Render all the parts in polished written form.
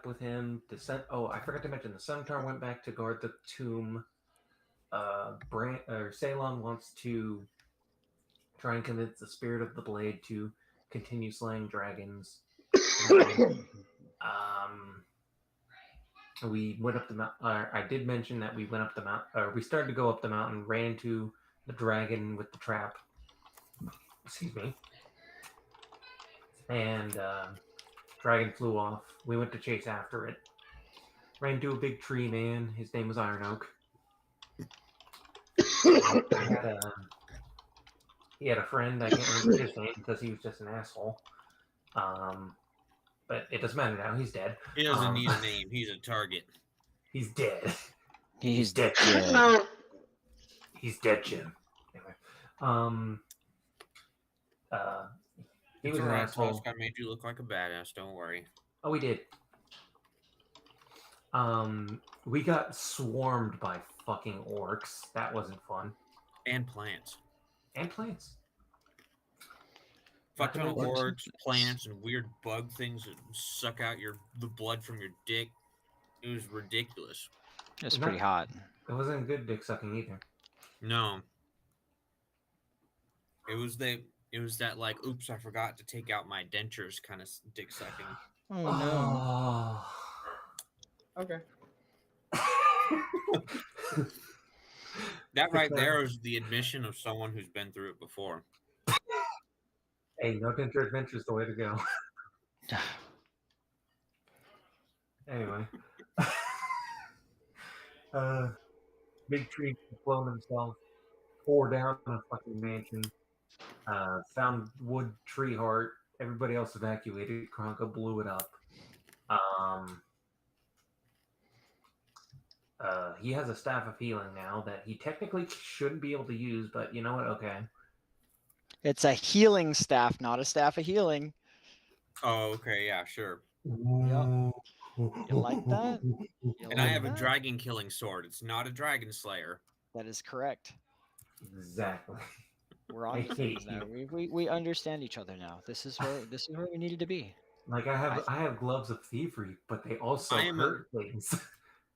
with him. I forgot to mention the Centaur went back to guard the tomb. Ceylon wants to try and convince the spirit of the blade to continue slaying dragons. Um, we went up the mountain. I did mention that we went up the mountain. We started to go up the mountain, ran into the dragon with the trap. Excuse me. And dragon flew off. We went to chase after it. Ran into a big tree man. His name was Iron Oak. He had a friend. I can't remember his name because he was just an asshole. But it doesn't matter now. He's dead. He doesn't need a name. He's a target. He's dead. He's dead. He's dead, Jim. Anyway, he was an asshole. Guy made you look like a badass. Don't worry. Oh, we did. We got swarmed by fucking orcs. That wasn't fun. And plants. Fucking orcs, plants, and weird bug things that suck out the blood from your dick. It was ridiculous. It's pretty hot. It wasn't good dick sucking either. No. It was that like, oops, I forgot to take out my dentures kind of dick sucking. Oh no. Okay. That right there is the admission of someone who's been through it before. Hey, no denture adventure is the way to go. Anyway. Big tree blown himself, tore down a fucking mansion, found wood tree heart, everybody else evacuated, Kronka blew it up. He has a staff of healing now that he technically shouldn't be able to use, but you know what? Okay. It's a healing staff, not a staff of healing. Oh, okay, yeah, sure. Yep. You like that? I have a dragon killing sword. It's not a dragon slayer. That is correct. Exactly. We're on the things now. We understand each other now. This is where we needed to be. Like I have gloves of thievery, but they also hurt things.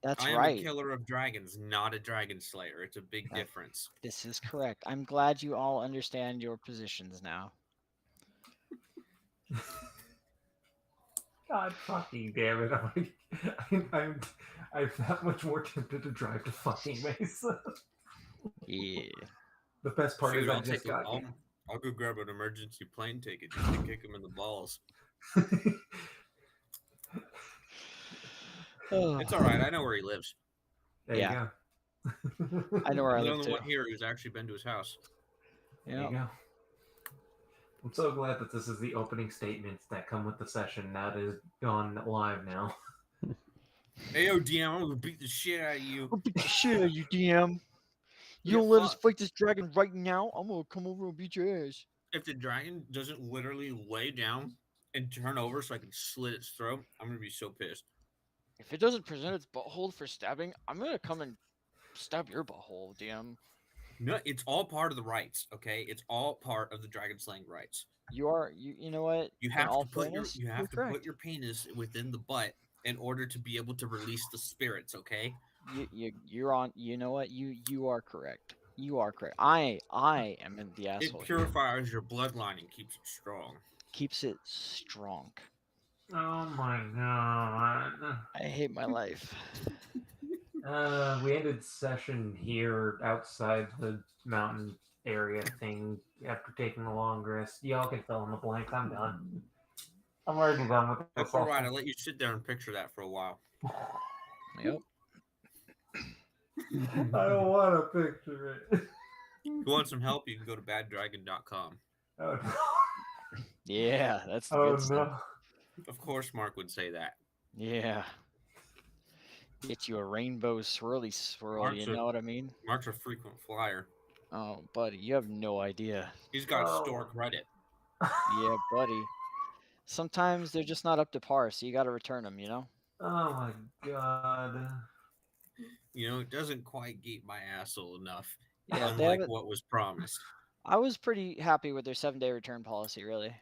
That's right. I am a killer of dragons, not a dragon slayer. It's a big difference. This is correct. I'm glad you all understand your positions now. God fucking damn it. I'm that much more tempted to drive to fucking Mesa. Yeah. The best part is I'll go grab an emergency plane ticket just to kick him in the balls. It's all right. I know where he lives. There you go. I know where I live. I'm the only one here who's actually been to his house. There you go. I'm so glad that this is the opening statements that come with the session that is gone live now. Hey, yo, DM, I'm gonna beat the shit out of you. I'll beat the shit out of you, DM. You don't let us fight this dragon right now, I'm gonna come over and beat your ass. If the dragon doesn't literally lay down and turn over so I can slit its throat, I'm gonna be so pissed. If it doesn't present its butthole for stabbing, I'm gonna come and stab your butthole, DM. No, it's all part of the rites, okay? It's all part of the dragon slaying rites. You know what? You have to put your penis within the butt in order to be able to release the spirits, okay? You're on. You know what? You are correct. You are correct. I am in the asshole. It purifies your bloodline and keeps it strong. Keeps it strong. Oh my god! I hate my life. We ended session here outside the mountain area thing after taking a long rest. Y'all can fill in the blank. I'm done. I'm already done with it. That's all right. I'll let you sit there and picture that for a while. Yep. I don't want to picture it. If you want some help, you can go to baddragon.com. Oh, no. Yeah, that's the good stuff. Of course, Mark would say that. Yeah. Get you a rainbow swirl, you know what I mean? Mark's a frequent flyer. Oh, buddy, you have no idea. He's got store credit. Yeah, buddy. Sometimes they're just not up to par, so you got to return them, you know? Oh, my God. You know, it doesn't quite get my asshole enough, yeah, unlike what was promised. I was pretty happy with their 7-day return policy, really.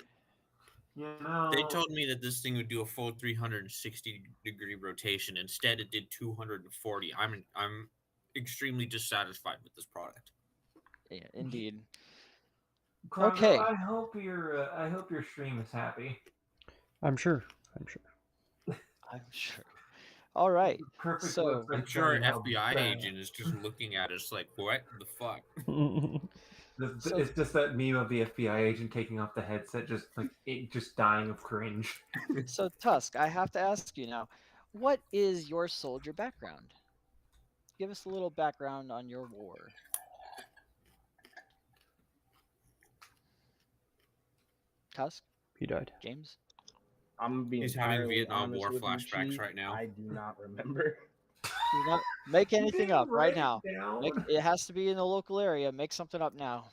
You know, They told me that this thing would do a full 360-degree rotation. Instead, it did 240. I'm extremely dissatisfied with this product. Yeah, indeed. Krongo, Okay. I hope your stream is happy. I'm sure. I'm sure. I'm sure. All right. Perfect So website I'm to sure tell an you how FBI bad. agent is just looking at us like, what the fuck? So- It's just that meme of the FBI agent taking off the headset, just dying of cringe. so Tusk, I have to ask you now, what is your soldier background? Give us a little background on your war. Tusk, He died. James. I'm being He's having entirely Vietnam honest War with you, flashbacks Chief. right now. I do not remember. Do not make You anything didn't up right write it now. down. It has to be in the local area. Make something up now.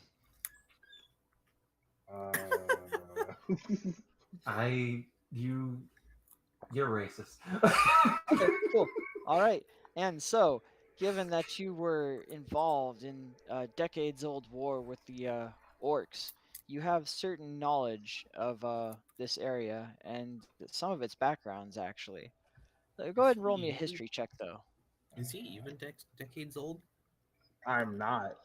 You're racist. Okay, cool. All right. And so, given that you were involved in a decades-old war with the orcs, you have certain knowledge of this area and some of its backgrounds, actually. Go ahead and roll me a history check, though. Is he even decades old? I'm not.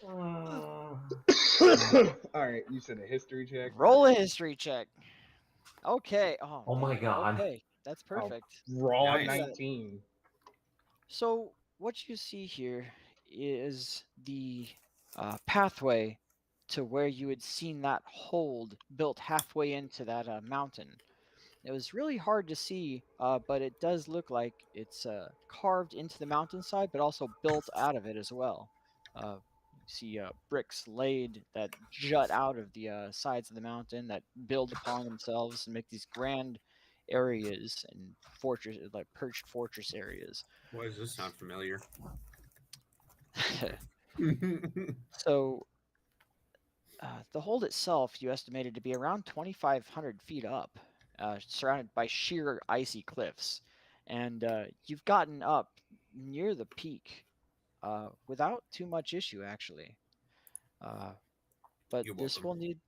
All right, you said a history check. Roll a history check. Okay. Oh my man. God. Okay, that's perfect. Raw Nice. 19. So what you see here is the pathway to where you had seen that hold built halfway into that mountain. It was really hard to see, but it does look like it's carved into the mountainside, but also built out of it as well. You see bricks laid that jut out of the sides of the mountain that build upon themselves and make these grand areas and fortress, like perched fortress areas. Why does this sound familiar? So the hold itself, you estimated to be around 2,500 feet up, surrounded by sheer icy cliffs, and you've gotten up near the peak without too much issue, actually. But You're this welcome. will need,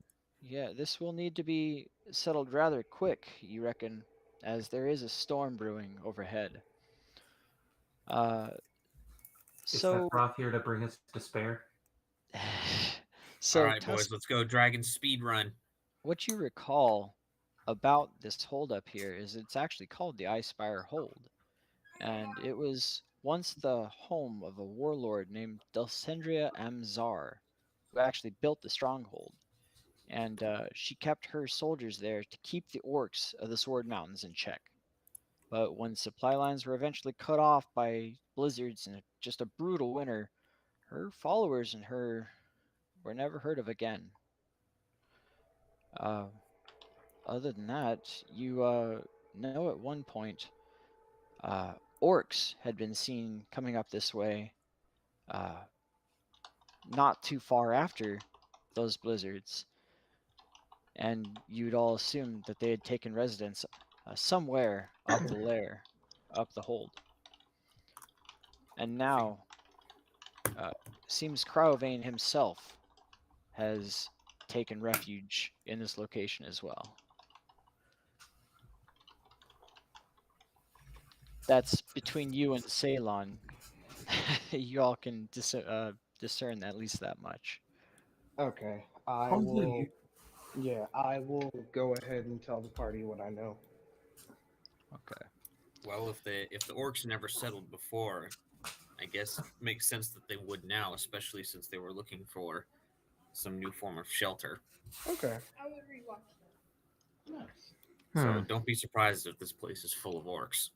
yeah, this will need to be settled rather quick, you reckon, as there is a storm brewing overhead. Is So, Sephiroth here to bring us despair? so All right, Tusk, boys, let's go Dragon speed run. what you recall about this hold up here is it's actually called the Icespire Hold, and it was once the home of a warlord named Dulcendria Amzar, who actually built the stronghold, and she kept her soldiers there to keep the orcs of the Sword Mountains in check. But when supply lines were eventually cut off by blizzards and just a brutal winter, her followers and her were never heard of again. Uh, Other than that, you know at one point orcs had been seen coming up this way uh, not too far after those blizzards, and you'd all assumed that they had taken residence somewhere up the lair, up the hold. And now, seems Crowvane himself has taken refuge in this location as well. That's between you and Ceylon. You all can discern at least that much. Okay, I Oh, will. you- Yeah, I will go ahead and tell the party what I know. Okay. Well, if the orcs never settled before, I guess it makes sense that they would now, especially since they were looking for some new form of shelter. Okay. Nice. So don't be surprised if this place is full of orcs.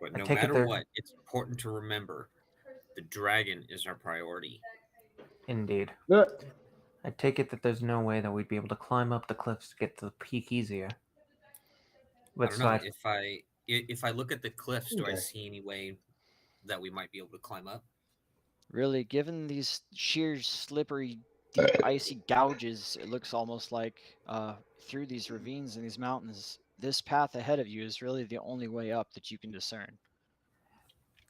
But I no take it matter they're- what, it's important to remember the dragon is our priority. Indeed. Uh, I take it that there's no way that we'd be able to climb up the cliffs to get to the peak easier. I don't know Aside- if I look at the cliffs, do I Okay. see any way that we might be able to climb up? Really, given these sheer, slippery, deep, icy gouges, it looks almost like through these ravines and these mountains, this path ahead of you is really the only way up that you can discern.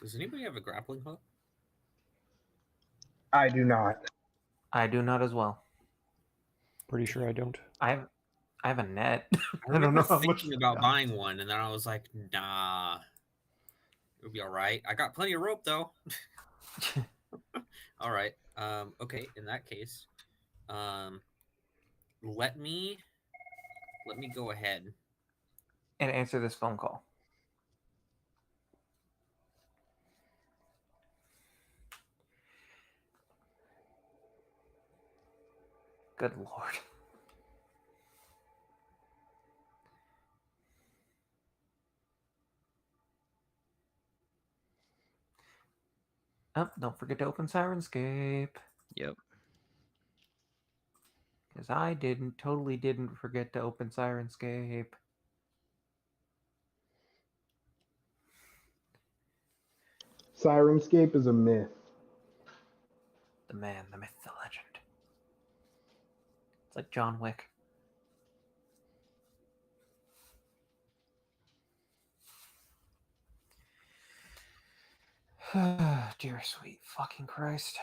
Does anybody have a grappling hook? I do not. I do not as well. Pretty sure I don't. I have a net. I I don't remember know how much. thinking about buying one, and then I was like, nah, it'll be all right. I got plenty of rope though. All right. Okay. In that case, let me go ahead. And answer this phone call. Good lord. Oh, don't forget to open Sirenscape. Yep. Because I totally didn't forget to open Sirenscape. Sirenscape is a myth. The man, the myth, the legend. It's like John Wick. Dear sweet fucking Christ.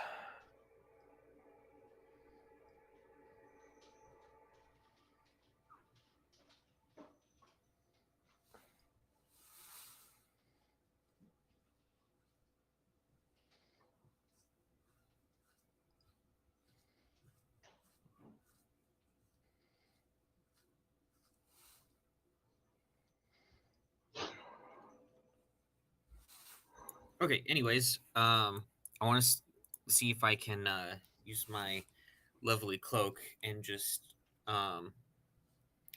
Okay. Anyways, I want to see if I can use my lovely cloak and just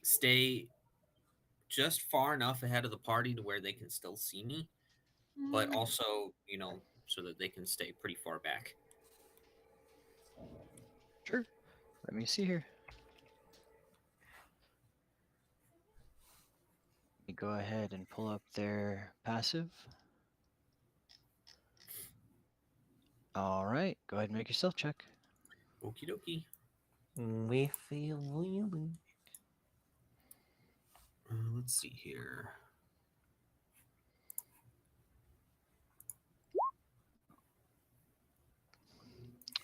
stay just far enough ahead of the party to where they can still see me, but also, so that they can stay pretty far back. Sure. Let me see here. Let me go ahead and pull up their passive. All right. Go ahead and make your stealth check. Okie dokie. We feel really. Let's see here.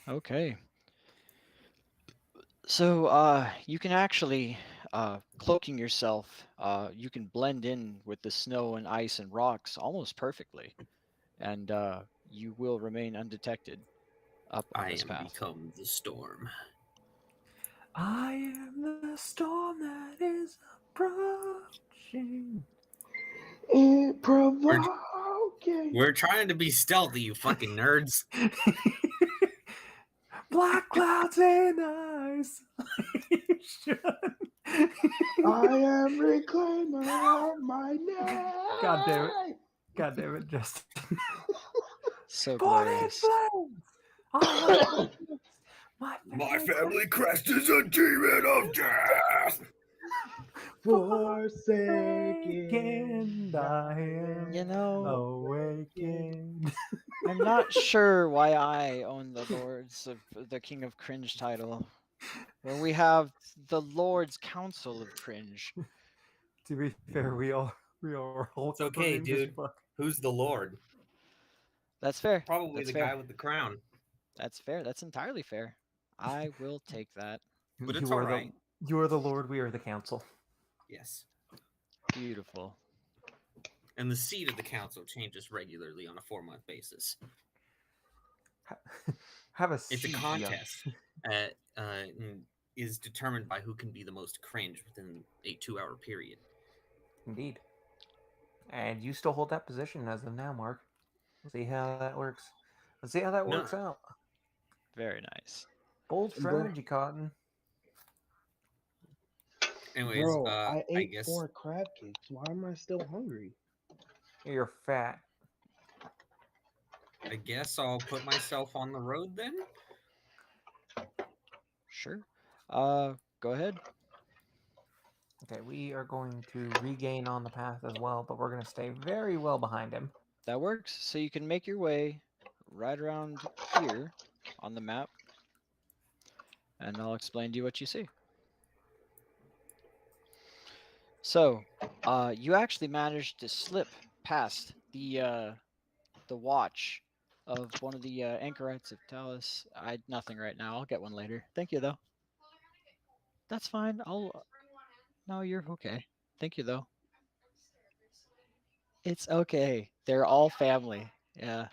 Okay. So you can actually cloaking yourself. You can blend in with the snow and ice and rocks almost perfectly, and you will remain undetected up on I this am path. become the storm. I am the storm that is approaching. It provoking. We're trying to be stealthy, you fucking nerds. Black clouds and ice. I am reclaimer of my name. God damn it. God damn it, Justin. So Born in glorious. flames. I have My family crest is a demon of death. Forsaken. I am You know, awakened. I'm not sure why I own the Lords of the King of Cringe title when we have the Lord's Council of Cringe. To be fair, we all It's okay, dude. Who's the Lord? That's fair. Probably That's the fair. guy with the crown. That's fair. That's entirely fair. I will take that. But it's You are all right. You are the Lord, we are the council. Yes. Beautiful. And the seat of the council changes regularly on a 4-month basis. Have a It's a seat, young- contest. Is determined by who can be the most cringe within a 2-hour period. Indeed. And you still hold that position as of now, Mark. We'll see how that works. Let's see how that No. works out. Very nice. Bold strategy, Cotton. Anyways, Bro, I ate guess 4 crab cakes. Why am I still hungry? You're fat. I guess I'll put myself on the road then. Sure. Go ahead. Okay, we are going to regain on the path as well, but we're going to stay very well behind him. That works. So you can make your way right around here on the map, and I'll explain to you what you see. So, you actually managed to slip past the watch of one of the anchorites of Talus. Nothing right now. I'll get one later. Thank you, though. That's fine. I'll. No, you're okay. Thank you though. It's okay. They're all family. Yeah.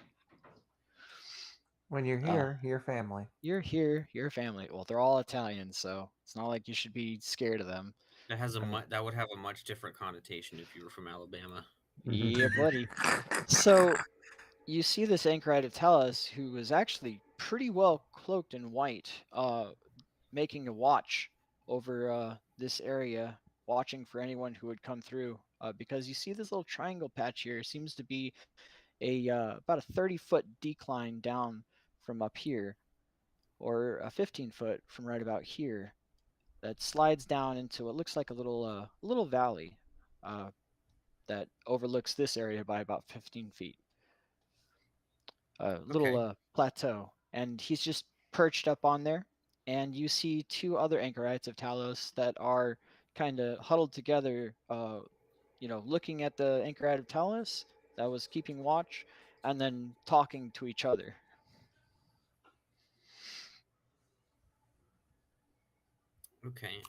When you're Uh, here, you're family. you're here. You're family. Well, they're all Italian, so it's not like you should be scared of them. I mean, that would have a much different connotation if you were from Alabama. yeah, buddy. So you see this anchorite of Tellus, who is actually pretty well cloaked in white, making a watch over this area, watching for anyone who would come through. Because you see this little triangle patch here seems to be a about a 30-foot decline down from up here, or a 15-foot from right about here, that slides down into what looks like a little valley uh, that overlooks this area by about 15 feet. A little Okay. plateau, and he's just perched up on there. And you see two other anchorites of Talos that are kind of huddled together, looking at the anchorite of Talos that was keeping watch, and then talking to each other. Okay.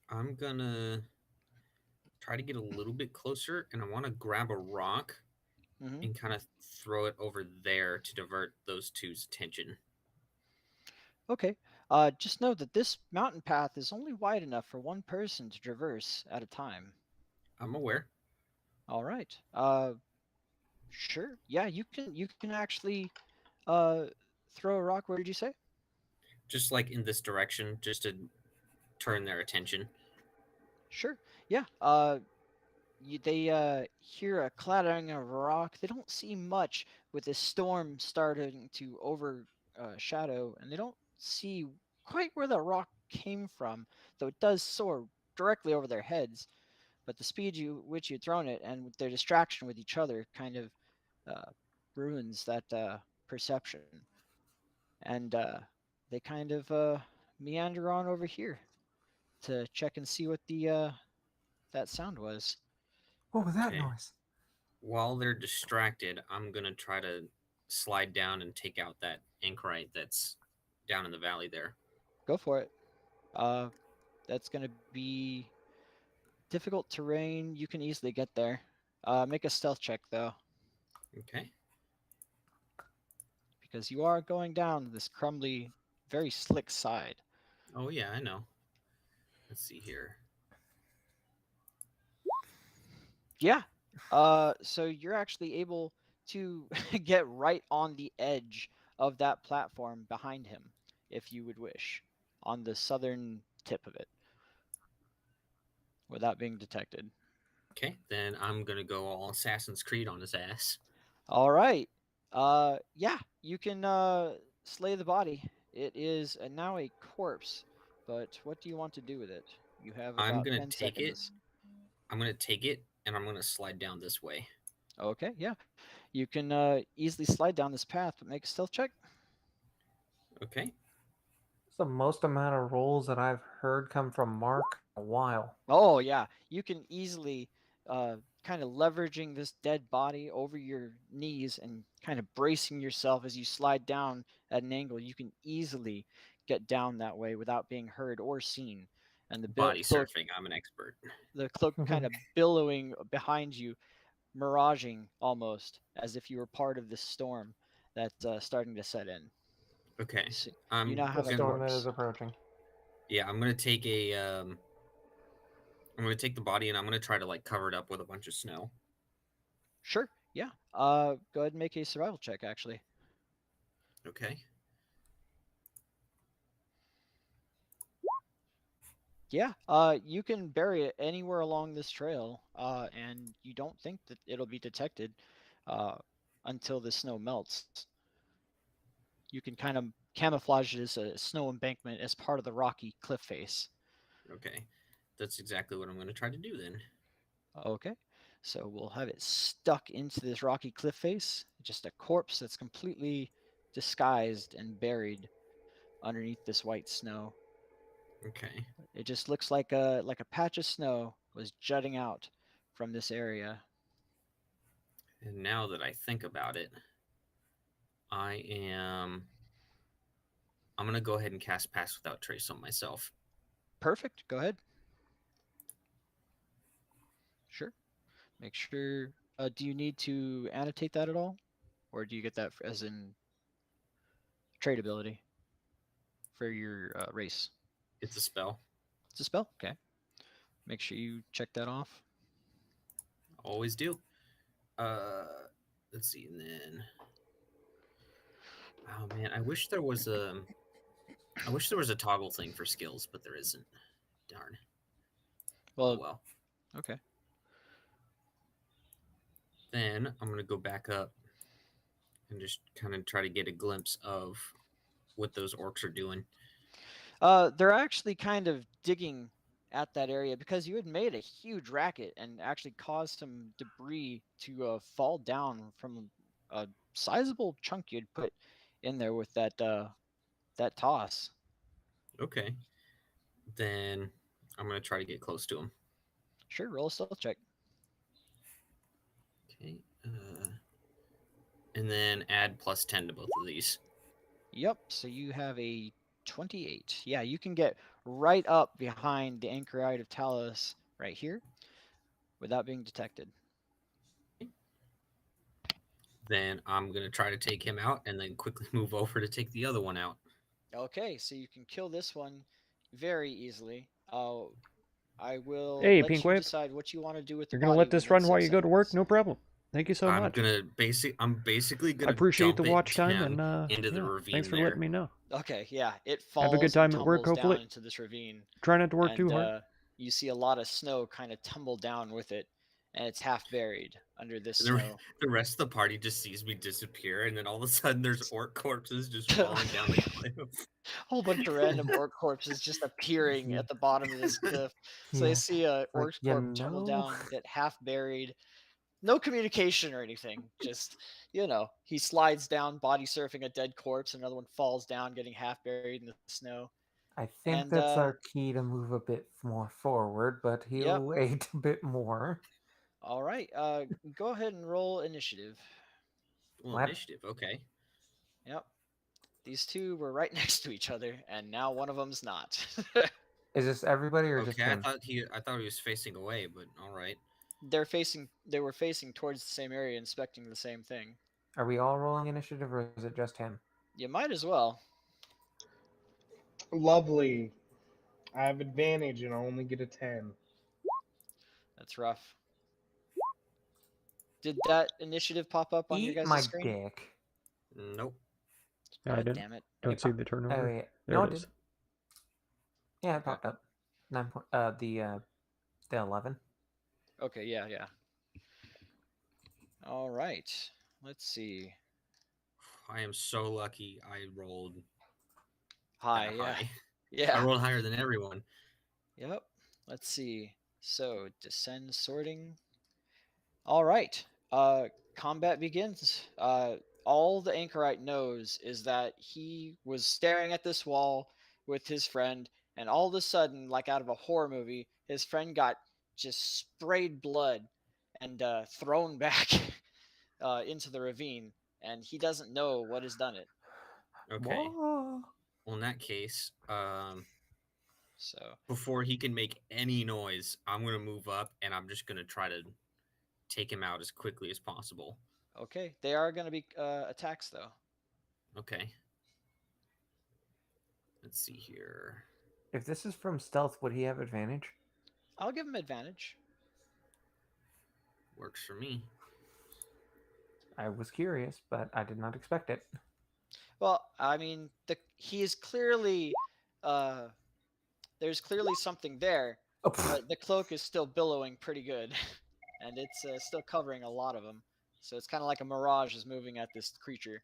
I'm gonna try to get a little bit closer, and I want to grab a rock Hmm. and kind of throw it over there to divert those two's attention. Okay. Just know that this mountain path is only wide enough for one person to traverse at a time. I'm aware. All right. Sure. Yeah, you can actually uh throw a rock. Where did you say? Just like in this direction, just to turn their attention. Sure. Yeah. They hear a clattering of rock. They don't see much with this storm starting to overshadow, and they don't see quite where the rock came from, though it does soar directly over their heads. But the speed which you'd thrown it, and with their distraction with each other, kind of uh, ruins that perception. And they kind of meander on over here to check and see what the that sound was. What was that Okay. noise? While they're distracted, I'm gonna try to slide down and take out that anchorite that's down in the valley there. Go for it. Uh, that's going to be difficult terrain. You can easily get there. Make a stealth check though, Okay. because you are going down this crumbly, very slick side. Oh yeah, I know. Let's see here. Yeah. So you're actually able to get right on the edge of that platform behind him, if you would wish, on the southern tip of it, without being detected. Okay, then I'm gonna go all Assassin's Creed on his ass. All right. Yeah, you can slay the body. It is now a corpse, but what do you want to do with it? You have I'm about gonna 10 take it. seconds. I'm gonna take it, and I'm gonna slide down this way. Okay, yeah. You can easily slide down this path, but make a stealth check. Okay. It's the most amount of rolls that I've heard come from Mark in a while. Oh, yeah. You can easily kind of leveraging this dead body over your knees and kind of bracing yourself as you slide down at an angle. You can easily get down that way without being heard or seen. And Body surfing. I'm an expert. the cloak kind of billowing behind you, miraging almost as if you were part of this storm that's starting to set in. Okay. So you I'm now The have a gonna. storm that corpse. is approaching. Yeah, I'm gonna take a. I'm gonna take the body and I'm gonna try to like cover it up with a bunch of snow. Sure, yeah. Go ahead and make a survival check, actually. Okay. Yeah, you can bury it anywhere along this trail, and you don't think that it'll be detected uh, until the snow melts. You can kind of camouflage it as a snow embankment as part of the rocky cliff face. Okay. That's exactly what I'm gonna try to do then. Okay, so we'll have it stuck into this rocky cliff face, just a corpse that's completely disguised and buried underneath this white snow. Okay. It just looks like a patch of snow was jutting out from this area. And now that I think about it, I am I'm gonna go ahead and cast Pass Without Trace on myself. Perfect. Go ahead. Sure. Make sure. Do you need to annotate that at all, or do you get that as in trait ability for your race? It's a spell. It's a spell. Okay. Make sure you check that off. Always do. Let's see, and then. Oh man, I wish there was a toggle thing for skills, but there isn't. Darn. Well, Oh well. okay. Then I'm gonna go back up and just kind of try to get a glimpse of what those orcs are doing. They're actually kind of digging at that area because you had made a huge racket and actually caused some debris to fall down from a sizable chunk you'd put in there with that toss. Okay. Then I'm gonna try to get close to him. Sure, roll a stealth check. Okay. And then add +10 to both of these. Yep. So you have a 28. Yeah, you can get right up behind the anchorite of Talos right here without being detected. Then I'm gonna try to take him out, and then quickly move over to take the other one out. Okay, so you can kill this one very easily. I will Hey, let you Pinkwave. decide what you want to do with the You're gonna body let this within run while 6 you go to work? seconds. No problem. Thank you so I'm much. basically I gonna appreciate dump the it watch time down and into the yeah, ravine thanks for there. letting me know. Okay, yeah, it Have a good falls time and at work, tumbles hopefully. down into this ravine, Try not to work and too hard. you see a lot of snow kind of tumble down with it, and it's half buried under this And snow. the rest of the party just sees me disappear, and then all of a sudden there's orc corpses just falling down the cliff. Whole bunch of random orc corpses just appearing at the bottom of this cliff. So they Yeah, see a like, orc you corpse tumble know? down, get half buried. No communication or anything. Just, he slides down, body surfing a dead corpse. Another one falls down, getting half buried in the snow. I think And that's our key to move a bit more forward, but he'll Yep. wait a bit more. All right. Go ahead and roll initiative. Well, What? initiative, okay. Yep. These two were right next to each other, and now one of them's not. Is this everybody or just Okay, him? I thought he was facing away, but all right. They were facing towards the same area, inspecting the same thing. Are we all rolling initiative or is it just him? You might as well. Lovely. I have advantage and I only get a 10. That's rough. Did that initiative pop up on your Eat guys' my screen? dick. Nope. Yeah, I God didn't. damn it. Don't see the turnover. Oh yeah, There no, it it is. did. Yeah, it popped up. 9 point. The 11. Okay, yeah. All right. Let's see. I am so lucky I rolled High, that yeah. high. Yeah. I rolled higher than everyone. Yep. Let's see. So, descend sorting. All right. Combat begins. All the anchorite knows is that he was staring at this wall with his friend, and all of a sudden, like out of a horror movie, his friend got just sprayed blood and thrown back into the ravine, and he doesn't know what has done it. Okay. Whoa. Well, in that case, So, before he can make any noise, I'm gonna move up and I'm just gonna try to take him out as quickly as possible. okay, they are going to be attacks though. Okay. Let's see here. If this is from stealth, would he have advantage? I'll give him advantage. Works for me. I was curious, but I did not expect it. Well, I mean, he is clearly, there's clearly something there, Oh, pfft. but the cloak is still billowing pretty good, and it's still covering a lot of them. So it's kind of like a mirage is moving at this creature.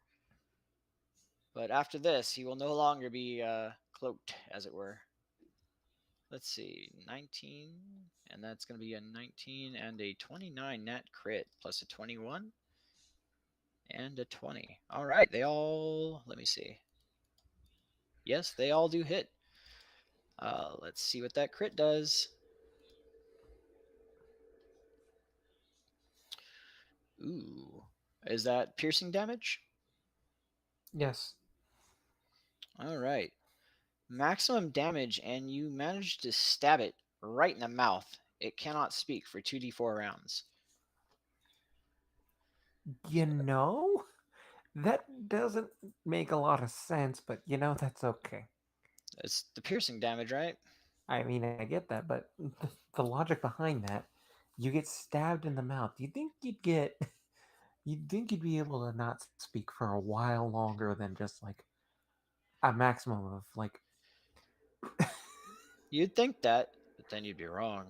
But after this, he will no longer be cloaked, as it were. Let's see, 19, and that's going to be a 19 and a 29 nat crit, plus a 21 and a 20. All right, let me see. Yes, they all do hit. Let's see what that crit does. Ooh, is that piercing damage? Yes. All right. Maximum damage, and you managed to stab it right in the mouth. It cannot speak for 2d4 rounds. You know, that doesn't make a lot of sense, but that's okay. It's the piercing damage, right? I mean, I get that, but the logic behind that, you get stabbed in the mouth. You'd think you'd be able to not speak for a while longer than just like a maximum of like. You'd think that, but then you'd be wrong.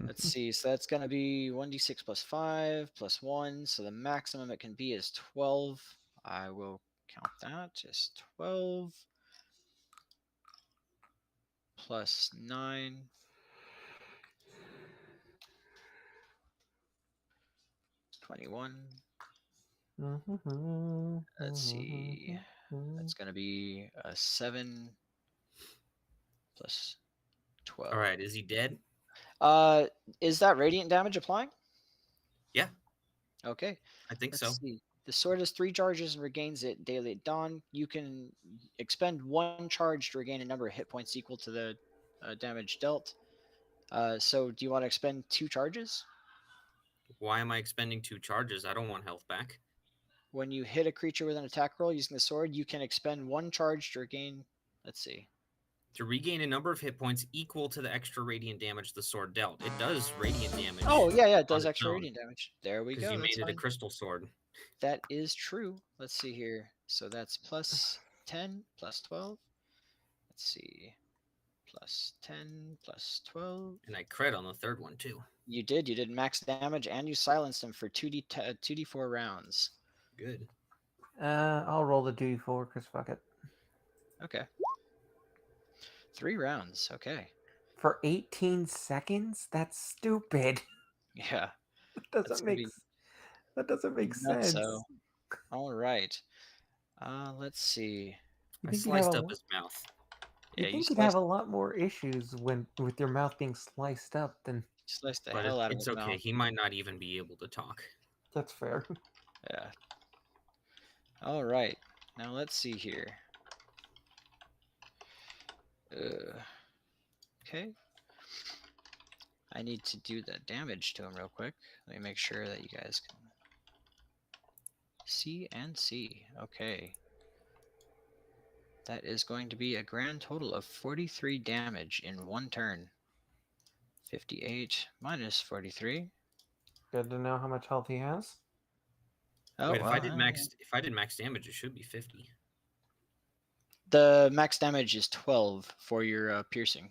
Let's see. So that's going to be 1d6 plus 5 plus 1. So the maximum it can be is 12. I will count that as 12 plus 9. 21. Let's see. That's going to be a 7 plus 12. All right, is he dead? Is that radiant damage applying? Yeah, Okay. I think Let's so. see. The sword has 3 charges and regains it daily at dawn. You can expend 1 charge to regain a number of hit points equal to the damage dealt. So do you want to expend 2 charges? Why am I expending 2 charges? I don't want health back. When you hit a creature with an attack roll using the sword, you can expend 1 charge to regain. Let's see. To regain a number of hit points equal to the extra radiant damage the sword dealt. It does radiant damage. Oh, yeah, it does on its extra own, radiant damage. There we because go. you That's made it a fine. crystal sword. That is true. Let's see here. So that's plus 10 plus 12. Let's see. Plus 10 plus 12. And I crit on the third one too. You did. You did max damage, and you silenced him for 2d4 rounds. Good. I'll roll the d4 because fuck it. Okay. 3 rounds. Okay. For 18 seconds? That's stupid. Yeah. That doesn't make sense. So, all right. Let's see. I sliced up his mouth. Yeah, You you think you'd sliced, have a lot more issues with your mouth being sliced up than. sliced the But hell out of it's his okay. mouth. He might not even be able to talk. That's fair. Yeah. All right. Now let's see here. Okay. I need to do the damage to him real quick. Let me make sure that you guys can see and see. Okay. That is going to be a grand total of 43 damage in 1 turn. 58 minus 43. Good to know how much health he has. Oh, Wait, if well, I did max damage, it should be 50. the max damage is 12 for your piercing.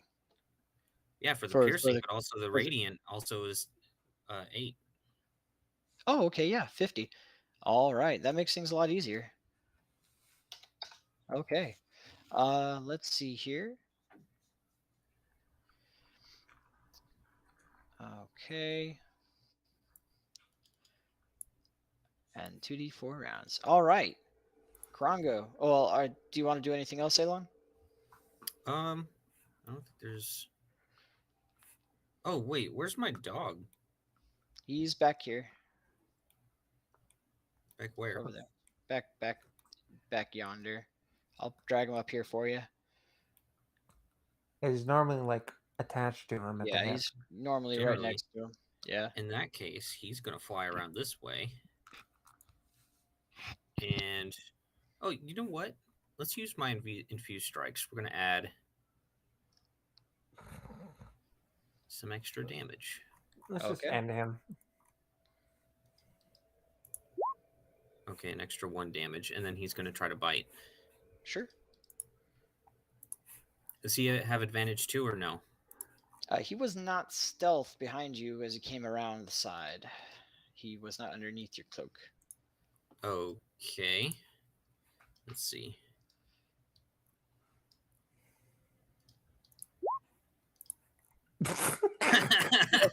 Yeah, for the For piercing, the- but also the for the- radiant also is 8. Oh, okay, yeah, 50. All right, that makes things a lot easier. Okay. Let's see here. Okay. And 2d4 rounds. All right. Krongo. Oh, well, do you want to do anything else, Ceylon? I don't think there's. Oh wait, where's my dog? He's back here. Back where? Over there. Back yonder. I'll drag him up here for you. He's normally like attached to him at the Yeah, hip. he's normally right Generally. next to him. Yeah. In that case, he's gonna fly around this way. And oh, you know what? Let's use my infused strikes. We're gonna add some extra damage. Let's just Okay. end him. Okay, an extra 1 damage, and then he's gonna try to bite. Sure. Does he have advantage too, or no? He was not stealth behind you as he came around the side. He was not underneath your cloak. Okay. Let's see.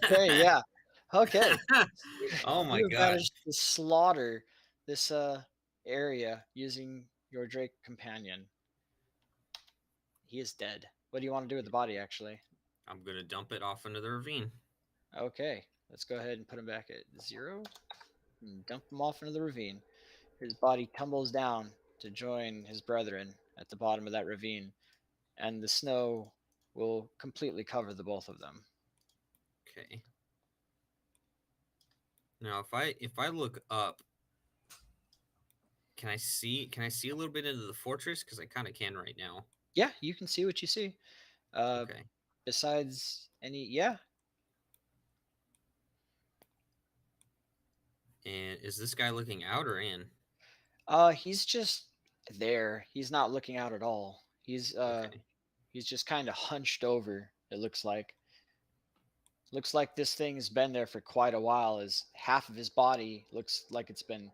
Okay, yeah. Okay. Oh my You gosh. managed to slaughter this area using your Drake companion. He is dead. What do you want to do with the body, actually? I'm gonna dump it off into the ravine. Okay, let's go ahead and put him back at 0. And dump him off into the ravine. His body tumbles down to join his brethren at the bottom of that ravine, and the snow will completely cover the both of them. Okay. Now, if I look up, can I see a little bit into the fortress? Because I kind of can right now. Yeah, you can see what you see. Okay. Besides any, yeah, And is this guy looking out or in? he's just there. He's not looking out at all. Okay. He's just kind of hunched over. It looks like this thing's been there for quite a while. As half of his body looks like it's been,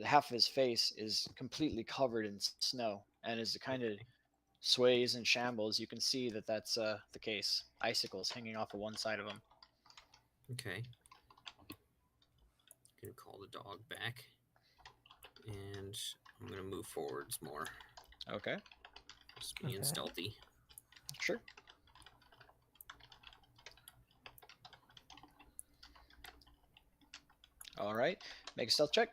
half of his face is completely covered in snow, and as it kind of Okay. sways and shambles, you can see that that's the case. Icicles hanging off of one side of him. Okay. Gonna call the dog back, and I'm gonna move forwards more. Okay, Just being Okay. stealthy. sure. All right, make a stealth check.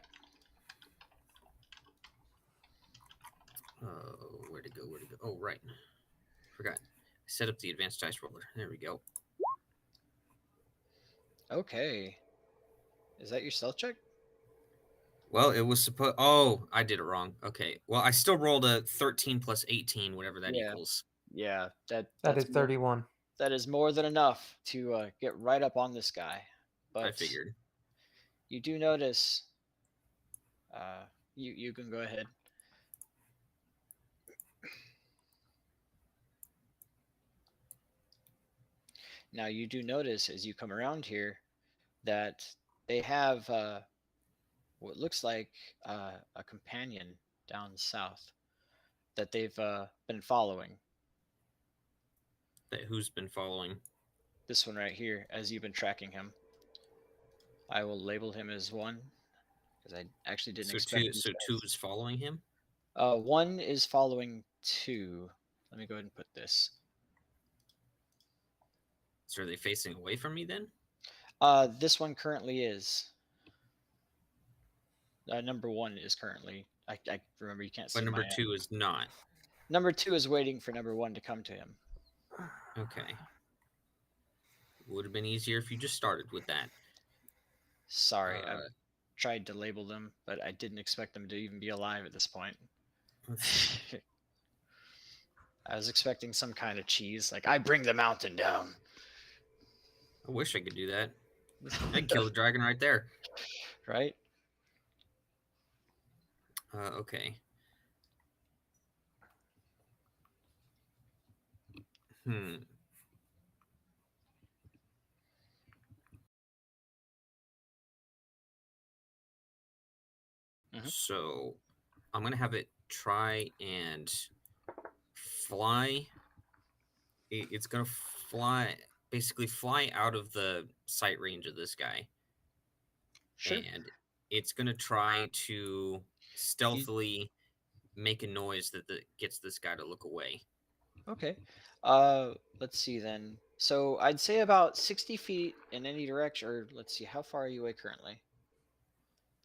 Oh, where to go? Where to go? Oh, right. Forgot. Set up the advanced dice roller. There we go. Okay, is that your stealth check? Well, it was supposed. Oh, I did it wrong. Okay. Well, I still rolled a 13 plus 18, whatever that Yeah. equals. Yeah, That that's is 31. that is more than enough to get right up on this guy. I But figured. you do notice. You can go ahead. Now you do notice as you come around here that they have what looks like a companion down south that they've been following. That who's been following? This one right here, as you've been tracking him. I will label him as 1 because I actually didn't So expect two. these So two guys. is following him. 1 is following 2. Let me go ahead and put this. So are they facing away from me then? This one currently is. Number 1 is currently. I remember you can't see But number my. 2 is not. Number 2 is waiting for number 1 to come to him. Okay. Would have been easier if you just started with that. Sorry, I've tried to label them, but I didn't expect them to even be alive at this point. Let's see. I was expecting some kind of cheese, like I bring the mountain down. I wish I could do that. I'd kill the dragon right there. Right? Okay. Hmm. So I'm gonna have it try and fly. It's gonna fly, basically fly out of the sight range of this guy, Sure. and it's gonna try to stealthily make a noise that gets this guy to look away. Okay. Let's see then. So I'd say about 60 feet in any direction, or let's see, how far are you away currently?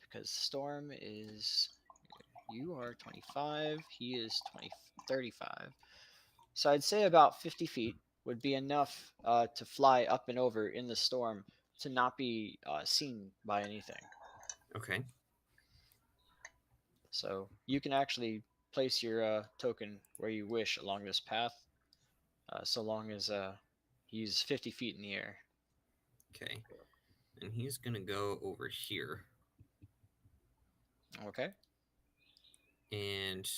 Because Storm is, you are 25, he is 35. So I'd say about 50 feet would be enough to fly up and over in the storm to not be seen by anything. Okay. So you can actually place your token where you wish along this path, so long as he's 50 feet in the air. Okay. And he's gonna go over here. Okay. And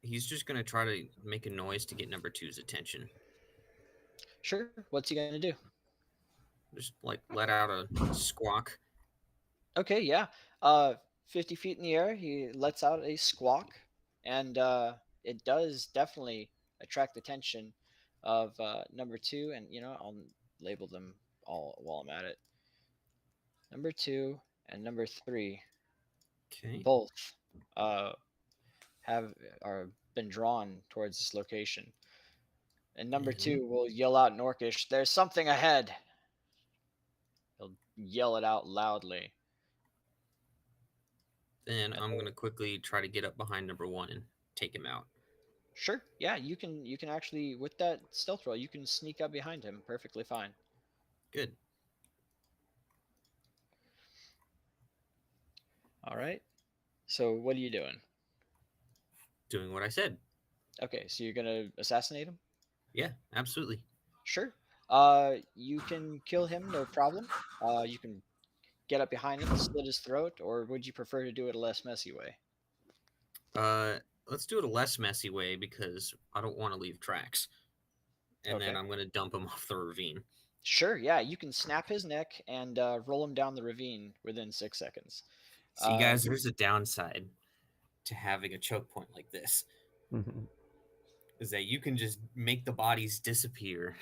he's just gonna try to make a noise to get number 2's attention. Sure. What's he gonna do? Just like let out a squawk. Okay. Yeah. 50 feet in the air, he lets out a squawk, and it does definitely attract the attention of number 2. And I'll label them all while I'm at it. Number 2 and number 3 Okay. both have are been drawn towards this location. And number 2 will yell out in Orcish, "There's something ahead." He'll yell it out loudly. Then I'm gonna quickly try to get up behind number 1 and take him out. Sure. Yeah, you can actually, with that stealth roll, you can sneak up behind him perfectly fine. Good. All right. So what are you doing? Doing what I said. Okay, so you're gonna assassinate him? Yeah, absolutely. Sure. You can kill him, no problem. You can get up behind him, slit his throat, or would you prefer to do it a less messy way? Let's do it a less messy way because I don't want to leave tracks. And then Okay. I'm gonna dump him off the ravine. Sure. Yeah, you can snap his neck and roll him down the ravine within 6 seconds. See, guys, there's a downside to having a choke point like this. Mhm. Is that you can just make the bodies disappear.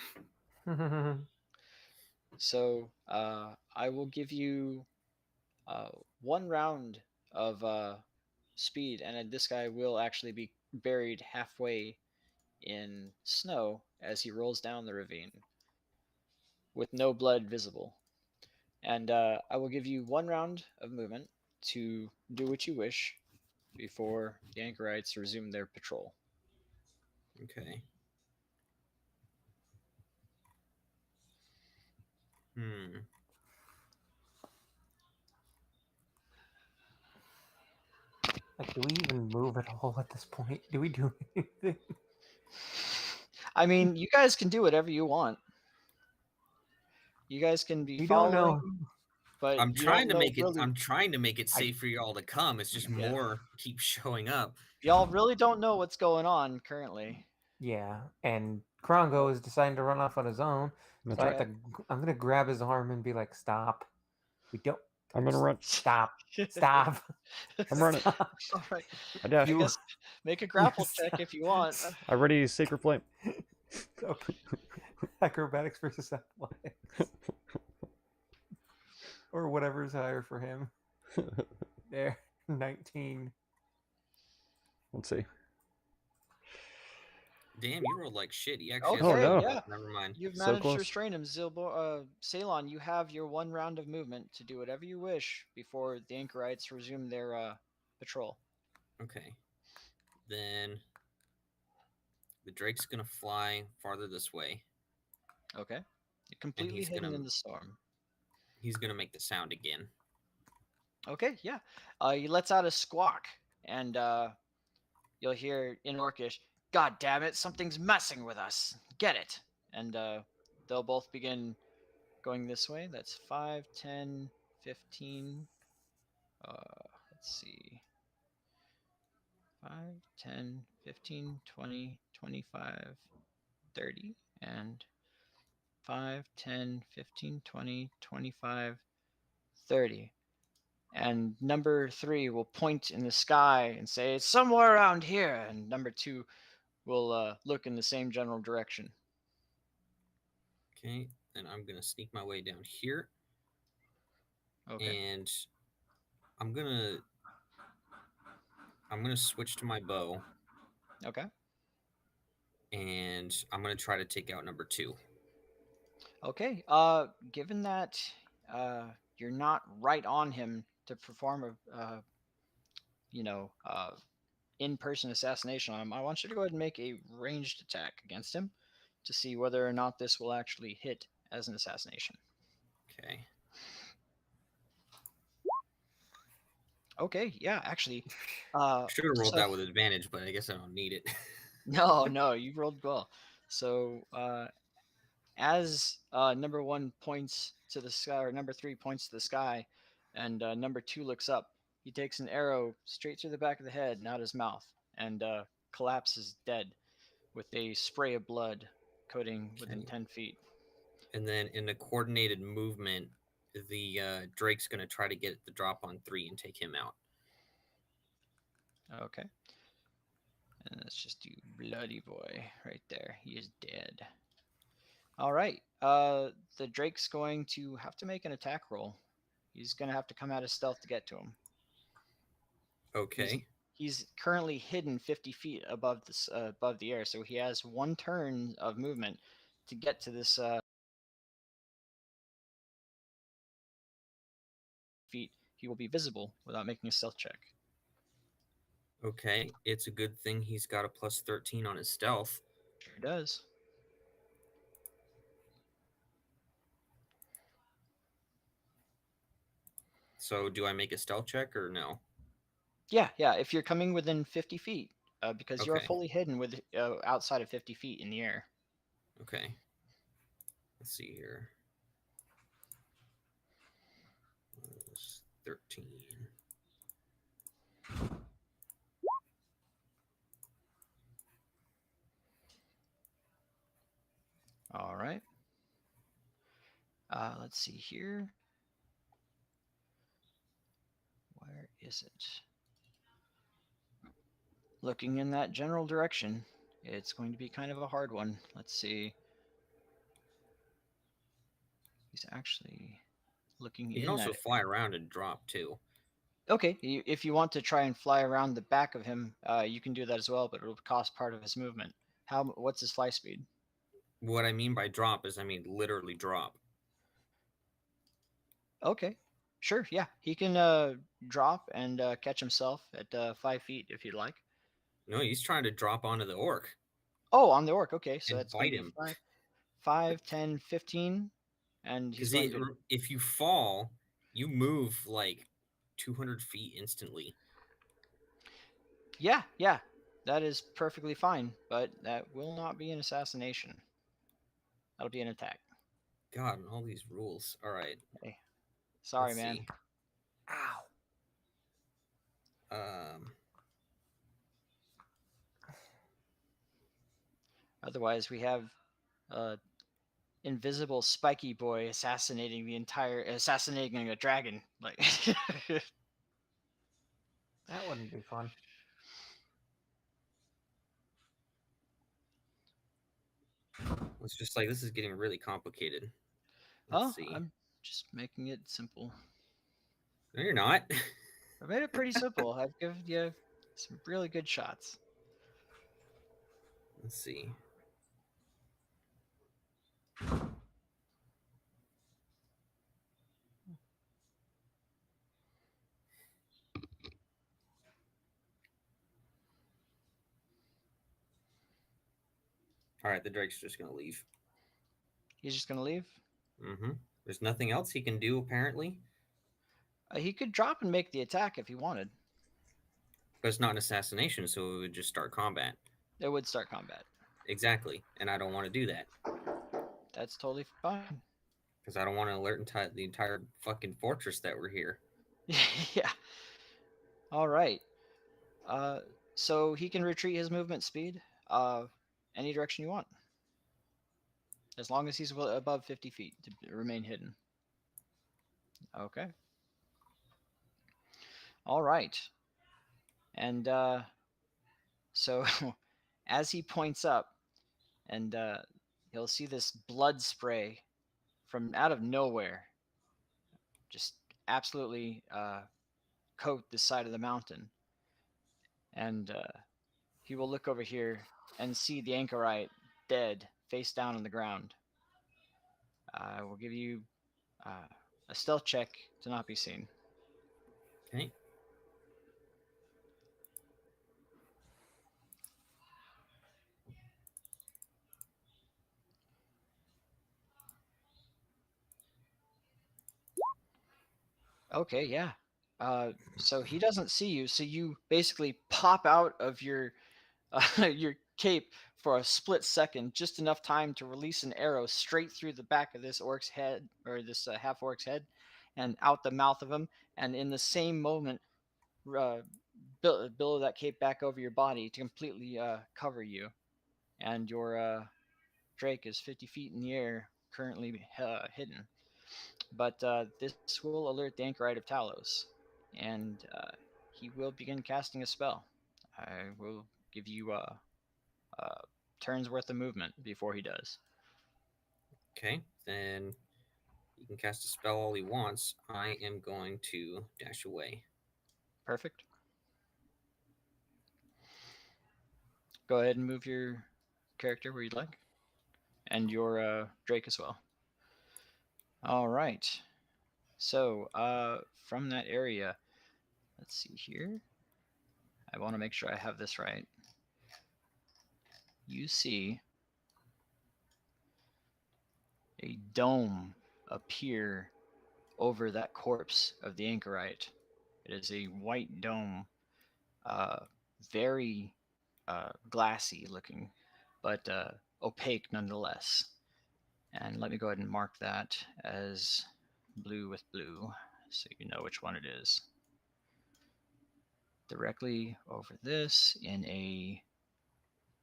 So I will give you 1 round of speed, and this guy will actually be buried halfway in snow as he rolls down the ravine with no blood visible. And I will give you 1 round of movement to do what you wish before the anchorites resume their patrol. Okay. Like, do we even move at all at this point? Do we do anything? I mean, you guys can do whatever you want. You guys can be We don't following, know. but I'm you trying don't to know make it. really. I'm trying to make it safe for y'all to come. It's just Yeah. more keep showing up. Y'all really don't know what's going on currently. Yeah, and Krongo is deciding to run off on his own. That's So I right. have to. I'm gonna grab his arm and be like, "Stop! We don't. I'm gonna run. Stop! Stop! I'm running. Stop. All right. I dash. I guess make a grapple check if you want. I ready Sacred Flame. Okay. Acrobatics versus athletics, or whatever's higher for him. There, 19. Let's see. Damn, you rolled like shit. He actually. Okay, no. yeah. Never mind. You've So managed close. to restrain him, Ceylon, you have your 1 round of movement to do whatever you wish before the anchorites resume their patrol. Okay. Then the Drake's gonna fly farther this way. Okay. You're completely he's hidden gonna- in the storm. He's gonna make the sound again. Okay, yeah. He lets out a squawk, and you'll hear in Orcish, "God damn it, something's messing with us. Get it." And they'll both begin going this way. That's 5, 10, 15. Let's see. 5, 10, 15, 20, 25, 30, and 5, 10, 15, 20, 25, 30. And number 3 will point in the sky and say, "It's somewhere around here." And number 2 will look in the same general direction. Okay. Then I'm gonna sneak my way down here. Okay. And I'm gonna switch to my bow. Okay. And I'm gonna try to take out number 2. Okay. Given that you're not right on him to perform a in-person assassination on him, I want you to go ahead and make a ranged attack against him to see whether or not this will actually hit as an assassination. Okay. Okay, yeah, actually. Should have rolled that with advantage, but I guess I don't need it. No, you rolled well. So as number 1 points to the sky, or number 3 points to the sky, and number 2 looks up, he takes an arrow straight through the back of the head, not his mouth, and collapses dead with a spray of blood coating within 10 feet. And then in the coordinated movement, the Drake's going to try to get the drop on 3 and take him out. Okay. And let's just do bloody boy right there. He is dead. All right. The Drake's going to have to make an attack roll. He's going to have to come out of stealth to get to him. Okay. He's currently hidden 50 feet above the air, so he has 1 turn of movement to get to this feet. he will be visible without making a stealth check. Okay, it's a good thing he's got a plus 13 on his stealth. Sure does. So do I make a stealth check or no? Yeah. If you're coming within 50 feet, because you are Okay. fully hidden with outside of 50 feet in the air. Okay. Let's see here. 13. All right. Let's see here. Where is it? Looking in that general direction, it's going to be kind of a hard one. Let's see. He's actually looking He can in also that. fly around and drop too. Okay, if you want to try and fly around the back of him, you can do that as well, but it'll cost part of his movement. What's his fly speed? What I mean by drop is I mean literally drop. Okay, sure, yeah. He can drop and catch himself at 5 feet if you'd like. No, he's trying to drop onto the orc Oh, on the orc. Okay, so and that's going bite to be him. 5, 10, 15, and he's Because going to. if you fall, you move like 200 feet instantly. Yeah, that is perfectly fine, but that will not be an assassination. That'll be an attack. God, and all these rules. All right. Hey, sorry, Let's man. see. Ow. Otherwise, we have invisible spiky boy assassinating a dragon. Like That wouldn't be fun. It's just like this is getting really complicated. Oh, Let's see. I'm just making it simple. No, you're not. I made it pretty simple. I've given you some really good shots. Let's see. All right, the Drake's just gonna leave. He's just gonna leave. Mm-hmm. There's nothing else he can do apparently. He could drop and make the attack if he wanted. But it's not an assassination, so it would just start combat. It would start combat. Exactly, and I don't want to do that. That's totally fine. Because I don't want to alert the entire fucking fortress that we're here. Yeah. All right. So he can retreat his movement speed any direction you want. As long as he's above 50 feet to remain hidden. Okay. All right. And so as he points up, and he'll see this blood spray from out of nowhere just absolutely coat the side of the mountain. And he will look over here and see the anchorite dead, face down on the ground. I will give you a stealth check to not be seen. Okay. Okay, yeah. So he doesn't see you, so you basically pop out of your your cape for a split second, just enough time to release an arrow straight through the back of this orc's head, or this half orc's head, and out the mouth of him. And in the same moment, billow that cape back over your body to completely cover you. And your Drake is 50 feet in the air, currently hidden. But this will alert the anchorite of Talos, and he will begin casting a spell. I will give you turns worth of movement before he does. Okay, then he can cast a spell all he wants. I am going to dash away. Perfect. Go ahead and move your character where you'd like, and your Drake as well. All right. So, from that area, let's see here. I want to make sure I have this right. You see a dome appear over that corpse of the anchorite. It is a white dome, very glassy looking, but opaque nonetheless. And let me go ahead and mark that as blue with blue so you know which one it is. Directly over this in a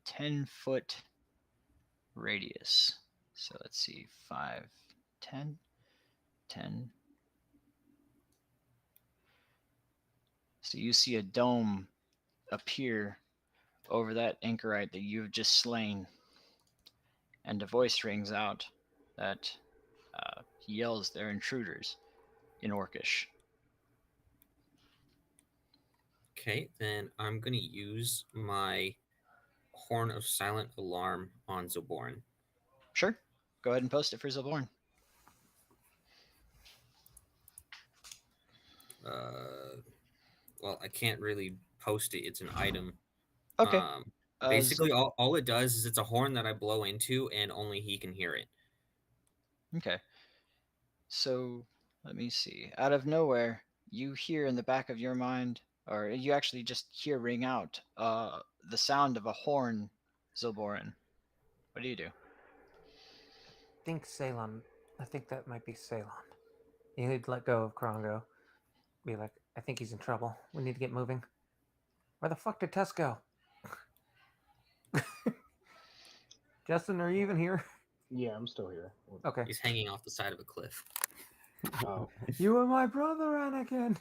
10-foot radius. So let's see, 5, 10, 10. So you see a dome appear over that anchorite that you've just slain. And a voice rings out that he yells, "They're intruders," in Orcish. Okay, then I'm gonna use my Horn of Silent Alarm on Zoborn. Sure. Go ahead and post it for Zilborn. Well, I can't really post it. It's an item. Okay. Basically, all it does is it's a horn that I blow into, and only he can hear it. Okay. So let me see. Out of nowhere, you hear in the back of your mind, or you actually just hear ring out the sound of a horn, Zilborin. What do you do? Think Ceylon. I think that might be Ceylon. You'd let go of Krongo. Be like, I think he's in trouble. We need to get moving. Where the fuck did Tess go? Justin, are you even here? Yeah, I'm still here. Okay. He's hanging off the side of a cliff. Oh, You are my brother, Anakin.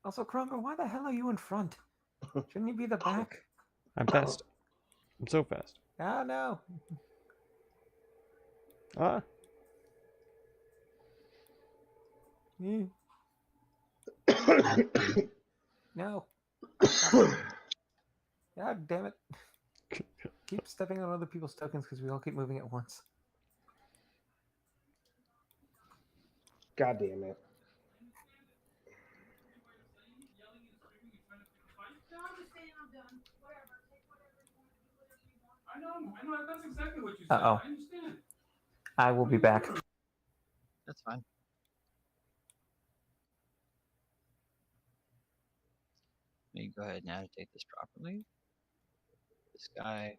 Also, Krongo, why the hell are you in front? Shouldn't you be the back? I'm fast. I'm so fast. Ah, no. Ah, Mm, no. God damn it. Keep stepping on other people's tokens because we all keep moving at once. God damn it. I know, that's exactly what you said. Uh-oh. I understand. I will be back. That's fine. Let me go ahead and annotate this properly. This guy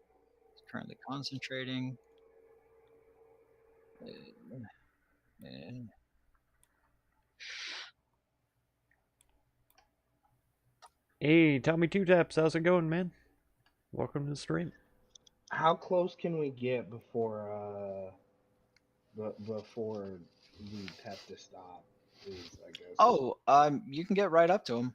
is currently concentrating. hey, Tommy Two Taps, how's it going, man? Welcome to the stream. How close can we get before before we have to stop? Is I guess. Oh, you can get right up to him.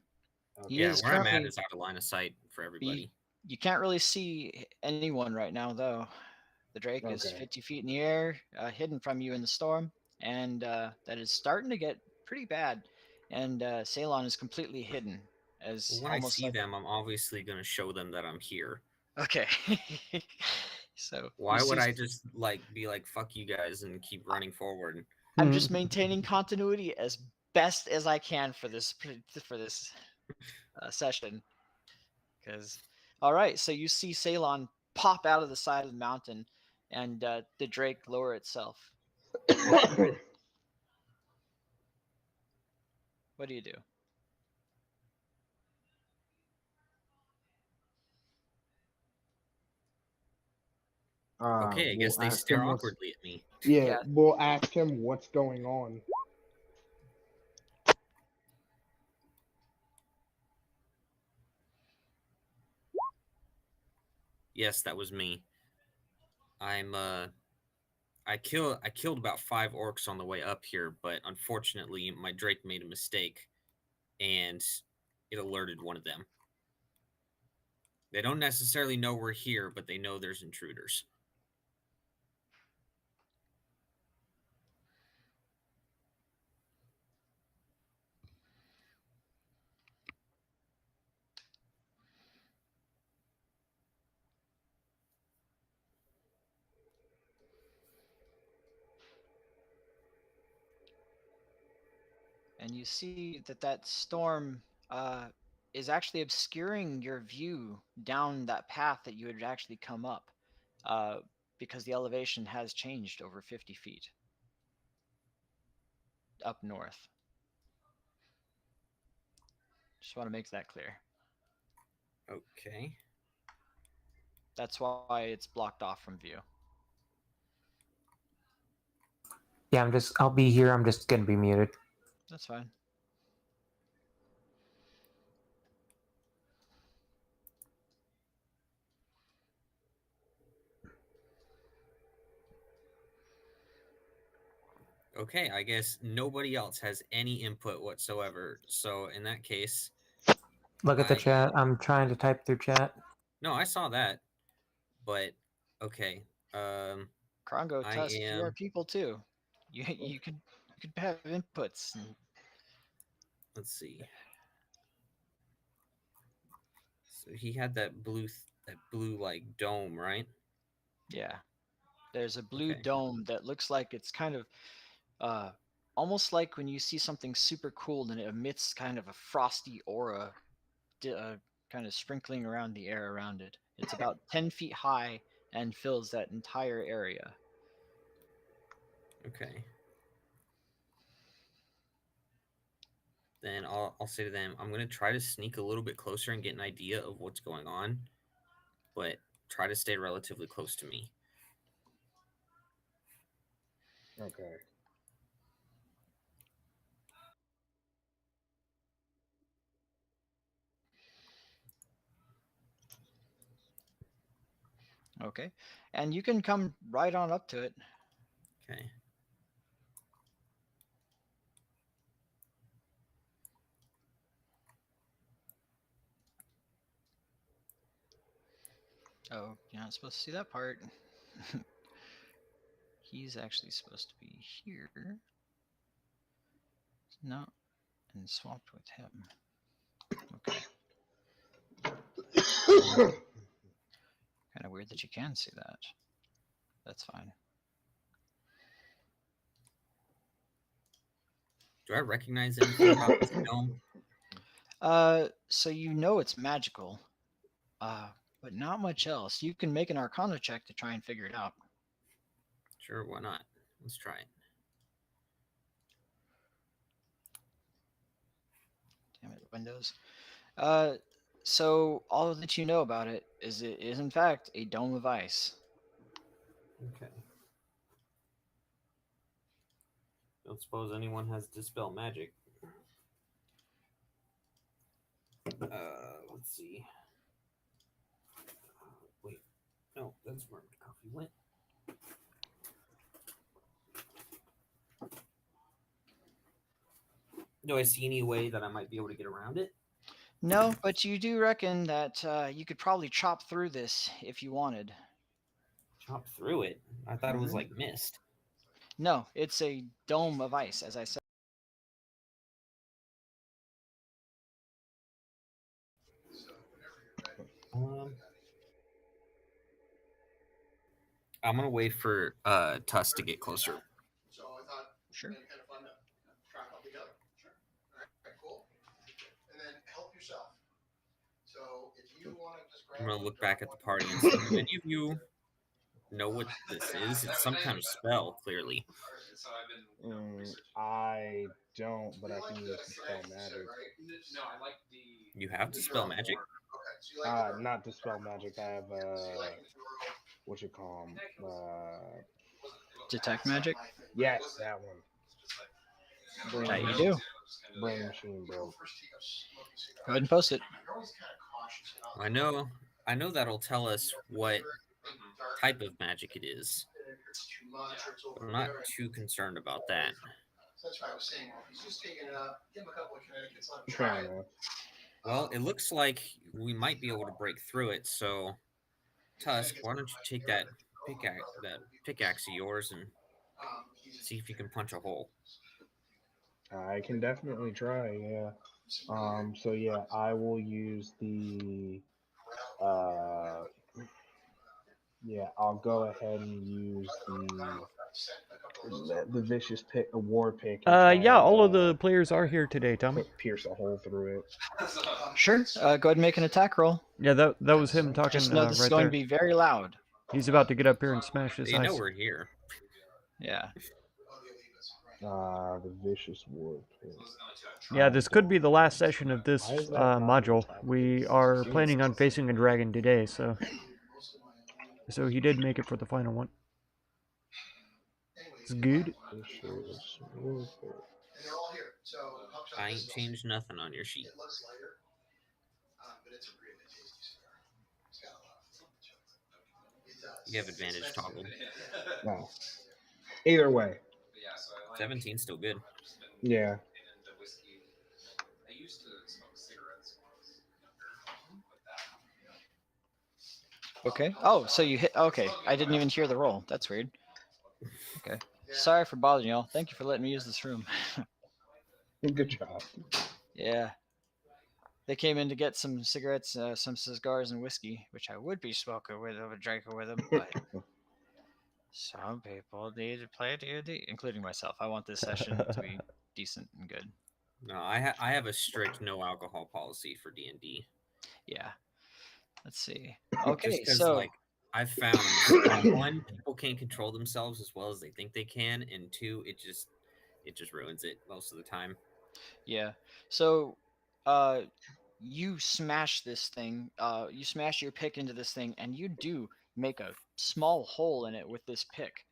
Okay. He Yeah, is where I'm at currently. is out of line of sight for everybody. You can't really see anyone right now, though. The Drake is Okay. 50 feet in the air, hidden from you in the storm, and that is starting to get pretty bad. And Ceylon is completely hidden, as Well, when I almost see like them, I'm obviously gonna show them that I'm here. okay. So Why would I just be like "fuck you guys" and keep running forward? I'm just maintaining continuity as best as I can for this session. Because all right, so you see Ceylon pop out of the side of the mountain, and the Drake lower itself. What do you do? Okay, I guess they stare awkwardly at me. Yeah, we'll ask him what's going on. Yes, that was me. I killed about 5 orcs on the way up here, but unfortunately my Drake made a mistake and it alerted one of them. They don't necessarily know we're here, but they know there's intruders. and you see that storm is actually obscuring your view down that path that you had actually come up, because the elevation has changed over 50 feet up north. Just want to make that clear. Okay. That's why it's blocked off from view. Yeah, I'll be here. I'm just gonna be muted. That's fine. Okay, I guess nobody else has any input whatsoever. So in that case, Look at the I chat. I'm trying to type through chat. no, I saw that, but okay. Krongo, I Tusk, you are am. people too. You could have inputs. Let's see. So he had that blue like dome, right? Yeah. There's a blue Okay. dome that looks like it's kind of almost like when you see something super cool and it emits kind of a frosty aura, kind of sprinkling around the air around it. It's about 10 feet high and fills that entire area. Okay. Then I'll say to them, I'm gonna try to sneak a little bit closer and get an idea of what's going on, but try to stay relatively close to me. Okay. Okay. And you can come right on up to it. Okay. Oh, you're not supposed to see that part. He's actually supposed to be here. No, and swapped with him. Okay. Kind of weird that you can see that. That's fine. Do I recognize anything about this dome? So you know it's magical, but not much else. You can make an Arcana check to try and figure it out. Sure, why not? Let's try it. Damn it, Windows. So all that you know about it is in fact a dome of ice. Okay. Don't suppose anyone has dispel magic. Let's see. Wait, no, that's where my coffee went. Do I see any way that I might be able to get around it? No, but you do reckon that you could probably chop through this if you wanted. Chop through it? I thought it was like mist. No, it's a dome of ice, as I said. I'm gonna wait for Tusk to get closer. Sure. I'm gonna look back at the party and see, do any of you know what this is? It's some kind of spell, clearly. I don't, but I can use dispel magic. You have dispel magic? Not dispel magic. I have what you call 'em? Detect magic? Yes, that one. That you do. Brain machine, bro. Go ahead and post it. I know that'll tell us what type of magic it is. But I'm not too concerned about that. Fair enough. Well, it looks like we might be able to break through it, so Tusk, why don't you take that pickaxe of yours and see if you can punch a hole. I can definitely try, yeah. So yeah, I will use the yeah, I'll go ahead and use the the vicious pick, a war pick. Yeah, all of the players are here today, Tommy. Pierce a hole through it. Sure. Go ahead and make an attack roll. Yeah, that was him talking Just know this is right going there. to be very loud. He's about to get up here and smash his You know ice. we're here. Yeah. The vicious war pick. Yeah, this could be the last session of this module. We are planning on facing a dragon today, so he did make it for the final one. It's good. Vicious war pick. I ain't changed nothing on your sheet. You have advantage toggled. No. Either way. 17's still good. Yeah. Okay. Oh, so you hit. Okay. I didn't even hear the roll. That's weird. Okay. Sorry for bothering y'all. Thank you for letting me use this room. Good job. Yeah. They came in to get some cigarettes, some cigars, and whiskey, which I would be smoking with them and drinking with them, but some people need to play D&D, including myself. I want this session to be decent and good. No, I have a strict no alcohol policy for D&D. Yeah. Let's see. Just Okay, 'cause, so like, I've found one, people can't control themselves as well as they think they can, and two, it just ruins it most of the time. yeah. So you smash this thing, you smash your pick into this thing, and you do make a small hole in it with this pick.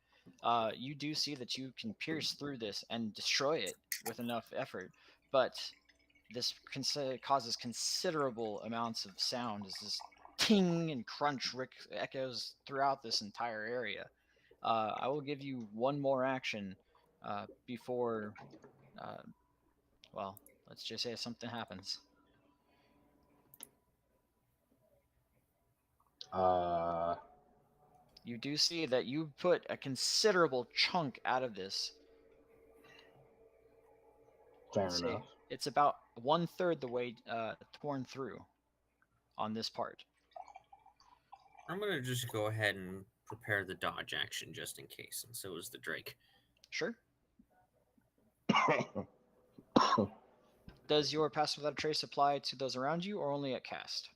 You do see that you can pierce through this and destroy it with enough effort, but this causes considerable amounts of sound as this ting and crunch echoes throughout this entire area. I will give you one more action before, well, let's just say something happens. You do see that you put a considerable chunk out of this. Fair enough. It's about 1/3 the way torn through on this part. I'm gonna just go ahead and prepare the dodge action just in case, and so is the Drake. Sure. Does your pass without a trace apply to those around you, or only at cast?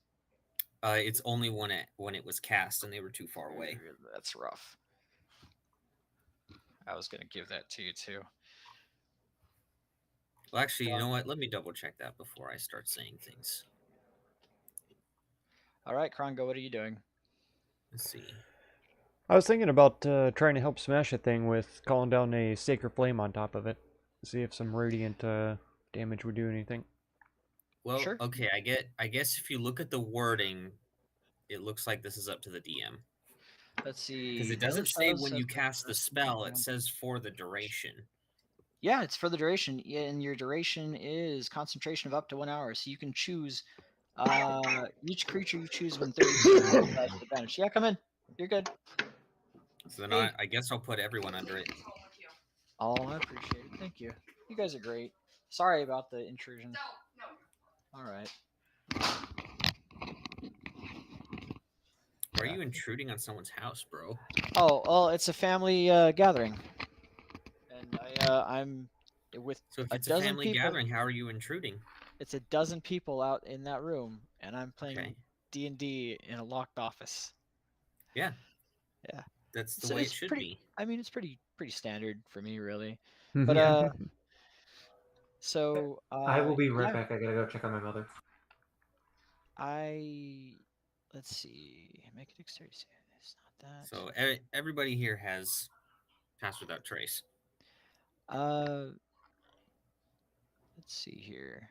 It's only when it was cast and they were too far away. That's rough. I was gonna give that to you too. Well, actually, you know what? Let me double check that before I start saying things. All right, Krongo, what are you doing? Let's see. I was thinking about trying to help smash a thing with calling down a sacred flame on top of it. See if some radiant damage would do anything. Well, Sure. Okay, I guess if you look at the wording, it looks like this is up to the DM. Let's see. Because it doesn't say when you cast the spell, it says for the duration. Yeah, it's for the duration, and your duration is concentration of up to 1 hour. So you can choose each creature you choose when 30 size of the bench. Yeah, come in. You're good. So then I guess I'll put everyone under it. Oh, I appreciate it. Thank you. You guys are great. Sorry about the intrusion. All right. Why are you intruding on someone's house, bro? Oh, well, it's a family gathering, and I'm with So if a it's a dozen family people. gathering, how are you intruding? It's a dozen people out in that room, and I'm playing Okay. D&D in a locked office. Yeah. Yeah. That's the So way it's it should pretty- be. I mean, it's pretty standard for me, really. But so I will be right yeah, back. I gotta go check on my mother. let's see, make it dexterity save. It's not that. So everybody here has Pass Without Trace. Let's see here.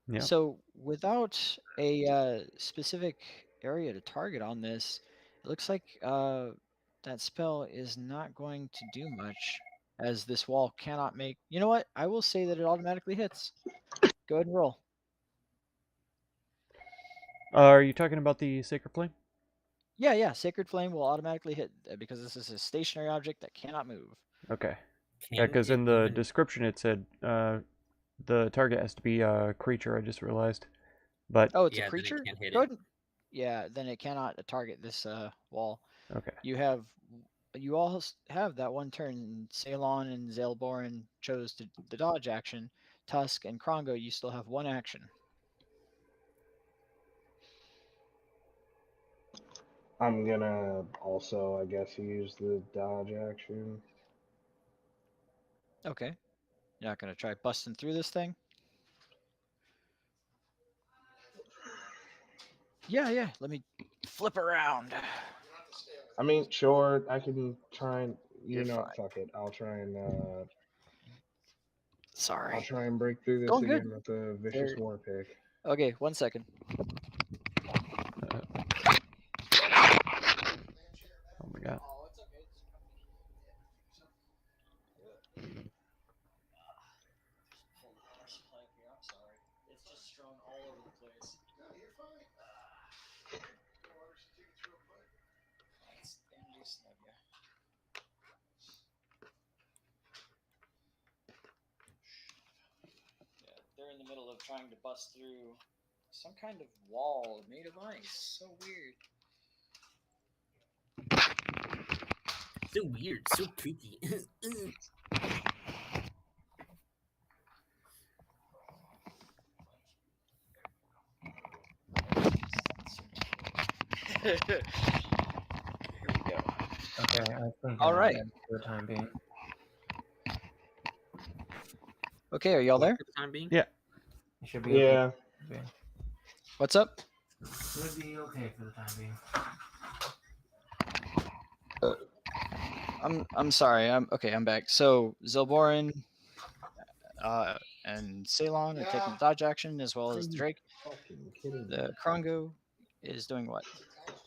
Yeah. So without a specific area to target on this, it looks like that spell is not going to do much, as this wall cannot make. You know what? I will say that it automatically hits. Go ahead and roll. Are you talking about the sacred flame? Yeah. Sacred Flame will automatically hit because this is a stationary object that cannot move. Okay. Can Yeah, because it in the even- description it said the target has to be a creature. I just realized. But Oh, it's Yeah, a then it creature? can't hit Go it. ahead and- Yeah, then it cannot target this wall. Okay. You all have that one turn. Ceylon and Zaelborin chose the dodge action. Tusk and Krongo, you still have one action. I'm gonna also, I guess, use the dodge action. Okay. You're not gonna try busting through this thing? Yeah. Let me flip around. I mean, sure, I can try and You're fine. fuck it. I'll try and Sorry. break through this Going good. again with a vicious There- war pick. Okay, 1 second. Oh my god. It's just strewn all over the place. It's decent of you. Yeah, they're in the middle of trying to bust through some kind of wall made of ice. So weird. So weird, so creepy. Here we go. Okay, I think. All right. For the time being. Okay, are y'all there? For the time being? Yeah. It should be. Yeah. Okay. What's up? Should be okay for the time being. I'm sorry. I'm back. So Zilborin and Ceylon are taking the dodge action as well as Drake. Fucking kidding me. The Krongo is doing what?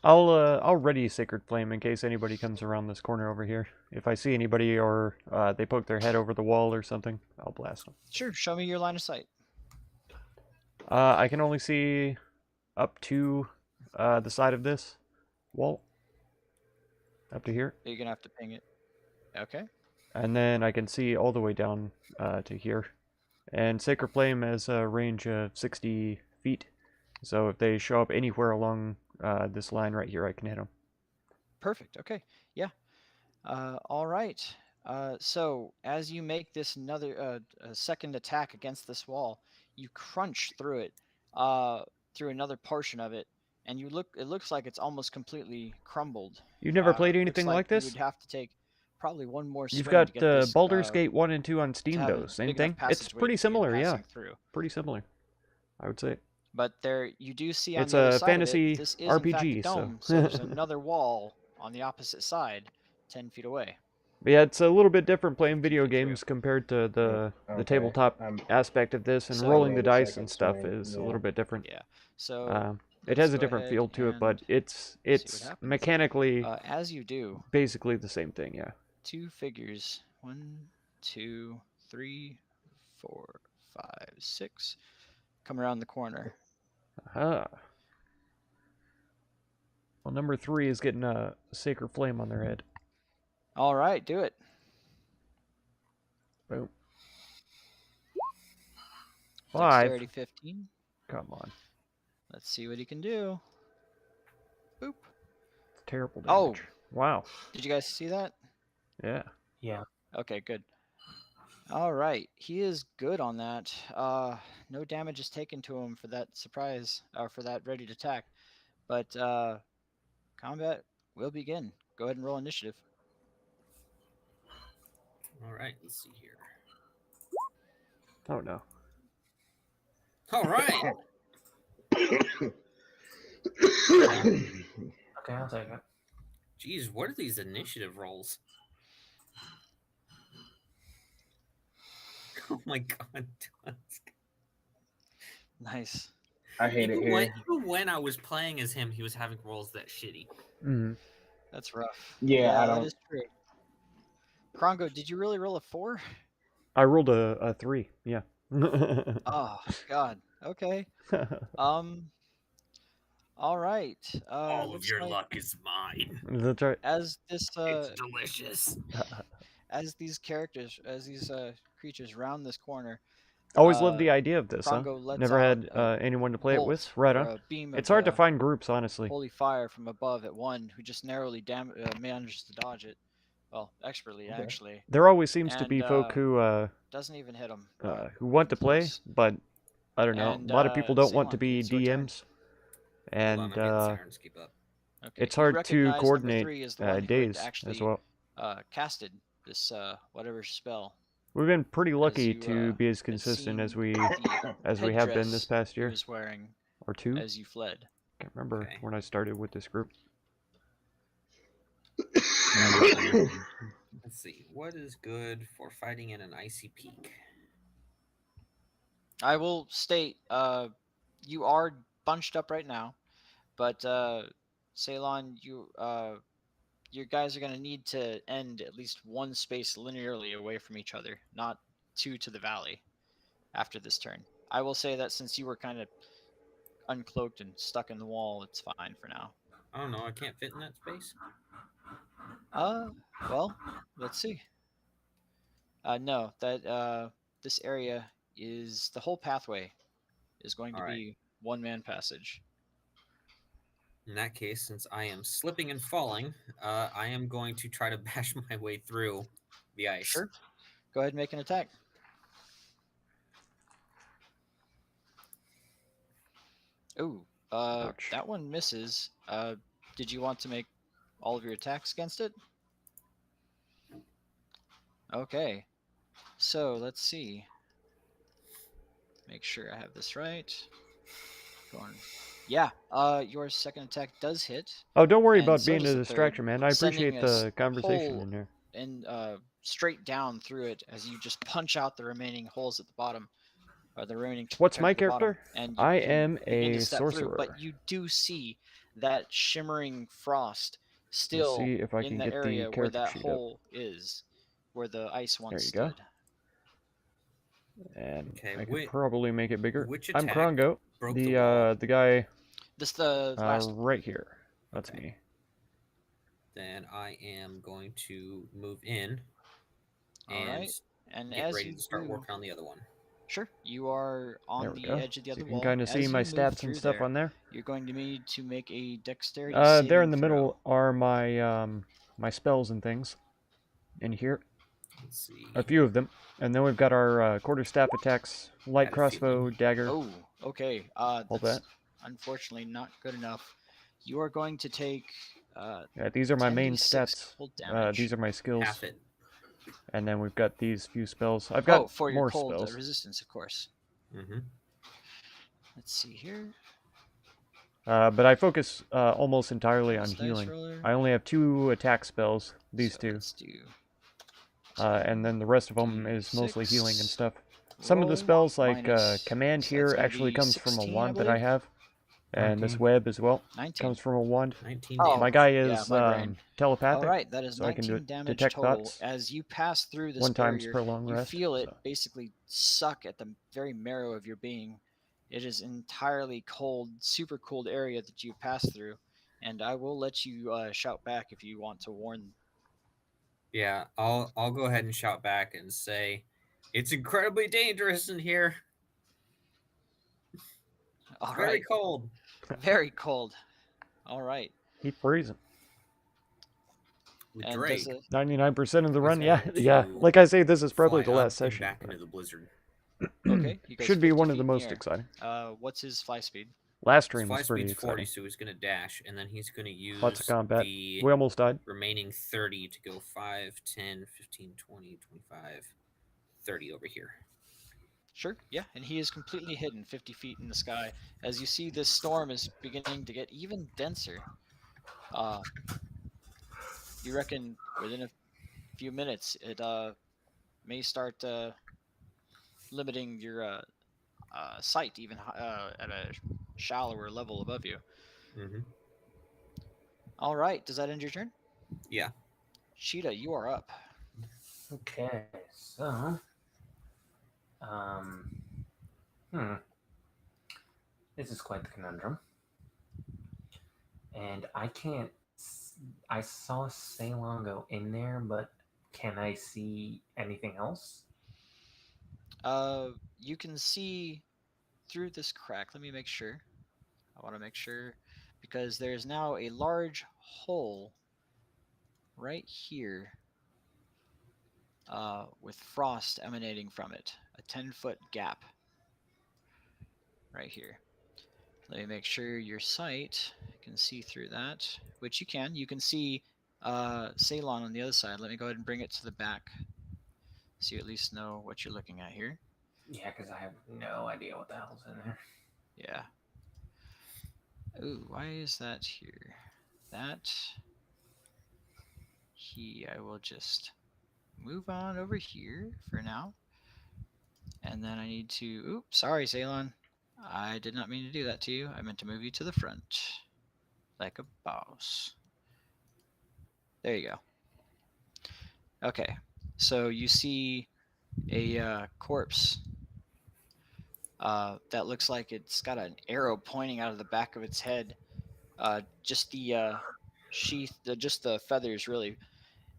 I'll ready Sacred Flame in case anybody comes around this corner over here. If I see anybody or they poke their head over the wall or something, I'll blast them. Sure. Show me your line of sight. I can only see up to the side of this wall. Up to here. You're gonna have to ping it. Okay. And then I can see all the way down to here. And Sacred Flame has a range of 60 feet. So if they show up anywhere along this line right here, I can hit them. Perfect. Okay. Yeah. All right. So as you make this another a second attack against this wall, you crunch through it, through another portion of it, and you look. It looks like it's almost completely crumbled. You've never played Looks anything like You this? would have to take probably one more swing You've to got get this, Baldur's Gate 1 and 2 on to Steam, have a though. Same big enough thing. It's passageway pretty for you similar, yeah. passing through. Pretty similar, I would say. But there, you do see on It's the other a side fantasy of it, this is RPG, in fact a dome, so there's another wall on the opposite side, 10 feet away. But yeah, it's a little bit different playing video Get through. games compared to the Okay. tabletop aspect of this, and So- rolling the Wait a dice second, and stuff swing, is a yeah. little bit different. Yeah. So It let's has a go different feel ahead to it, but and it's happens. mechanically as you do, basically the same thing, yeah. 2 figures, 1, 2, 3, 4, 5, 6, come around the corner. Aha. Well, number 3 is getting a Sacred Flame on their head. All right, do it. Boom. 5. Dexterity 15. Come on. Let's see what he can do. Boop. It's terrible Oh. damage. Wow. Did you guys see that? Yeah. Yeah. Okay, good. All right, he is good on that. No damage is taken to him for that surprise, or for that ready to attack. But combat will begin. Go ahead and roll initiative. All right, let's see here. Oh no. All right. Okay, I'll take it. Jeez, what are these initiative rolls? Oh my god. Nice. I hate it here. Even when I was playing as him, he was having rolls that shitty. Mm-hmm. That's rough. Yeah, I that don't. is true. Krongo, did you really roll a 4? I rolled a 3, yeah. Oh God. Okay. All right. All of looks your like luck is mine. That's right. As this It's delicious. as these creatures round this corner, Always loved the idea of this, huh? Krongo lets Never out had a anyone to play it bolt with. Right or on. a beam It's of, hard to find groups, honestly. holy fire from above at one who just narrowly manages to dodge it. Well, expertly, Okay. actually. There always seems to be And, folk doesn't even hit him. who want to even play, close. but I don't know. And, A lot of people don't want to Ceylon, be it's your turn. DMs, Hold on, and I'm getting sirens. Keep up. Okay. it's you hard to recognize number coordinate 3 as the one who had days actually as well. casted this whatever spell. We've been pretty lucky you, to be as had consistent as seen we the have been this headdress past he year was wearing or two. as you fled. Can't remember Okay. when I started with this group. Let's see. What is good for fighting in an icy peak? I will state, you are bunched up right now, but Ceylon, you guys are going to need to end at least one space linearly away from each other, not 2 to the valley after this turn. I will say that since you were kind of uncloaked and stuck in the wall, it's fine for now. I don't know. I can't fit in that space. Well, let's see. No, that this area is the whole pathway is going to All right. be one-man passage. In that case, since I am slipping and falling, I am going to try to bash my way through the ice. Sure. Go ahead and make an attack. Ooh, Ouch. that one misses. Did you want to make all of your attacks against it? Okay. So let's see. Make sure I have this right. Going. Yeah. Your second attack does hit. Oh, don't worry And about so being does a the distraction, third, man. I sending appreciate us the conversation whole in here. and straight down through it as you just punch out the remaining holes at the bottom, or the remaining. What's my at the bottom, character? and I you am begin a to step through, sorcerer. but you do see that shimmering frost Let's still see if I in can the get the area where character that sheet up. hole is, where the ice once There you stood. And Okay, I could probably make it bigger. which I'm attack Krongo, broke the wall? the guy This the last one. right here. That's Okay. me. Then I am going to move in All and right. And get as ready you to start move, working on the other one. sure, you are There on we the go. edge of the So other you can wall. kind of As see you my move stats through and stuff there, on there. you're going to need to make a dexterity There saving in the throw. middle are my my spells and things. In here, Let's see. a few of them, and then we've got our quarterstaff attacks, light Had a crossbow, dagger. Oh, okay. Hold That's that. unfortunately not good enough. You are going to take Yeah, these are my main 10d6 stats. cold damage. These are my skills, Half it. and then we've got these few spells. I've got for your more cold spells. resistance, of course. Mm-hmm. Let's see here. But I focus almost entirely on This dice healing. roller. I only have 2 attack spells, these So 2, let's do and then the rest of them is mostly healing and 6. stuff. Some of the Roll spells, like minus- command so here, that's gonna actually be comes from a 16, I wand that I believe? have, and this 19. web as well 19. comes from a wand. 19 Oh, damage. My guy yeah, is my brain. telepathic, All right, that is so I can 19 damage detect total. thoughts. As you pass through this 1 times barrier, per long you rest. feel it so. basically suck at the very marrow of your being. It is entirely cold, super cold area that you pass through, and I will let you shout back if you want to warn. Yeah, I'll go ahead and shout back and say, it's incredibly dangerous in here. All Very right, cold. very cold. All right. He's freezing. With And Drake, does 99% of the He's run, yeah, going yeah. to Like I say, this is probably fly the up last and session. back but into the blizzard. okay? He goes should be 50 one of the feet in most air. exciting. What's his fly speed? Last His stream fly was pretty speed's 40, exciting. so he's going to dash, and then he's going to use Lots of combat. the We almost died. remaining 30 to go 5, 10, 15, 20, 25, 30 over here. Sure, yeah, and he is completely hidden 50 feet in the sky. As you see, this storm is beginning to get even denser. You reckon within a few minutes it may start limiting your sight even at a shallower level above you. Mm-hmm. All right, does that end your turn? Yeah. Cheetah, you are up. Okay, so, this is quite the conundrum, and I can't. I saw Ceylon go in there, but can I see anything else? You can see through this crack. Let me make sure. I want to make sure because there's now a large hole right here with frost emanating from it. A 10-foot gap right here. Let me make sure your sight can see through that, which you can. You can see Ceylon on the other side. Let me go ahead and bring it to the back so you at least know what you're looking at here. Yeah, because I have no idea what the hell's in there. Yeah. Ooh, why is that here? That I will just move on over here for now. And then I need to, oops, sorry, Ceylon. I did not mean to do that to you. I meant to move you to the front like a boss. There you go. Okay, so you see a corpse that looks like it's got an arrow pointing out of the back of its head. Just the sheath, just the feathers, really,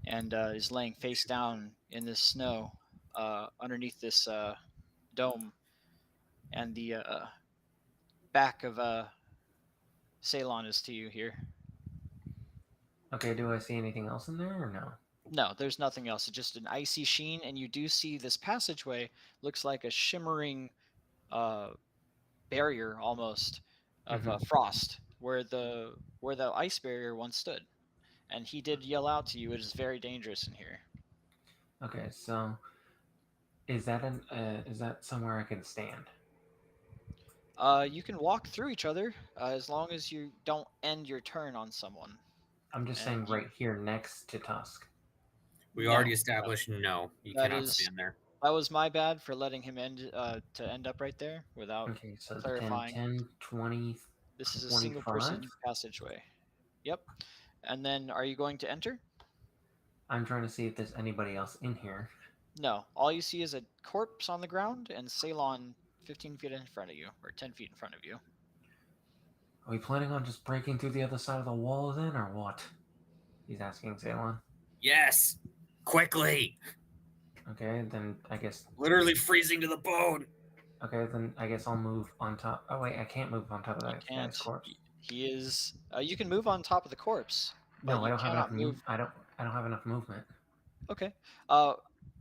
and is laying face down in this snow underneath this dome. And the back of Ceylon is to you here. Okay, do I see anything else in there or no? No, there's nothing else. It's just an icy sheen, and you do see this passageway looks like a shimmering barrier almost of frost where the ice barrier once stood. And he did yell out to you, "It is very dangerous in here." Okay, so is that somewhere I can stand? You can walk through each other as long as you don't end your turn on someone. I'm just And saying right here next to Tusk. We No, already established no, you that cannot is stand there. that was my bad for letting him end up right there without Okay, so 10, clarifying. 10, 20, This is a single person 25. passageway. Yep. And then are you going to enter? I'm trying to see if there's anybody else in here. No. All you see is a corpse on the ground and Ceylon 15 feet in front of you, or 10 feet in front of you. Are we planning on just breaking through the other side of the wall then, or what? He's asking Ceylon. Yes! Quickly! Okay, then I guess. Literally freezing to the bone! Okay, then I guess I'll move on top. Oh wait, I can't move on top of You that can't. guy's corpse. He is. You can move on top of the corpse, but No, I you don't have enough. cannot move. I don't have enough movement. Okay.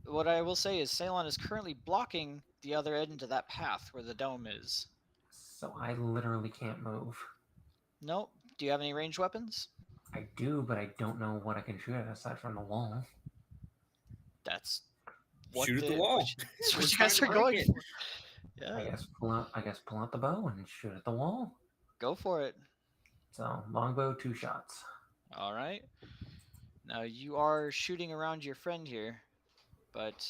What I will say is Ceylon is currently blocking the other end of that path where the dome is. So I literally can't move. Nope. Do you have any ranged weapons? I do, but I don't know what I can shoot at aside from the wall. That's what Shoot at the wall. That's We're what you guys are trying to break going it. for. Yeah. I guess pull out the bow and shoot at the wall. Go for it. So longbow, 2 shots. All right. Now you are shooting around your friend here, but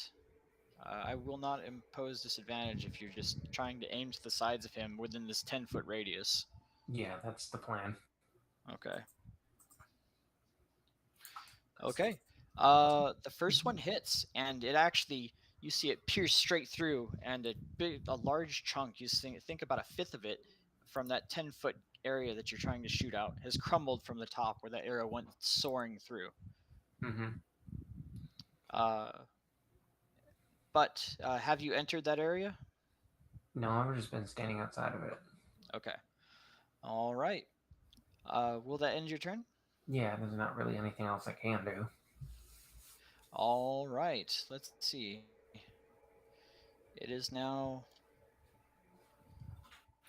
I will not impose disadvantage if you're just trying to aim to the sides of him within this 10-foot radius. Yeah, that's the plan. Okay. Okay. The first one hits, and it actually, you see it pierce straight through, and a large chunk, you think about a fifth of it from that 10-foot area that you're trying to shoot out has crumbled from the top where that arrow went soaring through. But have you entered that area? No, I've just been standing outside of it. Okay. All right. Will that end your turn? Yeah, there's not really anything else I can do. All right. Let's see. It is now.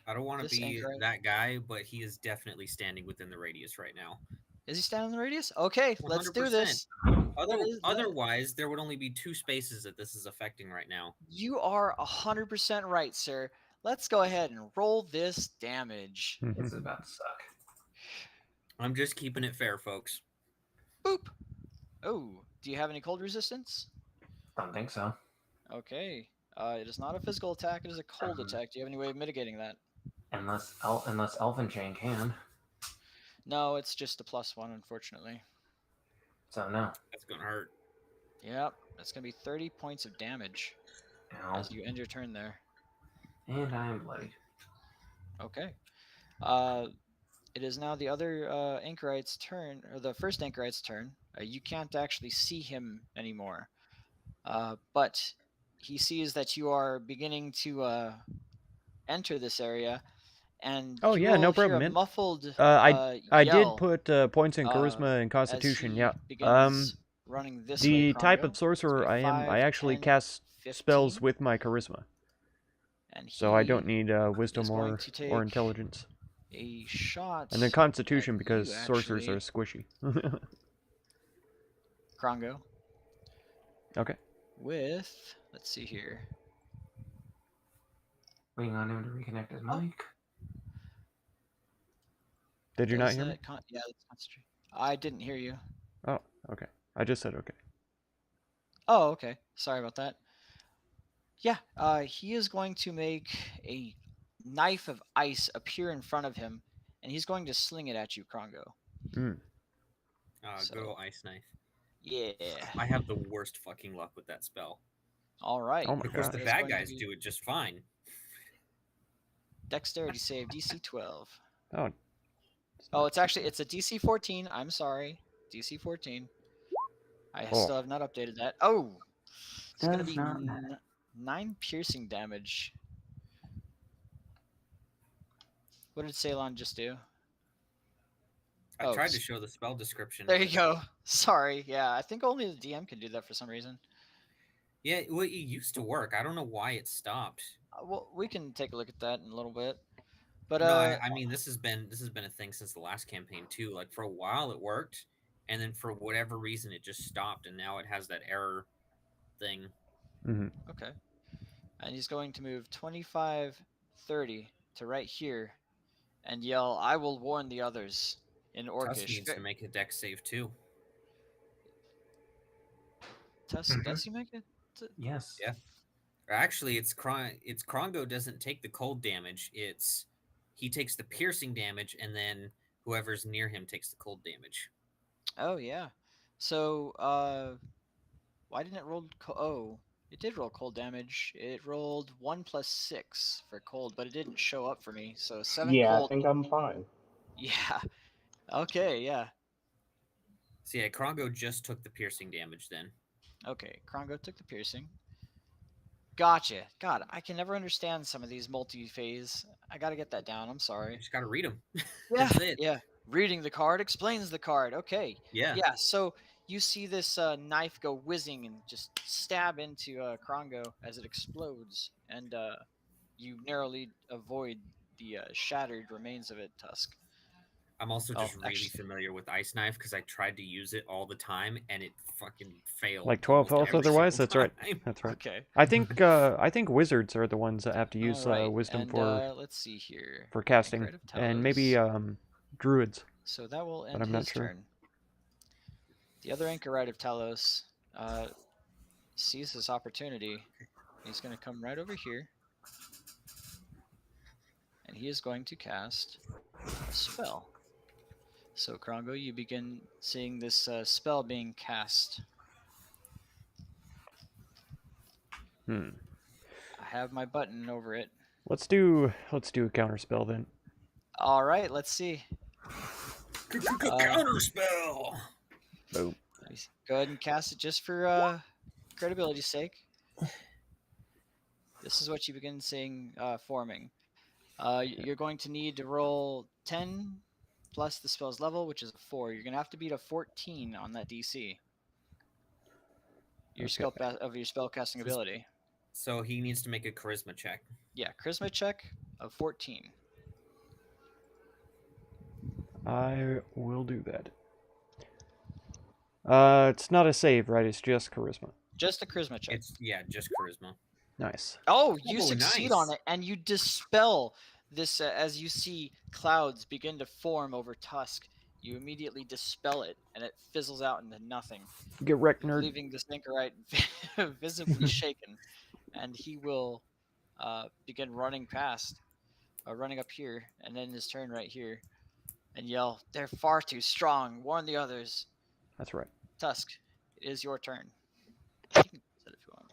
I don't want to This be anchorite- that guy, but he is definitely standing within the radius right now. Is he standing in the radius? Okay, let's do this. Otherwise, there would only be 2 spaces that this is affecting right now. You are 100% right, sir. Let's go ahead and roll this damage. This is about to suck. I'm just keeping it fair, folks. Boop. Oh, do you have any cold resistance? Don't think so. Okay. It is not a physical attack. It is a cold attack. Do you have any way of mitigating that? Unless Elven Chain can. No, it's just a +1, unfortunately. So no. That's gonna hurt. Yep, that's going to be 30 points of damage Ow. as you end your turn there. And I am bloodied. Okay. It is now the other anchorite's turn, or the first anchorite's turn. You can't actually see him anymore. But he sees that you are beginning to enter this area, and Oh you yeah, no will hear problem, a man. muffled I did yell put points in uh, charisma and as constitution. he Yeah. begins running this way, The type Krongo. of It's gonna sorcerer be I 5, actually 10, cast 15, spells with my charisma, and so I he don't need wisdom is going to or take intelligence. a shot And then at constitution because you, sorcerers are actually, squishy. Krongo, Okay. with, let's see here. Waiting on him to reconnect his Oh. mic. Did you not Does hear me? that yeah, that's concentration. I didn't hear you. Oh, okay. I just said okay. Oh, okay. Sorry about that. Yeah, he is going to make a knife of ice appear in front of him, and he's going to sling it at you, Krongo. Mm. Good So, old ice knife. yeah. I have the worst fucking luck with that spell. All right. Oh my Of course, gosh. the That is bad going to guys be do it just fine. Dexterity save DC 12. Oh. Oh, it's actually it's a DC 14. I'm sorry, DC 14. I Oh. still have not updated that. Oh, it's gonna Does be not matter. 9 piercing damage. What did Ceylon just do? I Oh, tried to show the spell description. There you but- go. Sorry. Yeah, I think only the DM can do that for some reason. Yeah, well, it used to work. I don't know why it stopped. Well, we can take a look at that in a little bit. But No, I mean this has been a thing since the last campaign too. Like for a while it worked, and then for whatever reason it just stopped, and now it has that error thing. Mhm. okay. And he's going to move 25, 30 to right here and yell, "I will warn the others," in Tusk Orcish. needs to make a dex save too. Tusk, Mhm. does he make it? Yes. Yeah. Actually, it's Krongo doesn't take the cold damage. It's he takes the piercing damage, and then whoever's near him takes the cold damage. Oh, yeah. So, why didn't it roll? Oh, it did roll cold damage. It rolled 1 plus 6 for cold, but it didn't show up for me. So 7 Yeah, I cold. think I'm fine. Yeah. Okay, yeah. So yeah, Krongo just took the piercing damage then. Okay, Krongo took the piercing. Gotcha. God, I can never understand some of these multi-phase. I gotta get that down. I'm You sorry. just gotta read them. Yeah, That's it. yeah. Reading the card explains the card. Okay. Yeah. Yeah, so you see this knife go whizzing and just stab into Krongo as it explodes, and you narrowly avoid the shattered remains of it, Tusk. I'm also Oh, just really actually- familiar with Ice Knife because I tried to use it all the time and it fucking failed. Like 12 almost health every otherwise? single That's right. time. That's right. Okay. I think wizards are the ones that have to use All right. wisdom and, for let's see here. casting, Anchorite of and maybe Talos. druids. So that will end I'm not his sure. turn. The other Anchorite of Talos sees this opportunity. He's going to come right over here. And he is going to cast a spell. So, Krongo, you begin seeing this spell being cast. Hmm. I have my button over it. Let's do a counter spell then. All right, let's see. Counter spell. Boom. Go ahead and cast it just for credibility's sake. This is what you begin seeing forming. You're going to need to roll 10 plus the spell's level, which is a 4. You're going to have to beat a 14 on that DC. Your Okay. of your spellcasting ability. So he needs to make a charisma check. Yeah, charisma check of 14. I will do that. It's not a save, right? It's just charisma. Just a charisma check. It's just charisma. Nice. Oh, you Oh, succeed nice. on it, and you dispel this as you see clouds begin to form over Tusk. You immediately dispel it, and it fizzles out into nothing, Get wrecked, nerd. leaving this anchorite visibly shaken. And he will begin running running up here, and then his turn right here, and yell, "They're far too strong. Warn the others." That's right. Tusk, it is your turn. You can set it if you want.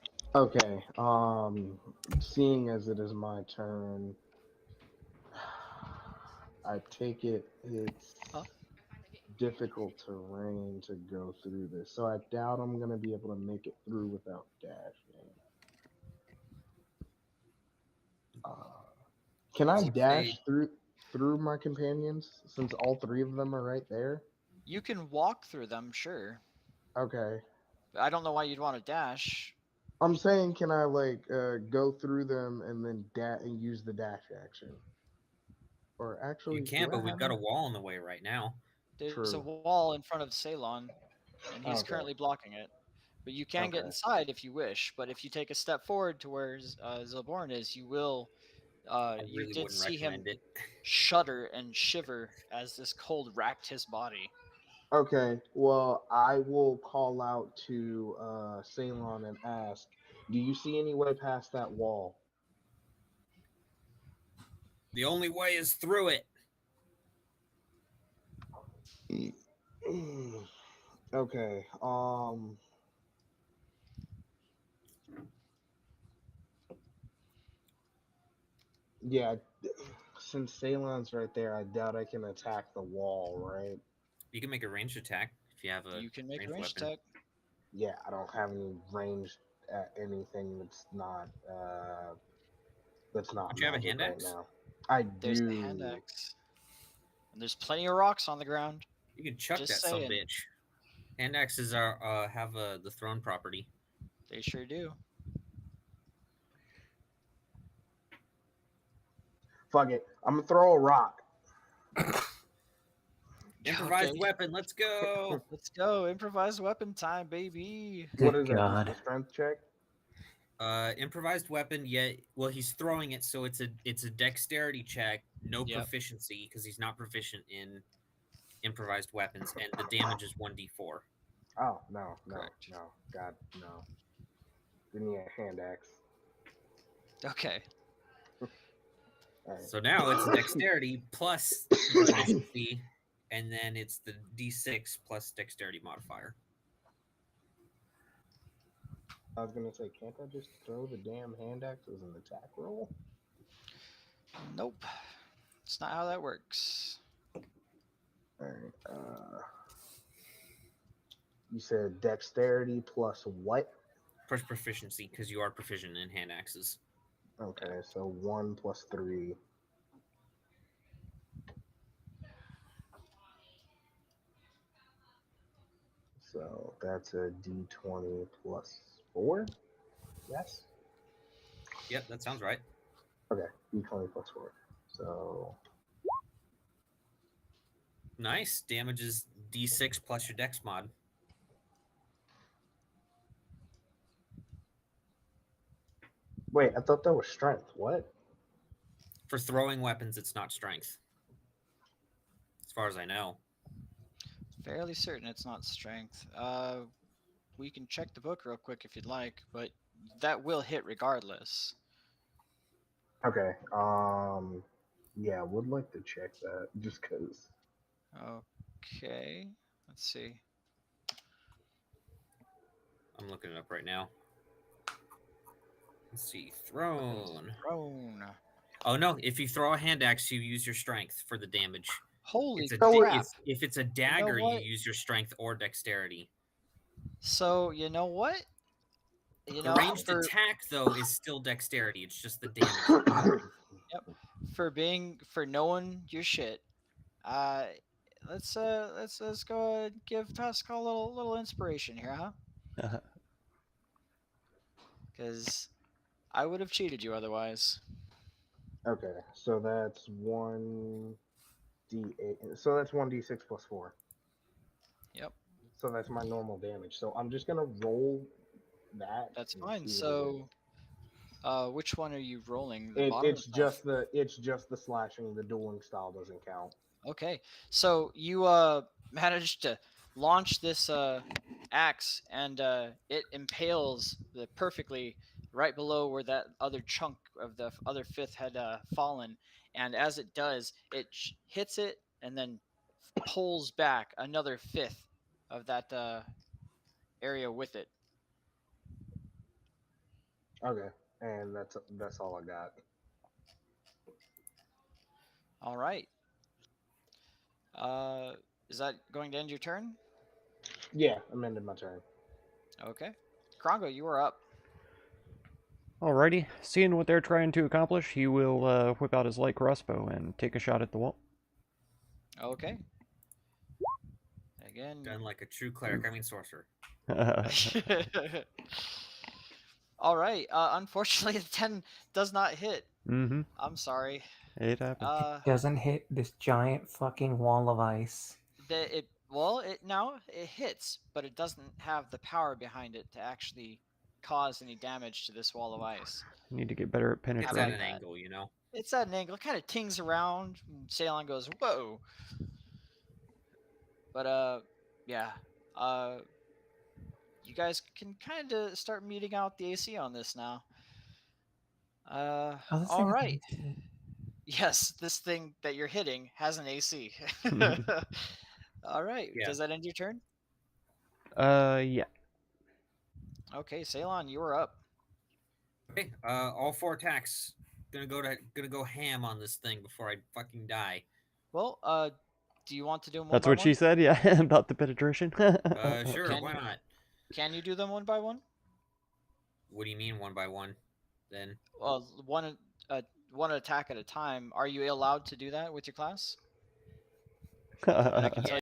Okay. Seeing as it is my turn, I take it it's Huh? difficult terrain to go through this, so I doubt I'm gonna be able to make it through without dashing. Can I I would dash say through my companions since all three of them are right there? You can walk through them, sure. Okay. But I don't know why you'd want to dash. I'm saying, can I like go through them and then and use the dash action? Or you actually, can, do but I we've have got a a wall in the way right now. There's a true? wall in front of Ceylon, and he's Okay. currently blocking it. But you can get Okay. inside if you wish. But if you take a step forward to where Zilborn is, you will. I You really did wouldn't see him recommend it. shudder and shiver as this cold racked his body. Okay. Well, I will call out to Ceylon and ask, "Do you see any way past that wall?" The only way is through it. Okay. Yeah. Since Ceylon's right there, I doubt I can attack the wall, right? You can make a ranged attack if you have a You can make a ranged range weapon. attack. Yeah, I don't have any range at anything that's not Don't you have a magic hand right axe? now. I There's the hand do. axe. And there's plenty of rocks on the ground. You can chuck Just that some saying. bitch. Hand axes are have the thrown property. They sure do. Fuck it. I'm gonna throw a rock. Improvised Okay. weapon, let's go. Let's go. Improvised weapon time, baby. What Good is that? Just a God. strength check? Improvised weapon, yet well he's throwing it, so it's a dexterity check, no Yep. proficiency, because he's not proficient in improvised weapons, and the damage is 1d4. Oh no, no, Correct. no. God, no. Give me a hand axe. Okay. All right. So now it's dexterity plus proficiency, and then it's the d6 plus dexterity modifier. I was gonna say, can't I just throw the damn hand axe as an attack roll? Nope. It's not how that works. All right. You said dexterity plus what? Plus proficiency, because you are proficient in hand axes. Okay, so 1 plus 3. So that's a d20 plus 4? Yes? Yep, that sounds right. Okay, d20 plus 4. So, Nice. Damage is d6 plus your dex mod. wait, I thought that was strength. What? For throwing weapons, it's not strength. As far as I know. Fairly certain it's not strength. We can check the book real quick if you'd like, but that will hit regardless. Okay, yeah, would like to check that just because. Okay. Let's see. I'm looking it up right now. Let's see. Thrown. Thrown. Oh no, if you throw a hand axe, you use your strength for the damage. Holy It's a crap. if it's a dagger, you what? use your strength or dexterity. So, you know what? You The know, ranged for, attack though is still dexterity. It's just the damage. for knowing your shit, let's go and give Tusk a little inspiration here, huh? Because I would have cheated you otherwise. Okay, so that's 1d8. So that's 1d6 plus 4. Yep. So that's my normal damage. So I'm just gonna roll that. That's and fine. see what it is. So, which one are you rolling? The bottom. It's just the slashing. The dueling style doesn't count. Okay. So you managed to launch this axe, and it impales perfectly right below where that other chunk of the other fifth had fallen. And as it does, it hits it and then pulls back another fifth of that area with it. Okay, and that's all I got. All right. Is that going to end your turn? Yeah, I'm ending my turn. Okay. Krongo, you are up. Alrighty, seeing what they're trying to accomplish, he will whip out his light crossbow and take a shot at the wall. Okay. Again. Done like a true cleric. I mean sorcerer. All right. Unfortunately, the 10 does not hit. Mm-hmm. I'm sorry. It happened. Doesn't hit this giant fucking wall of ice. It hits, but it doesn't have the power behind it to actually cause any damage to this wall of ice. I need to get better at It's at penetrating. an angle, you know. It's at an angle. It kind of tings around. Ceylon goes, whoa. But yeah. You guys can kind of start meeting out the AC on this now. Oh, this All thing right. Yes, this thing that you're hitting has an AC. All right. Yeah. Does that end your turn? Yeah. Okay, Ceylon, you are up. Okay. All 4 attacks. Gonna go ham on this thing before I fucking die. Well, do you want to do them one That's by what one? she said, yeah, about the penetration. Sure, Can why you- not? Can you do them one by one? What do you mean 1 by 1? Then Well, one attack at a time. Are you allowed to do that with your class? I can tell you.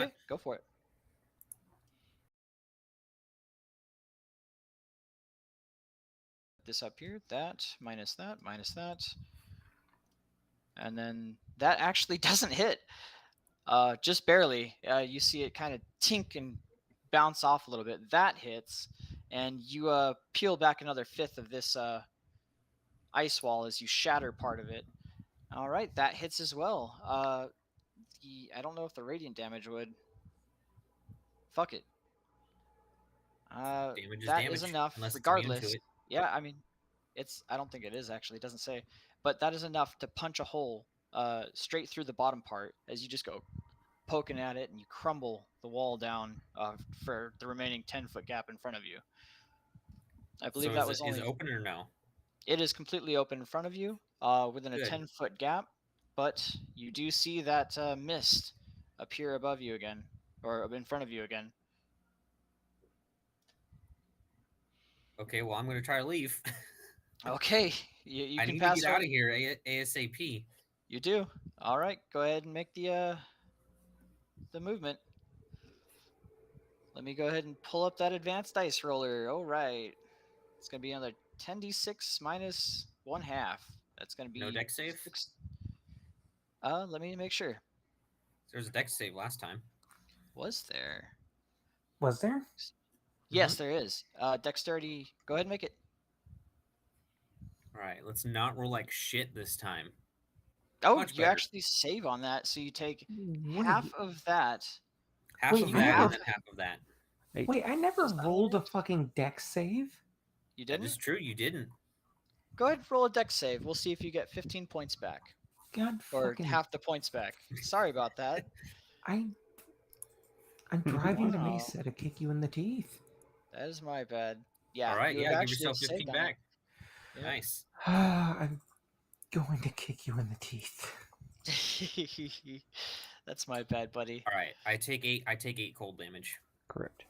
Okay, go for it. This up here, that, minus that, and then that actually doesn't hit. Just barely. You see it kind of tink and bounce off a little bit. That hits, and you peel back another 1/5 of this ice wall as you shatter part of it. All right, that hits as well. I don't know if the radiant damage would. Fuck it. damage is That damage. is enough, Unless it's immune regardless. to it. Yeah, I mean, I don't think it is actually. It doesn't say, but that is enough to punch a hole straight through the bottom part as you just go poking at it and you crumble the wall down for the remaining 10-foot gap in front of you. I believe So that is was it, only. is it open or no? It is completely open in front of you, within a Good. 10-foot gap, but you do see that mist appear above you again, or in front of you again. Okay, well I'm gonna try to leave. Okay, you I can need pass to get out over. of here ASAP. You do. All right, go ahead and make the movement. Let me go ahead and pull up that advanced dice roller. All right, it's gonna be another 10d6 minus 1/2. That's gonna be No dex save? Let me make sure. There was a dex save last time. Was there? Was there? Yes, there is. Dexterity. Go ahead and make it. All right, let's not roll like shit this time. Oh, Much you better. actually save on that, so you take Wait, half of that. Half Wait, of I that never- and then half of that. wait, I never Does that rolled a work? fucking dex save. You That didn't? is true, you didn't. Go ahead and roll a dex save. We'll see if you get 15 points back. God Or fucking. half the points back. Sorry about that. I'm driving to Wow. Mesa to kick you in the teeth. That is my bad. Yeah. All right, you yeah, have give actually yourself 15 saved on it. back. Yeah. Nice. I'm going to kick you in the teeth. That's my bad, buddy. All right, I take 8 cold damage. Correct.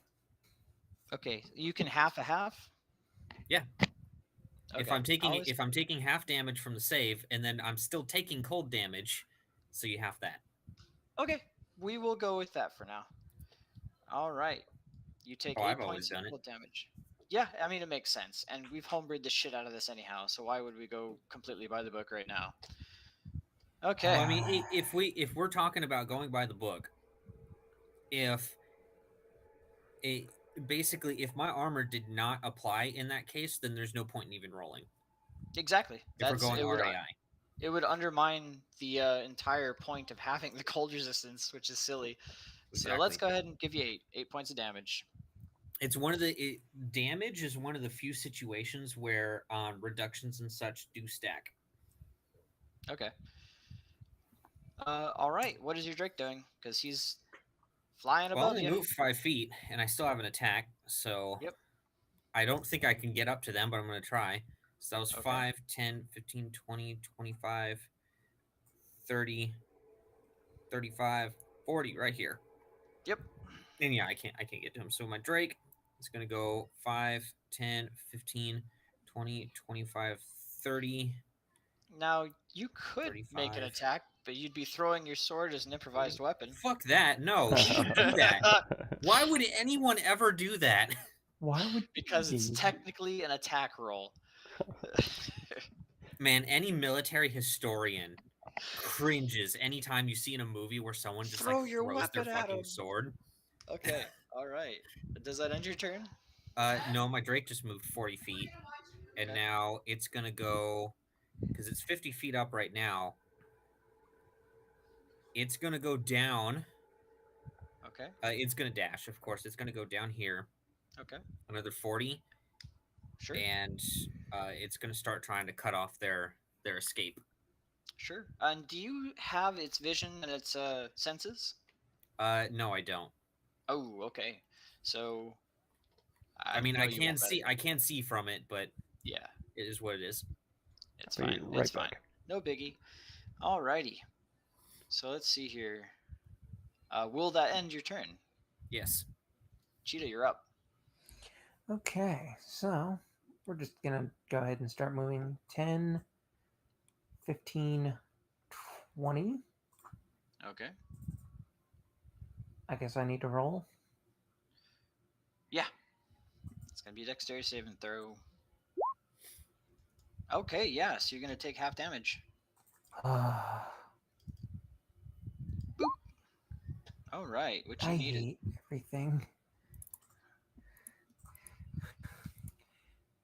Okay, you can half a half. Yeah. Okay. If I'm Always- taking half damage from the save and then I'm still taking cold damage, so you half that. Okay, we will go with that for now. All right, you take Oh, 8 I've always points of done it. cold damage. Yeah, I mean it makes sense, and we've homebrewed the shit out of this anyhow. So why would we go completely by the book right now? Okay. Well, I mean, if we're talking about going by the book, basically if my armor did not apply in that case, then there's no point in even rolling. Exactly. If we're going RAI. It would undermine the entire point of having the cold resistance, which is silly. So let's Exactly. go ahead and give you 8 points of damage. It's damage is one of the few situations where reductions and such do stack. Okay. All right. What is your Drake doing? Because he's flying Well, I above only you. moved 5 feet, and I still have an attack, so Yep. I don't think I can get up to them, but I'm going to try. So that was Okay. 5, 10, 15, 20, 25, 30, 35, 40 right here. Yep. And yeah, I can't get to him. So my Drake It's going to go 5, 10, 15, 20, 25, 30. Now, you could make an 35. attack, but you'd be throwing your sword as an improvised weapon. Fuck that. No, don't do that. Why would anyone ever do that? Why would Because it's you? technically an attack roll. Man, any military historian cringes anytime you see in a movie where someone just Throw like your throws their weapon at fucking him. sword. Okay, all right. Does that end your turn? No, my Drake just moved 40 feet. And Okay. now it's going to go, because it's 50 feet up right now. It's going to go down. Okay. It's going to dash, of course. It's going to go down here. Okay. Another 40. Sure. And it's going to start trying to cut off their escape. Sure. And do you have its vision and its senses? No, I don't. Oh, okay. So I mean, know I you can won't let it. see I can see from it, but Yeah, it is what it is. it's Be fine. right It's fine. back. No biggie. Alrighty. So let's see here. Will that end your turn? Yes. Cheetah, you're up. Okay, so we're just gonna go ahead and start moving 10, 15, 20. Okay. I guess I need to roll. Yeah. It's gonna be a dexterity saving throw. Okay, yeah, so you're gonna take half damage. All right, what you I needed. hate everything.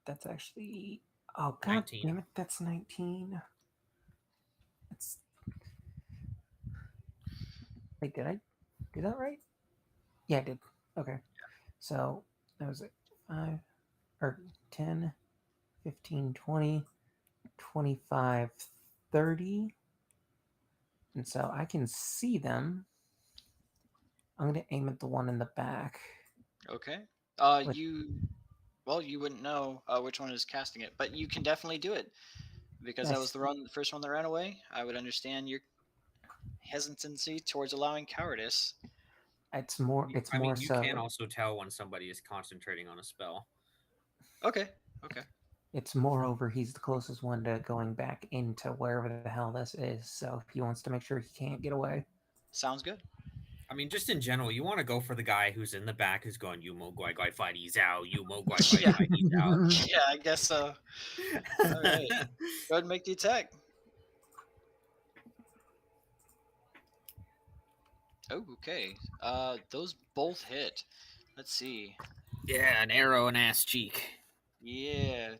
That's actually. Oh, god 19. damn it, that's 19. That's. Wait, did I do that right? Yeah, I did. Okay. So that was it. 5 or 10, 15, 20, 25, 30. And so I can see them. I'm going to aim at the one in the back. Okay. With- You wouldn't know which one is casting it, but you can definitely do it because that was the first one that ran away. I would understand your hesitancy towards allowing cowardice. It's more. It's I more mean, you so. can also tell when somebody is concentrating on a spell. Okay. Okay. It's moreover, he's the closest one to going back into wherever the hell this is. So he wants to make sure he can't get away. Sounds good. I mean, just in general, you want to go for the guy who's in the back who's going, "You mo guai guai fight he's out. You mo guai guai Yeah. fight he's out." Yeah, I guess so. All right. Go ahead and make the attack. Oh, okay. Those both hit. Let's see. Yeah, an arrow and ass cheek. Yeah.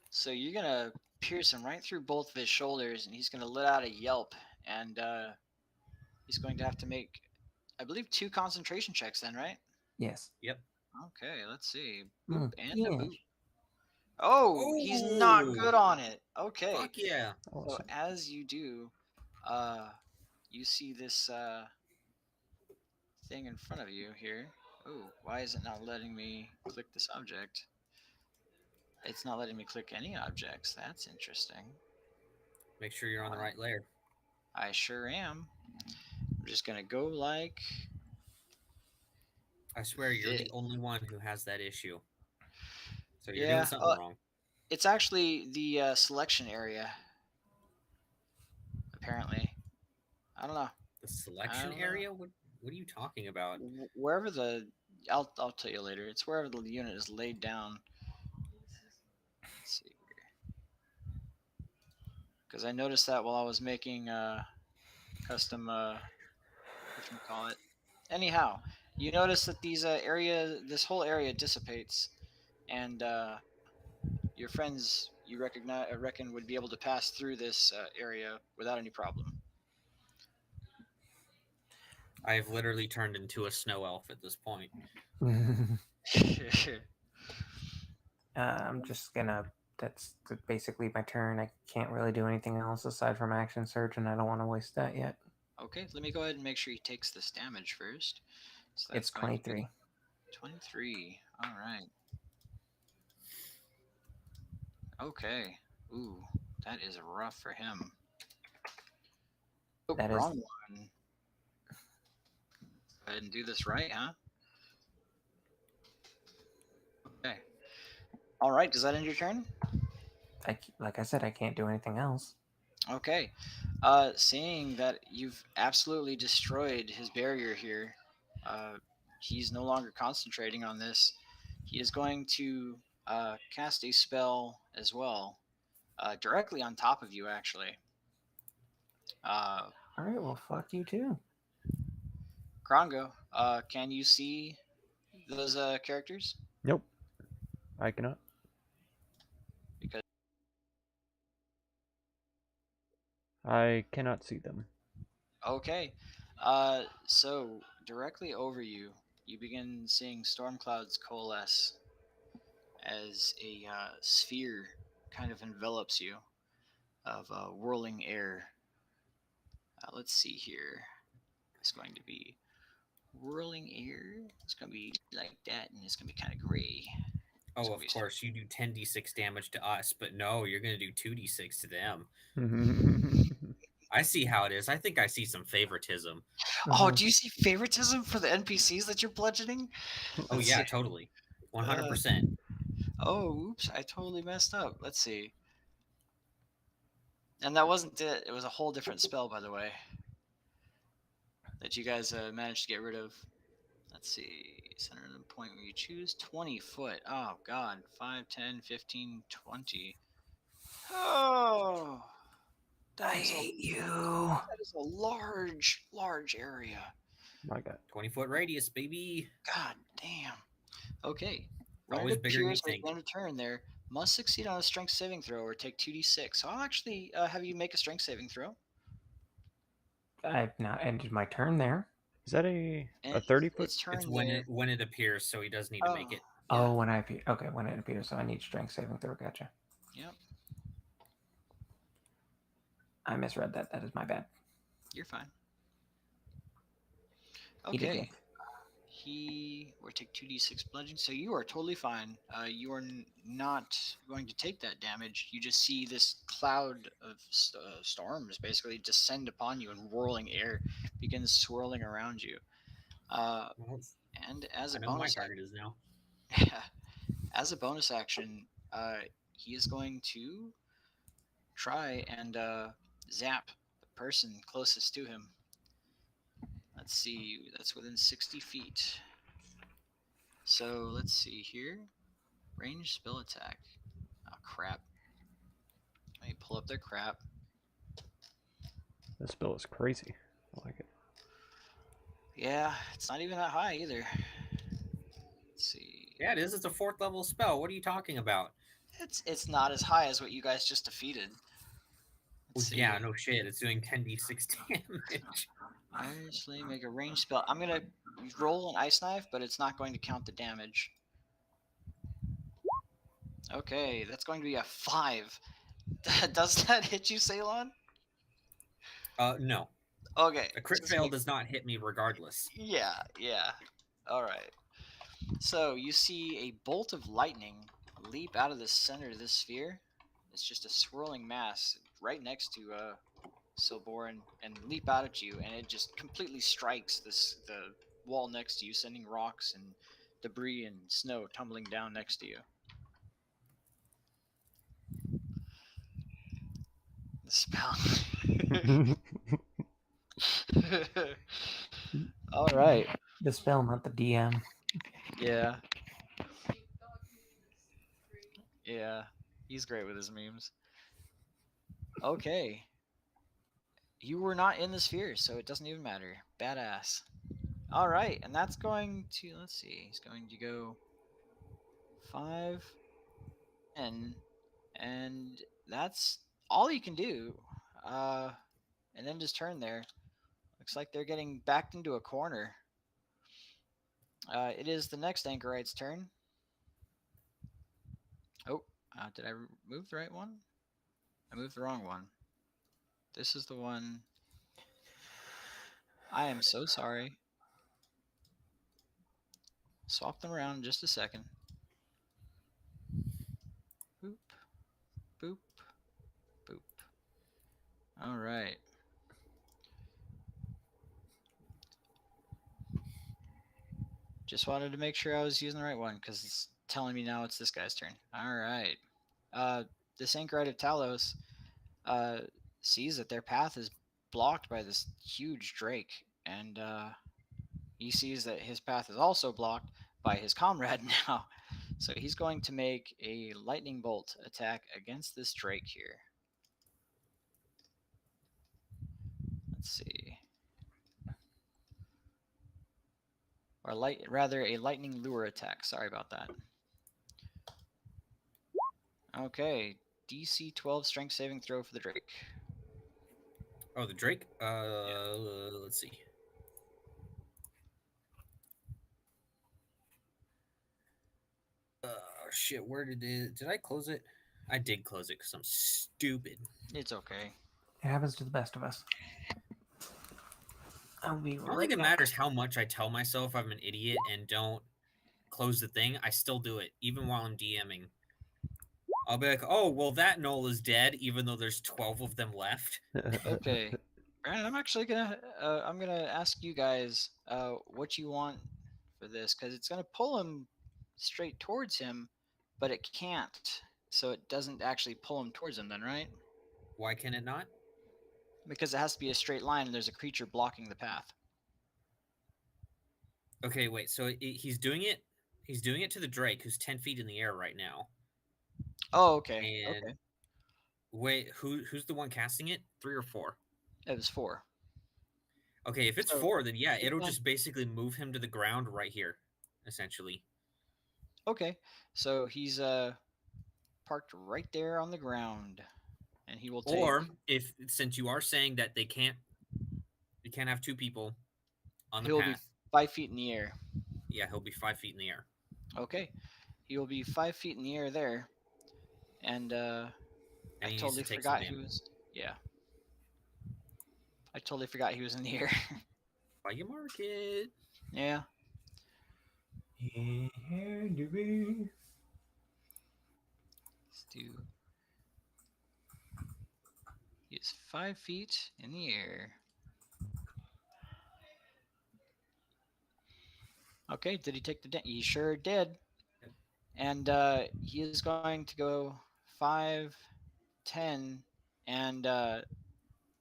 So you're gonna pierce him right through both of his shoulders, and he's gonna let out a yelp, and he's going to have to make, I believe, 2 concentration checks. Then, right? Yes. Yep. Okay. Let's see. Boop and yeah. a boop. Oh, he's not good on it. Okay. Fuck yeah. So Awesome. as you do, you see this thing in front of you here. Oh, why is it not letting me click this object? It's not letting me click any objects. That's interesting. Make sure you're on the right layer. I sure am. I'm just gonna go like. I swear you're Yeah. the only one who has that issue. So you're Yeah, doing something wrong. It's actually the selection area. Apparently, I don't know. The selection don't know. area? What are you talking about? Wherever I'll tell you later. It's wherever the unit is laid down. Let's see here. Because I noticed that while I was making custom whatchamacallit. Anyhow, you notice that this whole area dissipates, and your friends you reckon would be able to pass through this area without any problem. I've literally turned into a snow elf at this point. I'm just gonna. That's basically my turn. I can't really do anything else aside from action surge, and I don't want to waste that yet. Okay, let me go ahead and make sure he takes this damage first. So It's 23. 23. All right. Okay. Ooh, that is rough for him. Oh, That is- wrong one. Go ahead and do this right, huh? All right. Does that end your turn? Like I said, I can't do anything else. Okay. Seeing that you've absolutely destroyed his barrier here, he's no longer concentrating on this. He is going to cast a spell as well, directly on top of you, actually. Uh, All right, well, fuck you too. Krongo, can you see those characters? Nope, I cannot. Because I cannot see them. okay, so directly over you, you begin seeing storm clouds coalesce as a sphere kind of envelops you of whirling air. Let's see here. It's going to be whirling air. It's going to be like that, and it's going to be kind of gray. Oh, of course, you do 10d6 damage to us, but no, you're going to do 2d6 to them. I see how it is. I think I see some favoritism. Oh, do you see favoritism for the NPCs that you're bludgeoning? Oh, yeah, totally. 100%. Oh, oops, I totally messed up. Let's see. And that wasn't it. It was a whole different spell, by the way, that you guys managed to get rid of. Let's see. Center the point where you choose 20 foot. Oh, God. 5, 10, 15, 20. Oh, I hate you. that is a large, large area. My God. 20-foot radius, baby. God damn. Okay. When Always it bigger than you appears at think. the end of turn there, must succeed on a strength saving throw or take 2d6. So I'll actually have you make a strength saving throw. I've now ended my turn there. Is that a And 30-foot? It's turn It's there. when it appears, so he does need to make it. Yeah. Oh, when I appear. Okay, when it appears, so I need strength saving throw. Gotcha. Yep. I misread that. That is my bad. You're fine. Eat a Okay. dick. He will take 2d6 bludgeoning, so you are totally fine. You are not going to take that damage. You just see this cloud of storms basically descend upon you, and whirling air begins swirling around you. And as I a know my bonus target is now. as a bonus action, he is going to try and zap the person closest to him. Let's see, that's within 60 feet. So let's see here. Range spell attack. Oh, crap. Let me pull up their crap. This spell is crazy. I like it. Yeah, it's not even that high either. Let's see. Yeah, it is. It's a 4th level spell. What are you talking about? It's not as high as what you guys just defeated. Well, yeah, no shit. It's doing 10d6 damage. Actually, make a range spell. I'm gonna roll an ice knife, but it's not going to count the damage. Okay, that's going to be a 5. Does that hit you, Ceylon? No. Okay. A crit fail does not hit me regardless. Yeah. All right. So you see a bolt of lightning leap out of the center of this sphere. It's just a swirling mass right next to Silborin and leap out at you, and it just completely strikes the wall next to you, sending rocks and debris and snow tumbling down next to you. The spell. All right. The spell, not the DM. Yeah. Yeah. He's great with his memes. Okay. You were not in the sphere, so it doesn't even matter. Badass. All right, and that's going to, let's see, he's going to go 5, 10, and that's all you can do. And then just turn there. Looks like they're getting backed into a corner. It is the next anchorite's turn. Oh, did I move the right one? I moved the wrong one. This is the one. I am so sorry. Swap them around in just a second. Boop, boop, boop. All right. Just wanted to make sure I was using the right one, because telling me now it's this guy's turn. All right. This Anchorite of Talos sees that their path is blocked by this huge drake, and he sees that his path is also blocked by his comrade now. So he's going to make a lightning bolt attack against this drake here. Let's see. Or a lightning lure attack. Sorry about that. Okay, DC 12 strength saving throw for the drake. Oh, the drake. Let's see. Shit. Where did I close it? I did close it because I'm stupid. It's okay. It happens to the best of us. I'll be I don't right think it back. matters how much I tell myself I'm an idiot and don't close the thing. I still do it, even while I'm DMing. I'll be like, oh, well, that knoll is dead, even though there's 12 of them left. Okay. Brandon, I'm actually gonna ask you guys what you want for this, because it's gonna pull him straight towards him, but it can't. So it doesn't actually pull him towards him then, right? Why can it not? Because it has to be a straight line and there's a creature blocking the path. Okay, wait. So he's doing it. He's doing it to the drake, who's 10 feet in the air right now. Oh, okay. And Okay. wait, who's the one casting it? 3 or 4? It was 4. Okay, if it's So 4, then yeah, he it'll can't- just basically move him to the ground right here, essentially. Okay. So he's parked right there on the ground, and he will take. Or since you are saying that they can't have 2 people on the He'll be path, 5 feet in the air. yeah, he'll be 5 feet in the air. Okay. He will be 5 feet in the air there, and And I he needs totally to take some forgot he damage. was. Yeah. I totally forgot he was in the air. Why you mark it? Yeah. Yeah, do we? Let's do. He is 5 feet in the air. Okay, did he take the He sure did. And he is going to go 5, 10, and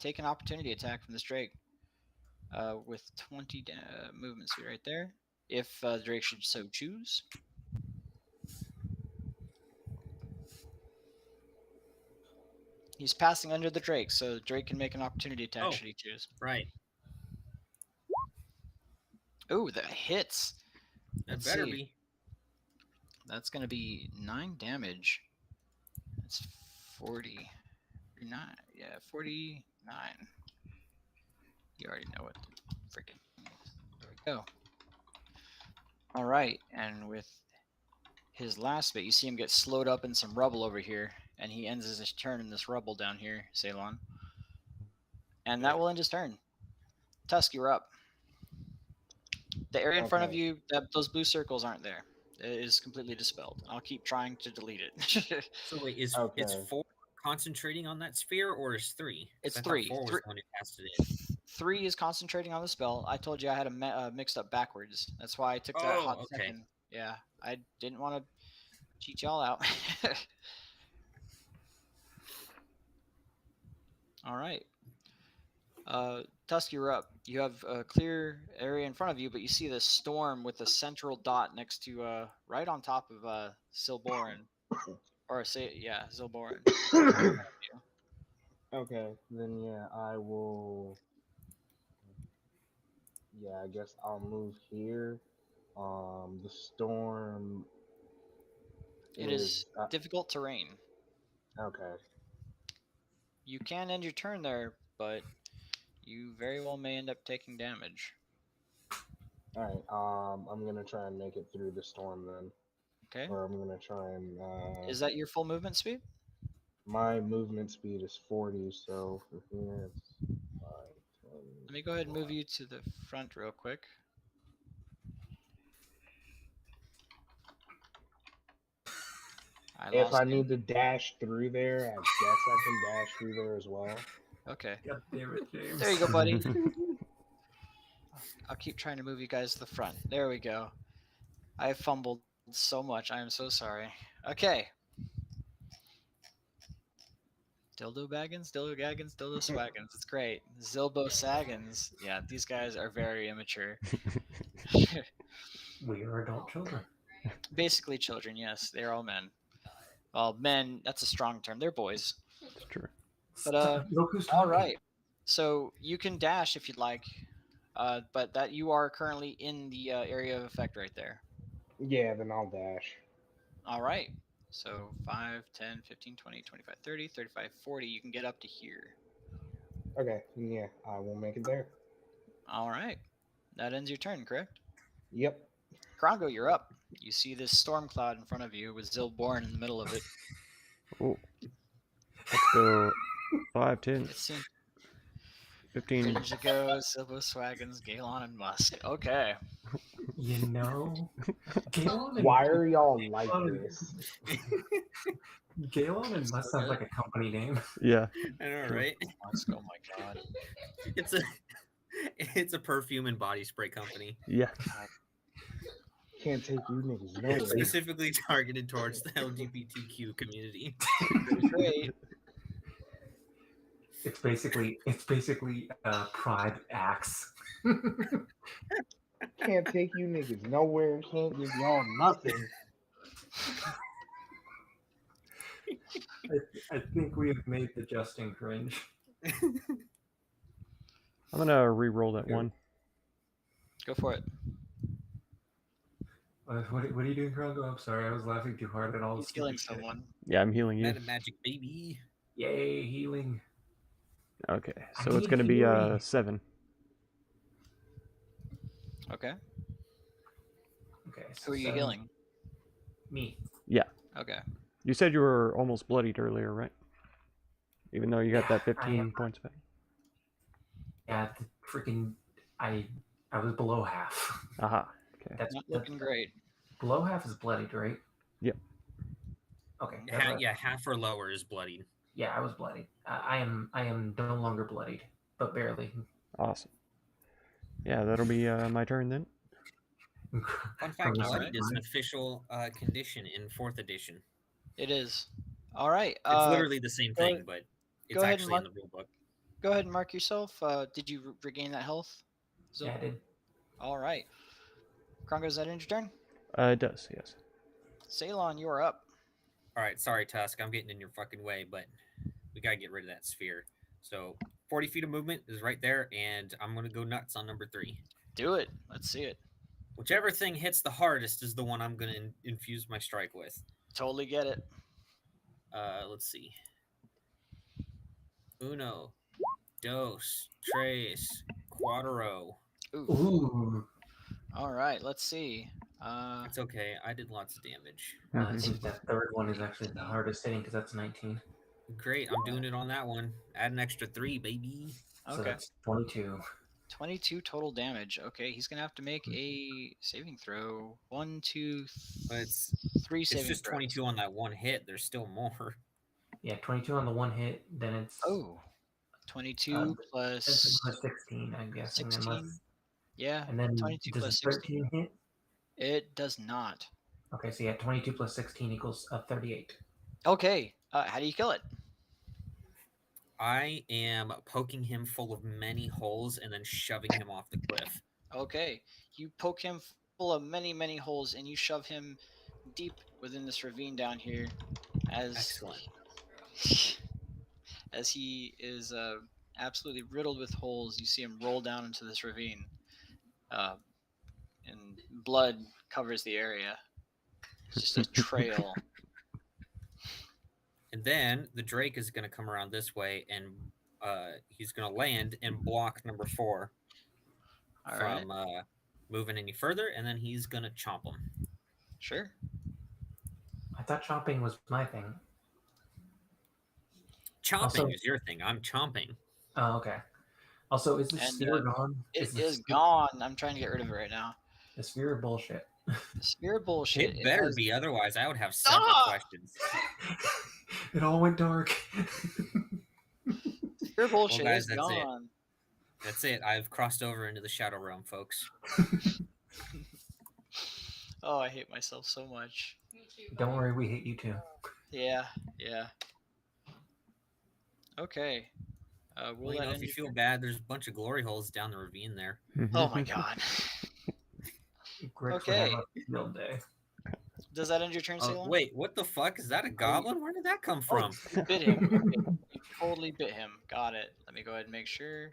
take an opportunity attack from this drake with 20 movement speed right there, if the drake should so choose. He's passing under the drake, so the drake can make an opportunity attack should he choose. Right. Ooh, that hits. That Let's better see. be. That's going to be 9 damage. That's 49. Yeah, 49. You already know what the freaking. There we go. All right, and with his last bit, you see him get slowed up in some rubble over here, and he ends his turn in this rubble down here, Ceylon. And that will end his turn. Tusk, you're up. The area in front of Okay. you, those blue circles aren't there. It is completely dispelled. I'll keep trying to delete it. So wait, it's Okay. 4 concentrating on that sphere, or is 3? 'Cause It's I thought 3. 4 was the one who casted it. 3 is concentrating on the spell. I told you I had them mixed up backwards. That's why I took that hot okay. second. Yeah, I didn't want to cheat y'all out. All right. Tusk, you're up. You have a clear area in front of you, but you see this storm with a central dot next to, right on top of Silborin. Or say, yeah, Silborin. Okay, then yeah, I will. Yeah, I guess I'll move here. The storm. It is difficult terrain. Okay. You can end your turn there, but you very well may end up taking damage. All right. I'm gonna try and make it through the storm then. Okay. Or I'm gonna try and. Is that your full movement speed? My movement speed is 40, so from here it's 5, 10. Let me go ahead and move you to the front real quick. If I need to dash through there, I guess I can dash through there as well. Okay. God damn it, James. There you go, buddy. I'll keep trying to move you guys to the front. There we go. I fumbled so much. I am so sorry. Okay. Dildo Baggins, Dildo Gaggins, Dildo Swaggins. It's great. Zilbo Saggins. Yeah, these guys are very immature. We are adult children. Basically children, yes. They're all men. Well, men, that's a strong term. They're boys. It's true. But Look who's all talking. right. So you can dash if you'd like. But that you are currently in the area of effect right there. Yeah, then I'll dash. All right. So 5, 10, 15, 20, 25, 30, 35, 40. You can get up to here. Okay, yeah, I will make it there. All right. That ends your turn, correct? Yep. Krongo, you're up. You see this storm cloud in front of you with Zilborn in the middle of it. Oh. Let's go 5, 10, It's seen 15. Rinjigo, Silvo Swaggins, Galon, and Musk. Okay. You know, Galen and Why are y'all like Galen- this? Galen and Musk sounds good. like a company name. Yeah. I know, right? Musk, oh my god. It's a perfume and body spray company, Yeah. Can't take you niggas it's nowhere. specifically targeted towards the LGBTQ community. Great. It's basically Pride Axe. Can't take you niggas nowhere. Can't give y'all nothing. I think we have made the Justin cringe. I'm gonna re-roll that Here. one. Go for it. What are you doing, Krongo? I'm sorry, I was laughing too hard at all the He's killing stupid shit. someone. Yeah, I'm healing you. Meta magic baby. Yay, healing. Okay, I so it's need gonna be healing. 7. Okay. Okay, so Who are you 7. healing? Me. Okay. You said you were almost bloodied earlier, right? Even though you got Yeah, that 15 points back. Yeah, the freaking I was below half. Aha. Okay. That's Not looking great. below half is bloodied, right? Yep. Okay. Yeah, half or lower is bloodied. Yeah, I was bloodied. I am no longer bloodied, but barely. Awesome. Yeah, that'll be my turn then. Fun fact: Krongo's bloodied like, is an official condition in 4th edition. It is. All right. It's literally the same go thing, ahead- but go it's ahead and actually in mark- the rule book. Go ahead and mark yourself. Did you regain that health? Yeah, I did. All right. Krongo, is that in your turn? It does, yes. Ceylon, you are up. All right, sorry, Tusk, I'm getting in your fucking way, but we gotta get rid of that sphere. So 40 feet of movement is right there, and I'm gonna go nuts on number 3. Do it. Let's see it. Whichever thing hits the hardest is the one I'm gonna infuse my strike with. Totally get it. Let's see. Uno, dos, tres, cuatro. Ooh. Ooh. All right. Let's see. It's okay. I did lots of damage. I think that third one is actually the hardest hitting because that's 19. Great, I'm doing it on that one. Add an extra 3, baby. So Okay. that's 22. 22 total damage. Okay, he's gonna have to make a saving throw. 1, 2, But it's 3 saving just throws. 22 on that one hit. There's still more. Yeah, 22 on the one hit. Then it's Oh, 22 that's plus plus 16, I'm guessing. 16. Unless, Yeah, and then 22 does plus a 13 hit? it does not. Okay, so yeah, 22 plus 16 equals 38. Okay, how do you kill it? I am poking him full of many holes and then shoving him off the cliff. Okay, you poke him full of many, many holes, and you shove him deep within this ravine down here, as Excellent. as he is absolutely riddled with holes. You see him roll down into this ravine, and blood covers the area. It's just a trail. And then the Drake is going to come around this way, and he's going to land and block number 4 All right, from moving any further, and then he's going to chomp him. sure. I thought chopping was my thing. Chomping Also- is your thing. I'm chomping. Oh, okay. Also, is the And, sphere gone? It the is sphere- gone. I'm trying to get rid of it right now. The sphere bullshit. The spirit bullshit. It better has- be, otherwise I would have several Ah! questions. It all went dark. Spirit bullshit guys, is that's it. gone. That's it. I've crossed over into the Shadow Realm, folks. Oh, I hate myself so much. Don't worry, we hate you too. Yeah, yeah. Okay. Will Well, you that know, if end you your feel turn? bad, there's a bunch of glory holes down the ravine there. Oh my god. Grix would have Okay. a field day. Does that end your turn, Salem? Wait, what the fuck? Is that a goblin? Where did that come Oh, from? you bit him. You bit him. You totally bit him. Got it. Let me go ahead and make sure.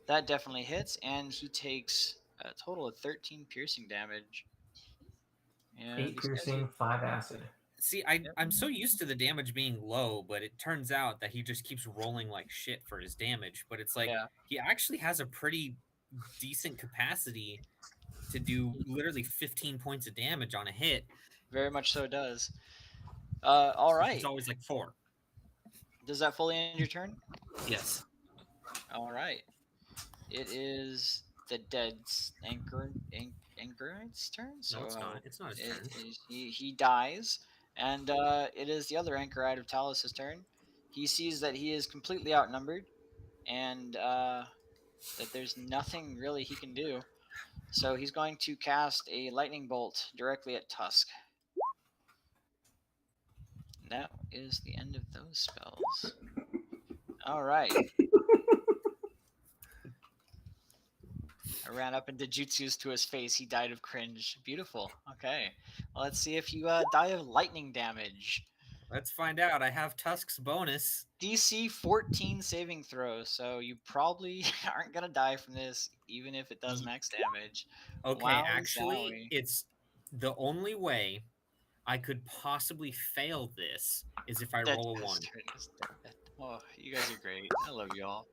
That definitely hits, and he takes a total of 13 piercing damage. Yeah, 8 these guys piercing, 5 acid. See, I'm so used to the damage being low, but it turns out that he just keeps rolling like shit for his damage. But it's like Yeah. he actually has a pretty decent capacity to do literally 15 points of damage on a hit. Very much so does. All right. It's always like 4. Does that fully end your turn? Yes. All right. It is the dead's anchorite's turn. So No, it's not. It's not his turn. he dies, and it is the other anchorite of Talus's turn. He sees that he is completely outnumbered, and that there's nothing really he can do. So he's going to cast a lightning bolt directly at Tusk. That is the end of those spells. All right. I ran up and did jutsus to his face. He died of cringe. Beautiful. Okay. Well, let's see if you die of lightning damage. Let's find out. I have Tusk's bonus. DC 14 saving throw, so you probably aren't going to die from this, even if it does max damage. Okay, Wow, actually, zowie. it's the only way I could possibly fail this is if I roll a 1. Oh, you guys are great. I love you all.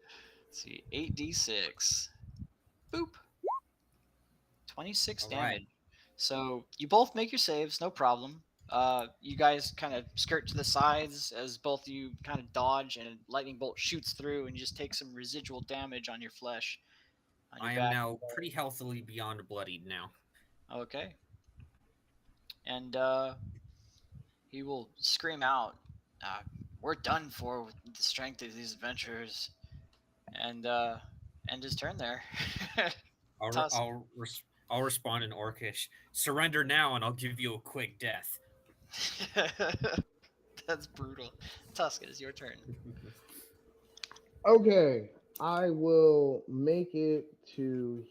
Let's see. 8d6. Boop. 26 All damage. right. So you both make your saves, no problem. You guys kind of skirt to the sides as both of you kind of dodge, and a lightning bolt shoots through, and you just take some residual damage on your flesh. On your I back. am now pretty healthily beyond bloodied now. Okay. And he will scream out, "We're done for with the strength of these adventurers," and end his turn there. Tusk. I'll respond in Orcish. Surrender now, and I'll give you a quick death. That's brutal. Tusk, it is your turn. Okay, I will make it to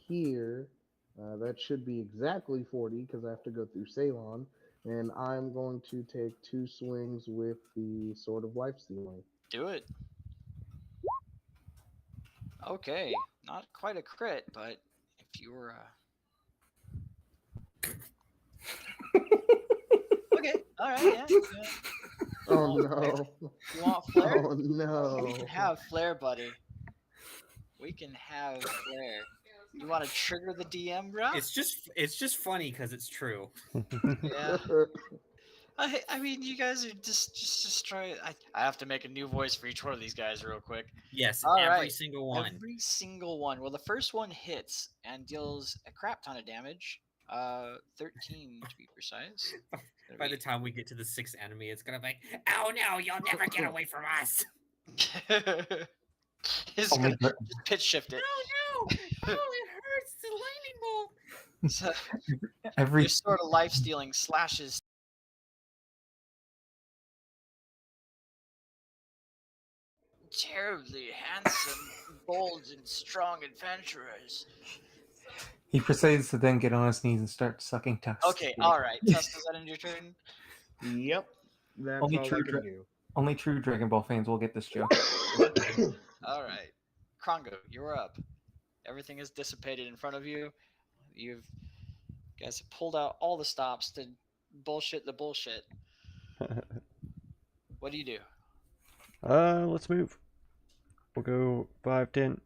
here. That should be exactly 40 because I have to go through Ceylon. And I'm going to take 2 swings with the Sword of Life Stealing. Do it. Okay, not quite a crit, but if you were okay, all right, yeah. Oh You no. You want flare? Oh no. We can have flare, buddy. We can have flare. You want to trigger the DM, bro? It's just funny because it's true. Yeah. I mean, you guys are just try. I have to make a new voice for each one of these guys real quick. Yes, All every right. single one. Every single one. Well, the first one hits and deals a crap ton of damage. 13 to be precise. By the time we get to the 6th enemy, it's gonna be like, oh no, you'll never get away from us. He's gonna just pitch shift it. Oh no! Oh, it hurts. The lightning bolt. So, Every your sort of life stealing slashes. Terribly handsome, bold, and strong adventurers. He proceeds to then get on his knees and start sucking Tusk. Okay, all right. Tusk, is that in your turn? Yep. That's Only all true I can do. Only true Dragon Ball fans will get this joke. All right. Krongo, you're up. Everything is dissipated in front of you. You guys have pulled out all the stops to bullshit the bullshit. What do you do? Let's move. We'll go 5, 10,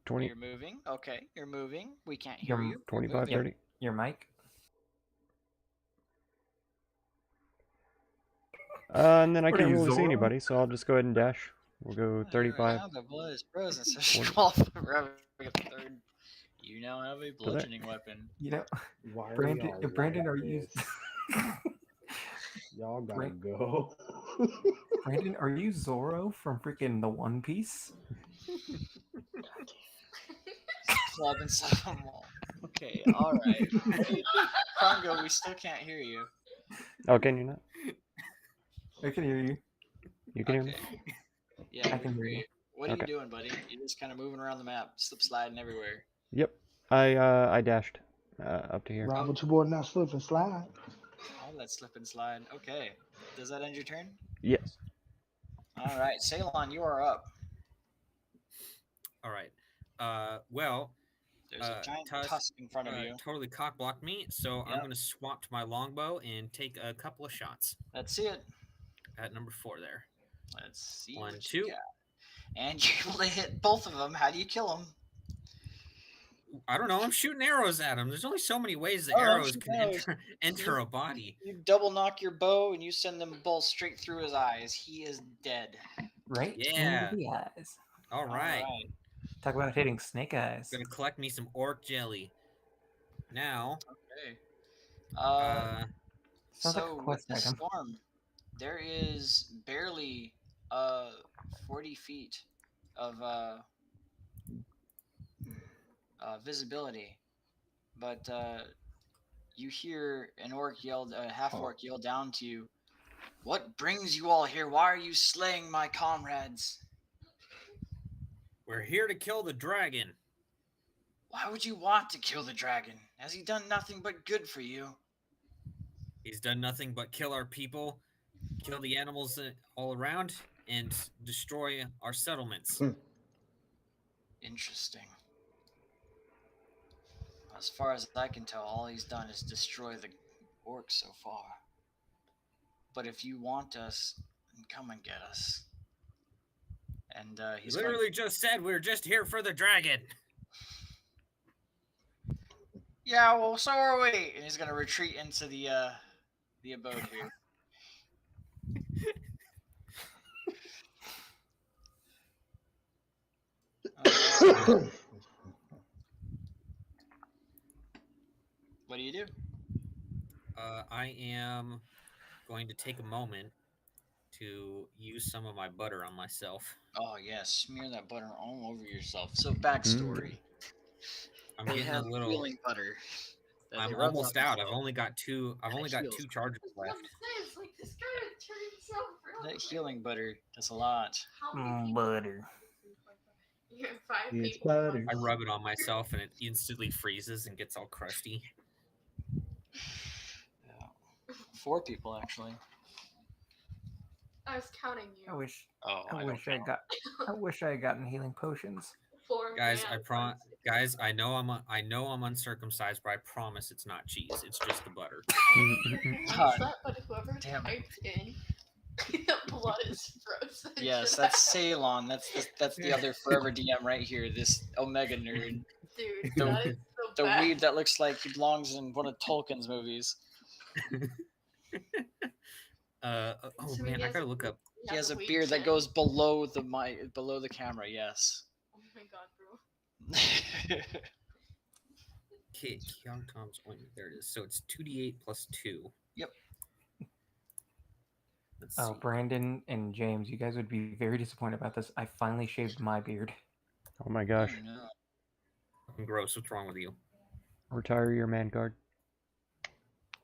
20, You're moving. Okay, you're moving. We can't hear You're you. 25, Moving. 30. Your mic? And then I What can't are you, really see Zoro? anybody, so I'll just go ahead and dash. We'll go 35. Now the blood is frozen, so 20. scroll forever. Third. You now have a bludgeoning weapon. You know, Why are Brandon. y'all Brandon, like are you? this? Y'all gotta Brand- go. Brandon, are you Zoro from freaking the One Piece? Club inside a wall. Okay. Okay, all right. Congo, we still can't hear you. Oh, can you not? I can hear you. You can hear me? Okay. Yeah, I can hear you. great. What are you Okay. doing, buddy? You're just kind of moving around the map, slip sliding everywhere. Yep. I dashed up to here. Ride with your boy, not slip and slide. Oh, let's slip and slide. Okay. Does that end your turn? Yes. All right, Ceylon, you are up. All right. Well, There's a giant Tusk, tusk in front of you. totally cock blocked me, so I'm Yep. going to swap to my longbow and take a couple of shots Let's see it. at number 4 there. Let's see. 1, what 2. you got. And you're able to hit both of them. How do you kill them? I don't know. I'm shooting arrows at him. There's only so many ways the Oh, I'm arrows shooting can arrows. enter a body. You double knock your bow and you send them both straight through his eyes. He is dead. Right Yeah. into the eyes. All right. Talk about hitting snake eyes. Gonna collect me some orc jelly. Now, Okay. Sounds like a So with quest the item. storm, there is barely 40 feet of visibility, but you hear an orc yelled, a half orc yell down to you. What brings you all here? Why are you slaying my comrades? we're here to kill the dragon. Why would you want to kill the dragon? Has he done nothing but good for you? He's done nothing but kill our people, kill the animals all around, and destroy our settlements. Interesting. As far as I can tell, all he's done is destroy the orcs so far. But if you want us, then come and get us. And He he's literally just said we're just here for the dragon. yeah, well, so are we. And he's gonna retreat into the abode here. What do you do? I am going to take a moment to use some of my butter on myself. Oh yeah, smear that butter all over yourself. So backstory. I'm They getting have a little. healing butter. that they I'm rub almost on out. I've themselves. only got two. I've And only it got heals. 2 charges left. That healing butter does a lot. Butter. You have 5 It's people. butter. I rub it on myself and it instantly freezes and gets all crusty. Yeah. 4 people actually. I was counting you. I wish. Oh, I wish I got. I wish I had gotten healing potions. 4 Guys, man, guys, I know I'm uncircumcised, but I promise it's not cheese. It's just the butter. God. But whoever Damn. typed in blood is frozen. Yes, that's Ceylon. That's the other forever DM right here. This Omega nerd, Dude, the- that is so the bad. weeb that looks like he belongs in one of Tolkien's movies. Oh So man, he I has gotta a- look up. He has a weed beard that chin. goes below the mic, below the camera. Yes. Oh my god, bro. Young Tom's ointment. There it is. So it's 2d8 plus 2. Yep. Let's Oh, see. Brandon and James, you guys would be very disappointed about this. I finally shaved my beard. Oh my gosh. Oh, no. Fucking gross. What's wrong with you? Retire your man guard.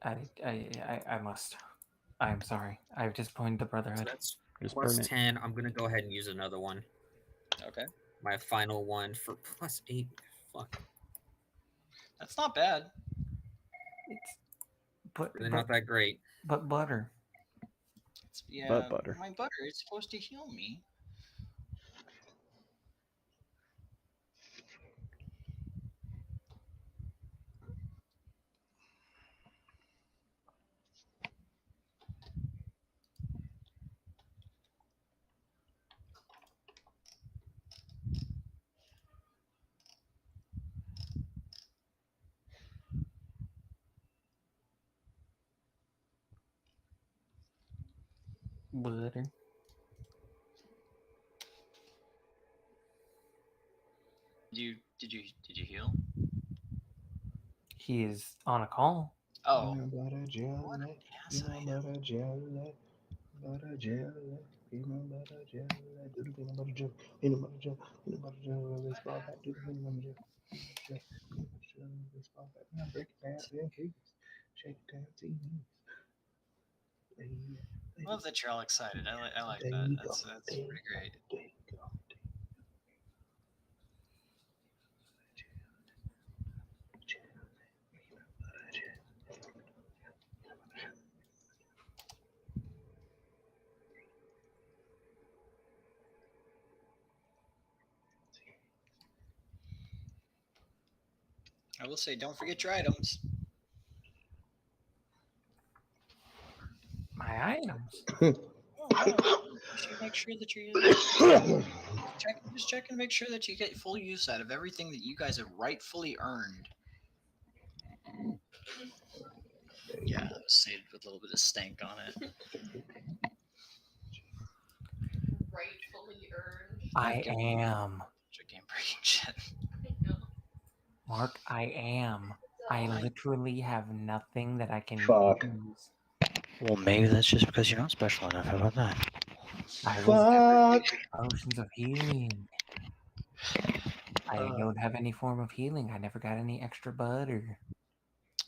I must. I am sorry. I've disappointed the So Brotherhood. that's Just plus burn it. 10. I'm gonna go ahead and use another one. Okay. My final one for plus 8. Fuck. That's not bad. It's but They're not that great. but butter. Yeah. Butt butter. My butter is supposed to heal me. Butter. Did you heal? He is on a call. Oh. Peanut butter jelly. What an ass I Peanut am. butter jelly. Butter jelly. Peanut butter jelly. Do the peanut butter jelly. Peanut butter jelly. Peanut butter jelly. Let's go back to the peanut butter jelly. Break it down, then keep shake it down, see. Love that you're all excited. I like There that. you That's go. pretty great. There you go. I will say, don't forget your items. My items. Oh, no. You should make sure that you just check and make sure that you get full use out of everything that you guys have rightfully earned. Yeah, it was saved with a little bit of stank on it. Rightfully earned. I am. Game breaking shit. I know. Mark, I am. I literally have nothing that I can Fuck. use. Well, maybe that's just because you're not special enough. How about that? I was Fuck. potions of healing. I don't have any form of healing. I never got any extra butter.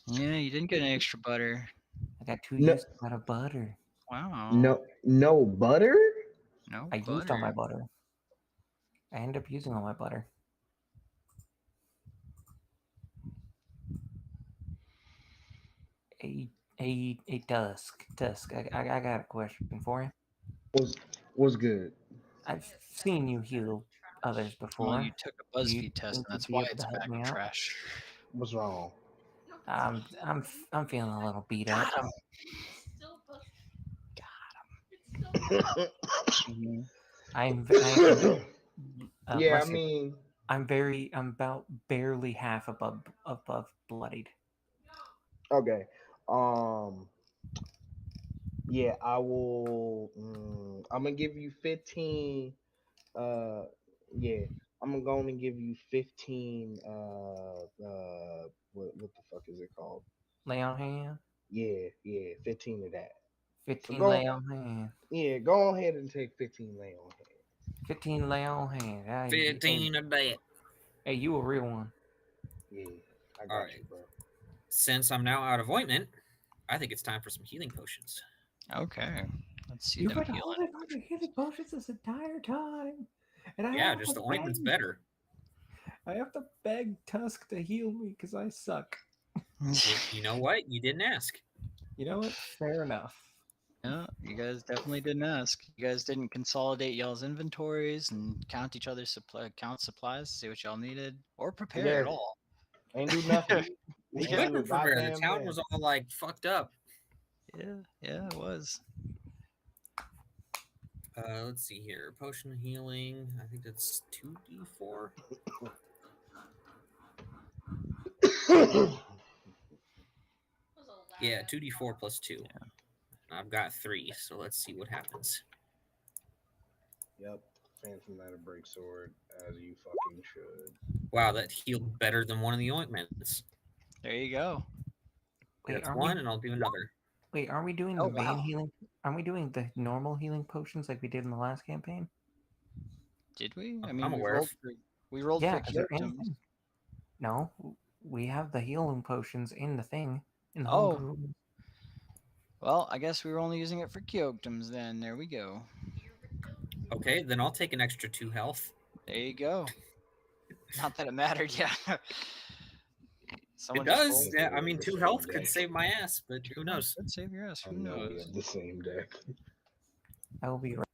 Yeah, you didn't get any extra butter. I got 2 No. uses out of butter. Wow. No butter. No I used all my butter. butter. I ended up using all my butter. A Tusk. I got a question for you. Was good. I've seen you heal others before. Well, you took a Do you BuzzFeed test, think and that's you'd be why able it's to a help bag me of out? trash. What's wrong? I'm feeling a little beat up. Got him. Still bust. Got It's still I'm Yeah, I bless you. mean, I'm about barely half above bloodied. okay. Yeah, I will. I'm gonna give you 15. Yeah, I'm going to give you 15. What the fuck is it called? Lay on hand. Yeah, 15 of that. So 15 go. lay on hand. Yeah, go ahead and take 15 lay on hand. 15 lay on hand. 15 of that. Hey, you a real one. Yeah, I got All right. you, bro. Since I'm now out of ointment, I think it's time for some healing potions. Okay. Let's see You've them been healing. holding on to healing potions this entire time. And I Yeah, have just to the ointment's beg. better. I have to beg Tusk to heal me because I suck. You know what? You didn't ask. You know what? Fair enough. Yeah, you guys definitely didn't ask. You guys didn't consolidate y'all's inventories and count each other's supplies, see what y'all needed, or prepare Yeah. at all. Ain't do nothing. We Yeah. couldn't prepare. The town was all like fucked up. Yeah, it was. Let's see here. Potion healing. I think that's 2d4. Yeah, 2d4 plus 2. Yeah. I've got 3, so let's see what happens. Yep. Phantom Knight of Break Sword, as you fucking should. Wow, that healed better than one of the ointments. There you go. Wait, That's one, and I'll do another. Wait, aren't we doing the main healing? Aren't we doing the normal healing potions like we did in the last campaign? Did we? I I'm mean, aware. we rolled Yeah, for 'cause they're in the victims. thing. No, we have the healing potions in the thing. In the Oh. homebrew. Well, I guess we were only using it for Kyogdums then. There we go. Okay, then I'll take an extra 2 health. There you go. Not that it mattered, yeah. It does. Yeah, I mean, 2 health could save my ass, but who knows? Could save your ass. Who I know we knows? have the same deck. I will be right.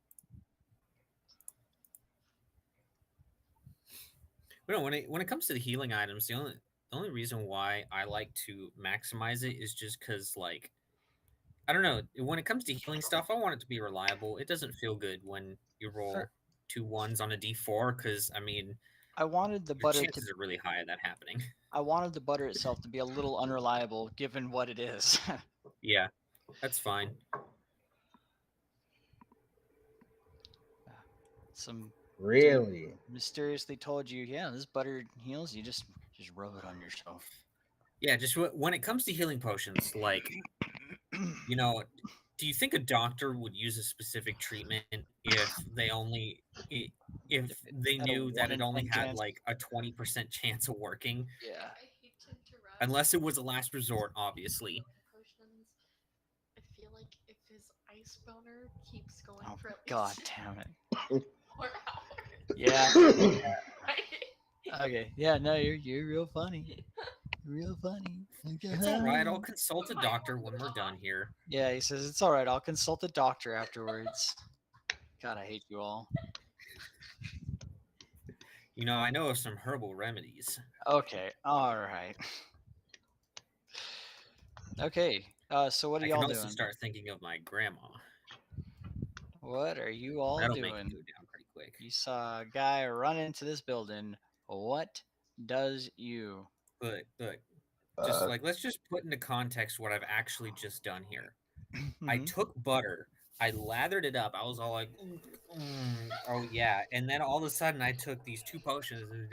But no, when it comes to the healing items, the only reason why I like to maximize it is just because, like, I don't know. When it comes to healing stuff, I want it to be reliable. It doesn't feel good when you roll 2 1s on a d4 because, I mean, I wanted the butter chances are really high of that happening. I wanted the butter itself to be a little unreliable given what it is. Yeah, that's fine. Some Really? mysteriously told you, yeah, this butter heals you. Just rub it on yourself. Yeah, just when it comes to healing potions, like, you know, Do you think a doctor would use a specific treatment if they only if they Had a knew 1 that it in only 10 had chance. like a 20% chance of working? Yeah. I hate to interrupt. Unless it was a last resort, obviously. Potions. I feel like if his ice boner keeps going Oh, for at God least damn it. 4 hours. Yeah. Right? Okay. Yeah, no, you're real funny. Real funny. It's all right. I'll consult a doctor when we're done here. Yeah, he says, it's all right. I'll consult a doctor afterwards. God, I hate you all. You know, I know of some herbal remedies. Okay. All right. Okay. So what are I can y'all also doing? start thinking of my grandma. What are you all That'll make it doing? go down pretty quick. You saw a guy run into this building. What does you? Look, just like let's just put into context what I've actually just done here. I Mhm. took butter, I lathered it up. I was all like, oh yeah, and then all of a sudden I took these 2 potions and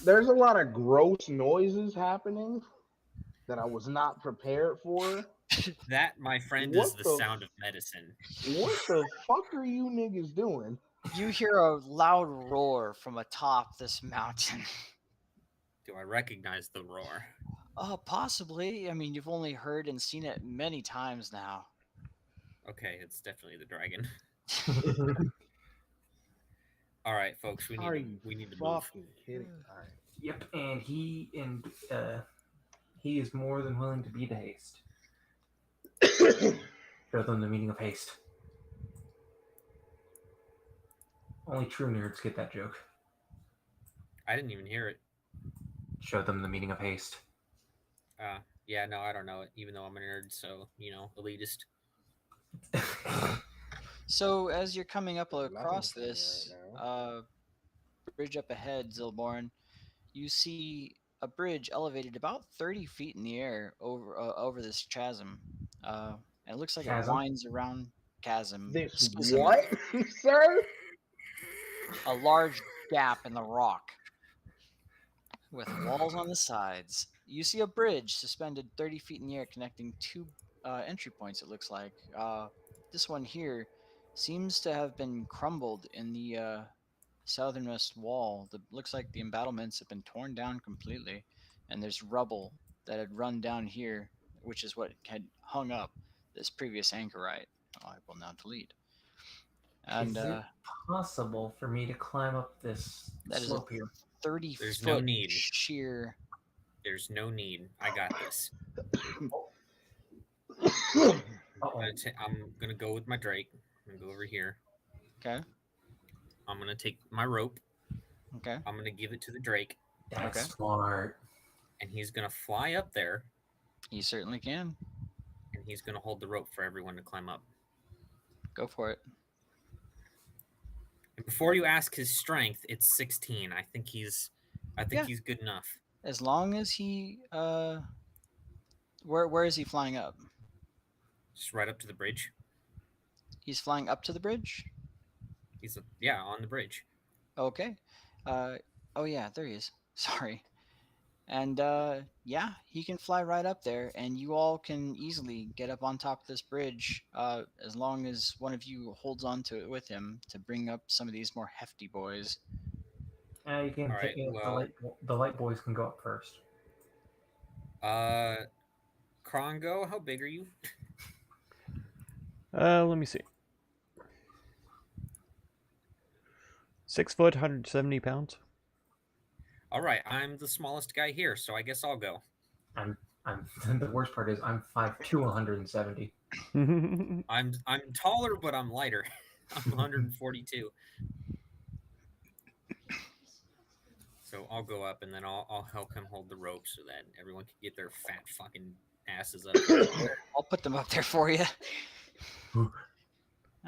There's a lot of gross noises happening that I was not prepared for. that, my friend, What is the the sound of medicine. What the fuck are you niggas doing? You hear a loud roar from atop this mountain. Do I recognize the roar? Possibly. I mean, you've only heard and seen it many times now. Okay, it's definitely the dragon. All right, folks, we Are need you to move. fucking kidding? All right. Yep, and he is more than willing to be the haste. Show them the meaning of haste. Only true nerds get that joke. I didn't even hear it. Show them the meaning of haste. Yeah, no, I don't know it, even though I'm a nerd, so, you know, elitist. So as you're coming up There's across nothing funny this right bridge up ahead, Zilborn, you see a bridge elevated about 30 feet in the air over this chasm. And it looks like it Chasm? winds around chasm. This schism, what, sir? A large gap in the rock with walls on the sides. You see a bridge suspended 30 feet in the air connecting 2 entry points, it looks like. This one here seems to have been crumbled in the southernmost wall. Looks like the embattlements have been torn down completely, and there's rubble that had run down here, which is what had hung up this previous anchorite. I will now delete. And is it possible for me to climb up this that is a slope here? 30 There's foot no need. sheer. There's no need. I got this. I'm gonna go with my Drake. I'm gonna go over here. Okay. I'm gonna take my rope. Okay. I'm gonna give it to the Drake, That's Okay. smart. and he's gonna fly up there, You certainly can. and he's gonna hold the rope for everyone to climb up. Go for it. And before you ask his strength, it's 16. I think he's Yeah. he's good enough. As long as he where is he flying up? Just right up to the bridge. He's flying up to the bridge? He's on the bridge. Okay. Oh yeah, there he is. Sorry. And yeah, he can fly right up there, and you all can easily get up on top of this bridge as long as one of you holds on to it with him to bring up some of these more hefty boys. You can All right, well- the light boys can go up first. Krongo, how big are you? Let me see. 6 foot, 170 pounds. All right, I'm the smallest guy here, so I guess I'll go. I'm the worst part is I'm 5'2", 170. I'm taller, but I'm lighter. I'm 142. So I'll go up, and then I'll help him hold the rope so that everyone can get their fat fucking asses up. I'll put them up there for you.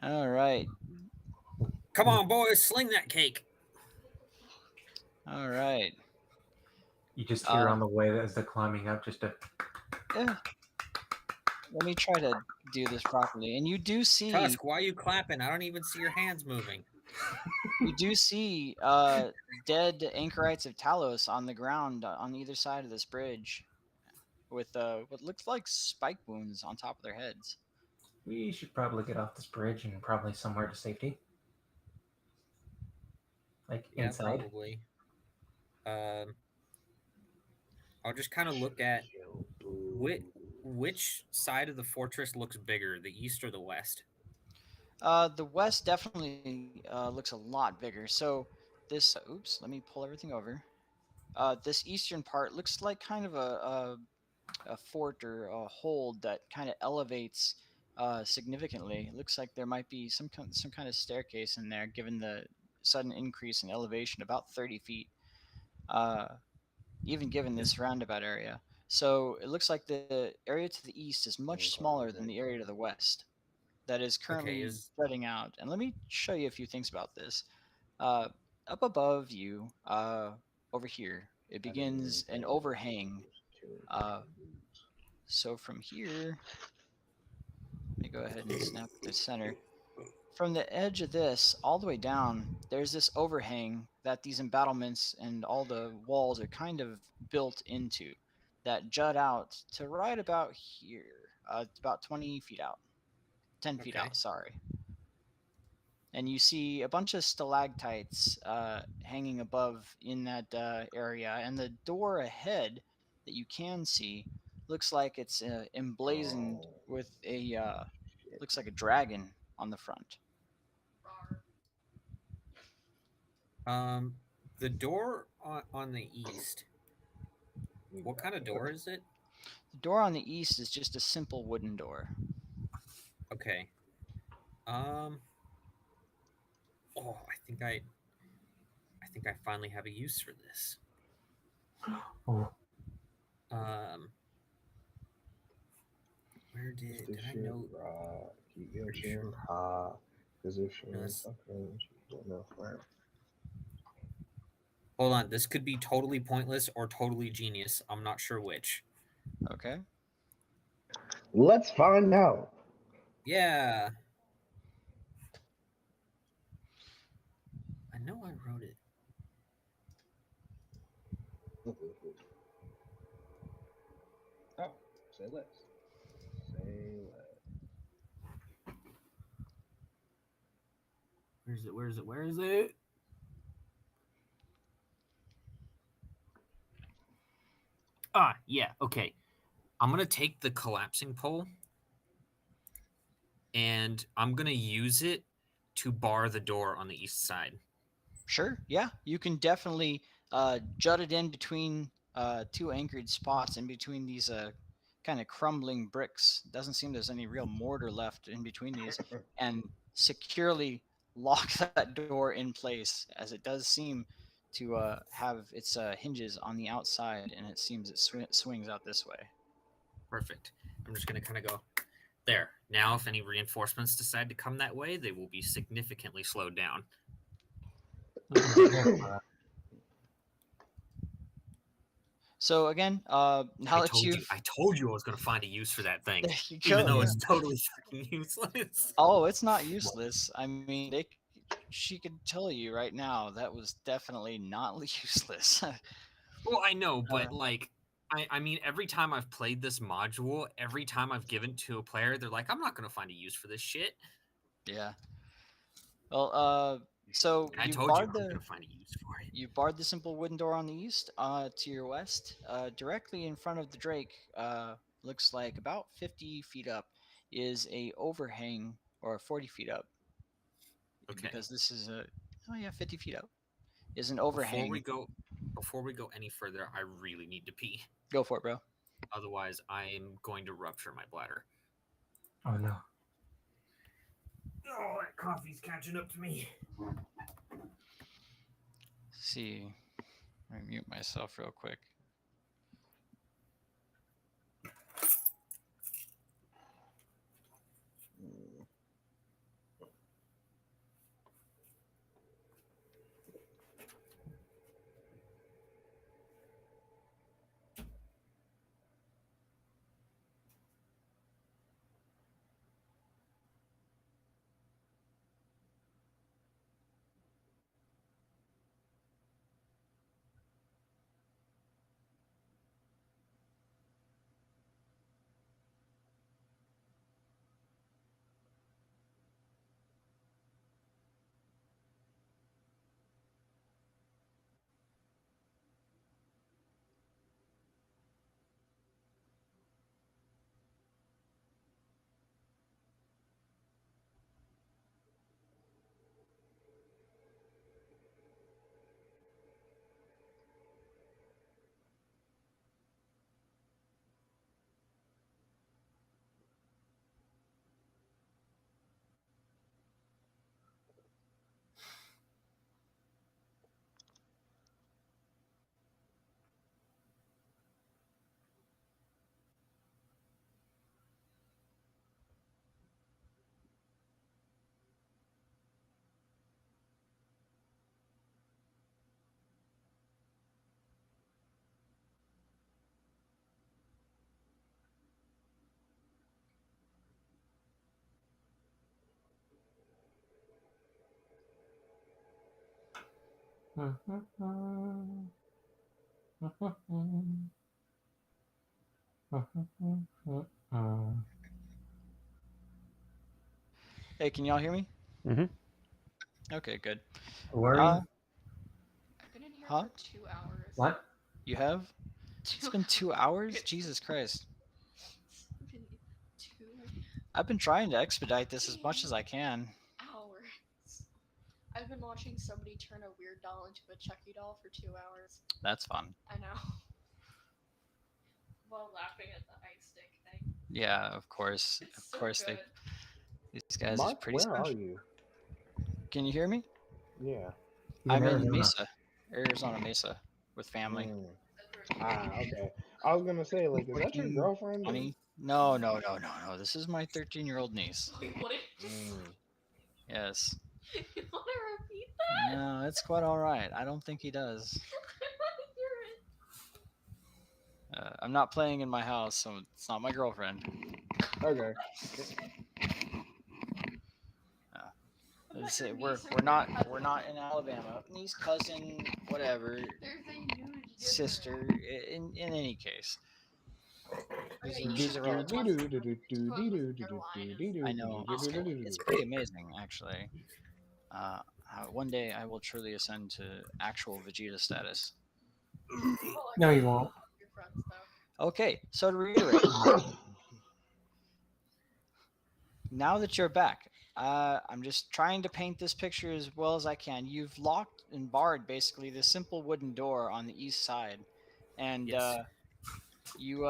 All right. Come on, boys, sling that cake. All right. You just hear on the way as they're climbing up just a... Yeah. Let me try to do this properly. And you do see Tusk, why are you clapping? I don't even see your hands moving. you do see dead anchorites of Talos on the ground on either side of this bridge, with what looks like spike wounds on top of their heads. We should probably get off this bridge and probably somewhere to safety. Like Yeah, inside. probably. I'll just kind of look at which side of the fortress looks bigger, the east or the west. The west definitely looks a lot bigger. So this, oops, let me pull everything over. This eastern part looks like kind of a fort or a hold that kind of elevates significantly. It looks like there might be some kind of staircase in there, given the sudden increase in elevation, about 30 feet. Even given this roundabout area. So it looks like the area to the east is much smaller than the area to the west that is Okay, currently spreading out. And let me show you a few things about this. Uh, Up above you, over here, it begins an overhang. So from here, let me go ahead and snap the center. From the edge of this all the way down, there's this overhang that these embattlements and all the walls are kind of built into that jut out to right about here. It's about 20 feet out, 10 feet okay. out, sorry. And you see a bunch of stalactites hanging above in that area. And the door ahead that you can see looks like it's emblazoned with a, looks like a dragon on the front. The door on the east. What kind of door is it? The door on the east is just a simple wooden door. Okay. Oh, I think I finally have a use for this. Oh. Where did I know? Keep your Pretty chin sure. high. Position. No, that's- Okay. Hold on, this could be totally pointless or totally genius. I'm not sure which. Okay. Let's find out. Yeah. I know I wrote it. Oh, say less. Say less. Where is it? Where is it? Where is it? Ah, yeah, okay. I'm going to take the collapsing pole and I'm going to use it to bar the door on the east side. Sure. Yeah, you can definitely jut it in between two anchored spots in between these kind of crumbling bricks. Doesn't seem there's any real mortar left in between these, and securely lock that door in place, as it does seem to have its hinges on the outside, and it seems it swings out this way. Perfect. I'm just going to kind of go there. Now, if any reinforcements decide to come that way, they will be significantly slowed down. So again, now I that told you I was going to find a use for that thing, there you even go, though yeah. it's totally fucking useless. Oh, it's not useless. I mean, she could tell you right now that was definitely not useless. Well, I know, but like, I mean, every time I've played this module, every time I've given it to a player, they're like, I'm not going to find a use for this shit. Yeah. Well, so And I you told you barred I'm the going to find a use for it. you barred the simple wooden door on the east. To your west, directly in front of the Drake, looks like about 50 feet up, is a overhang, or 40 feet up. Okay. Because this is 50 feet up is an overhang. Before we go any further, I really need to pee. Go for it, bro. Otherwise, I am going to rupture my bladder. Oh no. Oh, that coffee's catching up to me. See, let me mute myself real quick. Hey, can y'all hear me? Mm-hmm. Okay, good. Where are you? I've been in here Huh? for 2 hours. What? You have? It's been 2 hours? Jesus Christ. It's been 2 I've been trying to expedite this as much as I can. hours. I've been watching somebody turn a weird doll into a Chucky doll for 2 hours. That's fun. I know. While laughing at the ice stick thing. Yeah, of course. It's Of so course, good. these guys are Mark, pretty where are special. you? Can you hear me? Yeah. He's I'm in Arizona. Mesa, Arizona Mesa, with family. Mm. Okay. I was gonna say, like, is that your 14, girlfriend? 20? No, no, no, no, no. This is my 13-year-old niece. What did you just Mm. Yes. You want to repeat that? No, it's quite all right. I don't think he does. I want to hear it. I'm not playing in my house, so it's not my girlfriend. Okay. Let's say we're not in Alabama. Niece, cousin, whatever, There's a huge difference. sister. In any case, Okay, you these should are all. watch the Carolina's. I know it's pretty amazing, actually. One day I will truly ascend to actual Vegeta status. No, you won't. Your friends, though. Okay, so to reiterate, now that you're back, I'm just trying to paint this picture as well as I can. You've locked and barred basically this simple wooden door on the east side, and Yes. you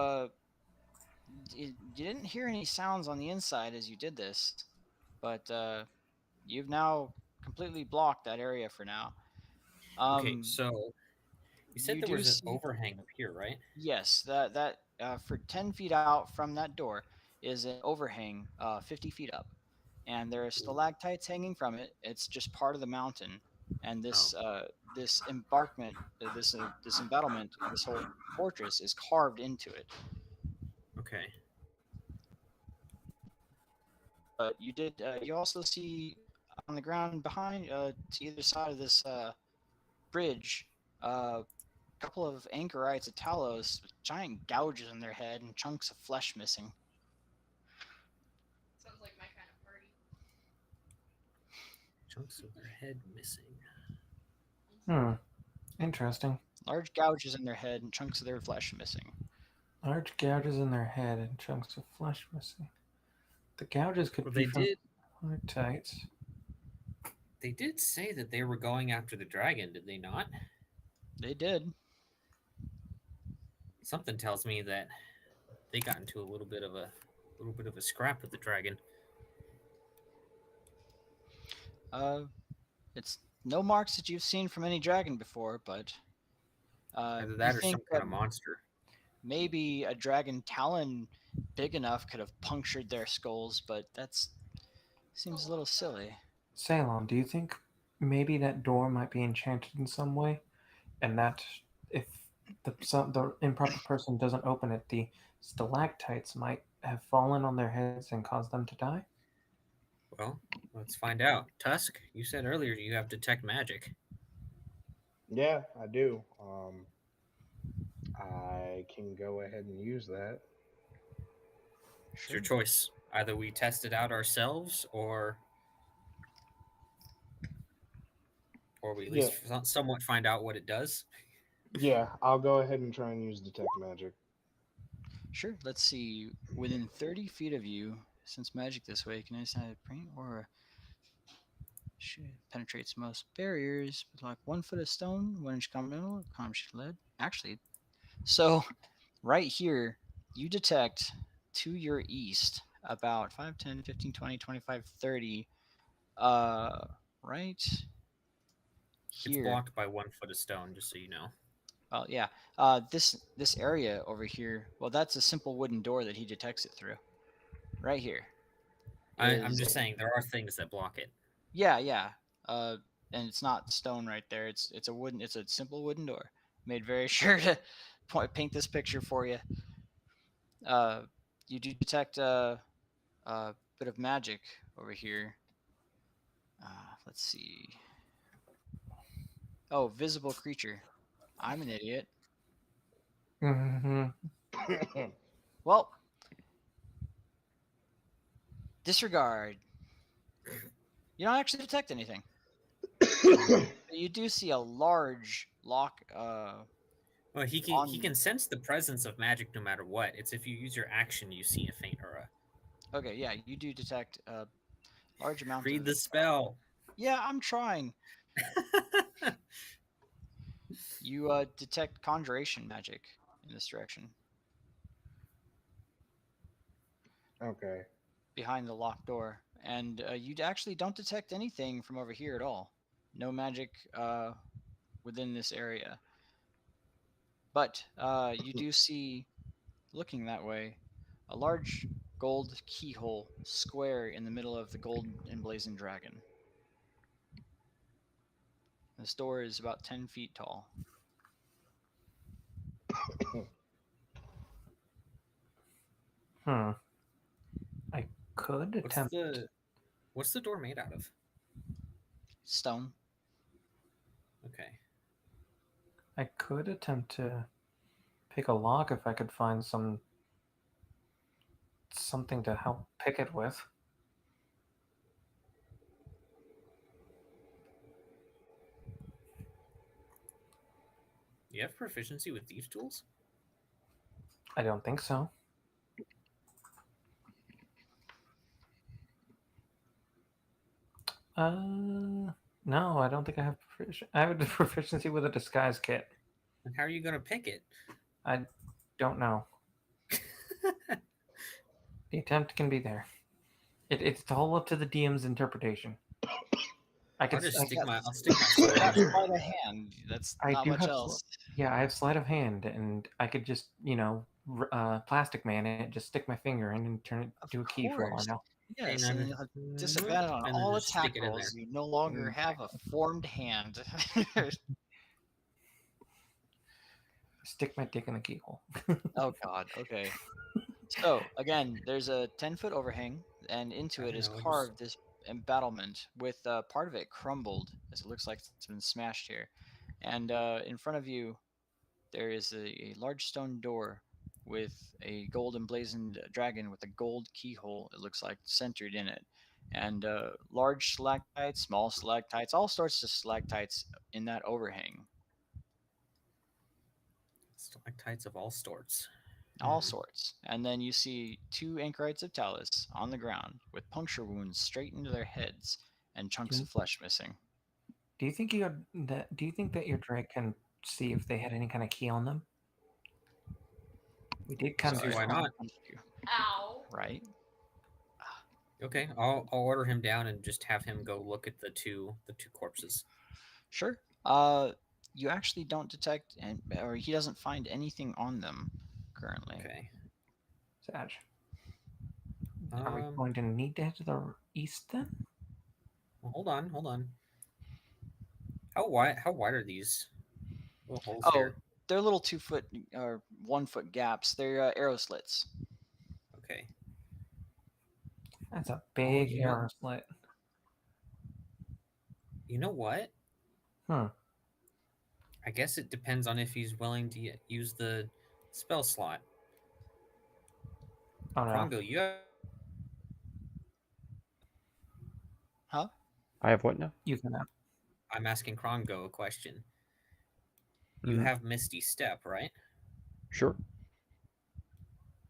you didn't hear any sounds on the inside as you did this, but you've now completely blocked that area for now. Okay, so you said You there do was an see, overhang up here, right? yes, that for 10 feet out from that door is an overhang, 50 feet up, and there are stalactites hanging from it. It's just part of the mountain, and this embankment, this embattlement, this whole fortress is carved into it. Okay. But you did. You also see on the ground behind, to either side of this bridge, a couple of anchorites of Talos with giant gouges in their head and chunks of flesh missing. Sounds like my kind of party. Chunks of their head missing. Interesting. Large gouges in their head and chunks of their flesh missing. Large gouges in their head and chunks of flesh missing. The gouges could Well, be they from did. tights. They did say that they were going after the dragon, did they not? They did. Something tells me that they got into a little bit of a scrap with the dragon. It's no marks that you've seen from any dragon before, but Either you that or think some kind of monster. maybe a dragon talon big enough could have punctured their skulls, but that's seems a little silly. Salem, do you think maybe that door might be enchanted in some way, and that if the improper person doesn't open it, the stalactites might have fallen on their heads and caused them to die? Well, let's find out. Tusk, you said earlier you have detect magic. Yeah, I do. I can go ahead and use that. It's your choice. Either we test it out ourselves, or we at Yeah, least somewhat find out what it does. yeah. I'll go ahead and try and use detect magic. Sure. Let's see. Within 30 feet of you, since magic this way, can I decide paint or penetrates most barriers with like 1 foot of stone, 1 inch continental, lead. Actually, so right here, you detect to your east about 5, 10, 15, 20, 25, 30. Right It's here. blocked by 1 foot of stone, just so you know. Well, yeah. This area over here. Well, that's a simple wooden door that he detects it through. Right here. I'm just saying there are things that block it. Yeah, yeah. And it's not stone right there. It's a wooden. It's a simple wooden door. Made very sure to paint this picture for you. You do detect a bit of magic over here. Let's see. Oh, visible creature. I'm an idiot. Mm-hmm. Well, disregard. You don't actually detect anything. But you do see a large lock. Well, he On- can sense the presence of magic no matter what. It's if you use your action, you see a faint aura. Okay, yeah, you do detect a large amount Read of. the spell. Yeah, I'm trying. You detect conjuration magic in this direction Okay. behind the locked door, and you actually don't detect anything from over here at all. No magic within this area, but you do see, looking that way, a large gold keyhole square in the middle of the gold emblazoned dragon. This door is about 10 feet tall. Hmm. I could attempt. What's the door made out of? Stone. Okay. I could attempt to pick a lock if I could find something to help pick it with. You have proficiency with thieves' tools? I don't think so. No, I don't think I have I have a proficiency with a disguise kit. And how are you going to pick it? I don't know. The attempt can be there. It's all up to the DM's interpretation. I can. I'll just I, stick my You sword got in. sleight of hand. That's I not do much have. else. Yeah, I have sleight of hand, and I could just plastic man it, just stick my finger in and turn it Of do a key for all I course. know. Yes, and then you'll have disadvantage on And then all just attack stick it in rolls. there. You no longer have a formed hand. Stick my dick in the keyhole. Oh God. Okay. So again, there's a 10-foot overhang, and into it is carved this embattlement with part of it crumbled, as it looks like it's been smashed here. And in front of you, there is a large stone door with a gold emblazoned dragon with a gold keyhole, it looks like, centered in it. And large stalactites, small stalactites, all sorts of stalactites in that overhang. Stalactites of all sorts. All sorts. And then you see two anchorites of Talus on the ground with puncture wounds straight into their heads and chunks of flesh missing. Do you think Do you think that your Drake can see if they had any kind of key on them? We did kind of do. Why not? Ow. Right? Okay, I'll order him down and just have him go look at the two corpses. Sure. You actually don't detect, or he doesn't find anything on them currently. Okay. Sag. Are we going to need to head to the east then? Well, hold on. How wide are these little holes Oh, here? they're little 2-foot or 1-foot gaps. They're arrow slits. Okay. That's a big arrow slit. You know what? I guess it depends on if he's willing to use the spell slot. Oh no. Krongo, you have... Huh? I have what now? You can have. I'm asking Krongo a question. You have Misty Step, right? Sure.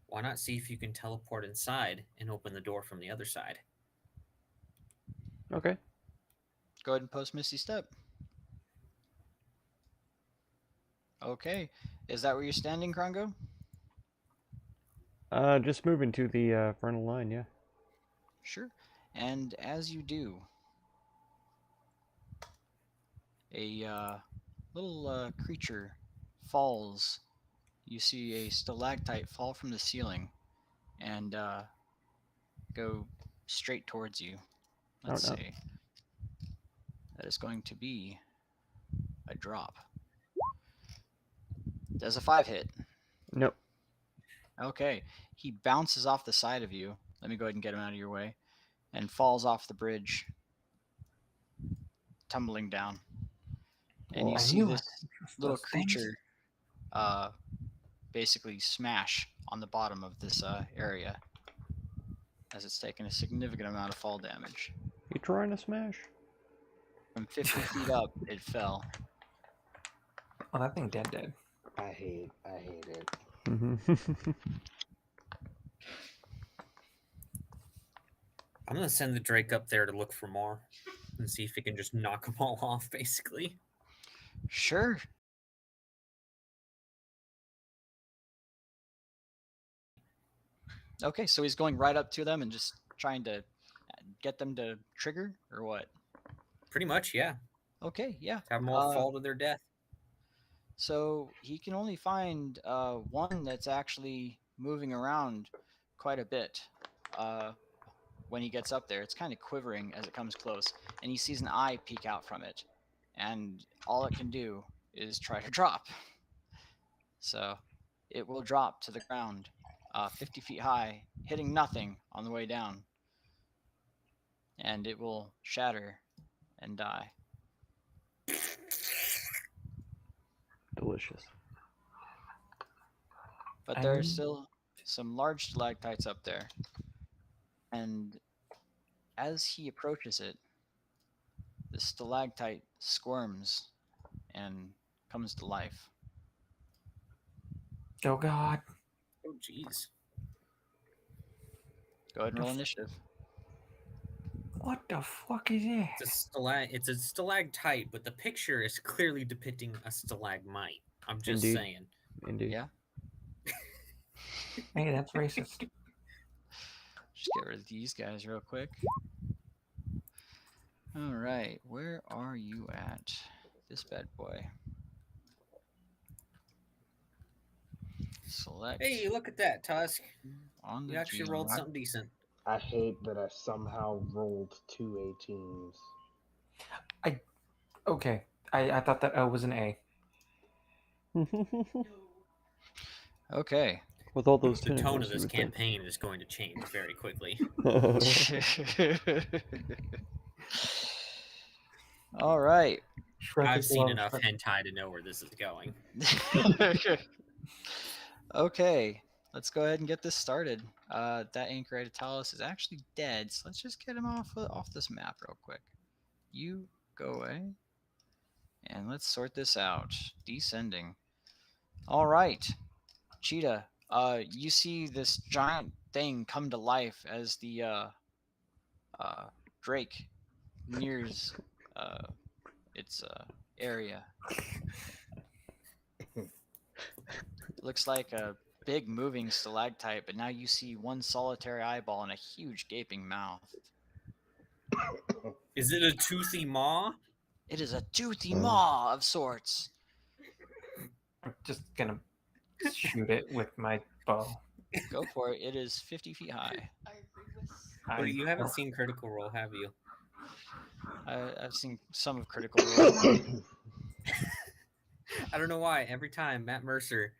Why not see if you can teleport inside and open the door from the other side? Okay. Go ahead and post Misty Step. Okay. Is that where you're standing, Krongo? Just moving to the frontal line, yeah. Sure. And as you do, a little creature falls. You see a stalactite fall from the ceiling and go straight towards you. Let's see. That is going to be a drop. Does a 5 hit? Nope. Okay. He bounces off the side of you. Let me go ahead and get him out of your way. And falls off the bridge, tumbling down. and you I see knew I this couldn't trust little those things. creature basically smash on the bottom of this area as it's taken a significant amount of fall damage. You trying to smash? From 50 feet up, it fell. Oh, that thing dead. I hate it. I'm gonna send the Drake up there to look for more and see if he can just knock them all off, basically. Sure. Okay, so he's going right up to them and just trying to get them to trigger, or what? Pretty much, yeah. Okay, yeah. Have them all fall to their death. So he can only find one that's actually moving around quite a bit. When he gets up there, it's kind of quivering as it comes close, and he sees an eye peek out from it, and all it can do is try to drop. So it will drop to the ground, 50 feet high, hitting nothing on the way down, and it will shatter and die. Delicious. But there are still some large stalactites up there, and as he approaches it, the stalactite squirms and comes to life. Oh God. Oh, jeez. Go ahead and roll initiative. What the fuck is it? It's a stalactite, but the picture is clearly depicting a stalagmite. I'm just Indeed. saying. Indeed. Yeah. Hey, that's racist. Just get rid of these guys real quick. All right, where are you at? This bad boy. Select. Hey, look at that, Tusk. On the You actually rolled something decent. I hate that I somehow rolled 2 18s. Okay, I thought that O was an A. Okay. With all those The tone tentacles, of you this would think. campaign is going to change very quickly. All right. I've seen enough hentai to know where this is going. Okay, let's go ahead and get this started. That Anchoritalis is actually dead, so let's just get him off this map real quick. You go away, and let's sort this out. Descending. All right, Cheetah. You see this giant thing come to life as the Drake nears its area. Looks like a big moving stalactite, but now you see one solitary eyeball and a huge gaping mouth. Is it a toothy maw? It is a toothy maw of sorts. I'm just gonna shoot it with my bow. Go for it. It is 50 feet high. I agree with. Well, you haven't seen Critical Role, have you? I've seen some of Critical Role. I don't know why. Every time, Matt Mercer,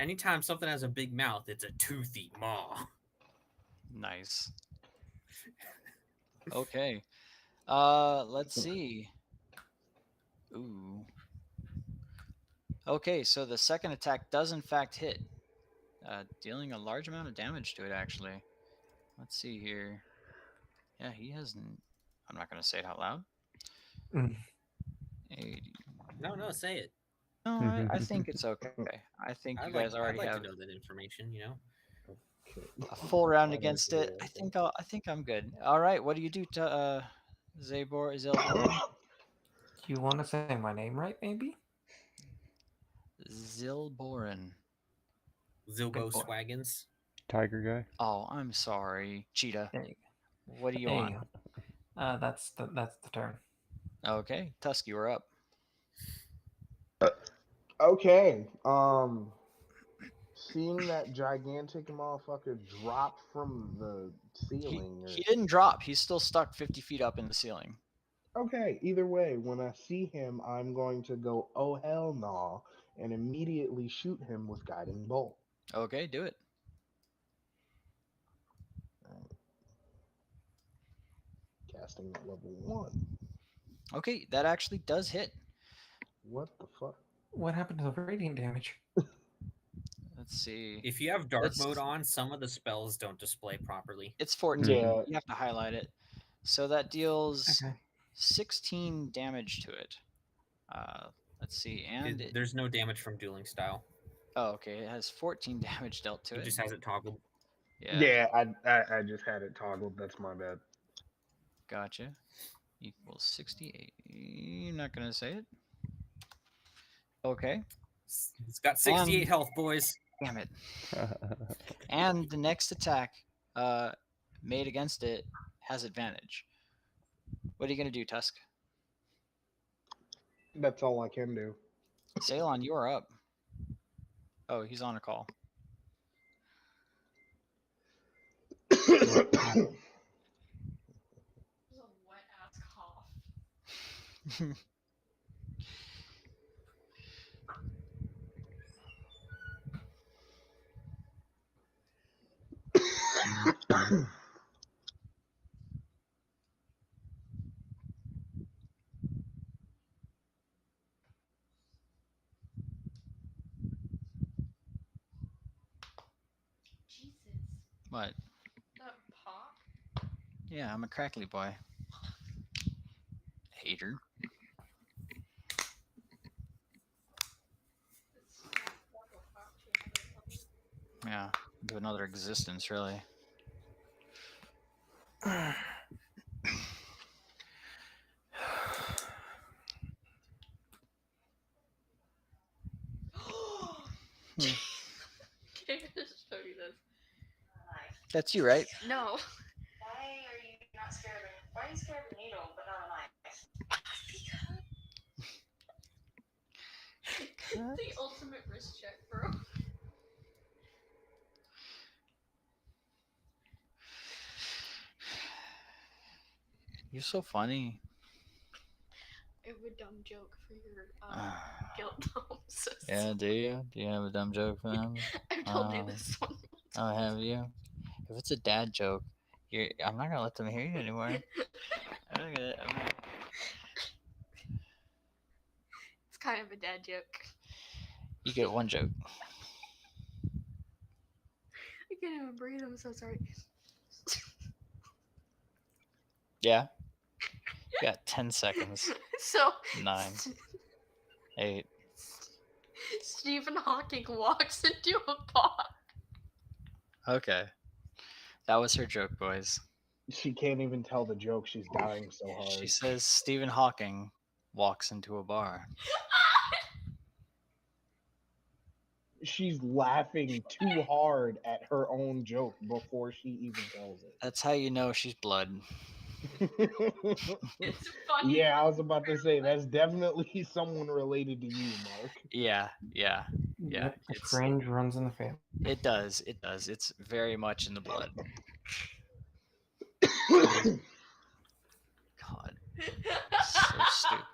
anytime something has a big mouth, it's a toothy maw. Nice. Okay. Let's see. Ooh. Okay, so the second attack does in fact hit, dealing a large amount of damage to it, actually. Let's see here. Yeah, he hasn't... I'm not going to say it out loud. 80. No, say it. No, I think it's okay. I think you guys already I'd like have to know that information, you know? a full round against it. I think I'm good. All right, what do you do to Zilborin? You want to say my name right, maybe? Zilborin. Zilbo Swaggins. Tiger guy. Oh, I'm sorry, Cheetah. There you What do you go. want? That's the turn. Okay, Tusk, you are up. Okay. Seeing that gigantic motherfucker drop from the ceiling. He didn't drop. He's still stuck 50 feet up in the ceiling. Okay, either way, when I see him, I'm going to go, oh hell no, and immediately shoot him with guiding bolt. Okay, do it. Casting at level 1. Okay, that actually does hit. What the fuck? What happened to the radiant damage? Let's see. If you have dark It's- mode on, some of the spells don't display properly. It's 14. Yeah. You have to highlight it. So that deals Okay. 16 damage to it. Let's see. And it, There's no damage from dueling style. oh, okay. It has 14 damage dealt to It it. just has it toggled. Yeah. I just had it toggled. That's my bad. Gotcha. Equals 68. You're not going to say it? Okay. It's got 68 And- health, boys. Damn it. And the next attack made against it has advantage. What are you going to do, Tusk? That's all I can do. Ceylon, you are up. Oh, he's on a call. This is a wet ass cough. Jesus. What? That pop? Yeah, I'm a crackly boy. Hater. It's like a pop to another level. Yeah, to another existence, really. Can I just show you this? That's you, right? No. Why are you not scared of it? Why are you scared of a needle but not a knife? The ultimate wrist check, bro. You're so funny. I have a dumb joke for your guilt homes. Yeah, do you? Do you have a dumb joke for them? I've told you this one. Oh, have you? If it's a dad joke, I'm not gonna let them hear you anymore. I'm gonna- It's kind of a dad joke. You get one joke. I can't even breathe. I'm so sorry. Yeah. You got 10 seconds. So 9, 8. Stephen Hawking walks into a bar. Okay. That was her joke, boys. She can't even tell the joke. She's dying so hard. She says Stephen Hawking walks into a bar. She's laughing too hard at her own joke before she even tells it. That's how you know she's blood. It's funny. Yeah, I was about to say that's definitely someone related to you, Mark. Yeah. Yeah, Yep, the it's- cringe runs in the family. it does. It does. It's very much in the blood. God, so stupid.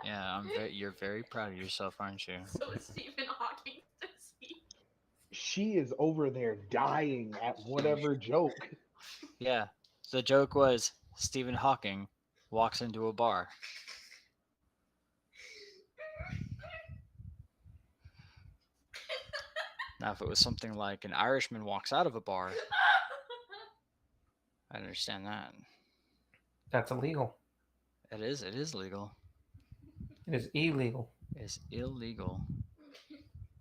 Yeah, you're very proud of yourself, aren't you? So is Stephen Hawking says he. She is over there dying at whatever joke. Yeah. The joke was Stephen Hawking walks into a bar. Now, if it was something like an Irishman walks out of a bar, I understand that. That's illegal. It is legal. It is illegal. It's illegal.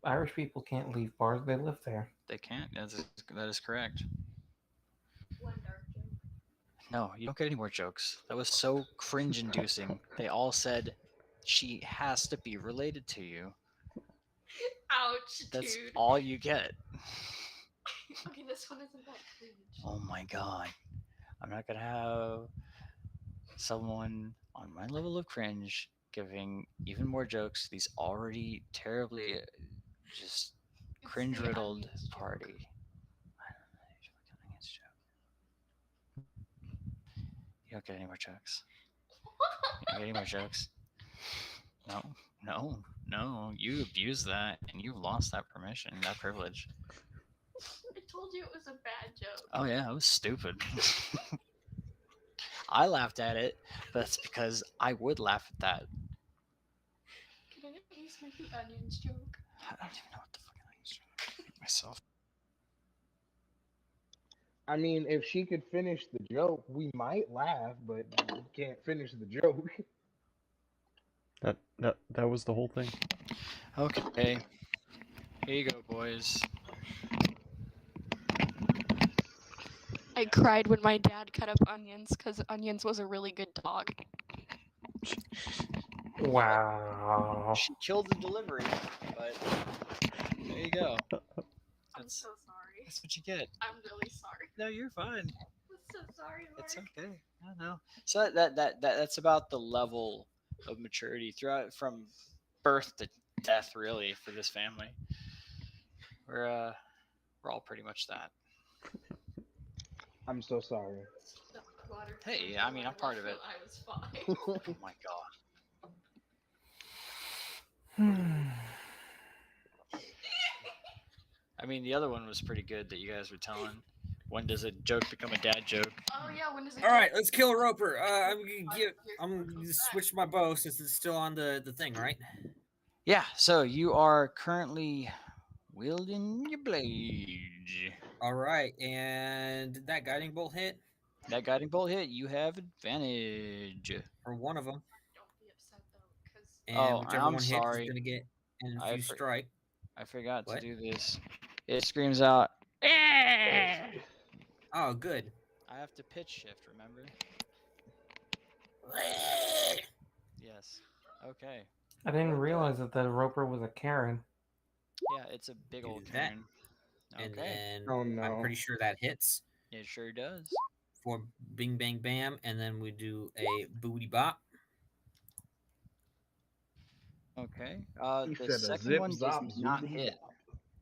Irish people can't leave bars. They live there. They can't. That is correct. One dark joke. No, you don't get any more jokes. That was so cringe-inducing. They all said she has to be related to you. Ouch, That's dude. all you get. Okay, this one isn't that cringe. Oh my god. I'm not gonna have someone on my level of cringe giving even more jokes. These already terribly just It's the cringe-riddled onions joke. party. You don't get any more jokes. You don't get any more jokes. No. You abused that, and you lost that permission, that privilege. I told you it was a bad joke. Oh yeah, it was stupid. I laughed at it, but that's because I would laugh at that. Can I Please make the onions joke. I don't even know what the fuck I was trying to make myself. I mean, if she could finish the joke, we might laugh, but we can't finish the joke. That was the whole thing. Okay. Here you go, boys. I cried when my dad cut up onions because Onions was a really good dog. Wow. She killed the delivery, but there you go. I'm so sorry. That's what you get. I'm really sorry. No, you're fine. I'm so sorry, Mark. It's okay. I know. So that's about the level of maturity throughout from birth to death, really, for this family. We're all pretty much that. I'm so sorry. Hey, I mean, I'm part of it. I was fine. Oh my god. I mean, the other one was pretty good that you guys were telling. When does a joke become a dad joke? Oh yeah, when does it? All right, let's kill a roper. I'm gonna switch my bow since it's still on the thing, right? Yeah. So you are currently wielding your blade. All right, and did that guiding bolt hit That guiding bolt hit. You have advantage. for one of them, Don't be upset though, because and Oh, whichever I'm one hits sorry. is gonna get an I infused for- strike. I forgot What? to do this. It screams out. Oh, good. I have to pitch shift. Remember? Yes. Okay. I didn't realize that the roper was a Karen. Yeah, it's a big Do old that. Karen. And Okay. then Oh I'm no. pretty sure that hits It sure does. for bing bang bam, and then we do a booty bop. Okay. He The said a second zip one does zop not zoobity hit. zop.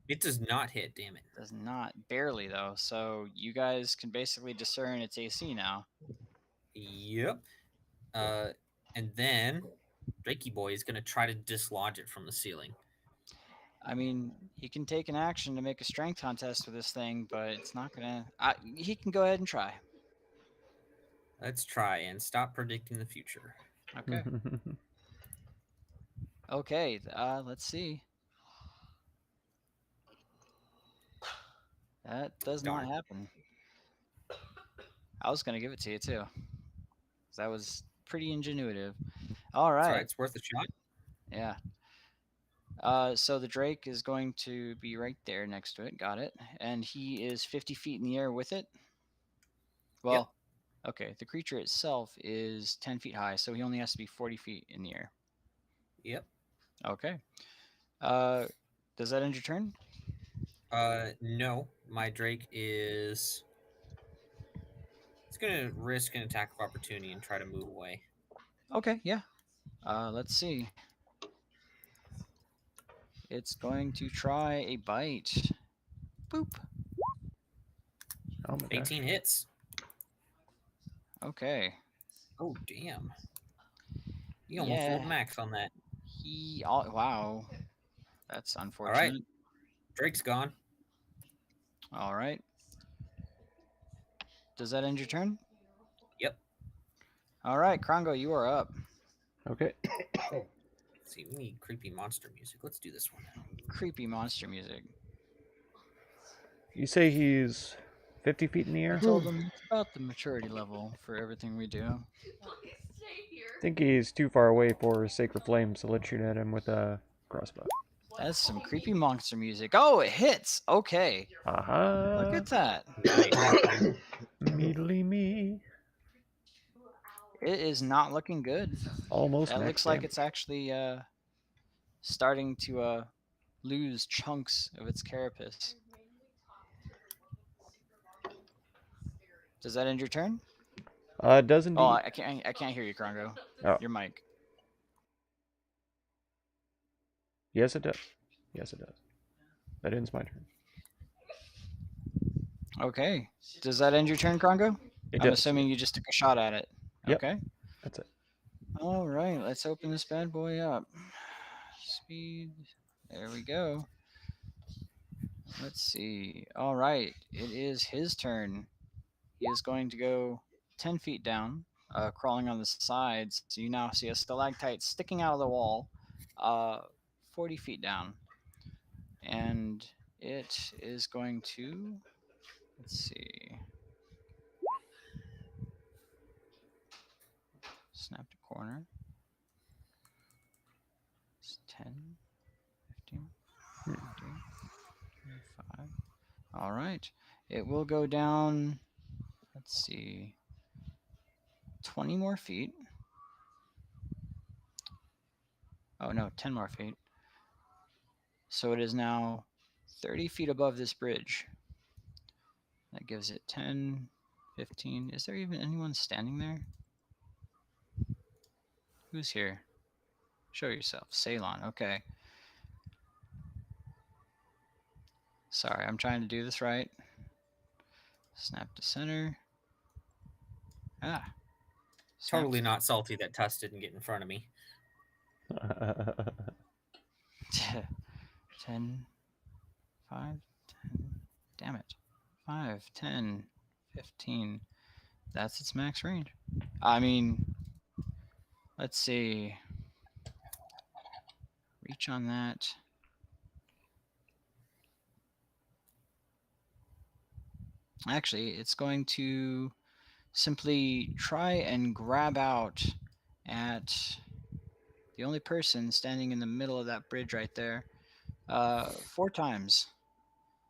It does not hit, damn it. Does not. Barely though. So you guys can basically discern its AC now. Yep. And then Drakey boy is gonna try to dislodge it from the ceiling. I mean, he can take an action to make a strength contest with this thing, but it's not gonna. He can go ahead and try. Let's try and stop predicting the future. Okay. Okay. Let's see. That does Darn. not happen. I was gonna give it to you too. That was pretty ingenuitive. All That's right. right, it's worth a shot. Yeah. So the Drake is going to be right there next to it. Got it. And he is 50 feet in the air with it. Well, okay. The creature itself is 10 feet high, so he only has to be 40 feet in the air. Yep. Okay. Does that end your turn? No. My Drake is. It's gonna risk an attack of opportunity and try to move away. Okay. Yeah. Let's see. It's going to try a bite. Boop. Oh my gosh. 18 hits. Okay. Oh damn. You almost rolled max on that. Wow. That's unfortunate. Drake's gone. All right. Does that end your turn? Yep. All right, Krongo, you are up. Okay. Let's see, we need creepy monster music. Let's do this one. Creepy monster music. You say he's 50 feet in the I air? told them it's about the maturity level for everything we do. I think he's too far away for Sacred Flames to let shoot at him with a crossbow. That's some creepy monster music. Oh, it hits. Okay. Aha! Look at that. Meedly me. It is not looking good. Almost That max looks like damage. it's actually starting to lose chunks of its carapace. Does that end your turn? It does indeed. Oh, I can't hear you, Krongo. Oh. Your mic. Yes, it does. Yes, it does. That ends my turn. Okay. Does that end your turn, Krongo? It I'm does. assuming you just took a shot at it. Yep. Okay. That's it. All right. Let's open this bad boy up. Speed. There we go. Let's see. All right. It is his turn. He is going to go 10 feet down, crawling on the sides. So you now see a stalactite sticking out of the wall, 40 feet down. And it is going to, let's see, snap to corner. It's 10, 15, 20, 25. All right. It will go down, let's see, 20 more feet. Oh, no, 10 more feet. So it is now 30 feet above this bridge. That gives it 10, 15. Is there even anyone standing there? Who's here? Show yourself. Ceylon. Okay. Sorry, I'm trying to do this right. Snap to center. Ah. Snap Totally not salty that Tuss didn't get in front of me. 10, 5, 10. Damn it. 5, 10, 15. That's its max range. I mean, let's see. Reach on that. Actually, it's going to simply try and grab out at the only person standing in the middle of that bridge right there 4 times.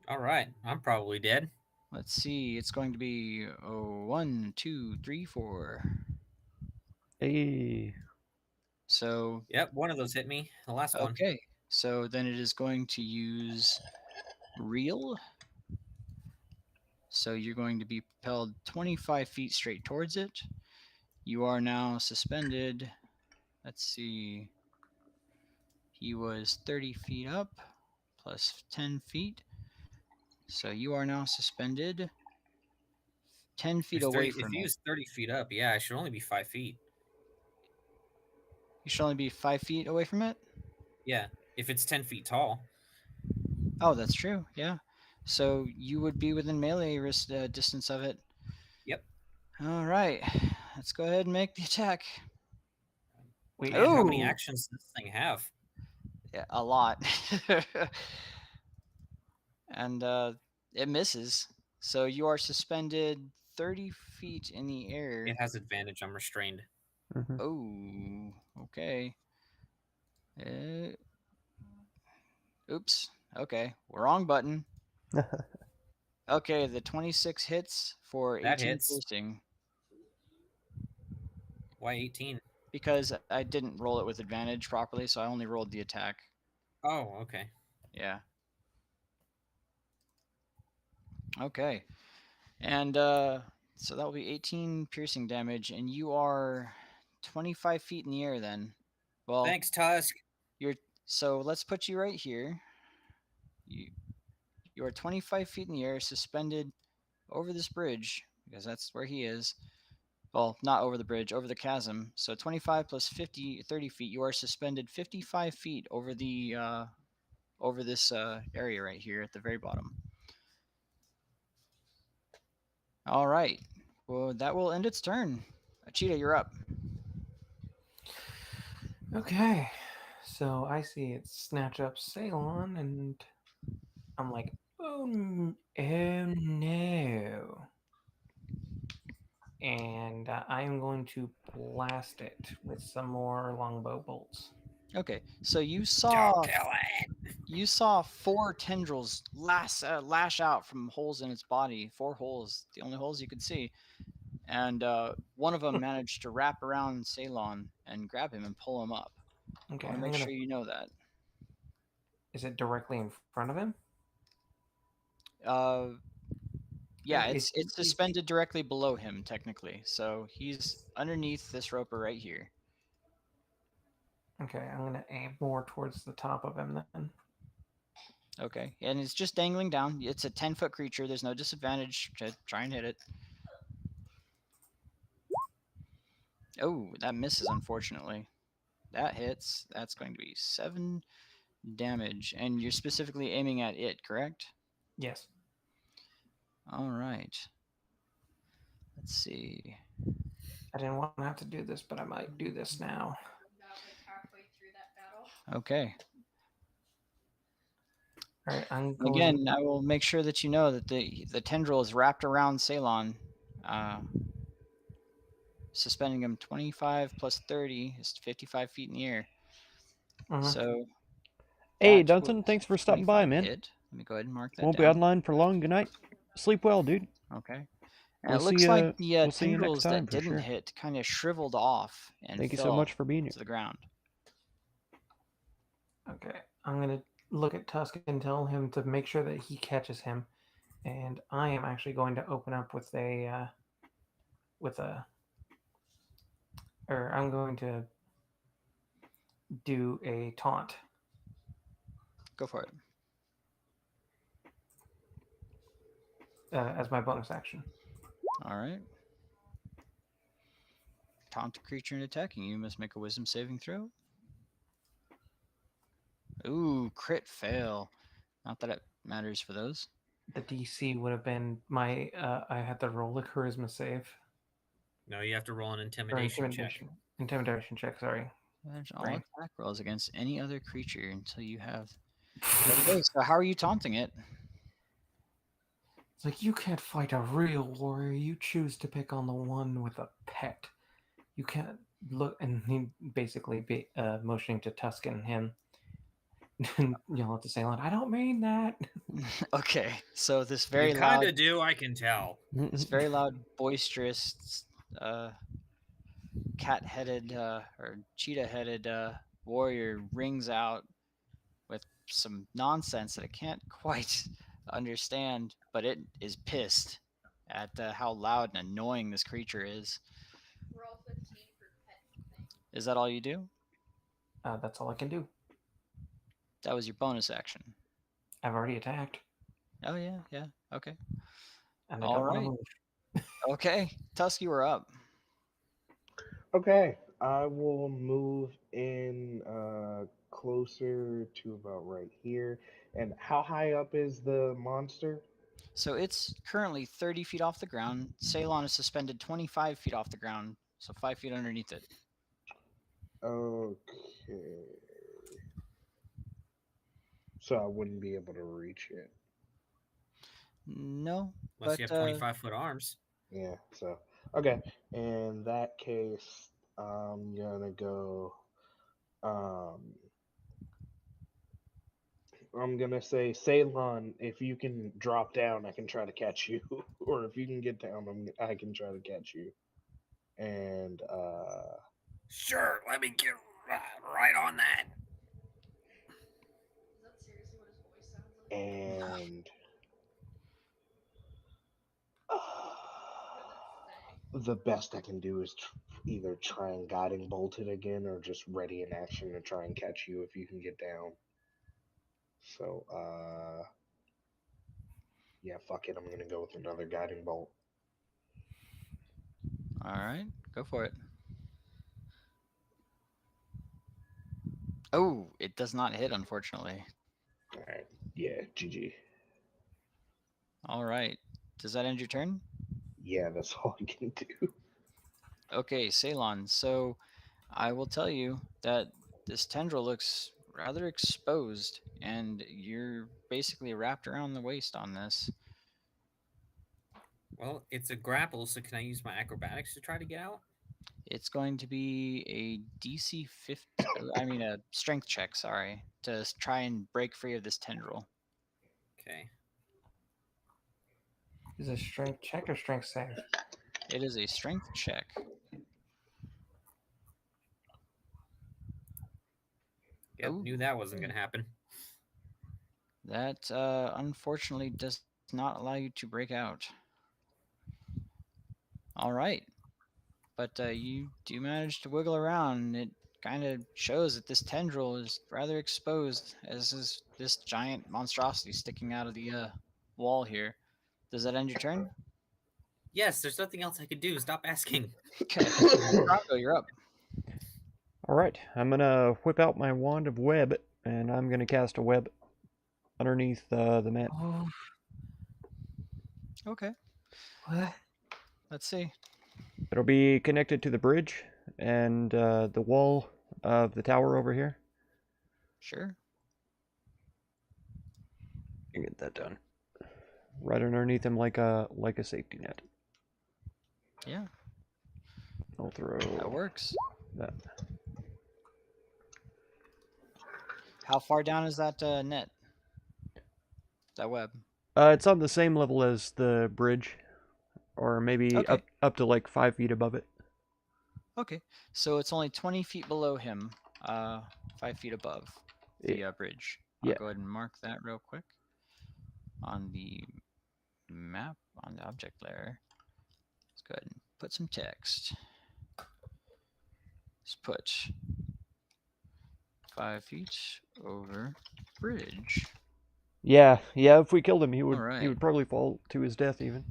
All right, I'm probably dead. Let's see. It's going to be 1, 2, 3, 4. Hey. So Yep, one of those hit me. The last one. okay. So then it is going to use reel. So you're going to be propelled 25 feet straight towards it. You are now suspended. Let's see. He was 30 feet up plus 10 feet. So you are now suspended 10 feet away from If he it. was 30 feet up, yeah, I should only be 5 feet. You should only be 5 feet away from it? Yeah, if it's 10 feet tall. Oh, that's true. Yeah. So you would be within melee distance of it. Yep. All right. Let's go ahead and make the attack. Wait, Man, how Ooh. many actions does this thing have? Yeah, a lot. And it misses. So you are suspended 30 feet in the air. It has advantage. I'm restrained. Mhm. Oh, okay. Oops. Okay, wrong button. Okay, the 26 hits for That 18 hits. piercing. Why 18? Because I didn't roll it with advantage properly, so I only rolled the attack. Oh, okay. Yeah. Okay. And so that will be 18 piercing damage, and you are 25 feet in the air then. Well, Thanks, Tusk. so let's put you right here. You are 25 feet in the air, suspended over this bridge, because that's where he is. Well, not over the bridge, over the chasm. So 25 plus 50, 30 feet. You are suspended 55 feet over the over this area right here at the very bottom. All right. Well, that will end its turn. Cheetah, you're up. Okay, so I see it snatch up Ceylon, and I'm like, oh, oh no. And I'm going to blast it with some more longbow bolts. Okay, so you Don't saw kill it. you saw 4 tendrils lash out from holes in its body. 4 holes, the only holes you could see. And one of them managed to wrap around Ceylon and grab him and pull him up. Okay, I want to make sure you know that. Is it directly in front of him? Yeah, Is it's suspended directly below him, technically. So he's underneath this roper right here. Okay, I'm gonna aim more towards the top of him then. Okay, and it's just dangling down. It's a 10-foot creature. There's no disadvantage to try and hit it. Oh, that misses, unfortunately. That hits. That's going to be 7 damage. And you're specifically aiming at it, correct? Yes. All right. Let's see. I didn't want to have to do this, but I might do this now. About like halfway through that battle. Okay. All right, I'm And going. again, I will make sure that you know that the tendril is wrapped around Ceylon, suspending him 25 plus 30 is 55 feet in the air. So Hey, that Dunson, was thanks for a stopping by, 25 man. hit. Let me go ahead and mark that Won't be down. online for long. Good night. Sleep well, dude. Okay. And We'll it see looks like ya- the we'll see you next tendrils time that for didn't sure. hit kind of shriveled off and Thank you fell so much for being here. to the ground. Okay, I'm gonna look at Tusk and tell him to make sure that he catches him, and I am actually going to open up with a, or I'm going to do a taunt Go for it. as my bonus action. All right. Taunt a creature and attacking you must make a wisdom saving throw. Ooh, crit fail. Not that it matters for those. The DC would have been my. I had to roll a charisma save No, you have to roll an or intimidation check. Intimidation check. Sorry. Manage all Brain. attack rolls against any other creature until you have. Okay, so how are you taunting it? It's like you can't fight a real warrior. You choose to pick on the one with a pet. You can't look, and he basically be motioning to Tusk and him. Yell at the Salon. I don't mean that. Okay, so this very You kind loud, of do, I can tell. this very loud, boisterous, cat-headed or cheetah-headed warrior rings out with some nonsense that I can't quite understand, but it is pissed at how loud and annoying this creature is. Roll 15 for pet thing. Is that all you do? That's all I can do. That was your bonus action. I've already attacked, Oh yeah, yeah. Okay. and I All don't want right. to move. Okay, Tusk, you are up. Okay, I will move in closer to about right here. And how high up is the monster? So it's currently 30 feet off the ground. Ceylon is suspended 25 feet off the ground, so 5 feet underneath it. Okay. So I wouldn't be able to reach it. No, Unless but you have 25-foot arms. Yeah, so okay. In that case, I'm gonna go I'm gonna say, Ceylon, if you can drop down, I can try to catch you. Or if you can get down, I can try to catch you. And Sure, let me get right on that. Is that seriously what his voice sounds like? and What the best I can do is either try and guiding bolt it again, or just ready in action to try and catch you if you can get down. So yeah, fuck it. I'm gonna go with another guiding bolt. all right, go for it. Oh, it does not hit, unfortunately. All right. Yeah, GG. All right. Does that end your turn? Yeah, that's all I can do. Okay, Ceylon. So I will tell you that this tendril looks rather exposed, and you're basically wrapped around the waist on this. Well, it's a grapple, so can I use my acrobatics to try to get out? It's going to be a DC 50, I mean a strength check, sorry, to try and break free of this tendril. Okay. Is it strength check or strength save? It is a strength check. Yep, Ooh. knew that wasn't going to happen. That unfortunately does not allow you to break out. All right. But you do manage to wiggle around, and it kind of shows that this tendril is rather exposed, as is this giant monstrosity sticking out of the wall here. Does that end your turn? Yes, there's nothing else I could do. Stop asking. Okay. Rocco, you're up. Alright, I'm gonna whip out my wand of web, and I'm gonna cast a web underneath the mat. Oh, Okay. what? Let's see. It'll be connected to the bridge and the wall of the tower over here. Sure. And get that done. Right underneath him like a safety net. Yeah, I'll throw that works. that. How far down is that net? That web? It's on the same level as the bridge, or maybe Okay. up to like 5 feet above it. Okay, so it's only 20 feet below him, 5 feet above the bridge. I'll Yeah. go ahead and mark that real quick on the map, on the object layer. Let's go ahead and put some text. Let's put 5 feet over bridge. Yeah. If we killed him, he would Alright. probably fall to his death even.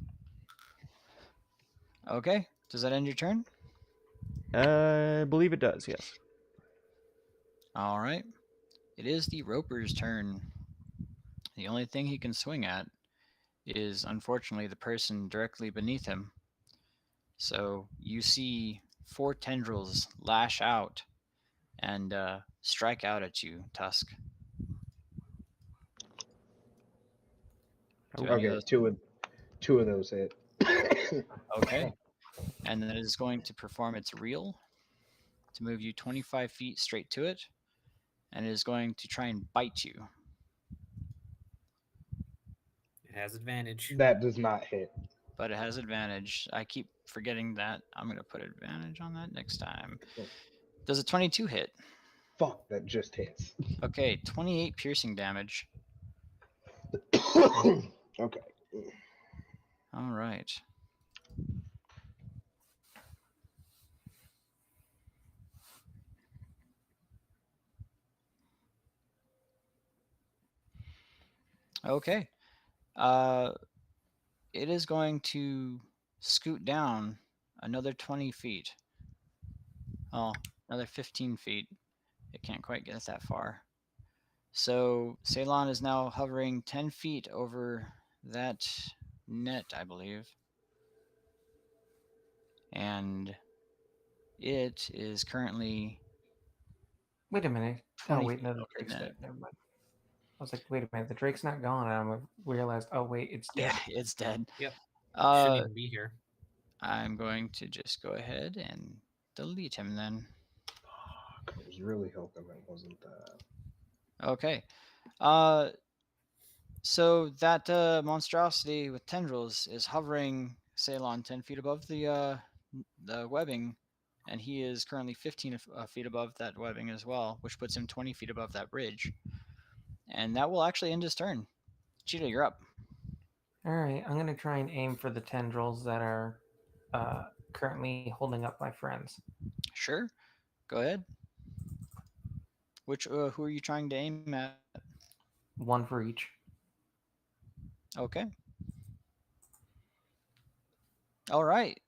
Okay, does that end your turn? I believe it does. Yes. All right. It is the Roper's turn. The only thing he can swing at is, unfortunately, the person directly beneath him. So you see 4 tendrils lash out and strike out at you, Tusk. Do any of Okay, those- two of those hit. Okay. And then it is going to perform its reel to move you 25 feet straight to it. And it is going to try and bite you. It has advantage. That does not hit. But it has advantage. I keep forgetting that. I'm going to put advantage on that next time. Does a 22 hit? Fuck, that just hits. Okay, 28 piercing damage. Okay. All right. Okay. It is going to scoot down another 20 feet. Oh, another 15 feet. It can't quite get that far. So Ceylon is now hovering 10 feet over that net, I believe. And it is currently... Wait a minute. 20 wait, no, the feet Drake's net. dead. Never mind. I was like, wait a minute, the Drake's not gone. And I realized, oh wait, it's dead. Yeah, it's dead. Yep. Shouldn't Uh, even be here. I'm going to just go ahead and delete him then. Fuck, I was really hoping it wasn't that. Okay. So that monstrosity with tendrils is hovering Ceylon 10 feet above the webbing, and he is currently 15 feet above that webbing as well, which puts him 20 feet above that bridge. And that will actually end his turn. Cheetah, you're up. All right, I'm gonna try and aim for the tendrils that are currently holding up my friends. Sure. Go ahead. Which who are you trying to aim at? One for each. Okay. All right.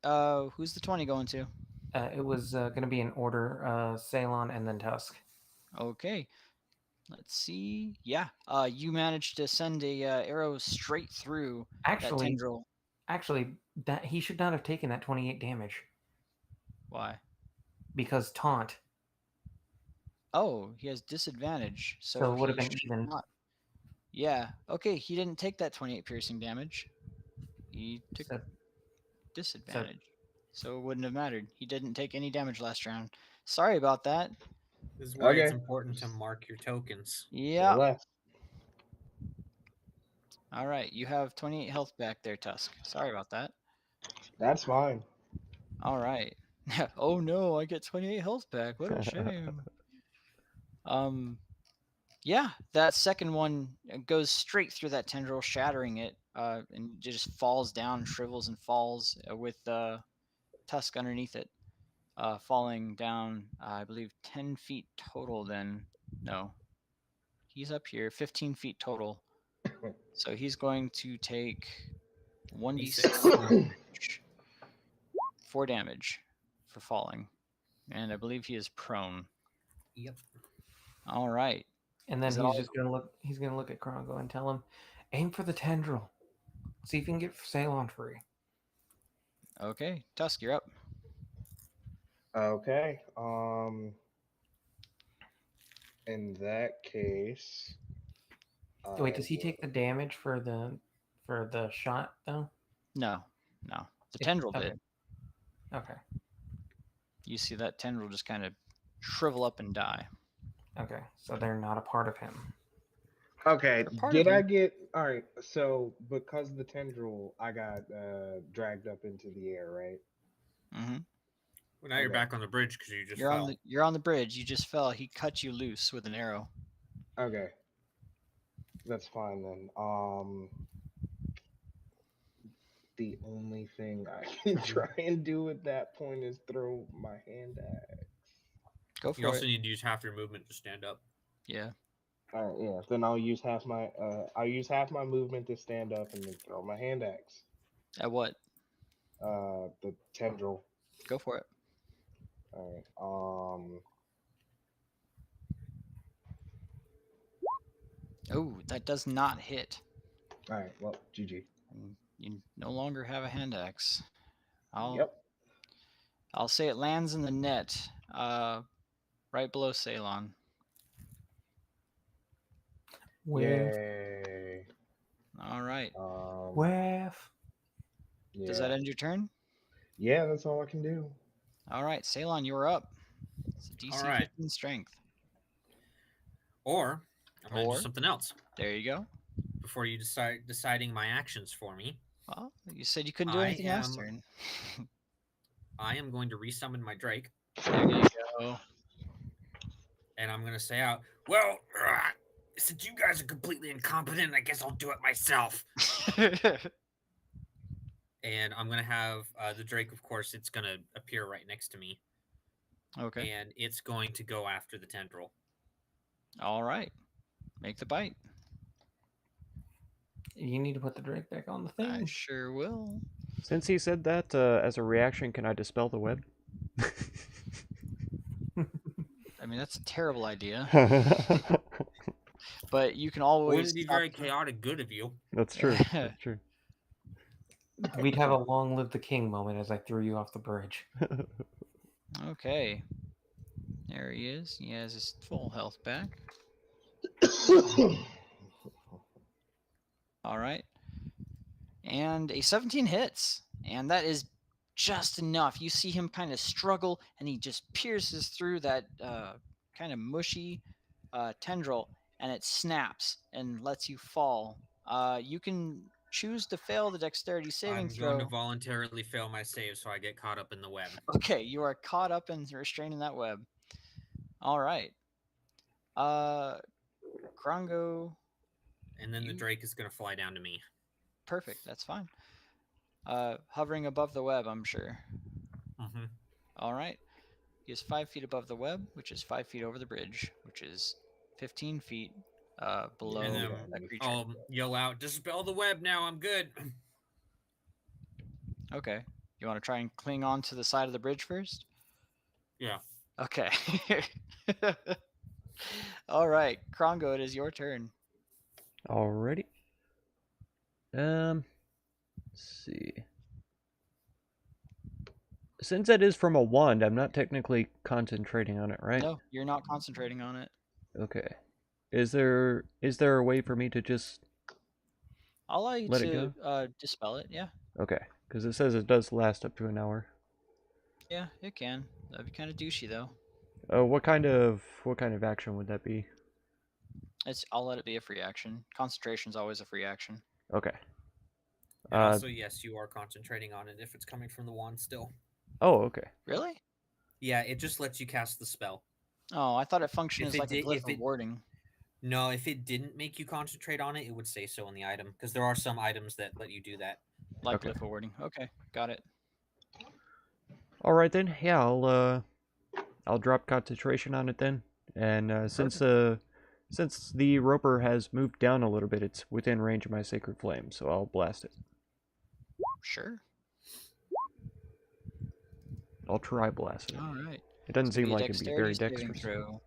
Who's the 20 going to? It was going to be in order Ceylon and then Tusk. Okay. Let's see. Yeah. You managed to send a arrow straight through that tendril. Actually, that he should not have taken that 28 damage. Why? Because taunt. Oh, he has disadvantage. So it would have he been should even. not- Yeah. Okay. He didn't take that 28 piercing damage. He took disadvantage. So it wouldn't have mattered. He didn't take any damage last round. Sorry about that. This is why it's Okay. important to mark your tokens. Yeah. Left. All right. You have 28 health back there, Tusk. Sorry about that. That's fine. All right. Oh no, I get 28 health back. What a shame. Yeah, that second one goes straight through that tendril, shattering it, and it just falls down, shrivels and falls with Tusk underneath it, falling down, I believe, 10 feet total then. No. He's up here, 15 feet total. So he's going to take 1d6 damage. 4 damage for falling. And I believe he is prone. Yep. All right. And then Is that he's all? just gonna look. He's gonna look at Krongo and tell him, "Aim for the tendril. See if you can get Ceylon free." Okay, Tusk, you're up. Okay. In that case, Wait, does he take the damage for the shot though? No, no. The It- tendril okay. did. Okay. You see that tendril just kind of shrivel up and die. Okay. So they're not a part of him. Okay, They're part did of I him. get all right? So because the tendril, I got dragged up into the air, right? Mm-hmm. Well, now you're Okay. back on the bridge because you just You're fell. you're on the bridge. You just fell. He cut you loose with an arrow. Okay, that's fine then. The only thing I can try and do at that point is throw my hand axe. Go You for also it. need to use half your movement to stand up. Yeah. All right, yeah. Then I'll use half my movement to stand up and then throw my hand axe. At what? The tendril. Go for it. All right. Oh, that does not hit. All right. Well, GG. You no longer have a hand axe. Yep. I'll say it lands in the net, right below Ceylon. Yay. All right. Whiff. Yeah. Does that end your turn? Yeah, that's all I can do. All right, Ceylon, you're up. It's a DC All right. 15 strength. Or I'm going to Or- do something else There you go. before you start deciding my actions for me. Well, you said you couldn't do I anything last am- turn. I am going to resummon my Drake, There you go. and I'm going to say out, well, since you guys are completely incompetent, I guess I'll do it myself. And I'm going to have the Drake, of course, it's going to appear right next to me, Okay. and it's going to go after the tendril. All right. Make the bite. You need to put the Drake back on the I thing. sure will. Since he said that, as a reaction, can I dispel the web? I mean, that's a terrible idea, but you can always. Wouldn't be stop very the- chaotic good of you. That's true. That's true. We'd have a long live the king moment as I threw you off the bridge. Okay. There he is. He has his full health back. All right. And a 17 hits. And that is just enough. You see him kind of struggle, and he just pierces through that kind of mushy tendril, and it snaps and lets you fall. You can choose to fail the dexterity saving I'm throw. going to voluntarily fail my save so I get caught up in the web. Okay, you are caught up and restrained in that web. All right. Krongo. And then the You- Drake is going to fly down to me. Perfect. That's fine. Hovering above the web, I'm sure. Mm-hmm. All right. He is 5 feet above the web, which is 5 feet over the bridge, which is 15 feet below And then that creature. I'll yell out, dispel the web now, I'm good. Okay. You want to try and cling on to the side of the bridge first? Yeah. Okay. All right. Krongo, it is your turn. Alrighty. Let's see. Since that is from a wand, I'm not technically concentrating on it, right? No, you're not concentrating on it. Okay. Is there a way for me to just I'll allow you let it to dispel it. Yeah. okay? Because it says it does last up to an hour. Yeah, it can. That'd be kind of douchey, though. What kind of action would that be? I'll let it be a free action. Concentration's always a free action. Okay. And also, yes, you are concentrating on it if it's coming from the wand still. Oh, okay. Really? Yeah, it just lets you cast the spell. Oh, I thought it functioned If as it like a did- glyph if of it- warding. No, if it didn't make you concentrate on it, it would say so in the item. Because there are some items that let you do that. Like Okay. glyph of warding. Okay, got it. All right then. Yeah, I'll drop concentration on it then. And since the roper has moved down a little bit, it's within range of my sacred flame, so I'll blast it. Sure. I'll try blast it. All right. It doesn't It's gonna seem be a like it'd be very dexterity saving dexterous. throw.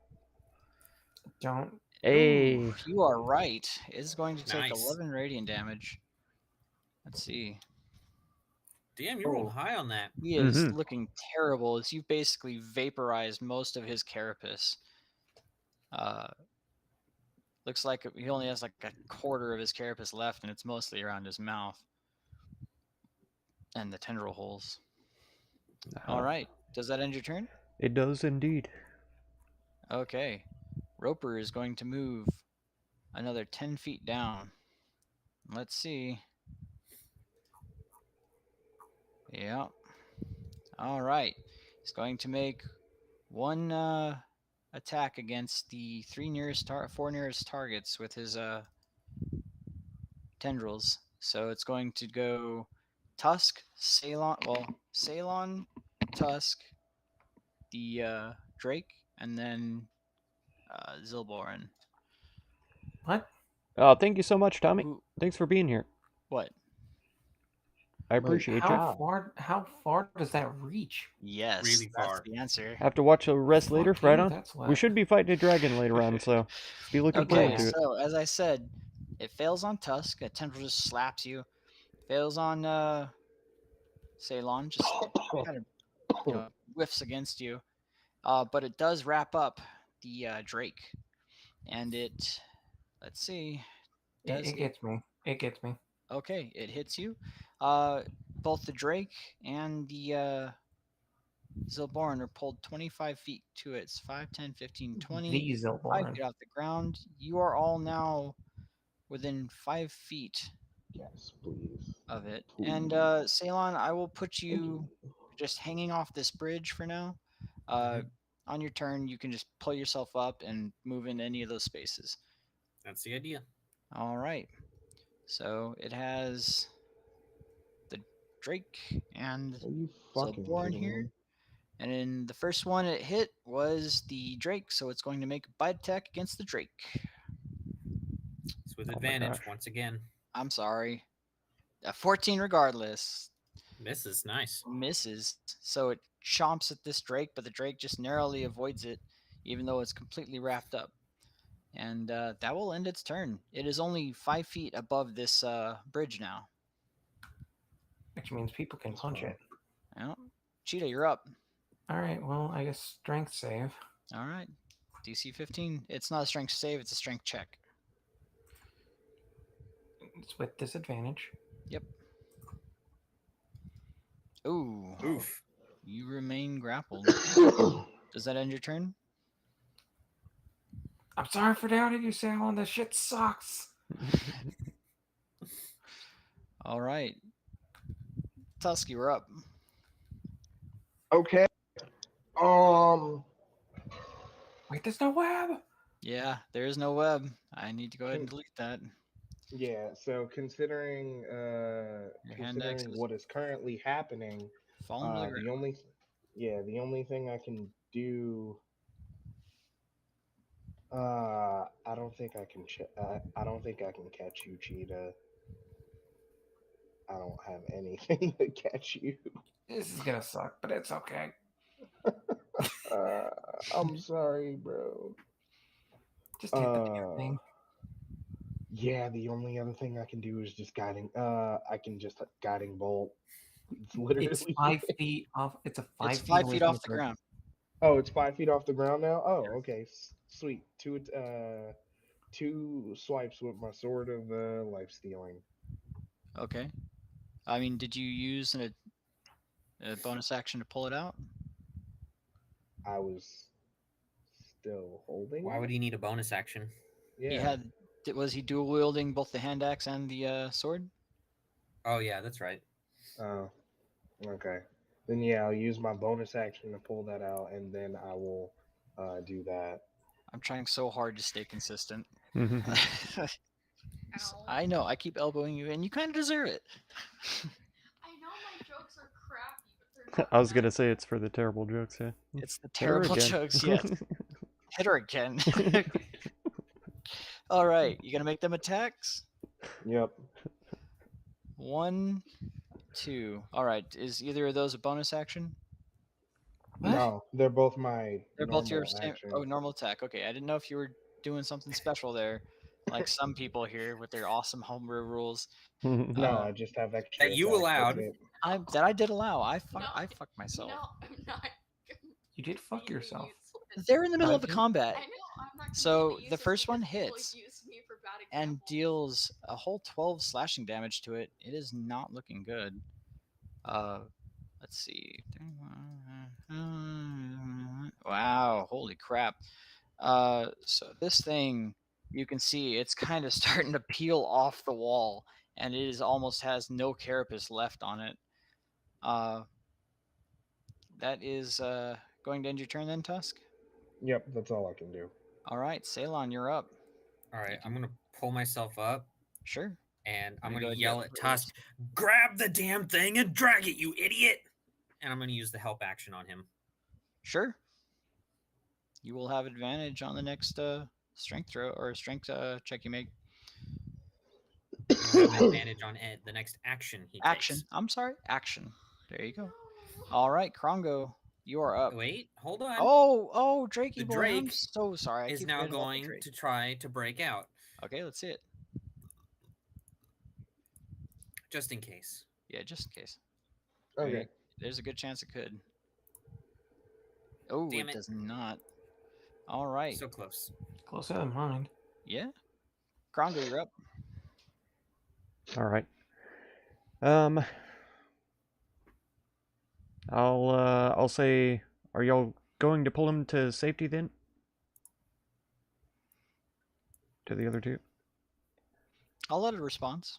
Don't. Hey. Ooh, you are right. It's going to take Nice. 11 radiant damage. Let's see. Damn, you rolled high on that. He is Mhm. looking terrible as you basically vaporized most of his carapace. Looks like he only has like a quarter of his carapace left, and it's mostly around his mouth and the tendril holes. All right. Does that end your turn? It does indeed. Okay. Roper is going to move another 10 feet down. Let's see. Yeah. All right. He's going to make one attack against the four nearest targets with his tendrils. So it's going to go Tusk, Ceylon, Ceylon, Tusk, the Drake, and then Zilborin. What? Thank you so much, Tommy. Who- Thanks for being here. What? I appreciate you. How far does that reach? Yes, Really that's far. the answer. Have to watch the rest later, Fuck right you, on? that's We what. should be fighting a dragon later on, so be looking Okay, forward to it. so as I said, it fails on Tusk. A tendril just slaps you. Fails on Ceylon, just kind of whiffs against you. But it does wrap up the Drake, and it. Let's see. It gets me. It gets me. Okay, it hits you. Both the Drake and the Zilborn are pulled 25 feet to it. It's 5, 10, 15, 20. The 5 Zilborn. feet off the ground. You are all now within 5 feet Yes, please. of it. Please. And Ceylon, I will put you just hanging off this bridge for now. On your turn, you can just pull yourself up and move into any of those spaces. That's the idea. All right. So it has the Drake and Are you fucking Zilborn kidding here. me? And in the first one it hit was the Drake, so it's going to make a bite attack against the Drake. It's with Oh my advantage gosh. once again. I'm sorry. 14 regardless. Misses. Nice. Misses. So it chomps at this Drake, but the Drake just narrowly avoids it, even though it's completely wrapped up. And that will end its turn. It is only 5 feet above this bridge now. Which means people can punch it. Yeah. Cheetah, you're up. All right. Well, I guess strength save. All right. DC 15. It's not a strength save, it's a strength check. It's with disadvantage. Yep. Ooh. Oof. You remain grappled. Does that end your turn? I'm sorry for doubting you, Salon. This shit sucks. All right. Tusky, we're up. Okay. Wait, there's no web. Yeah, there is no web. I need to go ahead and delete that. Yeah, so considering hand axe considering is what is currently happening, falling to the ground. the only thing I can do, I don't think I can I don't think I can catch you, Cheetah. I don't have anything to catch you. This is gonna suck, but it's okay. I'm sorry, bro. Just hit the damn thing. Yeah, the only other thing I can do is just guiding. I can just guiding bolt. It's literally. It's 5 feet off. It's a 5 It's feet 5 away feet from off the ground. Oh, it's 5 feet off the ground now. Oh, okay, sweet. Two swipes with my sword of life stealing. Okay. I mean, did you use a bonus action to pull it out? I was still holding. Why would he need a bonus action? Yeah. Was he dual wielding both the hand axe and the sword? Oh yeah, that's right. Oh, okay. Then yeah, I'll use my bonus action to pull that out, and then I will do that. I'm trying so hard to stay consistent. Ow. I know, I keep elbowing you, and you kind of deserve it. I know my jokes are crappy, but they're not I was gonna bad. say it's for the terrible jokes, yeah. It's the Hit her terrible again. jokes, yes. Hit her again. All right, you gonna make them attacks? Yep. 1, 2. All right, is either of those a bonus action? What? No, they're both my. They're both your normal action. normal attack. Okay, I didn't know if you were doing something special there, like some people here with their awesome homebrew rules. No, I just have extra. That you attacks, allowed. that's it. I did allow. I fucked No, myself. No, I'm not. You did fuck yourself. They're in the middle of a Okay. combat. I know. I'm not. So gonna use the it first one because people hits. use and examples. deals a whole 12 slashing damage to it. It is not looking good. Let's see. Wow, holy crap. So this thing, you can see it's kind of starting to peel off the wall, and it is almost has no carapace left on it. That is going to end your turn then, Tusk? Yep, that's all I can do. All right, Ceylon, you're up. All right, I'm gonna pull myself up Sure. and Let I'm me gonna go ahead and yell get at the rules. Tusk, "Grab the damn thing and drag it, you idiot!" And I'm gonna use the help action on him. Sure. You will have advantage on the next strength throw or strength check you make. He'll have an advantage on the next action he Action. takes. I'm sorry. Action. There you go. All right, Krongo, you are up. Wait, hold on. Oh, Drakey The boy, I'm Drake so sorry. I is keep now forgetting about the going Drake. to try to break out, Okay, let's see it. just in case. Yeah, just in case. Okay. There's a good chance it could. Oh, Damn it it. does not. All right. So close. Closer than mine. Yeah. Krongo, you're up. All right. I'll say, are y'all going to pull him to safety then? To the other two? I'll let it response.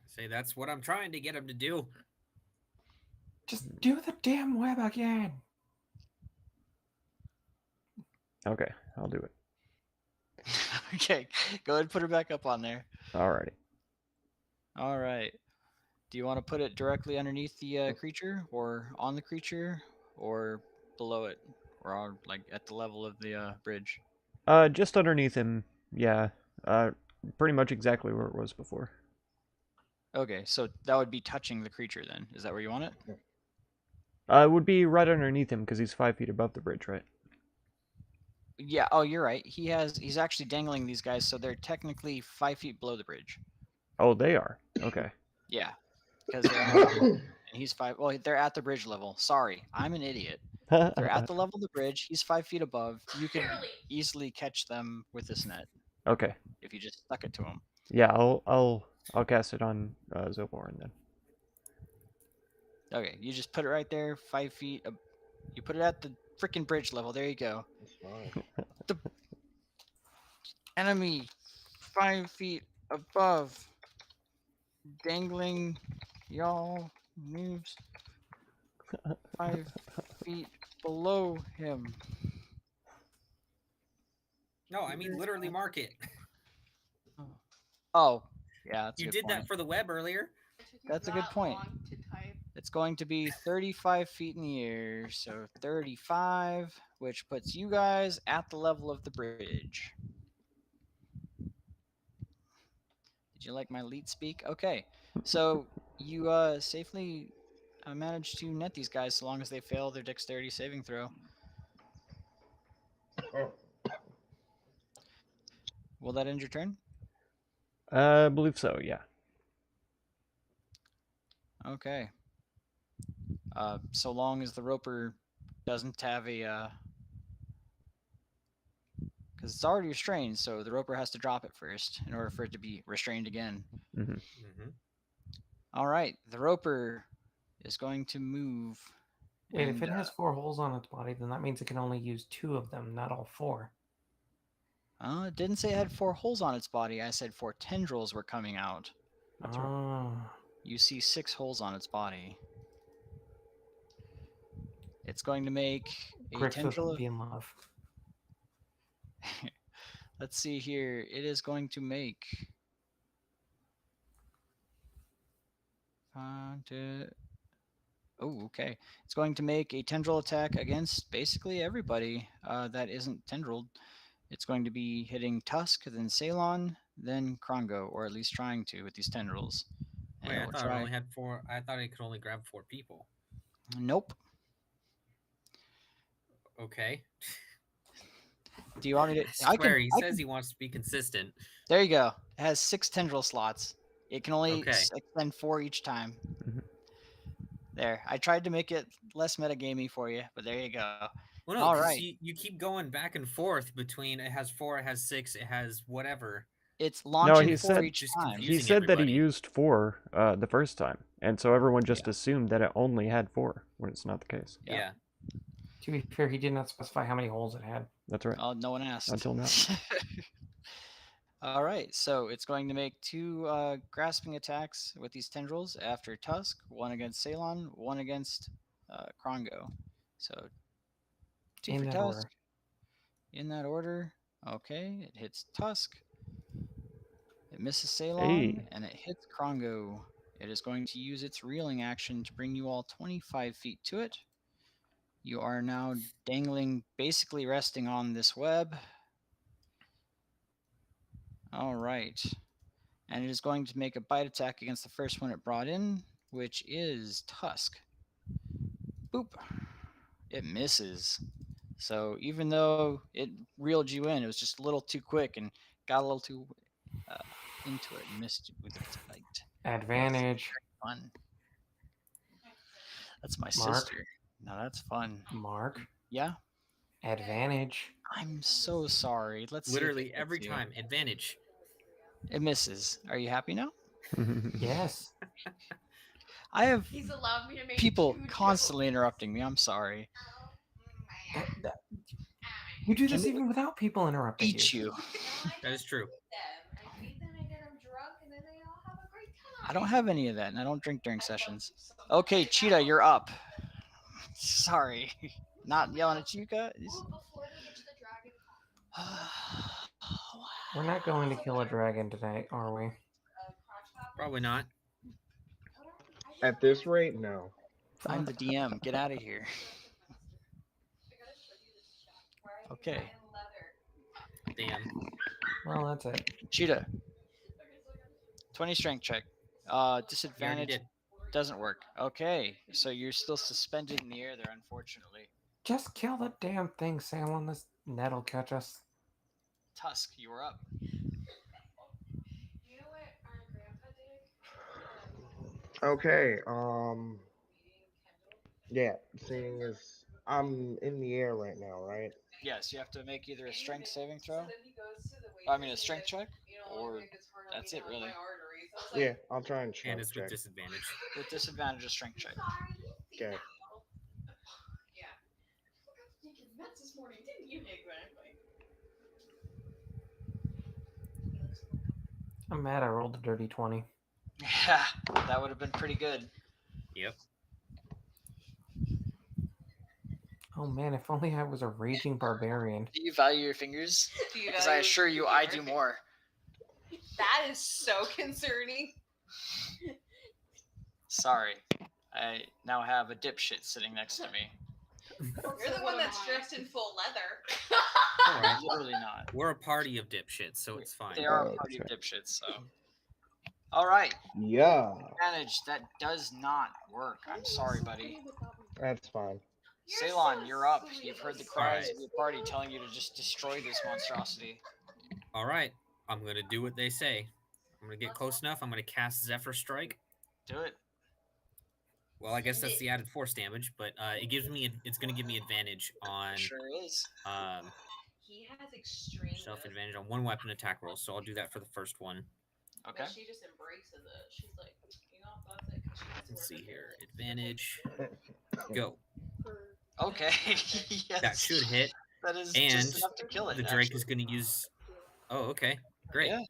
Say that's what I'm trying to get him to do. Just do the damn web again. Okay, I'll do it. Okay, go ahead and put her back up on there. Alrighty. All right. Do you want to put it directly underneath the creature, or on the creature, or below it, or on, like at the level of the bridge? Just underneath him, yeah. Pretty much exactly where it was before. Okay, so that would be touching the creature then. Is that where you want it? It would be right underneath him because he's 5 feet above the bridge, right? Yeah. Oh, you're right. He's actually dangling these guys, so they're technically 5 feet below the bridge. Oh, they are. Okay. Yeah, because and he's 5. Well, they're at the bridge level. Sorry, I'm an idiot. They're at the level of the bridge. He's 5 feet above. You can easily catch them with this net Okay. if you just stuck it to him. Yeah, I'll cast it on Zoboran then. Okay, you just put it right there, 5 feet. You put it at the freaking bridge level. There you go. That's fine. The enemy 5 feet above, dangling y'all moves 5 feet below him. No, I mean literally mark it. Oh, yeah, that's a You good did point. that for the web earlier. It took you That's a good that point. long to type. It's going to be 35 feet in the air, so 35, which puts you guys at the level of the bridge. Did you like my leet speak? Okay, so you safely managed to net these guys so long as they fail their dexterity saving throw. Will that end your turn? I believe so, yeah. Okay. So long as the roper doesn't have a because it's already restrained, so the roper has to drop it first in order for it to be restrained again. Mm-hmm. Mm-hmm. All right, the roper is going to move. Wait, if it has 4 holes on its body, then that means it can only use 2 of them, not all 4. It didn't say it had 4 holes on its body. I said 4 tendrils were coming out. That's right. You see 6 holes on its body. It's going to make a Griff tendril. would be in love. Let's see here. It is going to make. Oh, okay. It's going to make a tendril attack against basically everybody that isn't tendrilled. It's going to be hitting Tusk, then Ceylon, then Krongo, or at least trying to with these tendrils. Wait, I thought it only had 4. I thought it could only grab 4 people. Nope. Okay. Do you want me to? I swear, he says he wants to be consistent. There you go. It has 6 tendril slots. It can only Okay. expend 4 each time. Mhm. There. I tried to make it less metagamey for you, but there you go. Well, no, All because right. you keep going back and forth between it has 4, it has 6, it has whatever. It's No, launching he 4 said each Just time. confused. he Using said that he everybody. used 4 the first time, and so everyone just Yeah. assumed that it only had 4 when it's not the case. Yeah. Yeah. To be fair, he did not specify how many holes it had. That's right. Oh, no one asked. Until now. All right, so it's going to make 2 grasping attacks with these tendrils after Tusk, one against Ceylon, one against Krongo. So 2 In for that Tusk. order. In that order. Okay, it hits Tusk. It misses Ceylon, Hey. and it hits Krongo. It is going to use its reeling action to bring you all 25 feet to it. You are now dangling, basically resting on this web. All right. And it is going to make a bite attack against the first one it brought in, which is Tusk. Boop. It misses. So even though it reeled you in, it was just a little too quick and got a little too into it and missed you with its bite. Advantage. Fun. That's my Mark. sister. Now that's fun. Mark. Yeah. Advantage. I'm so sorry. Let's see if Literally it every hits you. time. Advantage. It misses. Are you happy now? Yes. I have He's allowed me to make people 2 constantly interrupting me. I'm sorry. You do this even without people interrupting Eat you. That is true. I feed them, I get them drunk, and then they all have a great time. I don't have any of that, and I don't drink during sessions. Okay, Cheetah, you're up. Sorry. Not yelling at you guys. Well, before they get to the dragon. We're not going to kill a dragon tonight, are we? Probably not. At this rate, no. I'm the DM. Get out of here. Okay. Damn. Well, that's it. Cheetah. 20 strength check. You already Disadvantage did. doesn't work. Okay, so you're still suspended in the air there, unfortunately. Just kill the damn thing, Salem. This net'll catch us. Tusk, you are up. You know what our grandpa did? Okay. Yeah. Seeing as I'm in the air right now, right? Yes, you have to make either a strength saving throw. I mean, a strength check, or that's it, really. Yeah, I'll try and And strength it's with check. disadvantage. With disadvantage, a strength check. Okay. Yeah. You got nuts this morning, didn't you? Exactly. I'm mad I rolled a dirty 20. Yeah, that would have been pretty good. Yep. Oh man, if only I was a raging barbarian. Do you value your fingers? Because I assure you, I do more. That is so concerning. Sorry. I now have a dipshit sitting next to me. You're the one that's dressed in full leather. All right. Literally not. We're a party of dipshits, so it's fine. They are a Oh, party of that's dipshits, so. Alright. Yeah, Advantage, that does not work. I'm sorry, buddy. that's fine. Ceylon, you're up. You've heard the cries Alright. of your party telling you to just destroy this monstrosity. All right. I'm going to do what they say. I'm going to get close enough. I'm going to cast Zephyr Strike. Do it. Well, I guess that's the added force damage, but it's going to give me advantage on Sure is. He has extreme self advantage on one weapon attack roll. So I'll do that for the first one. Okay. She just embraces it. She's like, you know, that's it. 'Cause she has to Let's work see with here. it. Advantage. Go. For- Okay. Yes. That should hit. That is And just enough to kill it. The Drake actually. is going to use. Oh, okay. Great. Yeah.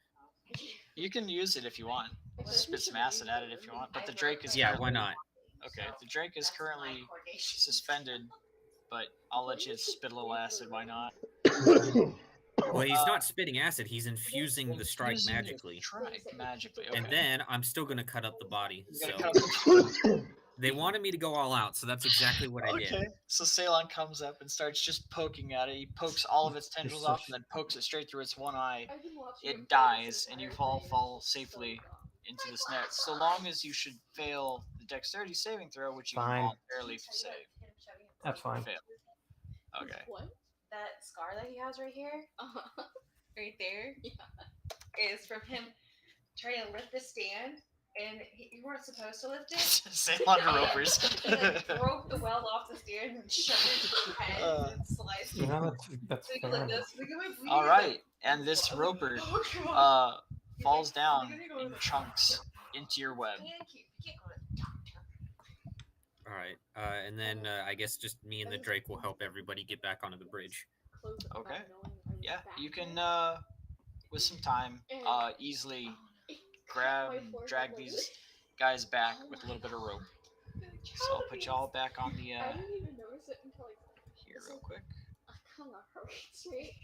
You can use it if you want. Spit some acid at it if you want. But the Drake is Yeah, currently- why not? Okay. The Drake is currently suspended, but I'll let you spit a little acid. Why not? Well, he's not spitting acid. He's infusing the strike Infusing the magically. Strike magically. Okay. And then I'm still going to cut up the body. You're So gonna cut up they wanted me to go all out, so that's exactly what I did. Okay, so Ceylon comes up and starts just poking at it. He pokes all of its tendrils off and then pokes it straight through its one eye. I've been watching him It dies, and you fall safely into this net. So long as you should fail the dexterity saving throw, which you Fine. voluntarily save. That's fine. Fail. Okay. What? That scar that he has right here, Right there is from him trying to lift the stand and you weren't supposed to lift it. Sail on ropers. He broke the weld off the stand and shoved it into his head and sliced it. You know, that's So he fair goes like enough. this. Like, am I bleeding? All He's right, like, and this roper oh, God. falls down in chunks into your web. You can't go to the doctor. All right, and then I guess just me and the Drake will help everybody get back onto the bridge. Okay. Yeah, you can with some time easily drag these guys back with a little bit of rope. So I'll put y'all back on the I didn't even notice it until here real quick. I kind of hurts, right?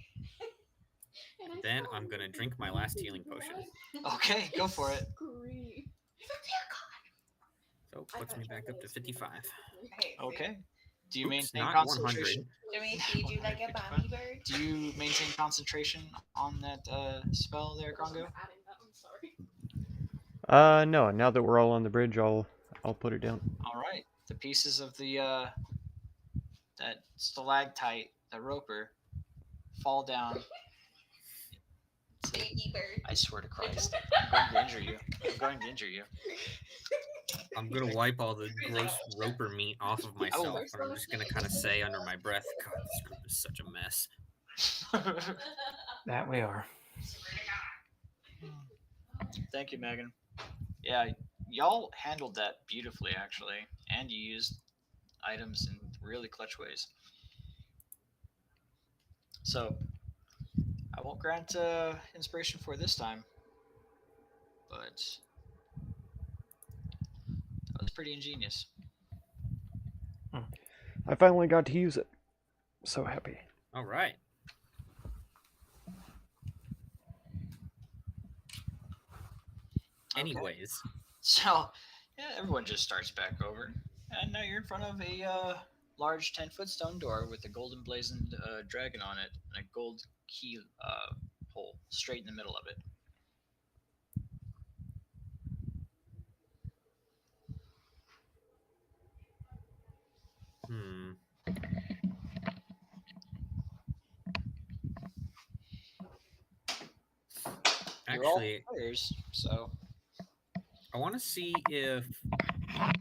And Then I'm gonna drink my last healing potion. Okay, go for it. Scream. So it puts me back up to 55. Okay. Do you Oops, maintain not concentration? 100. Do we feed you like a bunny bird? Do you maintain concentration on that spell there, Grongo? I'm sorry. No. Now that we're all on the bridge, I'll put it down. All right. The pieces of the that stalactite, the roper, fall down. Baby bird. I swear to Christ, I'm going to injure you. I'm going to injure you. I'm gonna wipe all the gross roper meat off of myself, and I'm just gonna kind of say under my breath, "God, this group is such a mess." That we are. Thank you, Megan. Yeah, y'all handled that beautifully, actually, and you used items in really clutch ways. So, I won't grant inspiration for this time, but that was pretty ingenious. I finally got to use it. So happy. All right. Okay. Anyways, So, yeah, everyone just starts back over, and now you're in front of a large 10-foot stone door with a golden blazoned dragon on it and a gold key hole straight in the middle of it. You're all actually, players, so I want to see if I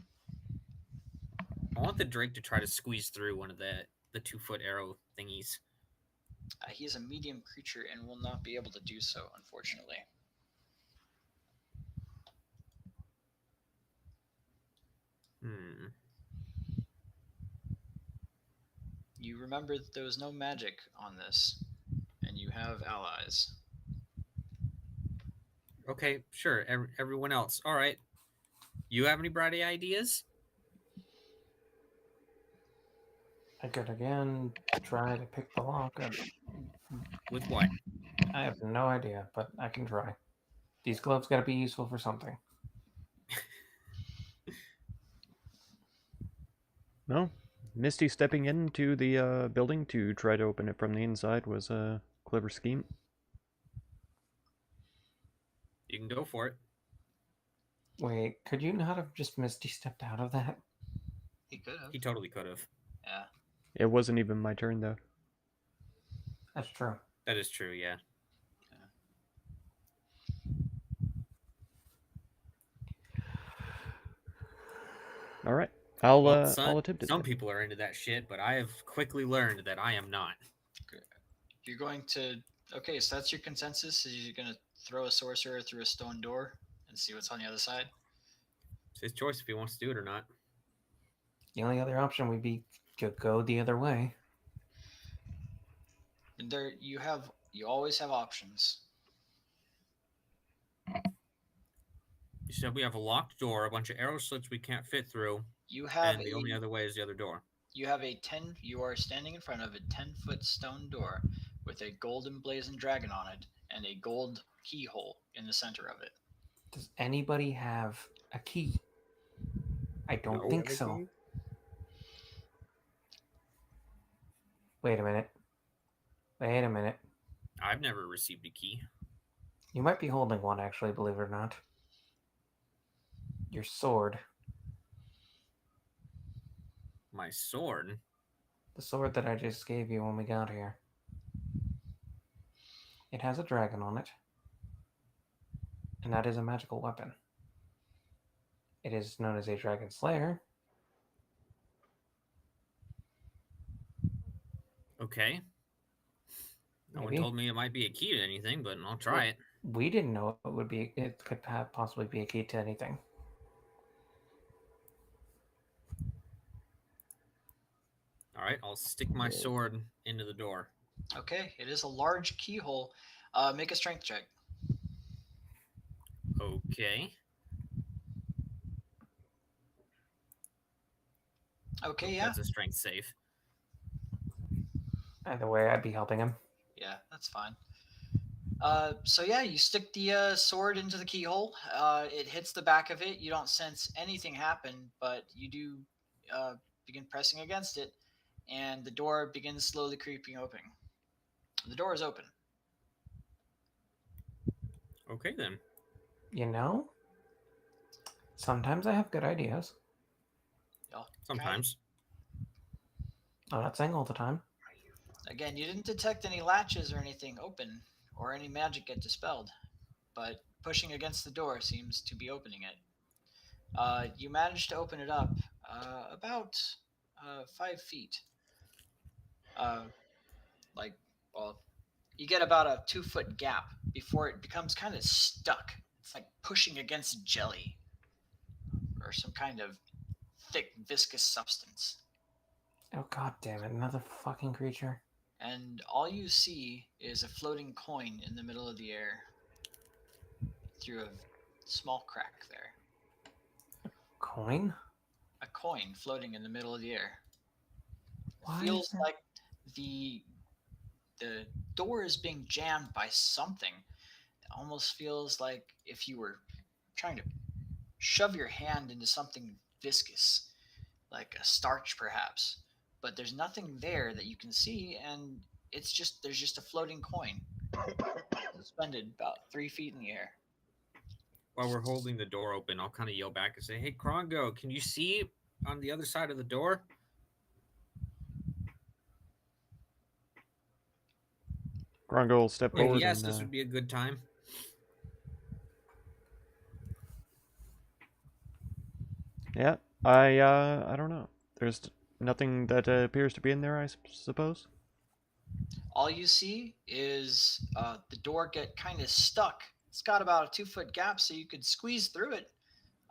want the Drake to try to squeeze through one of the 2-foot arrow thingies. he is a medium creature and will not be able to do so, unfortunately. You remember that there was no magic on this, and you have allies. Okay, sure. Everyone else, all right. You have any bright ideas? I could again try to pick the lock. With what? I have no idea, but I can try. These gloves got to be useful for something. No, Misty stepping into the building to try to open it from the inside was a clever scheme. You can go for it. Wait, could you not have just Misty stepped out of that? He could have. He totally could have. Yeah. It wasn't even my turn, though. That's true. That is true, yeah. All right, I'll Well, son, I'll attempt it. Some then. people are into that shit, but I have quickly learned that I am not. You're going to. Okay, so that's your consensus? Is you're going to throw a sorcerer through a stone door and see what's on the other side? It's his choice if he wants to do it or not. The only other option would be to go the other way. And there, you always have options. You said we have a locked door, a bunch of arrow slits we can't fit through, You have and the only other way is the other door. You have you are standing in front of a 10-foot stone door with a golden blazoned dragon on it and a gold keyhole in the center of it. Does anybody have a key? I don't No. think so. Wait a minute. Wait a minute. I've never received a key. You might be holding one, actually, believe it or not. Your sword. My sword? The sword that I just gave you when we got here. It has a dragon on it. And that is a magical weapon. It is known as a dragon slayer. Okay. No one Maybe. told me it might be a key to anything, but I'll try Well, it. We didn't know it would be. It could possibly be a key to anything. All right, I'll stick my sword into the door. Okay, it is a large keyhole. Make a strength check. Okay. Okay, yeah. That's a strength save. Either way, I'd be helping him. Yeah, that's fine. So yeah, you stick the sword into the keyhole. It hits the back of it. You don't sense anything happen, but you do begin pressing against it, and the door begins slowly creeping open. The door is open. Okay, then. You know, sometimes I have good ideas. Sometimes. I'm not saying all the time. Again, you didn't detect any latches or anything open, or any magic get dispelled, but pushing against the door seems to be opening it. You managed to open it up about 5 feet. You get about a 2-foot gap before it becomes kind of stuck. It's like pushing against jelly or some kind of thick, viscous substance. Oh, god damn it. Another fucking creature. And all you see is a floating coin in the middle of the air through a small crack there. Coin? A coin floating in the middle of the air. Why It feels is there... like the door is being jammed by something. It almost feels like if you were trying to shove your hand into something viscous, like a starch perhaps, but there's nothing there that you can see, and there's just a floating coin suspended about 3 feet in the air. While we're holding the door open, I'll kind of yell back and say, "Hey, Krongo, can you see on the other side of the door?" Grongo will step forward Yes, and this would be a good time. yeah, I don't know. There's nothing that appears to be in there, I suppose. All you see is the door get kind of stuck. It's got about a 2-foot gap, so you could squeeze through it.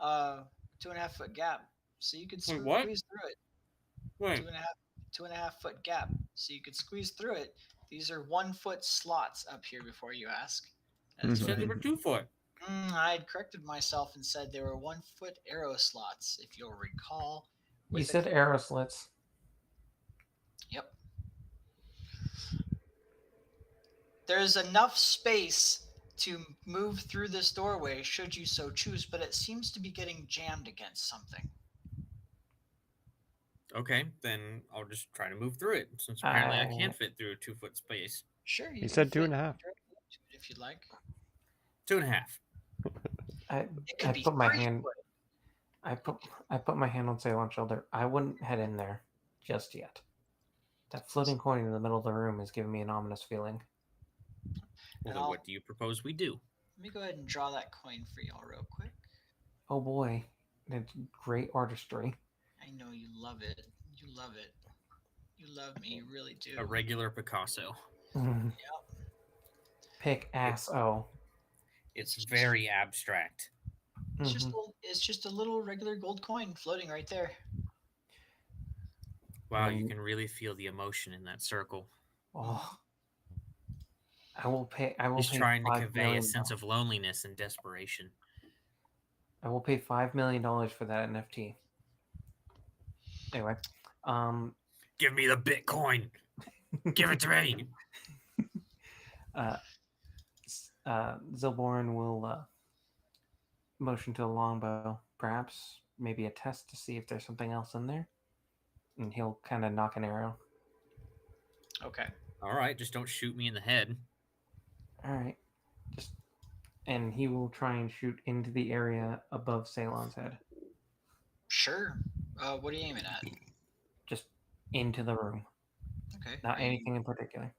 2.5-foot gap, so you could Wait, what? squeeze through it. Wait. 2.5-foot gap, so you could squeeze through it. These are 1-foot slots up here before you ask. You said they were 2 foot. I had corrected myself and said they were 1-foot arrow slots, if you'll recall. You said arrow slits. Yep. There's enough space to move through this doorway should you so choose, but it seems to be getting jammed against something. Okay, then I'll just try to move through it, since apparently I can't fit through a 2-foot space. Sure, you He can said fit 2.5. directly into it if you'd like. 2.5. I put my hand. I put my hand on Ceylon's shoulder. I wouldn't head in there just yet. That floating coin in the middle of the room is giving me an ominous feeling. Well, then what do you propose we do? Let me go ahead and draw that coin for y'all real quick. Oh boy, it's great artistry. I know you love it. You love it. You love me. You really do. A regular Picasso. Yep. Pick ass O. It's very abstract. It's just a little regular gold coin floating right there. Wow, you can really feel the emotion in that circle. Oh, I will pay. He's trying to convey million a sense of loneliness and desperation. I will pay $5 million for that NFT. Anyway, give me the Bitcoin. Give it to me. Zilborn will motion to the longbow, perhaps maybe a test to see if there's something else in there, and he'll kind of knock an arrow. Okay. All right, just don't shoot me in the head. All right, and he will try and shoot into the area above Ceylon's head. Sure. What are you aiming at? Just into the room. Okay. Not anything in particular.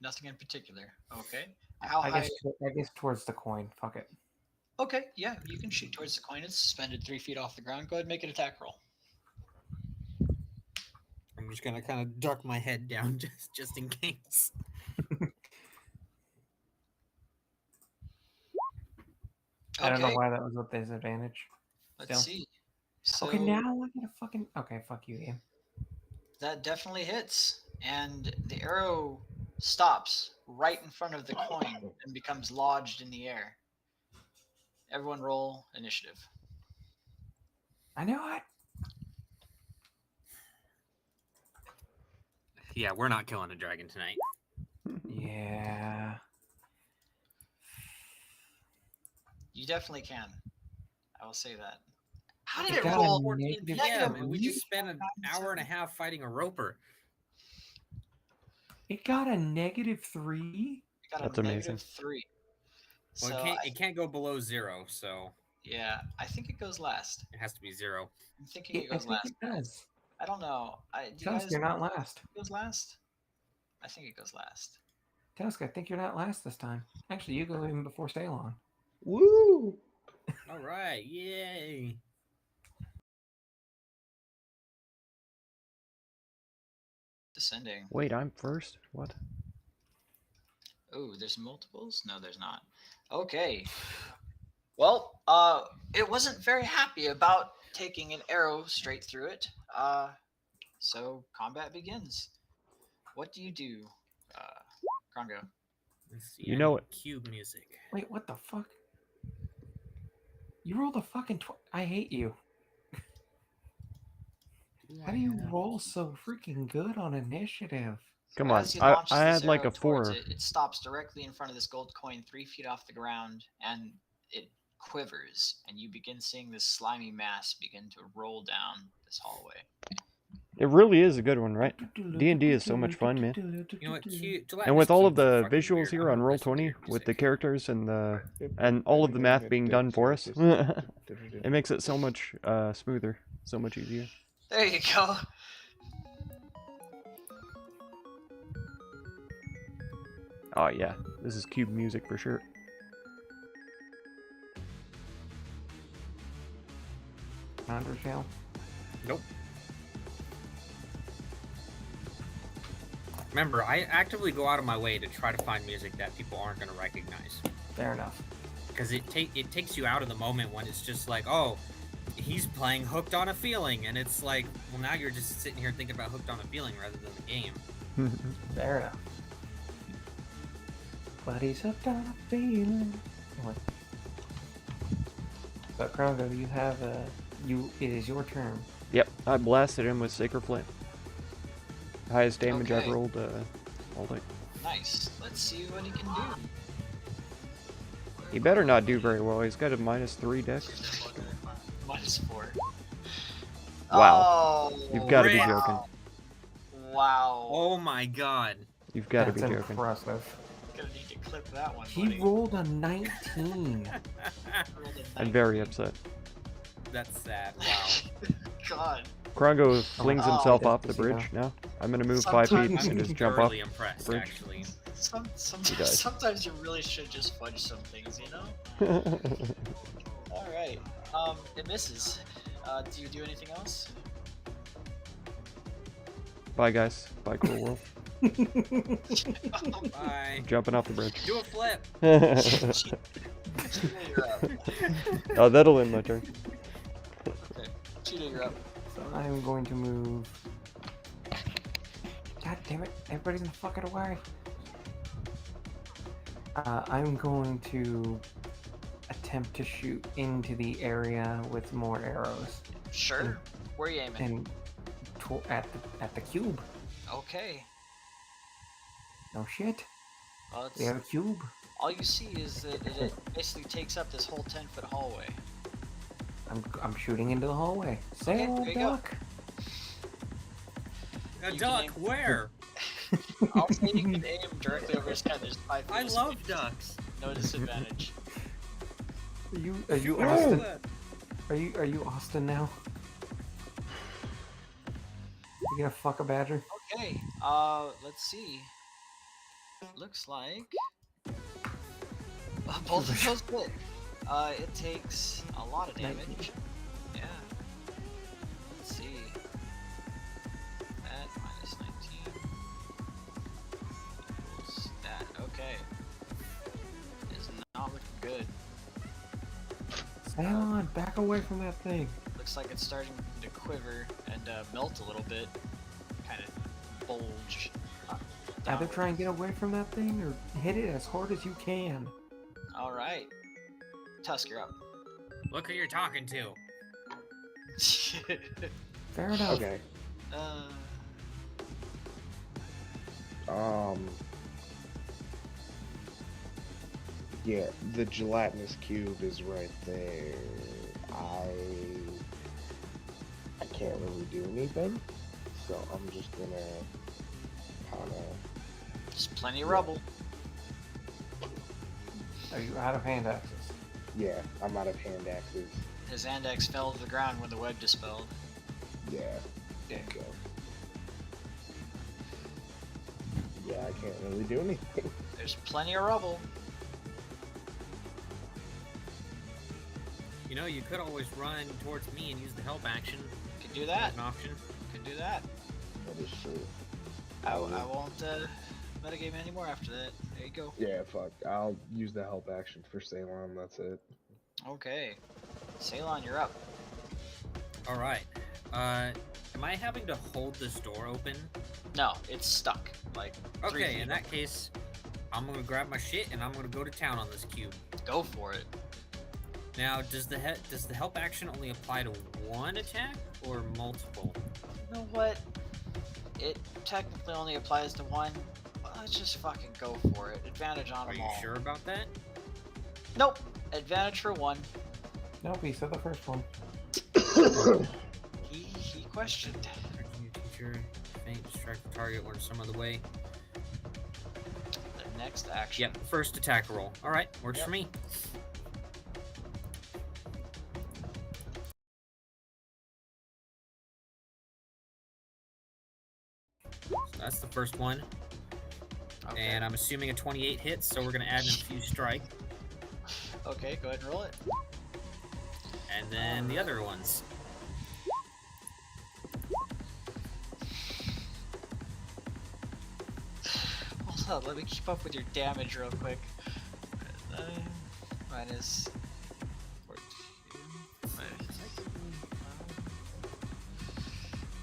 Nothing in particular. Okay. How high? I guess towards the coin. Fuck it. Okay, yeah, you can shoot towards the coin. It's suspended 3 feet off the ground. Go ahead and make an attack roll. I'm just gonna kind of duck my head down just in case. I don't know Okay, why that was with disadvantage. let's Still. see. So Okay, now I get a fucking. Okay, fuck you, game. that definitely hits, and the arrow stops right in front of the coin and becomes lodged in the air. Everyone roll initiative. I knew it. Yeah, we're not killing a dragon tonight. Yeah. You definitely can. I will say that. How did It it got a roll? 14 negative PM, and we three? just spent an hour and a half fighting a roper. It got a -3. It got That's a amazing. -3. Well, So it can't go below 0, so yeah, I think it goes last. it has to be 0. I'm thinking it I goes think last. it does. I don't know. Do you Tusk, guys you're not last. think it goes last? I think it goes last. Tusk, I think you're not last this time. Actually, you go even before Stalon. Woo! All right, yay! Descending. Wait, I'm first? What? Oh, there's multiples? No, there's not. Okay. Well, it wasn't very happy about taking an arrow straight through it. So combat begins. What do you do, Krongo? Let's see. You I know need it. Cube music. Wait, what the fuck? You rolled a fucking. I hate you. How do you roll so freaking good on initiative? Come on. As you I launch this had like arrow a towards 4. it stops directly in front of this gold coin 3 feet off the ground, and it quivers, and you begin seeing this slimy mass begin to roll down this hallway. It really is a good one, right? D&D is so much fun, man. You know what? And with all of Cubes are the fucking visuals weird. here I on want this Roll20, weird with the music. characters and all of the math being done for us, it makes it so much smoother, so much easier. There you go. Oh yeah, this is cube music for sure. Undertale? Nope. Remember, I actively go out of my way to try to find music that people aren't going to recognize. Fair enough. Because it takes you out of the moment when it's just like, oh, he's playing Hooked on a Feeling, and it's like, well, now you're just sitting here thinking about Hooked on a Feeling rather than the game. Fair enough. But he's hooked on a feeling. What? But Krongo, you have a. It is your turn. Yep, I blasted him with Sacred Flame. Highest damage I've Okay. rolled all day. Nice. Let's see what he can do. He better not do very well. He's got a -3 dex. -4. Wow. Oh, You've got to be Wow. joking. Wow. Oh my god. You've got to be That's joking. impressive. Gonna need to clip that one, He buddy. rolled a 19. Rolled a I'm very 19. upset. That's sad. Wow. God. Krongo flings himself Oh, off the casino. bridge now. I'm gonna move 5 feet Sometimes- and just jump off. Thoroughly impressed, bridge. actually. dies. Sometimes you really should just fudge some things, you know? Alright. It misses. Do you do anything else? Bye guys. Bye cool world. Bye. Jumping off the bridge. Do a flip. Cheetah, you're up. Oh, that'll end my turn. Okay. Cheetah, you're up. So I'm going to move. God damn it! Everybody's in the fucking way. I'm going to attempt to shoot into the area with more arrows Sure. Where are you aiming? and at the cube. Okay. No shit. Well, it's, We have a cube. all you see is that it basically takes up this whole 10-foot hallway. I'm shooting into the hallway. Say Okay, old there you go. duck. A You duck, can- where? I'll say you can aim directly over his head. There's 5 feet I of love space. ducks. No disadvantage. Are you Oh, Austin? that- Are you Austin now? You gonna fuck a badger? Okay. Let's see. Looks like both of those hit. It takes a lot of damage. 19. Yeah. Let's see. That minus 19 equals that. Okay. Is not looking good. Ceylon, back away from that thing. Looks like it's starting to quiver and melt a little bit. Kind of bulge. Either try and get away from that thing or hit it as hard as you can. Alright. Tusk, you're up. Look who you're talking to. Fair enough. Okay. Yeah, the gelatinous cube is right there. I can't really do anything, so I'm just gonna kind of. There's plenty of rubble. Are you out of hand axes? Yeah, I'm out of hand axes. His hand axe fell to the ground when the web dispelled. Yeah. There you go. Yeah, I can't really do anything. There's plenty of rubble. You know, you could always run towards me and use the help action. Could do that. An option. Could do that. That is true. I won't metagame anymore after that. There you go. Yeah, fuck. I'll use the help action for Ceylon, that's it. Okay. Ceylon, you're up. Alright. Am I having to hold this door open? No, it's stuck. Like, 3 Okay, feet. in that case, I'm gonna grab my shit and I'm gonna go to town on this cube. Go for it. Now, does the help action only apply to one attack or multiple? You know what? It technically only applies to one. But let's just fucking go for it. Advantage on Are them you all. sure about that? Nope. Advantage for one. Nope, he said the first one. He questioned. New teacher, faint, strike the target or some other way. The next action. Yep, first attack roll. Alright, works Yep. for me. So that's the first one. Okay. And I'm assuming a 28 hits, so we're gonna add an infused strike. Okay, go ahead and roll it. And then the other ones. Hold on, let me keep up with your damage real quick. Minus 14.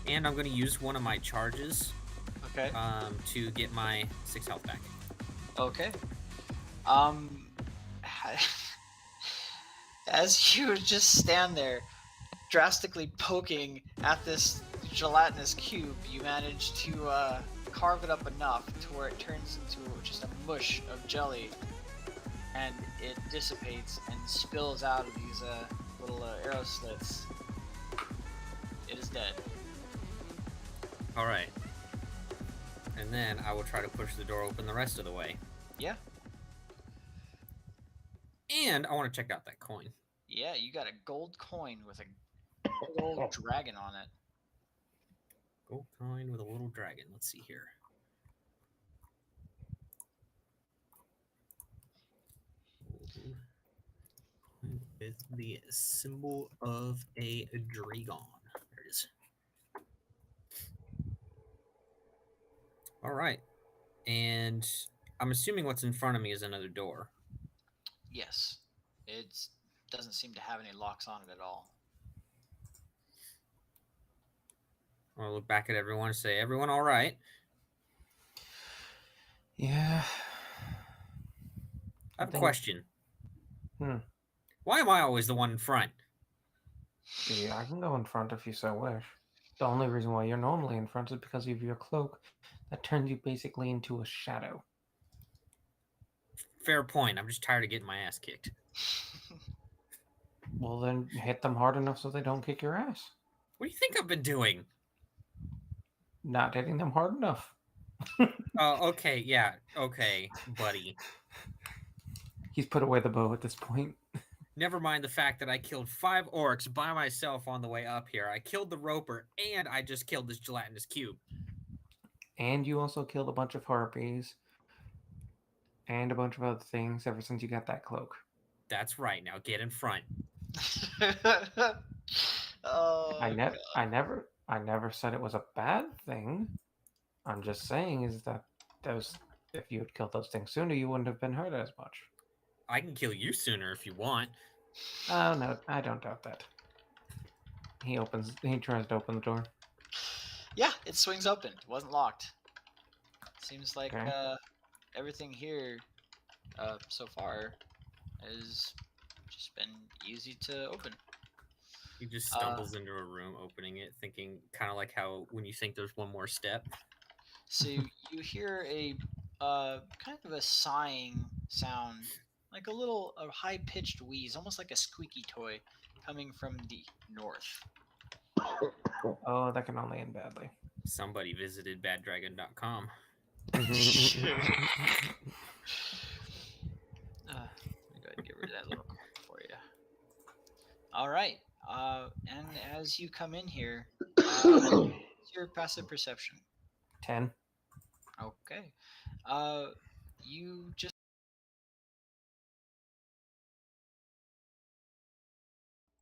And I'm gonna use one of my charges Okay. to get my 6 health back. Okay. As you just stand there, drastically poking at this gelatinous cube, you manage to carve it up enough to where it turns into just a mush of jelly, and it dissipates and spills out of these little arrow slits. It is dead. Alright. And then I will try to push the door open the rest of the way. Yeah. And I want to check out that coin. Yeah, you got a gold coin with a gold dragon on it. Gold coin with a little dragon. Let's see here. With the symbol of a dragon. There it is. All right. And I'm assuming what's in front of me is another door. Yes. It doesn't seem to have any locks on it at all. I'll look back at everyone and say, everyone all right? Yeah. I have a think- question. Hmm. Why am I always the one in front? Yeah, I can go in front if you so wish. The only reason why you're normally in front is because of your cloak that turns you basically into a shadow. Fair point. I'm just tired of getting my ass kicked. Well, then hit them hard enough so they don't kick your ass. What do you think I've been doing? Not hitting them hard enough. Oh, okay. Yeah. Okay, buddy. He's put away the bow at this point. Never mind the fact that I killed 5 orcs by myself on the way up here. I killed the roper, and I just killed this gelatinous cube. And you also killed a bunch of harpies. And a bunch of other things ever since you got that cloak. That's right. Now get in front. Oh, I God. never said it was a bad thing. I'm just saying is that those if you had killed those things sooner, you wouldn't have been hurt as much. I can kill you sooner if you want. Oh no, I don't doubt that. He tries to open the door. Yeah, it swings open. It wasn't locked. Seems like Okay. everything here so far has just been easy to open. He just stumbles into a room, opening it, thinking kind of like how when you think there's one more step. So you hear a kind of a sighing sound, like a high-pitched wheeze, almost like a squeaky toy, coming from the north. Oh, that can only end badly. Somebody visited baddragon.com. Let me go ahead and get rid of that little clip for you. All right. And as you come in here, what's your passive perception? 10. Okay. You just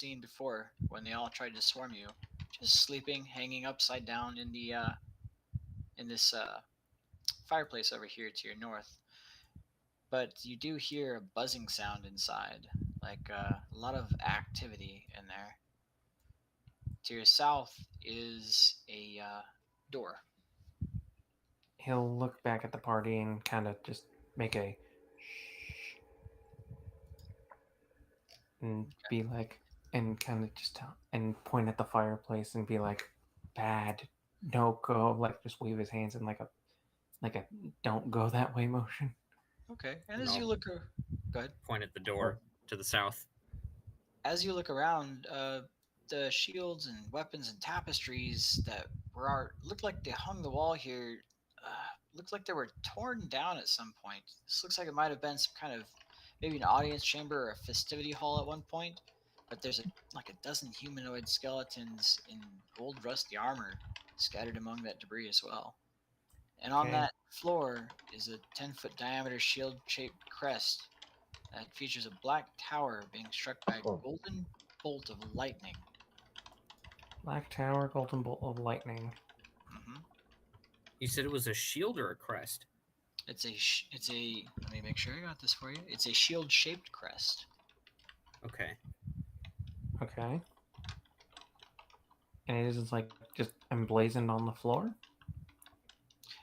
seen before when they all tried to swarm you, just sleeping, hanging upside down in the in this fireplace over here to your north. But you do hear a buzzing sound inside, like a lot of activity in there. To your south is a door. He'll look back at the party and kind of just make a shh and be like, and kind of just tell, and point at the fireplace and be like, bad, no go, like just wave his hands in like a don't go that way motion. Okay. And And as you I'll look, go ahead. point at the door to the south. As you look around, the shields and weapons and tapestries that looked like they hung the wall here, looked like they were torn down at some point. This looks like it might have been some kind of maybe an audience chamber or a festivity hall at one point. But there's like a dozen humanoid skeletons in old rusty armor scattered among that debris as well. And on Okay. that floor is a 10-foot diameter shield-shaped crest that features a black tower being struck by a golden bolt of lightning. Black Tower, Golden Bolt of Lightning. Hmm. You said it was a shield or a crest? It's a. Let me make sure I got this for you. It's a shield-shaped crest. Okay. Okay. And it is like just emblazoned on the floor.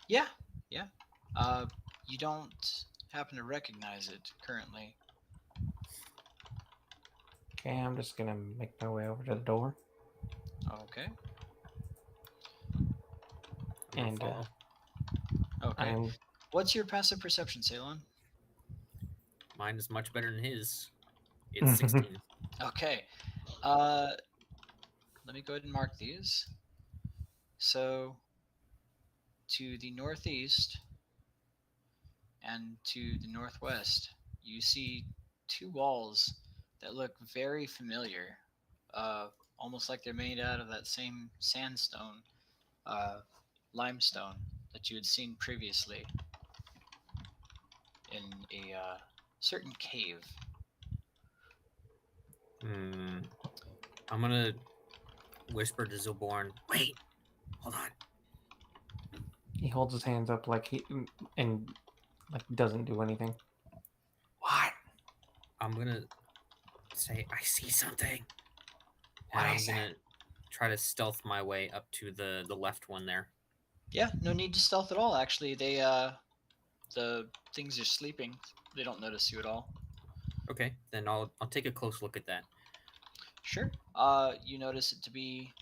Yeah, yeah. You don't happen to recognize it currently. Okay, I'm just gonna make my way over to the door. Okay. I'm gonna And follow. Okay. What's your passive perception, Ceylon? Mine is much better than his. It's 16. Okay. Let me go ahead and mark these. So, to the northeast and to the northwest, you see two walls that look very familiar, almost like they're made out of that same sandstone, limestone that you had seen previously in a certain cave. I'm gonna whisper to Zilborn, wait, hold on. He holds his hands up like and like doesn't do anything. What? I'm gonna say I see something. What And is I'm it? gonna try to stealth my way up to the left one there. Yeah, no need to stealth at all. Actually, the things are sleeping. They don't notice you at all. Okay, then I'll take a close look at that. Sure. You notice it to be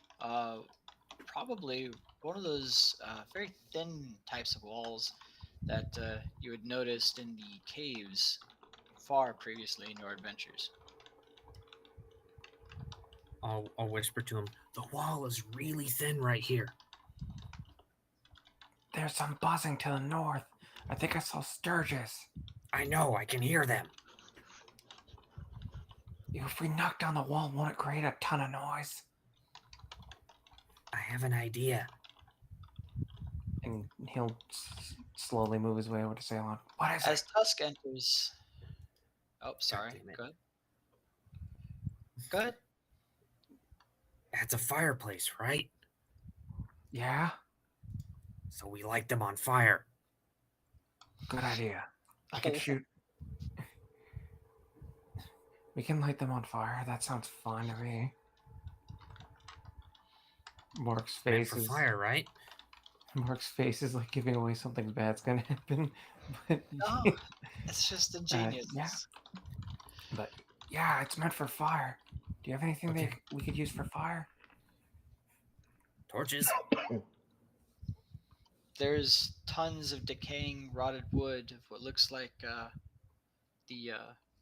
probably one of those very thin types of walls that you had noticed in the caves far previously in your adventures. I'll whisper to him, the wall is really thin right here. There's some buzzing to the north. I think I saw sturges. I know, I can hear them. If we knock down the wall, won't it create a ton of noise? I have an idea. And he'll slowly move his way over to Ceylon. What is it? As Tusk enters... Oh, sorry. damn it. Go ahead. Go ahead. That's a fireplace, right? Yeah, So we light them on fire. good idea. I could Oh. shoot. We can light them on fire. That sounds fine to me. Mark's Meant face for is fire, right? Mark's face is like giving away something bad's gonna happen. But No, it's just yeah, ingenious. but yeah, it's meant for fire. Do you have anything Okay. that we could use for fire? Torches. There's tons of decaying, rotted wood of what looks like the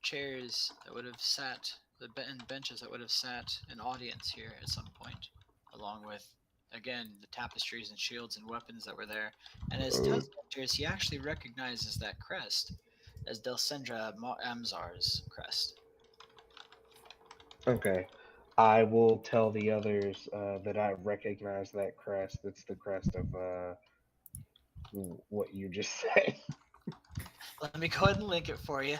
chairs that would have sat, and benches that would have sat an audience here at some point, along with, again, the tapestries and shields and weapons that were there. And as Tusk enters, he actually recognizes that crest as Delsendra Amzar's crest. Okay. I will tell the others that I recognize that crest. It's the crest of what you just said. Let me go ahead and link it for you.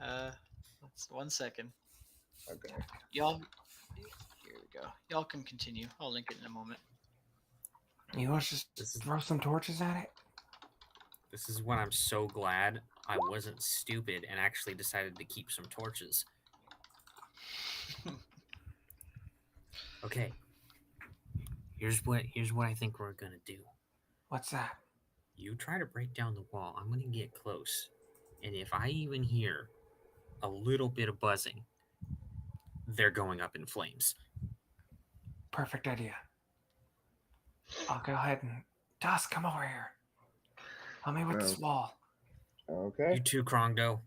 Let's 1 second. Okay. Y'all, here we go. Y'all can continue. I'll link it in a moment. You want to just throw some torches at it? This is when I'm so glad I wasn't stupid and actually decided to keep some torches. Okay. Here's what I think we're gonna do. What's that? You try to break down the wall. I'm gonna get close, and if I even hear a little bit of buzzing, they're going up in flames. Perfect idea. I'll go ahead and Tusk, come over here. Help me with this wall. Okay. You too, Krongdo.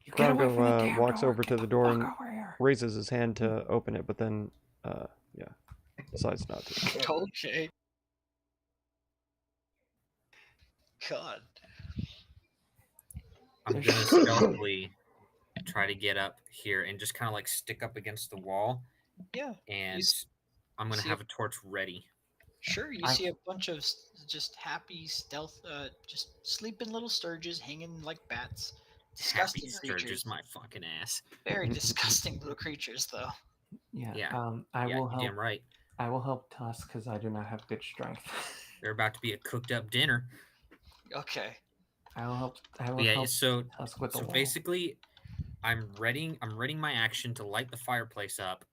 You get away from the Krongdo damn walks door. over Get to the door and over here. raises his hand to open it, but then, decides not to. Okay. God. I'm gonna stealthily try to get up here and just kind of like stick up against the wall. Yeah. And I'm gonna see have a torch ready. Sure, you see a bunch of just happy stealth, just sleeping little sturges hanging like bats. Disgusting Happy creatures. Sturgis, my fucking ass. Very disgusting little creatures, though. Yeah. I will help. Damn right. I will help Tusk because I do not have good strength. They're about to be a cooked up dinner. Okay. I will help. So Tusk with the wall. basically, I'm readying my action to light the fireplace up.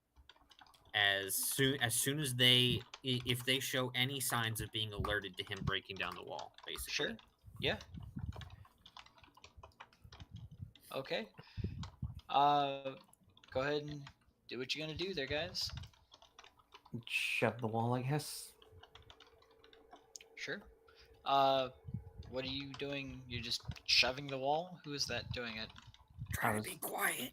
As soon as they, if they show any signs of being alerted to him breaking down the wall, basically. Sure. Yeah. Okay. Go ahead and do what you're gonna do there, guys. Shove the wall, I guess. Sure. What are you doing? You're just shoving the wall? Who is that doing it? Try to be quiet.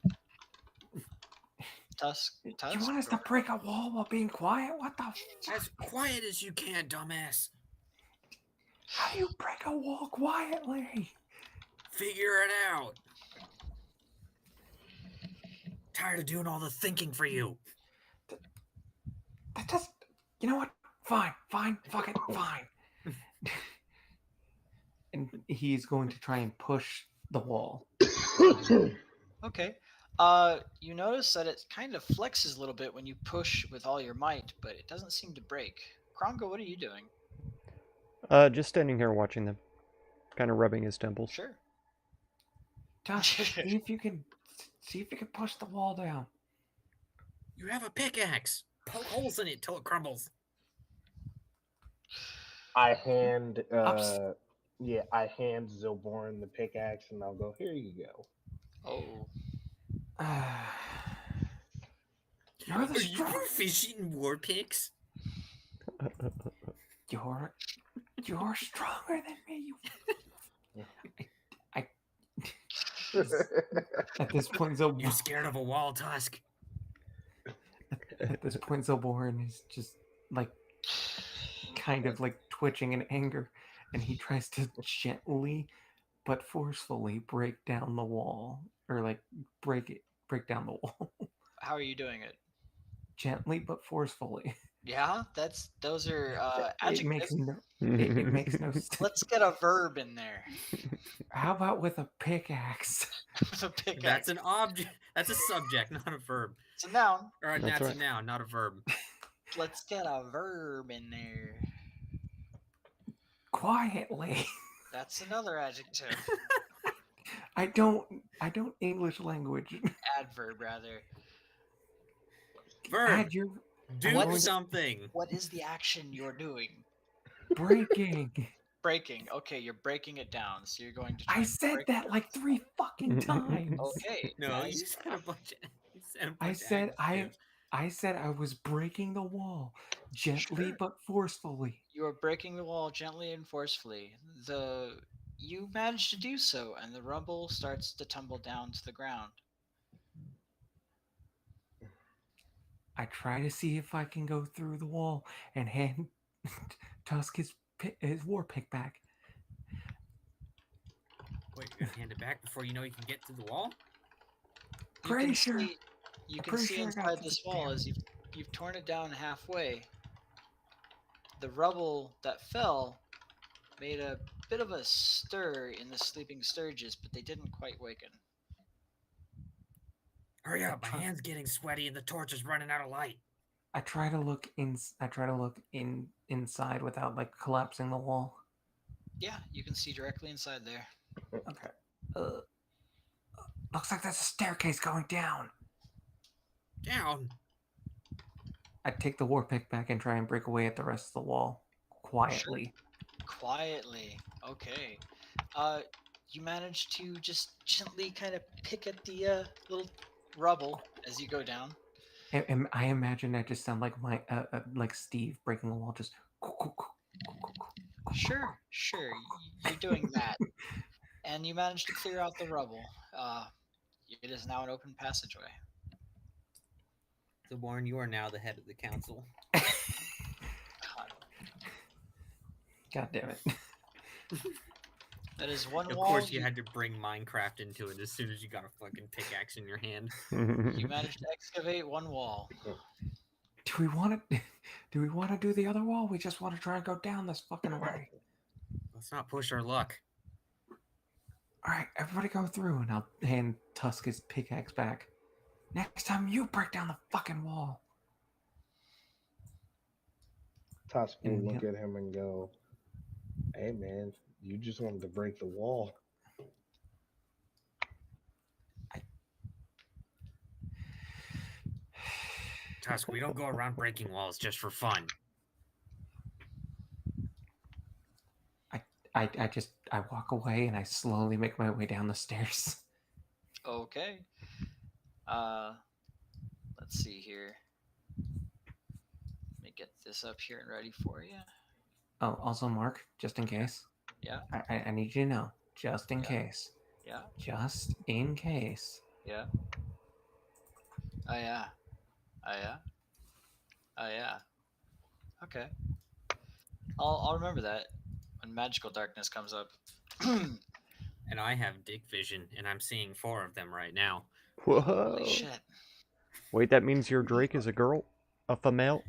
Tusk? You want us to break a wall while being quiet? What the? As quiet as you can, dumbass. How do you break a wall quietly? Figure it out. Tired of doing all the thinking for you. That just, you know what? Fine, fuck it, fine. And he's going to try and push the wall. Okay. You notice that it kind of flexes a little bit when you push with all your might, but it doesn't seem to break. Krongo, what are you doing? Just standing here watching them, kind of rubbing his temples. Sure. Tusk, see if you can push the wall down. You have a pickaxe. Poke holes in it till it crumbles. I hand Zilborn the pickaxe and I'll go, here you go. Oh. You're Are you fishing war picks? You're stronger than me. I At this point, You're scared of a wall, Tusk. At this point, Zilborn is just like kind of like twitching in anger, and he tries to gently but forcefully break down the wall, or like break down the wall. How are you doing it? Gently but forcefully. Yeah, those are It makes adjectives. no. It makes no sense. Let's get a verb in there. How about with a pickaxe? With a pickaxe. That's an object. That's a subject, not a verb. It's a noun. Or That's that's right. a noun, not a verb. Let's get a verb in there. Quietly. That's another adjective. I don't English language. Adverb, rather. Verb. Add your Do What is- something. What is the action you're doing? breaking. Breaking. Okay, you're breaking it down. So you're going to try I and said break that like 3 fucking times. Okay. No, as- you said a bunch of. You said a bunch I of said adjectives. I said I was breaking the wall gently Sure. but forcefully. You are breaking the wall gently and forcefully. You manage to do so, and the rubble starts to tumble down to the ground. I try to see if I can go through the wall and hand Tusk his war pick back. Wait, you're gonna hand it back before you know you can get to the wall? Pretty sure. You can pretty see sure I got inside to this the wall damn- as you've torn it down halfway. The rubble that fell made a bit of a stir in the sleeping Sturges, but they didn't quite waken. Hurry up! My hand's getting sweaty and the torch is running out of light. I try to look inside without like collapsing the wall. Yeah, you can see directly inside there. Okay. Looks like there's a staircase going down. Down. I take the war pick back and try and break away at the rest of the wall quietly. Quietly. Okay. You manage to just gently kind of pick at the little rubble as you go down. And I imagine I just sound like like Steve breaking a wall, just. Sure. You're doing that. And you manage to clear out the rubble. It is now an open passageway. So, Warren, you are now the head of the council. God damn it. That is one Of wall. course, you had to bring Minecraft into it as soon as you got a fucking pickaxe in your hand. You managed to excavate one wall. Do we want to do the other wall? We just want to try and go down this fucking way. Let's not push our luck. All right, everybody go through, and I'll hand Tusk his pickaxe back. Next time, you break down the fucking wall. Tusk will And look at him and go, "Hey man, you just wanted to break the wall." Tusk, we don't go around breaking walls just for fun. I walk away and I slowly make my way down the stairs. Okay. Let's see here. Let me get this up here and ready for you. Oh, also, Mark, just in case. Yeah. I need you to know, just in case. Yeah. Just in case. Yeah. Oh yeah. Oh yeah. Oh yeah. Okay. I'll remember that when magical darkness comes up. And I have dick vision, and I'm seeing 4 of them right now. Whoa. Holy shit. Wait, that means your Drake is a girl? A female?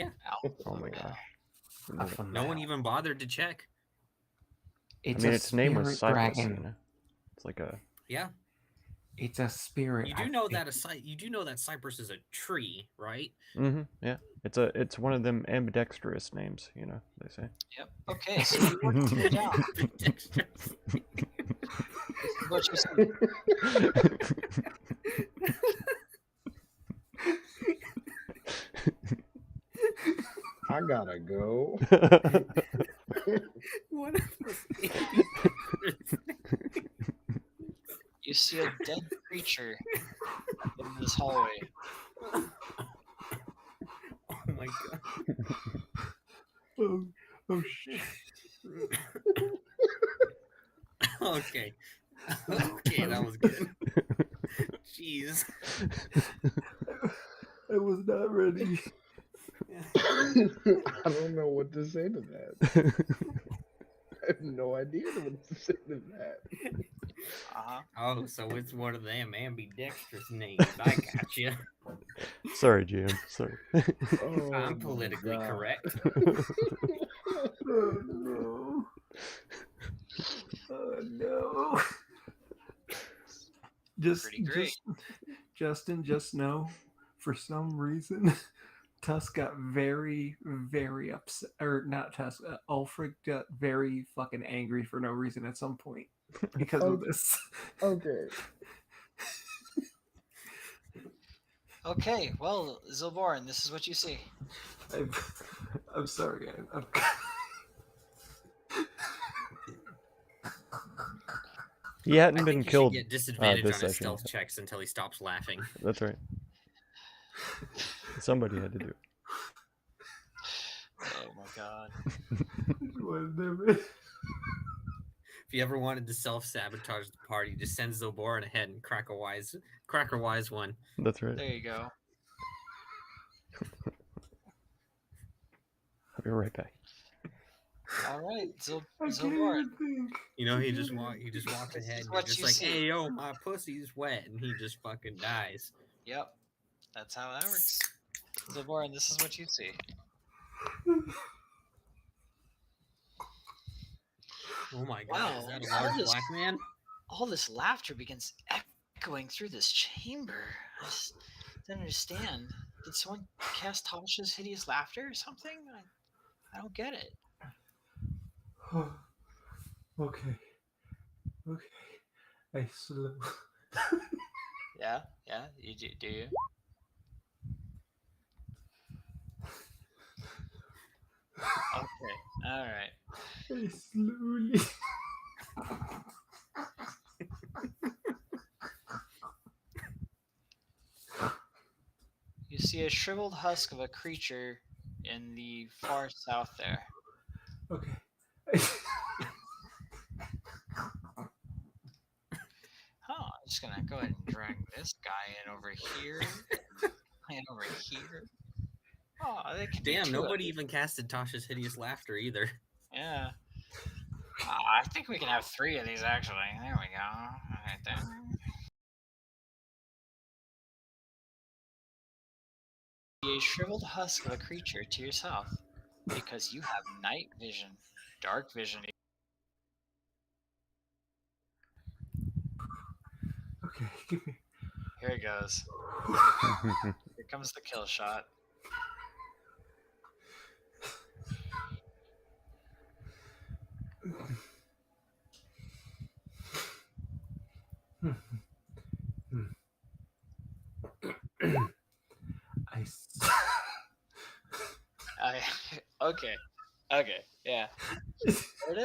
Ow. Oh my gosh. No one even bothered to check. I mean, its name was spirit Cypress. dragon. You know? It's like a. Yeah. It's a spirit. You do know that you do know that cypress is a tree, right? Mm-hmm. Yeah. It's one of them ambidextrous names. You know they say. Yep. Okay, so you work your way down. What you see. I gotta go. What if You see a dead creature in this hallway. Oh my god. Oh shit. Okay. Okay, that was good. Jeez. I was not ready. I don't know what to say to that. I have no idea what to say to that. Uh-huh. Oh, so it's one of them ambidextrous names. I gotcha. Sorry, GM. Sorry. Oh I'm my politically God. correct. Oh no. Oh no. Pretty great. Justin, just know, for some reason, Tusk got very, very upset, or not Tusk, Ulfric got very fucking angry for no reason at some point because of Okay. this. Okay. Okay, well, Zilborin, this is what you see. I'm sorry. I'm He hadn't I been think he should killed get disadvantage this on his session. stealth checks until he stops laughing. That's right. Somebody had to do it. Oh my God. If you ever wanted to self-sabotage the party, just send Zilborin ahead and crack a wise one. That's right. There you go. I'll be right back. All right, I can't Zilborin. even think. You know, he just walks ahead and what you're just you like, see. hey yo, my pussy's wet, and he just fucking dies. Yep, that's how that works. Zilborin, this is what you see. Oh my god, Wow, is that a all large this- black man? All this laughter begins echoing through this chamber. I just don't understand. Did someone cast Tasha's hideous laughter or something? I don't get it. Okay. I slow. Yeah, you do you? Okay, all right. I slowly. You see a shriveled husk of a creature in the far south there. Okay. I'm just gonna go ahead and drag this guy in over here. And over here. Oh, they can be Damn, two of nobody you. even casted Tasha's hideous laughter either. Yeah. I think we can have 3 of these actually. There we go. Right there. A shriveled husk of a creature to your south, because you have night vision, dark vision. Okay, give me. Here it goes. Here comes the kill shot. Okay, yeah. There it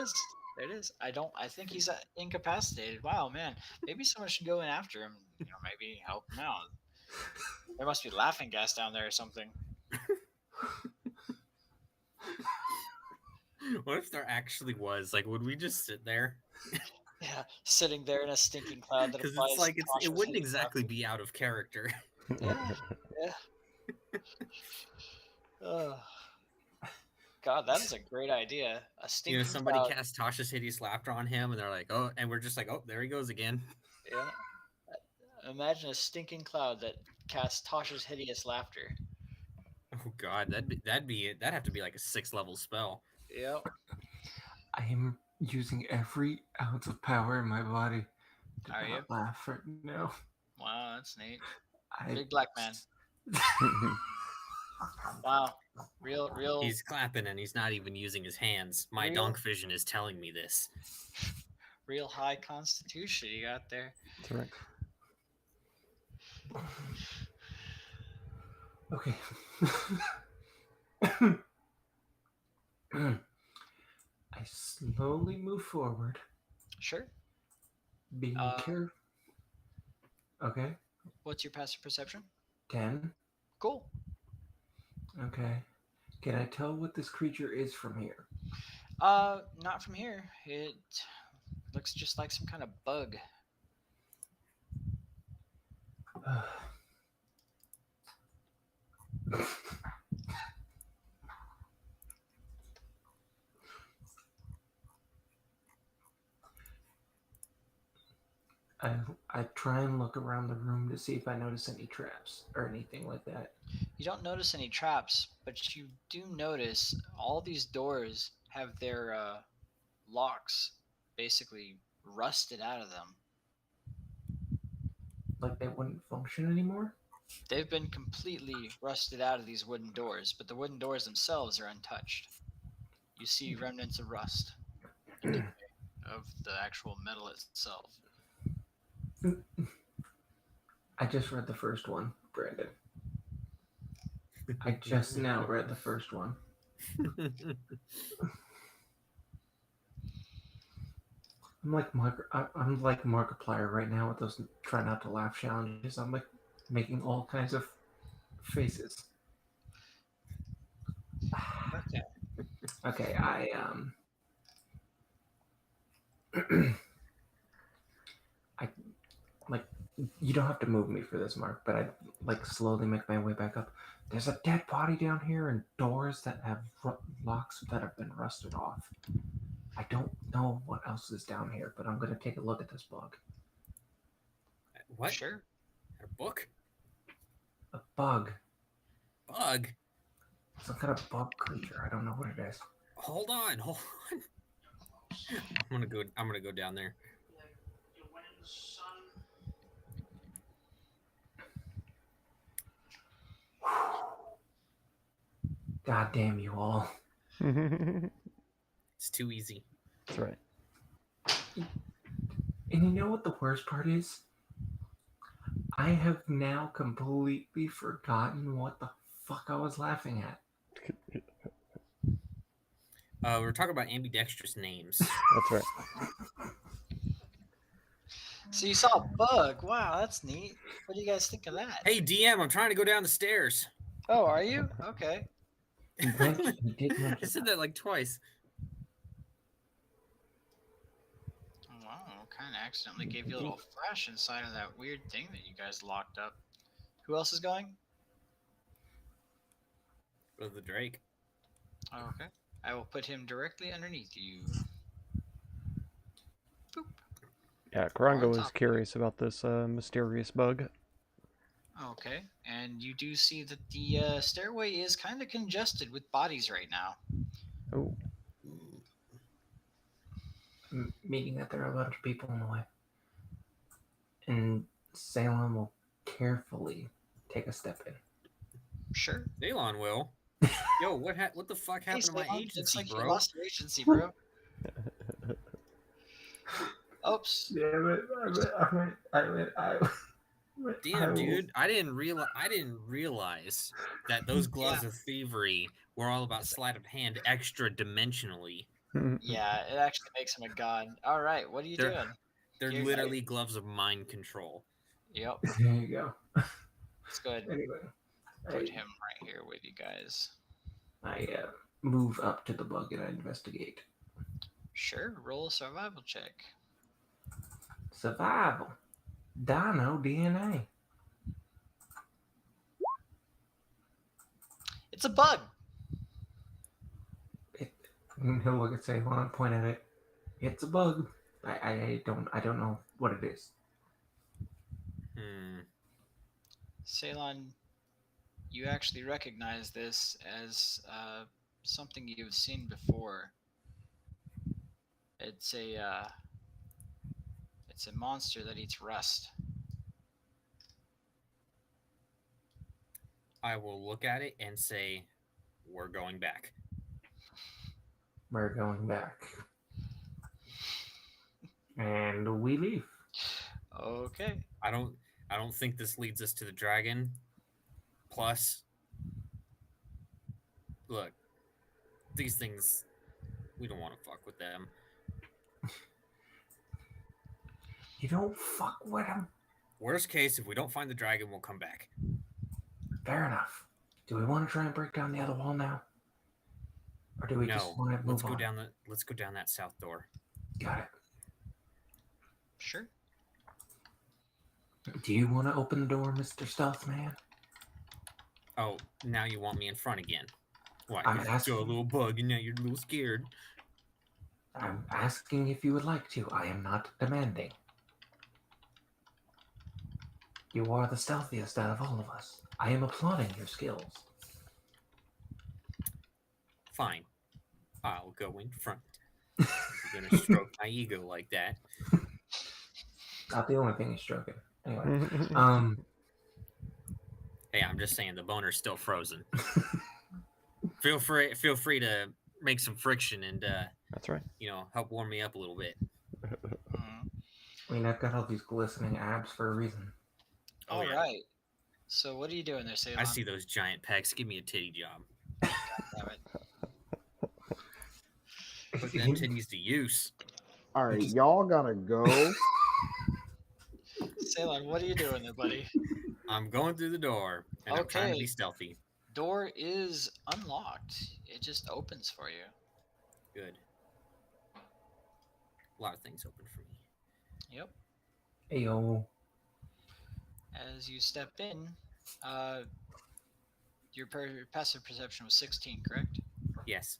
is. I think he's incapacitated. Wow, man. Maybe someone should go in after him. Maybe help him out. There must be laughing gas down there or something. What if there actually was? Like, would we just sit there? Yeah, sitting there in a stinking cloud that Because applies. it's like it Tasha's wouldn't hideous exactly laughter. be out of character. Yeah. God, that is a great idea. A stinking Somebody cloud. cast Tasha's hideous laughter on him, and they're like, oh, and we're just like, oh, there he goes again. Yeah. Imagine a stinking cloud that casts Tasha's hideous laughter. Oh god, that'd have to be like a 6th-level spell. Yep. I am using every ounce of power in my body to Are you? not laugh right now. Wow, that's neat. I- Big black man. Wow. Real. He's clapping and he's not even using his hands. My Real- donk vision is telling me this. Real high constitution you got there. That's right. Okay. I slowly move forward, Sure. being careful. Okay. What's your passive perception? 10. Cool. Okay. Can I tell what this creature is from here? Not from here. It looks just like some kind of bug. I try and look around the room to see if I notice any traps or anything like that. You don't notice any traps, but you do notice all these doors have their locks basically rusted out of them. Like they wouldn't function anymore. They've been completely rusted out of these wooden doors, but the wooden doors themselves are untouched. You see remnants of rust and decay of the actual metal itself. I just read the first one, Brandon. I just now read the first one. I'm like Markiplier right now with those try not to laugh challenges. I'm like making all kinds of faces. Okay. Okay, I I like you don't have to move me for this, Mark, but I like slowly make my way back up. There's a dead body down here and doors that have locks that have been rusted off. I don't know what else is down here, but I'm gonna take a look at this bug. What? Sure. A book? A bug. Bug? Some kind of bug creature. I don't know what it is. Hold on. I'm gonna go down there. God damn you all. It's too easy. That's right. And you know what the worst part is? I have now completely forgotten what the fuck I was laughing at. We're talking about ambidextrous names. That's right. So you saw a bug. Wow, that's neat. What do you guys think of that? Hey, DM, I'm trying to go down the stairs. Oh, are you? Okay. He did mention I said that like twice. Wow, kind of accidentally gave you a little flash inside of that weird thing that you guys locked up. Who else is going? Go to the Drake. Oh, okay. I will put him directly underneath you. Boop. Yeah, On Karango top is of curious about this mysterious bug. Okay, and you do see that the stairway is kind of congested with bodies right now. Oh, meaning that there are a lot of people in the way. And Salem will carefully take a step in. Sure. Daylon will. Yo, what the fuck happened to my Salem, agency, looks like bro? you lost your agency, bro. Oops. Damn it! Damn, dude, I didn't realize that those gloves of thievery were all about sleight of hand extra dimensionally. Yeah, it actually makes him a god. All right, what are you doing? They're Here- literally gloves of mind control. Yep. There you go. Let's go ahead and Anyway, put him right here with you guys. I move up to the bug and I investigate. Sure, roll a survival check. Survival. Dino DNA. It's a bug. He'll look at Ceylon, point at it. It's a bug. I don't know what it is. Ceylon, you actually recognize this as something you've seen before. It's a monster that eats rust. I will look at it and say, "We're going back." We're going back. And we leave. Okay. I don't think this leads us to the dragon. Plus, look, these things, we don't want to fuck with them. You don't fuck with him? Worst case, if we don't find the dragon, we'll come back. Fair enough. Do we want to try and break down the other wall now? Or do we just want to move let's on? Let's go down that south door. Got it. Sure. Do you want to open the door, Mr. Stealth Man? Oh, now you want me in front again. What? I'm You asking- saw a little bug and now you're a little scared. I'm asking if you would like to. I am not demanding. You are the stealthiest out of all of us. I am applauding your skills. Fine. I'll go in front. You're gonna stroke my ego like that. Not the only thing he's stroking. Anyway, Hey, I'm just saying the boner's still frozen. Feel free to make some friction and That's right. help warm me up a little bit. Mhm. I mean, I've got all these glistening abs for a reason. Oh, All yeah. right. So what are you doing there, Ceylon? I see those giant pecs. Give me a titty job. Damn it. Put them titties to use. All right, y'all gotta go. Ceylon, what are you doing there, buddy? I'm going through the door, and I'm trying to be Okay. stealthy. Door is unlocked. It just opens for you. Good. A lot of things open for me. Yep. Ayo. As you step in, your passive perception was 16, correct? Yes.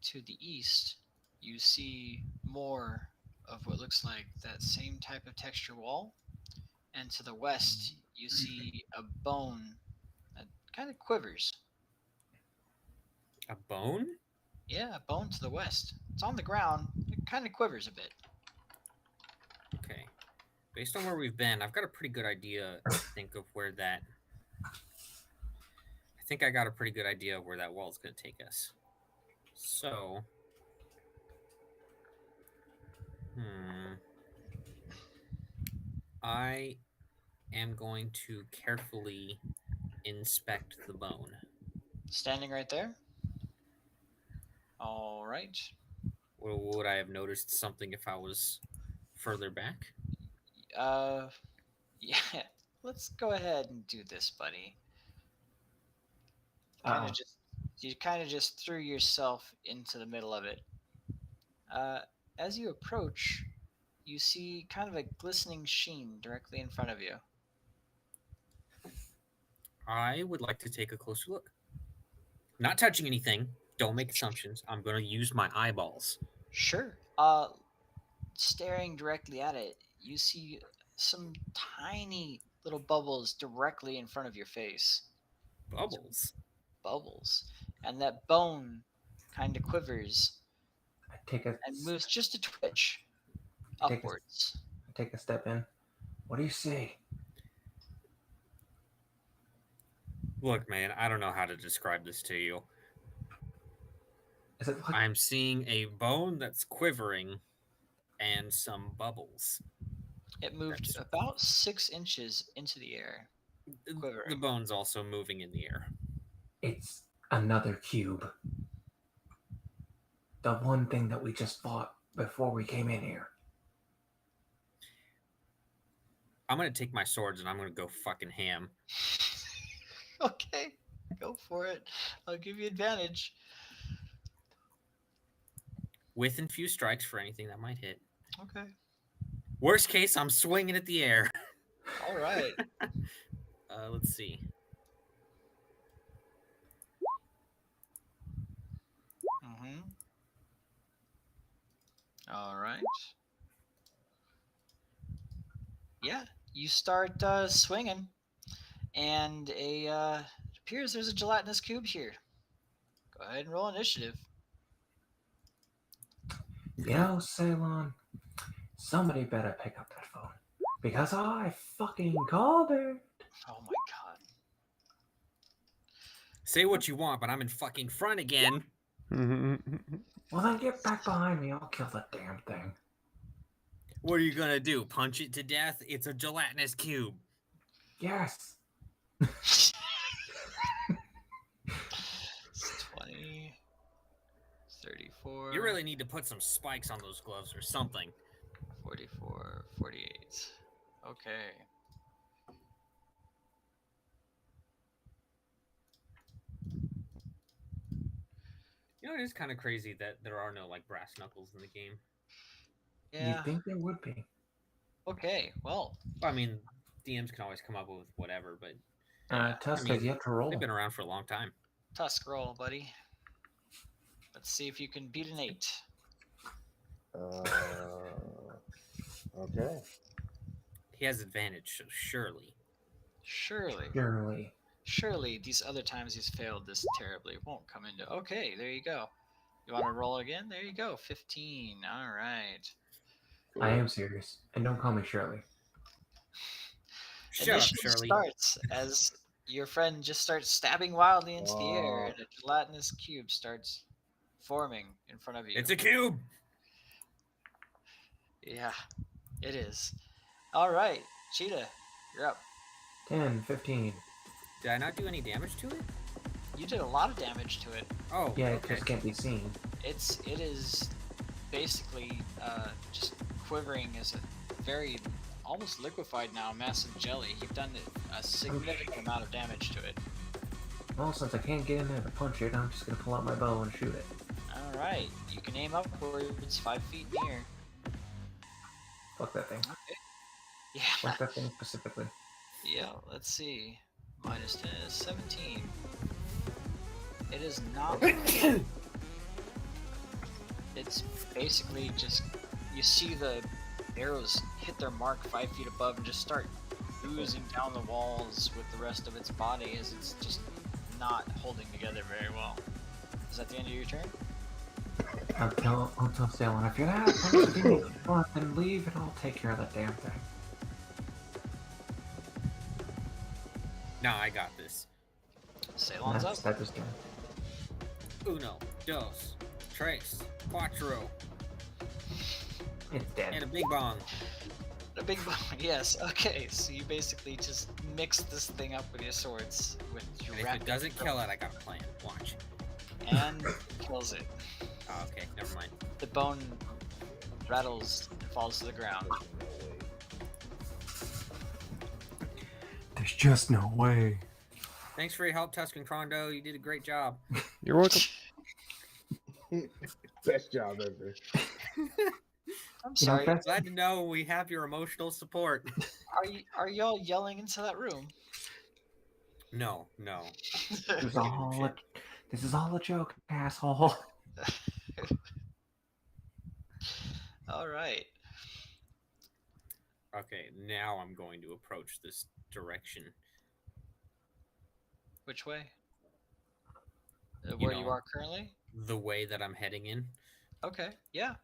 To the east, you see more of what looks like that same type of texture wall. And to the west, you see a bone that kind of quivers. A bone? Yeah, a bone to the west. It's on the ground. It kind of quivers a bit. Okay. Based on where we've been, I've got a pretty good idea, I think, of where that... I think I got a pretty good idea of where that wall is going to take us. So... I am going to carefully inspect the bone. Standing right there. All right. Would I have noticed something if I was further back? Yeah. Let's go ahead and do this, buddy. You kind of just threw yourself into the middle of it. As you approach, you see kind of a glistening sheen directly in front of you. I would like to take a closer look. Not touching anything. Don't make assumptions. I'm going to use my eyeballs. Sure. Staring directly at it, you see some tiny little bubbles directly in front of your face. Bubbles? Bubbles. And that bone kind of quivers and moves just a twitch upwards. Take a step in. What do you see? Look, man, I don't know how to describe this to you. Is it like... I'm seeing a bone that's quivering and some bubbles. It moved about 6 inches into the air. Quivering. The bone's also moving in the air. It's another cube. The one thing that we just fought before we came in here. I'm going to take my swords and I'm going to go fucking ham. Okay, go for it. I'll give you advantage. With infused strikes for anything that might hit. Okay. Worst case, I'm swinging at the air. All right. Let's see. All right. Yeah, you start swinging, and it appears there's a gelatinous cube here. Go ahead and roll initiative. You know, Ceylon, somebody better pick up that phone. Because I fucking called it. Oh my god. Say what you want, but I'm in fucking front again. Well, then get back behind me. I'll kill the damn thing. What are you gonna do? Punch it to death? It's a gelatinous cube. Yes. 20, 34. You really need to put some spikes on those gloves or something. 44, 48. Okay. You know, it is kind of crazy that there are no, like, brass knuckles in the game. Yeah. You'd think there would be. Okay, well. I mean, DMs can always come up with whatever, but... Tusk has yet to roll. They've been around for a long time. Tusk roll, buddy. Let's see if you can beat an 8. Okay. He has advantage, so surely. Surely. Surely. These other times he's failed this terribly won't come into. Okay, there you go. You want to roll again? There you go. 15. All right. I am serious. And don't call me Shirley. Shut up, Initiative Shirley. starts as your friend just starts stabbing wildly into the air, and a gelatinous cube starts forming in front of you. It's a cube. Yeah, it is. All right, Cheetah, you're up. 10, 15. Did I not do any damage to it? You did a lot of damage to it. Oh, Yeah, it okay. just can't be seen. It is basically just quivering as a very almost liquefied now massive jelly. You've done a significant amount of damage to it. Well, since I can't get in there to punch it, I'm just gonna pull out my bow and shoot it. All right, you can aim upwards 5 feet in the air. Fuck that thing. Okay. Yeah. Fuck that thing specifically. Yeah, let's see. Minus 10 is 17. It is not. It's basically just. You see the arrows hit their mark 5 feet above and just start oozing down the walls with the rest of its body as it's just not holding together very well. Is that the end of your turn? I'll tell Salon, if you're that person, then leave and I'll take care of that damn thing. No, I got this. Ceylon's up. That just done. Uno, dos, tres, cuatro, It's dead. and a big bong. A big bone, yes. Okay, so you basically just mix this thing up with your swords, with your And if rapid it doesn't kill it, I got a plan. Watch. and kills it. Oh, okay, never mind. The bone rattles and falls to the ground. There's just no way. Thanks for your help, Tuscan Crondo. You did a great job. You're welcome. Best job ever. I'm You know, sorry. that's- Glad to know we have your emotional support. Are y'all yelling into that room? No. This is all a joke, asshole. All right. Okay, now I'm going to approach this direction. Which way? You Where you know. are currently? The way that I'm heading in. Okay. Yeah.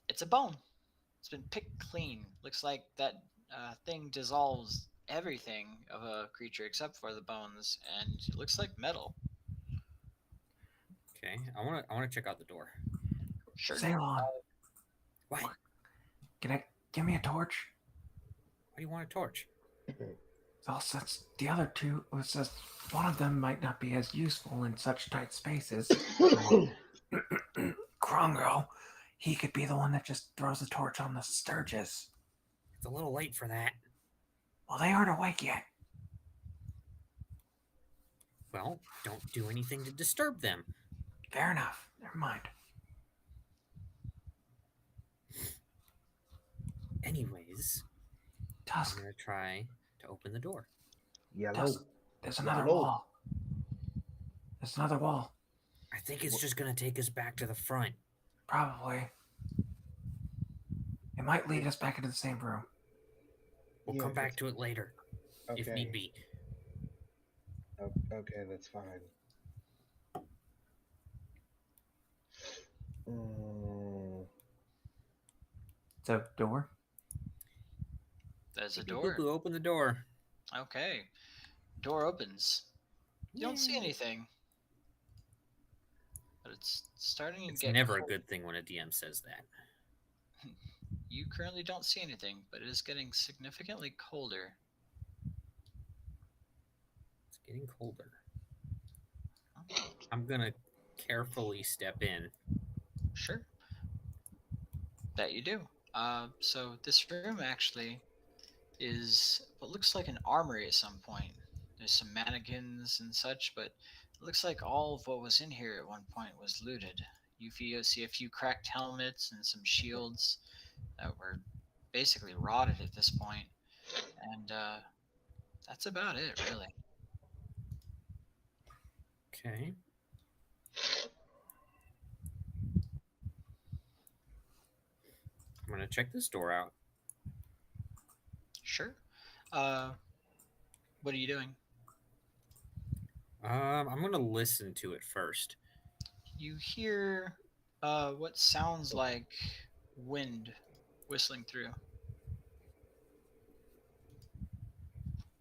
It's a bone. It's been picked clean. Looks like that thing dissolves everything of a creature except for the bones, and it looks like metal. Okay, I wanna check out the door. Sure. Salon, What? give me a torch? Why do you want a torch? So since the other two, it says one of them might not be as useful in such tight spaces. Krongo, he could be the one that just throws the torch on the Sturges. It's a little late for that. Well, they aren't awake yet. Well, don't do anything to disturb them. Fair enough. Never mind. Anyways, I'm Tusk, gonna try to open the door. Yellow. Tusk, there's another Yellow. wall. There's another wall. I think it's just gonna take us back to the front. Probably. It might lead us back into the same room. We'll Yeah, come back to it later, if need be. Okay, that's fine. Mm, It's a door. There's a Boo, door. boo, open the door. Okay. Door opens. You don't see Yay. anything. But it's starting to It's get never a cold. good thing when a DM says that. You currently don't see anything, but it is getting significantly colder. It's getting colder. I'm gonna carefully step in. Sure. That you do. So this room actually is what looks like an armory at some point. There's some mannequins and such, but it looks like all of what was in here at one point was looted. You see a few cracked helmets and some shields that were basically rotted at this point. And that's about it, really. Okay. I'm gonna check this door out. What are you doing? I'm gonna listen to it first. You hear what sounds like wind whistling through.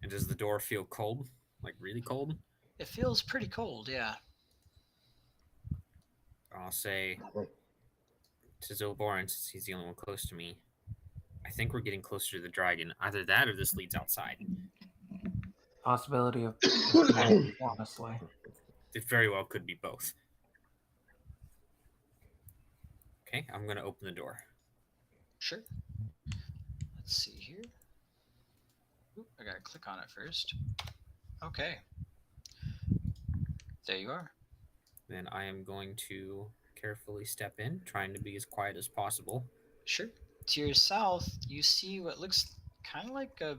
And does the door feel cold? Like really cold? It feels pretty cold, yeah. I'll say to Zilboran, since he's the only one close to me, I think we're getting closer to the dragon. Either that or this leads outside. Possibility of both, honestly. It very well could be both. Okay, I'm gonna open the door. Sure. Let's see here. Oop, I gotta click on it first. Okay. There you are. Then I am going to carefully step in, trying to be as quiet as possible. Sure. To your south, you see what looks kind of like a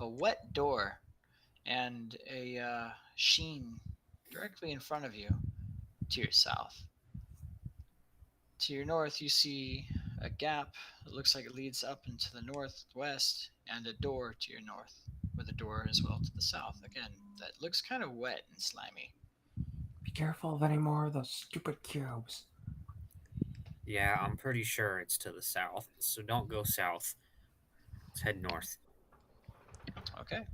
wet door and a sheen directly in front of you to your south. To your north, you see a gap that looks like it leads up into the northwest and a door to your north with a door as well to the south. Again, that looks kind of wet and slimy. Be careful of any more of those stupid cubes. Yeah, I'm pretty sure it's to the south, so don't go south. Let's head north. Okay.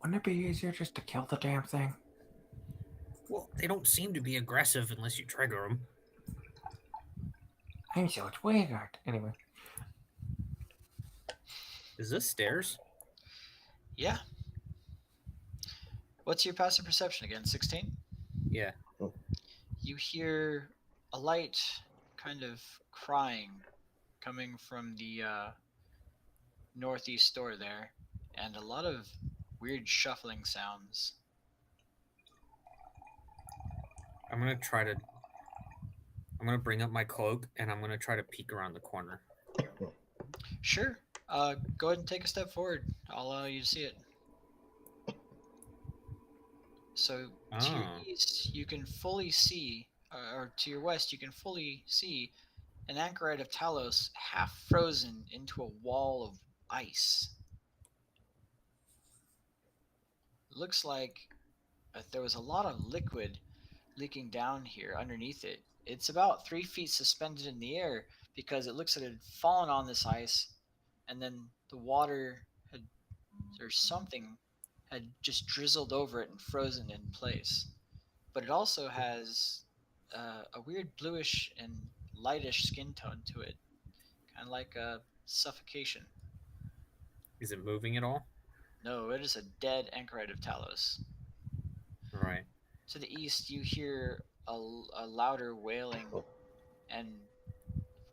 Wouldn't it be easier just to kill the damn thing? Well, they don't seem to be aggressive unless you trigger them. I'm so triggered. Anyway, Is this stairs? Yeah. What's your passive perception again? 16? Yeah. You hear a light kind of crying coming from the northeast door there, and a lot of weird shuffling sounds. I'm gonna bring up my cloak and I'm gonna try to peek around the corner. Sure. Go ahead and take a step forward. I'll allow you to see it. So to your east, you can fully see, or to your west, you can fully see an anchorite of Talos half frozen into a wall of ice. Looks like there was a lot of liquid leaking down here underneath it. It's about 3 feet suspended in the air because it looks like it had fallen on this ice, and then the water had, or something, had just drizzled over it and frozen in place. But it also has a weird bluish and lightish skin tone to it, kind of like a suffocation. Is it moving at all? No, it is a dead anchorite of Talos. Right. To the east, you hear a louder wailing and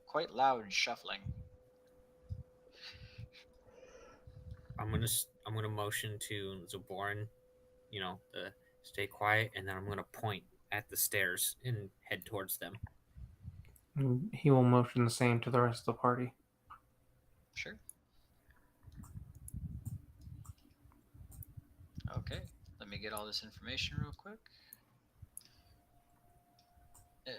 quite loud shuffling. I'm gonna motion to Zaboran, to stay quiet, and then I'm gonna point at the stairs and head towards them. and he will motion the same to the rest of the party. Sure. Okay, let me get all this information real quick. I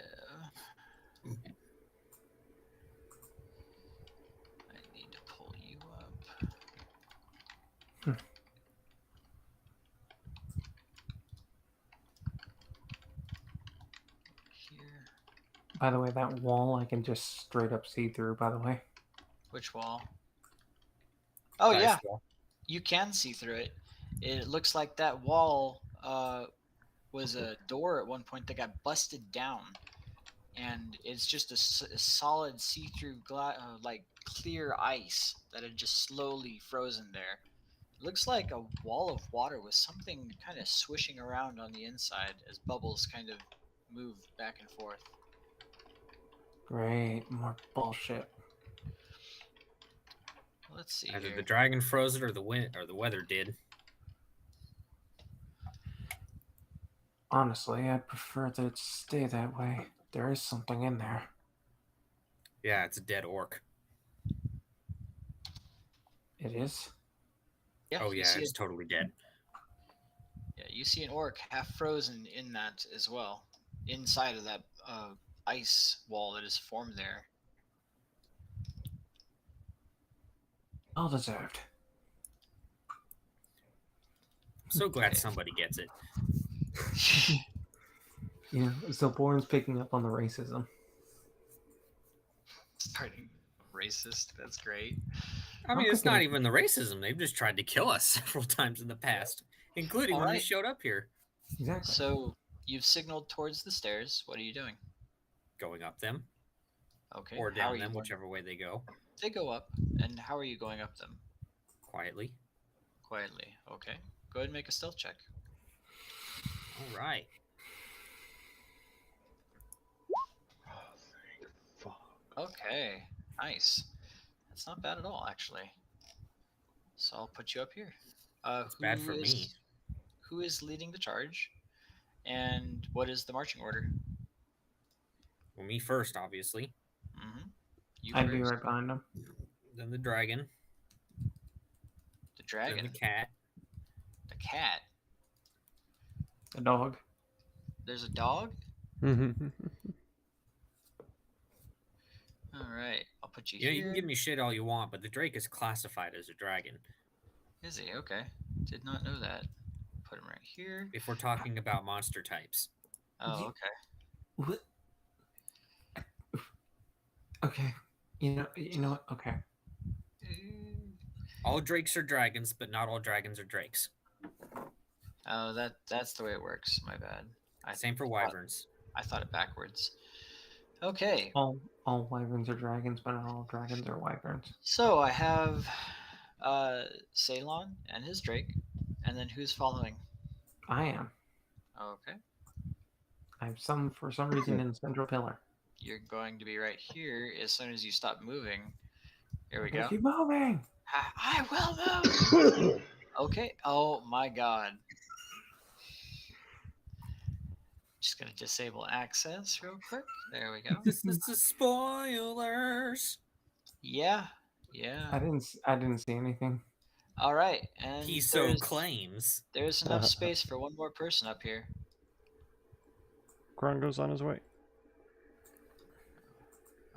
need to pull you up. Here. By the way, that wall I can just straight up see through, by the way. Which wall? Oh, Dice yeah. wall. You can see through it. It looks like that wall was a door at one point that got busted down. And it's just a solid see-through like clear ice that had just slowly frozen there. It looks like a wall of water with something kind of swishing around on the inside as bubbles kind of move back and forth. Great, more bullshit. Let's see Either here. the dragon froze it or the wind or the weather did. Honestly, I'd prefer that it stay that way. There is something in there. Yeah, it's a dead orc. It is? Yeah, Oh you yeah, see it's totally dead. Yeah, you see an orc half frozen in that as well, inside of that ice wall that is formed there. Well deserved. I'm so glad Okay. somebody gets it. You know, so Bourne's picking up on the racism. Starting racist. That's great. I I'm mean, it's picking not up- even the racism. They've just tried to kill us several times in the past, including when we Alright. showed up here. Exactly. So you've signaled towards the stairs. What are you doing? Going up them Okay. or how down are you them, going? whichever way they go, They go up. And how are you going up them? quietly. Quietly. Okay. Go ahead and make a stealth check. All right. Fuck. Okay. Nice. That's not bad at all, actually. So I'll put you up here. It's bad for me. Who is leading the charge? And what is the marching order? Well, me first, obviously. Mm-hmm. You I'd first. be right behind him. Then the dragon. The dragon. Then the cat. The cat. The dog. There's a dog? Mhm. All right. I'll put you You know, here. you can give me shit all you want, but the Drake is classified as a dragon. Is he? Okay. Did not know that. Put him right here. If we're talking about monster types. Oh, You- okay. What? Okay. You know what? Okay. All drakes are dragons, but not all dragons are drakes. Oh, that's the way it works. My bad. Same for wyverns. I thought it backwards. Okay. All wyverns are dragons, but not all dragons are wyverns. So I have Ceylon and his Drake. And then who's following? I am. Okay. I have for some reason in the central pillar. You're going to be right here as soon as you stop moving. Here we Gotta go. keep moving. I will move. Okay. Oh my god. Just gonna disable access real quick. There we go. This is the spoilers. Yeah. I didn't see anything. All right. And He so claims. there's enough space for one more person up here. Kron goes on his way.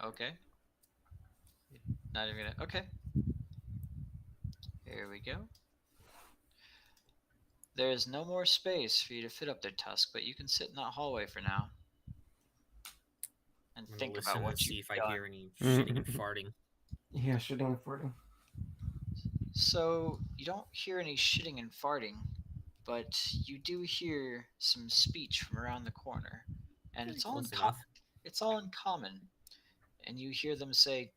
Okay. Not even gonna. Okay. Here we go. There is no more space for you to fit up there, Tusk, but you can sit in that hallway for now. And I'm gonna think listen about what and see you've if I done. hear any shitting and farting. Yeah, shitting and farting. So you don't hear any shitting and farting, but you do hear some speech from around the corner, and it's all Close in enough. it's all in common. And you hear them say,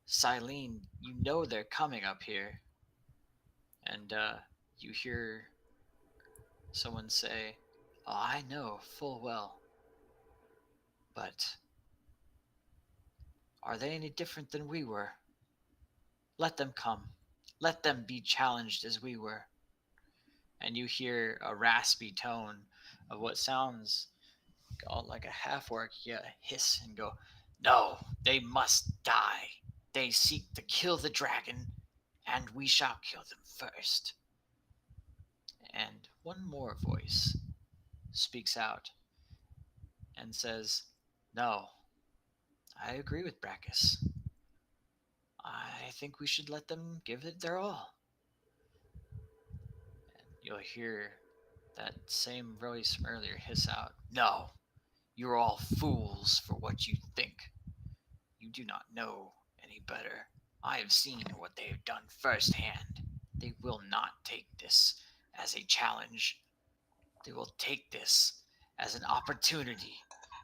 "Silene, you know they're coming up here." And you hear someone say, "Oh, I know full well, but are they any different than we were? Let them come. Let them be challenged as we were." And you hear a raspy tone of what sounds like a half-orc hiss and go, "No, they must die. They seek to kill the dragon, and we shall kill them first." And one more voice speaks out and says, "No, I agree with Brachus. I think we should let them give it their all." And you'll hear that same voice from earlier hiss out, "No, you're all fools for what you think. You do not know any better. I have seen what they have done firsthand. They will not take this as a challenge. They will take this as an opportunity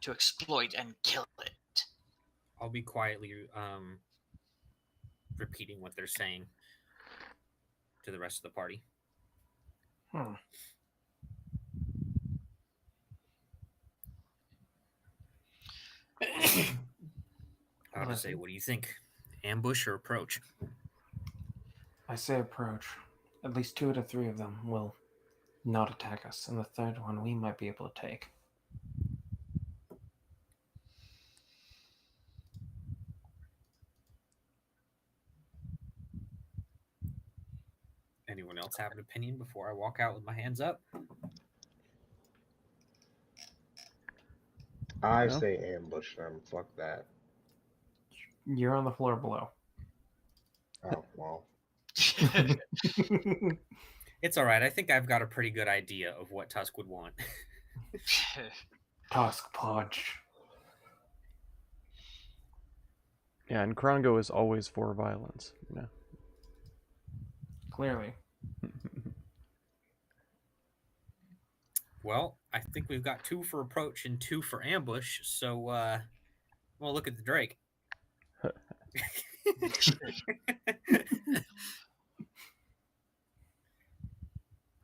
to exploit and kill it." I'll be quietly repeating what they're saying to the rest of the party. I would say, what do you think? Ambush or approach? I say approach. At least 2 out of 3 of them will not attack us, and the third one we might be able to take. Anyone else have an opinion before I walk out with my hands up? I No? say ambush them. Fuck that. You're on the floor below. Oh, well. It's all right. I think I've got a pretty good idea of what Tusk would want. Tusk punch. Yeah, and Krongo is always for violence. Clearly. Well, I think we've got 2 for approach and 2 for ambush. So, well, look at the Drake.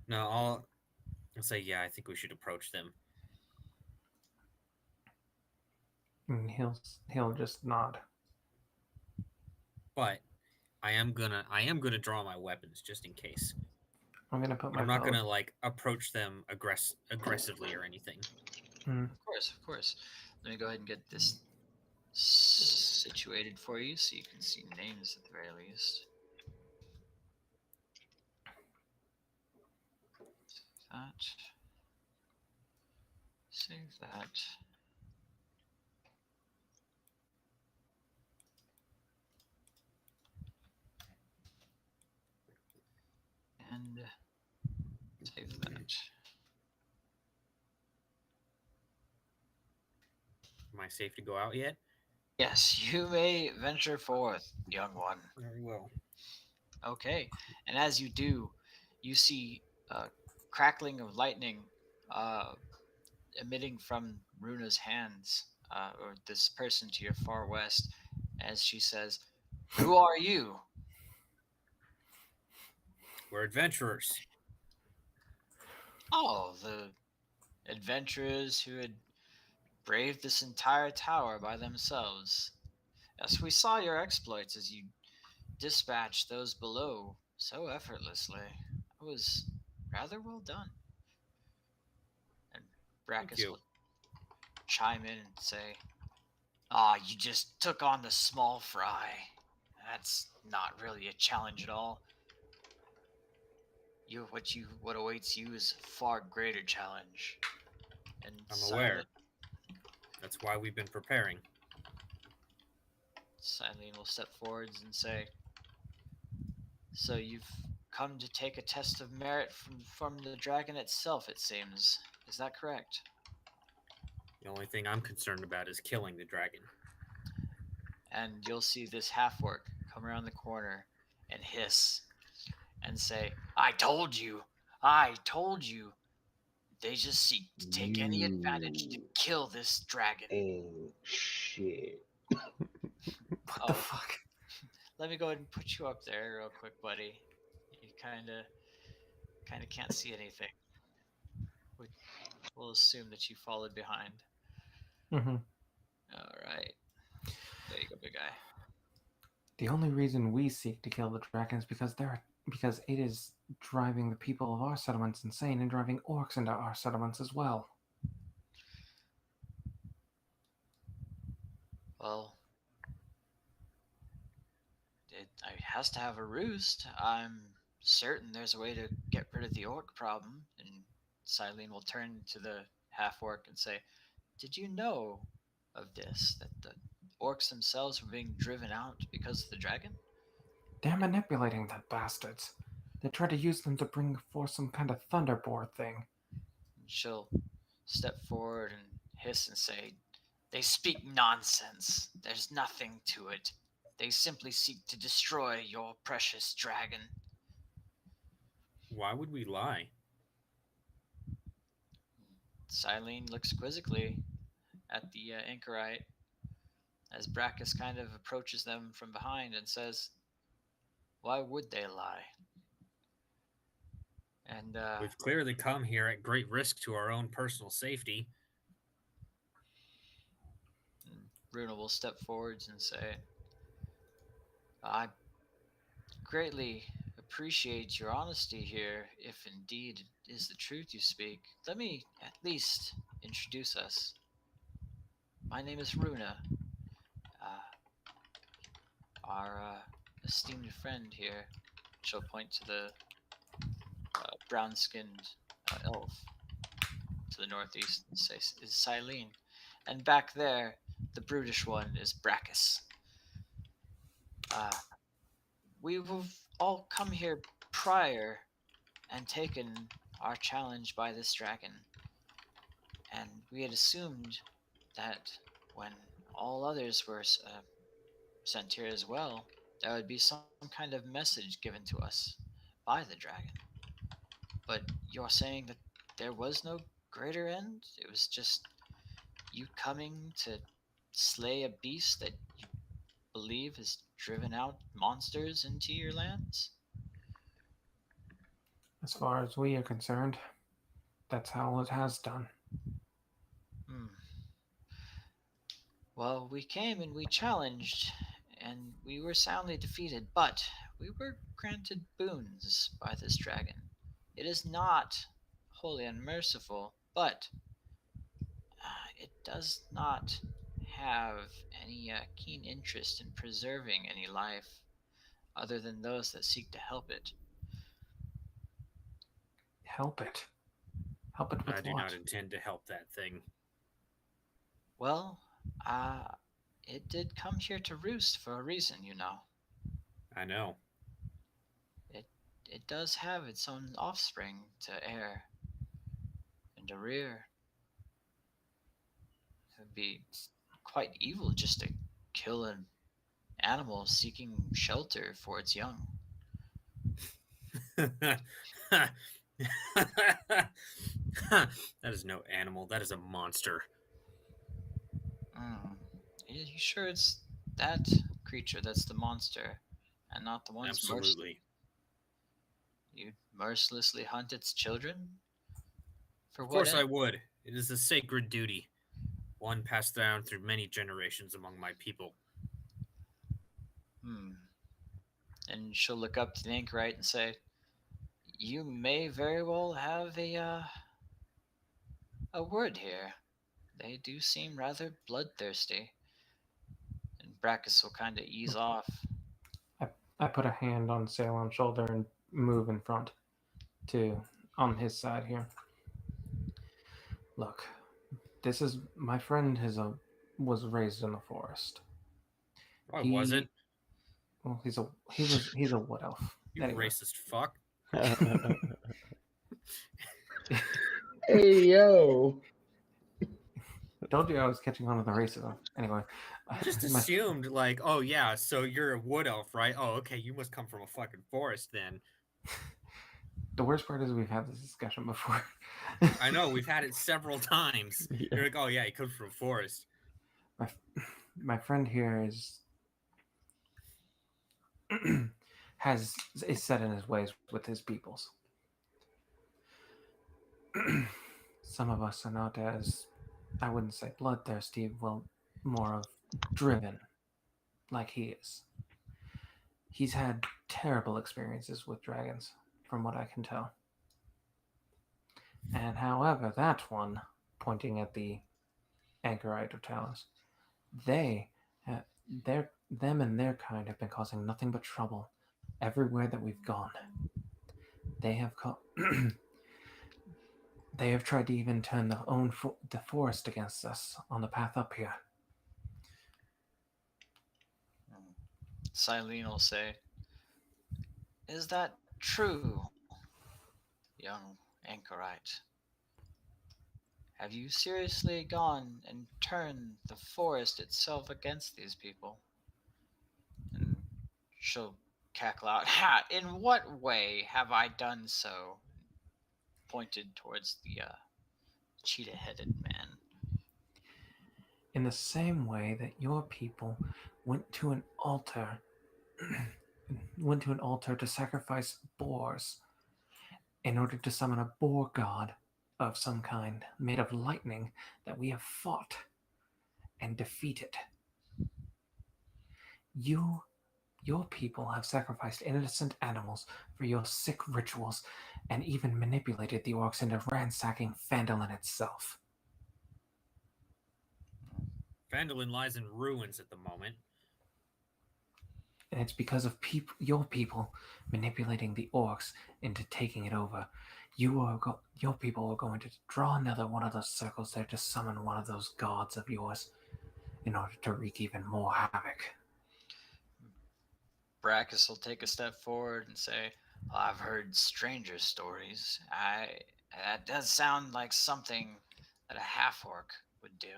No, I'll say, yeah, I think we should approach them. And he'll just nod. But I am gonna draw my weapons just in case. I'm gonna put my. I'm not gonna like approach them aggressively or anything. Mm. Of course. Let me go ahead and get this situated for you so you can see names at the very least. Save that. And save that. Am I safe to go out yet? Yes, you may venture forth, young one. Very well. Okay, and as you do, you see a crackling of lightning emitting from Runa's hands, or this person to your far west, as she says, "Who are you?" We're adventurers. Oh, the adventurers who had braved this entire tower by themselves. Yes, we saw your exploits as you dispatched those below so effortlessly. It was rather well done. And Brackus will chime in and say, you just took on the small fry. That's not really a challenge at all. What awaits you is a far greater challenge." And I'm aware. That's why we've been preparing. Silene will step forwards and say, "So you've come to take a test of merit from the dragon itself, it seems. Is that correct?" The only thing I'm concerned about is killing the dragon. And you'll see this half-orc come around the corner and hiss and say, I told you. They just seek to take any advantage to kill this dragon." Ain't shit. What the fuck? Let me go ahead and put you up there real quick, buddy. You kind of can't see anything. We'll assume that you followed behind. Mm-hmm. All right. There you go, big guy. The only reason we seek to kill the dragon is because it is driving the people of our settlements insane and driving orcs into our settlements as well. Well, it has to have a roost. I'm certain there's a way to get rid of the orc problem. And Silene will turn to the half-orc and say, "Did you know of this, that the orcs themselves were being driven out because of the dragon?" They're manipulating the bastards. They try to use them to bring forth some kind of thunderboard thing. And she'll step forward and hiss and say, "They speak nonsense. There's nothing to it. They simply seek to destroy your precious dragon." Why would we lie? Silene looks quizzically at the anchorite as Brackus kind of approaches them from behind and says, "Why would they lie?" And we've clearly come here at great risk to our own personal safety. Runa will step forwards and say, "I greatly appreciate your honesty here, if indeed it is the truth you speak. Let me at least introduce us. My name is Runa. Our esteemed friend here," she'll point to the brown-skinned elf to the northeast and say, "is Silene. And back there, the brutish one is Brackus. We've all come here prior and taken our challenge by this dragon. And we had assumed that when all others were sent here as well, there would be some kind of message given to us by the dragon. But you're saying that there was no greater end? It was just you coming to slay a beast that you believe has driven out monsters into your lands? As far as we are concerned, that's how it has done. Hmm. Well, we came and we challenged, and we were soundly defeated, but we were granted boons by this dragon. It is not wholly unmerciful, but it does not have any keen interest in preserving any life other than those that seek to help it. Help it. Help it with I do what? not intend to help that thing. Well, it did come here to roost for a reason, you know. I know. It does have its own offspring to heir and to rear. It would be quite evil just to kill an animal seeking shelter for its young. That is no animal. That is a monster. Are you sure it's that creature that's the monster and not the ones Absolutely. You'd mercilessly hunt its children? For Of what course I end? would. It is a sacred duty, one passed down through many generations among my people. And she'll look up to the anchorite and say, "You may very well have a word here. They do seem rather bloodthirsty." And Brackus will kind of ease off. I put a hand on Salon's shoulder and move in front to on his side here. Look, this is my friend was raised in the forest. I wasn't. Well, he's a wood elf. You Anyway. racist fuck. Hey, yo. Told you I was catching on to the racism. Anyway. You just assumed, like, oh yeah, so you're a wood elf, right? Oh, okay, you must come from a fucking forest then. The worst part is we've had this discussion before. I know, we've had it several times. Yeah. You're like, oh yeah, he comes from a forest. My friend here is is set in his ways with his peoples. Some of us are not as, I wouldn't say bloodthirsty, well, more of driven, like he is. He's had terrible experiences with dragons, from what I can tell. And however, that one, pointing at the anchorite of Talos, them and their kind have been causing nothing but trouble everywhere that we've gone. They have they have tried to even turn the forest against us on the path up here. Silene will say, "Is that true, young anchorite? Have you seriously gone and turned the forest itself against these people?" And she'll cackle out, "Ha! In what way have I done so?" Pointed towards the cheetah-headed man. In the same way that your people went to an altar to sacrifice boars in order to summon a boar god of some kind made of lightning that we have fought and defeated. Your people have sacrificed innocent animals for your sick rituals and even manipulated the orcs into ransacking Phandalin itself. Phandalin lies in ruins at the moment. And it's because of your people manipulating the orcs into taking it over. Your people are going to draw another one of those circles there to summon one of those gods of yours in order to wreak even more havoc. Brackus will take a step forward and say, I've heard stranger stories. That does sound like something that a half orc would do.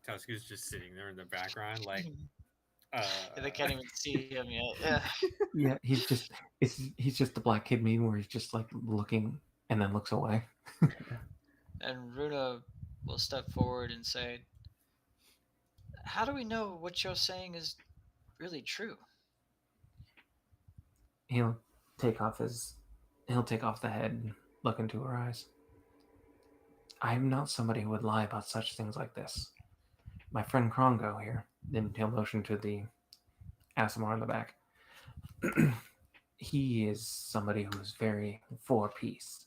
Tusku's just sitting there in the background, like, They can't even see him yet. Yeah. Yeah, he's just the black kid meme where he's just like looking and then looks away. And Runa will step forward and say, how do we know what you're saying is really true? He'll take off the head and look into her eyes. I am not somebody who would lie about such things like this. My friend Krongo here, then he'll motion to the Asimar in the back. He is somebody who is very for peace,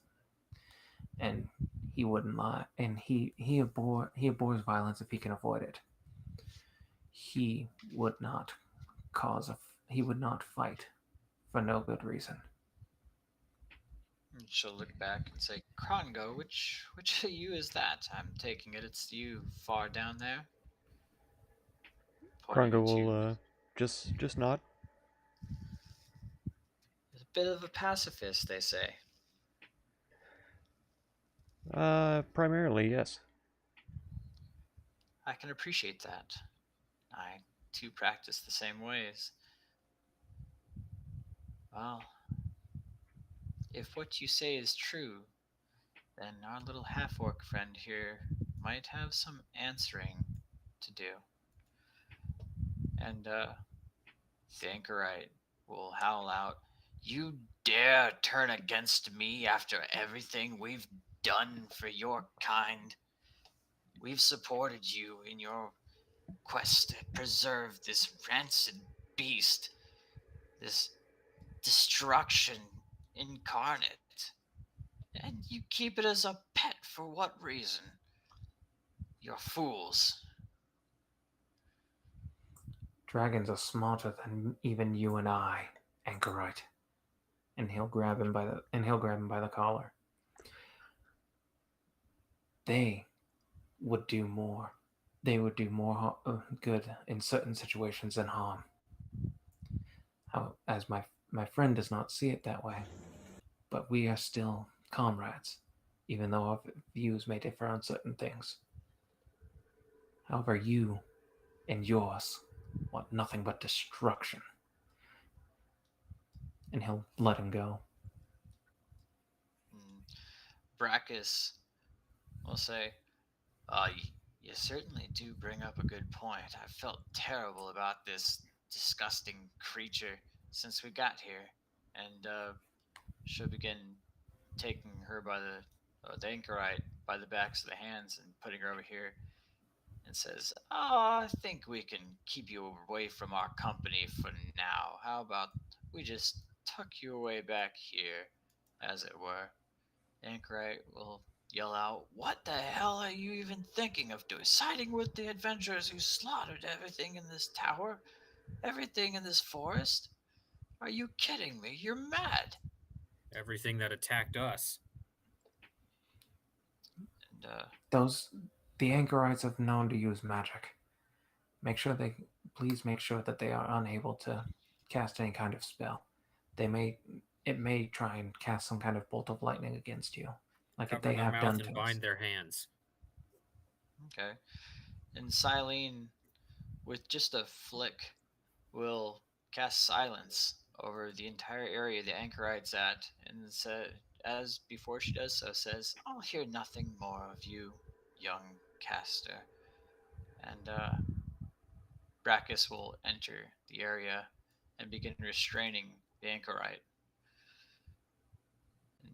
and he wouldn't lie. And he abhors violence if he can avoid it. He would not he would not fight for no good reason. And she'll look back and say, Krongo, which of you is that? I'm taking it's you far down there. Pointing Krongo to- will just nod. He's a bit of a pacifist, they say. Primarily, yes. I can appreciate that. I, too, practice the same ways. Well, if what you say is true, then our little half-orc friend here might have some answering to do. And, the anchorite will howl out, You dare turn against me after everything we've done for your kind? We've supported you in your quest to preserve this rancid beast, this destruction incarnate. And you keep it as a pet for what reason? You're fools. Dragons are smarter than even you and I, Anchorite. And he'll grab him by the collar. They would do more. They would do more good in certain situations than harm. As my friend does not see it that way, but we are still comrades, even though our views may differ on certain things. However, you and yours want nothing but destruction. And he'll let him go. Brackus will say, you certainly do bring up a good point. I felt terrible about this disgusting creature since we got here. And she'll begin taking her by the anchorite by the backs of the hands and putting her over here and says, I think we can keep you away from our company for now. How about we just tuck you away back here, as it were? Anchorite will yell out, What the hell are you even thinking of doing? Siding with the adventurers who slaughtered everything in this tower? Everything in this forest? Are you kidding me? You're mad. Everything that attacked us. And, the anchorites have known to use magic. Please make sure that they are unable to cast any kind of spell. It may try and cast some kind of bolt of lightning against you, like Cover if they their have mouth done and things. bind their hands. Okay. And Silene, with just a flick, will cast silence over the entire area the anchorite's at, and as before she does so, says, I'll hear nothing more of you, young caster. And Brackus will enter the area and begin restraining the anchorite. And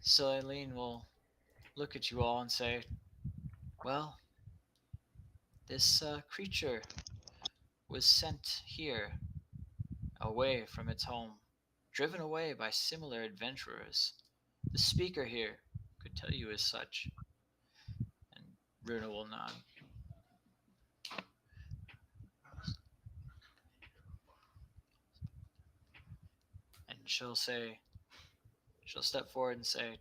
Silene will look at you all and say, Well, this creature was sent here, away from its home, driven away by similar adventurers. The speaker here could tell you as such. And Runa will nod. And she'll step forward and say,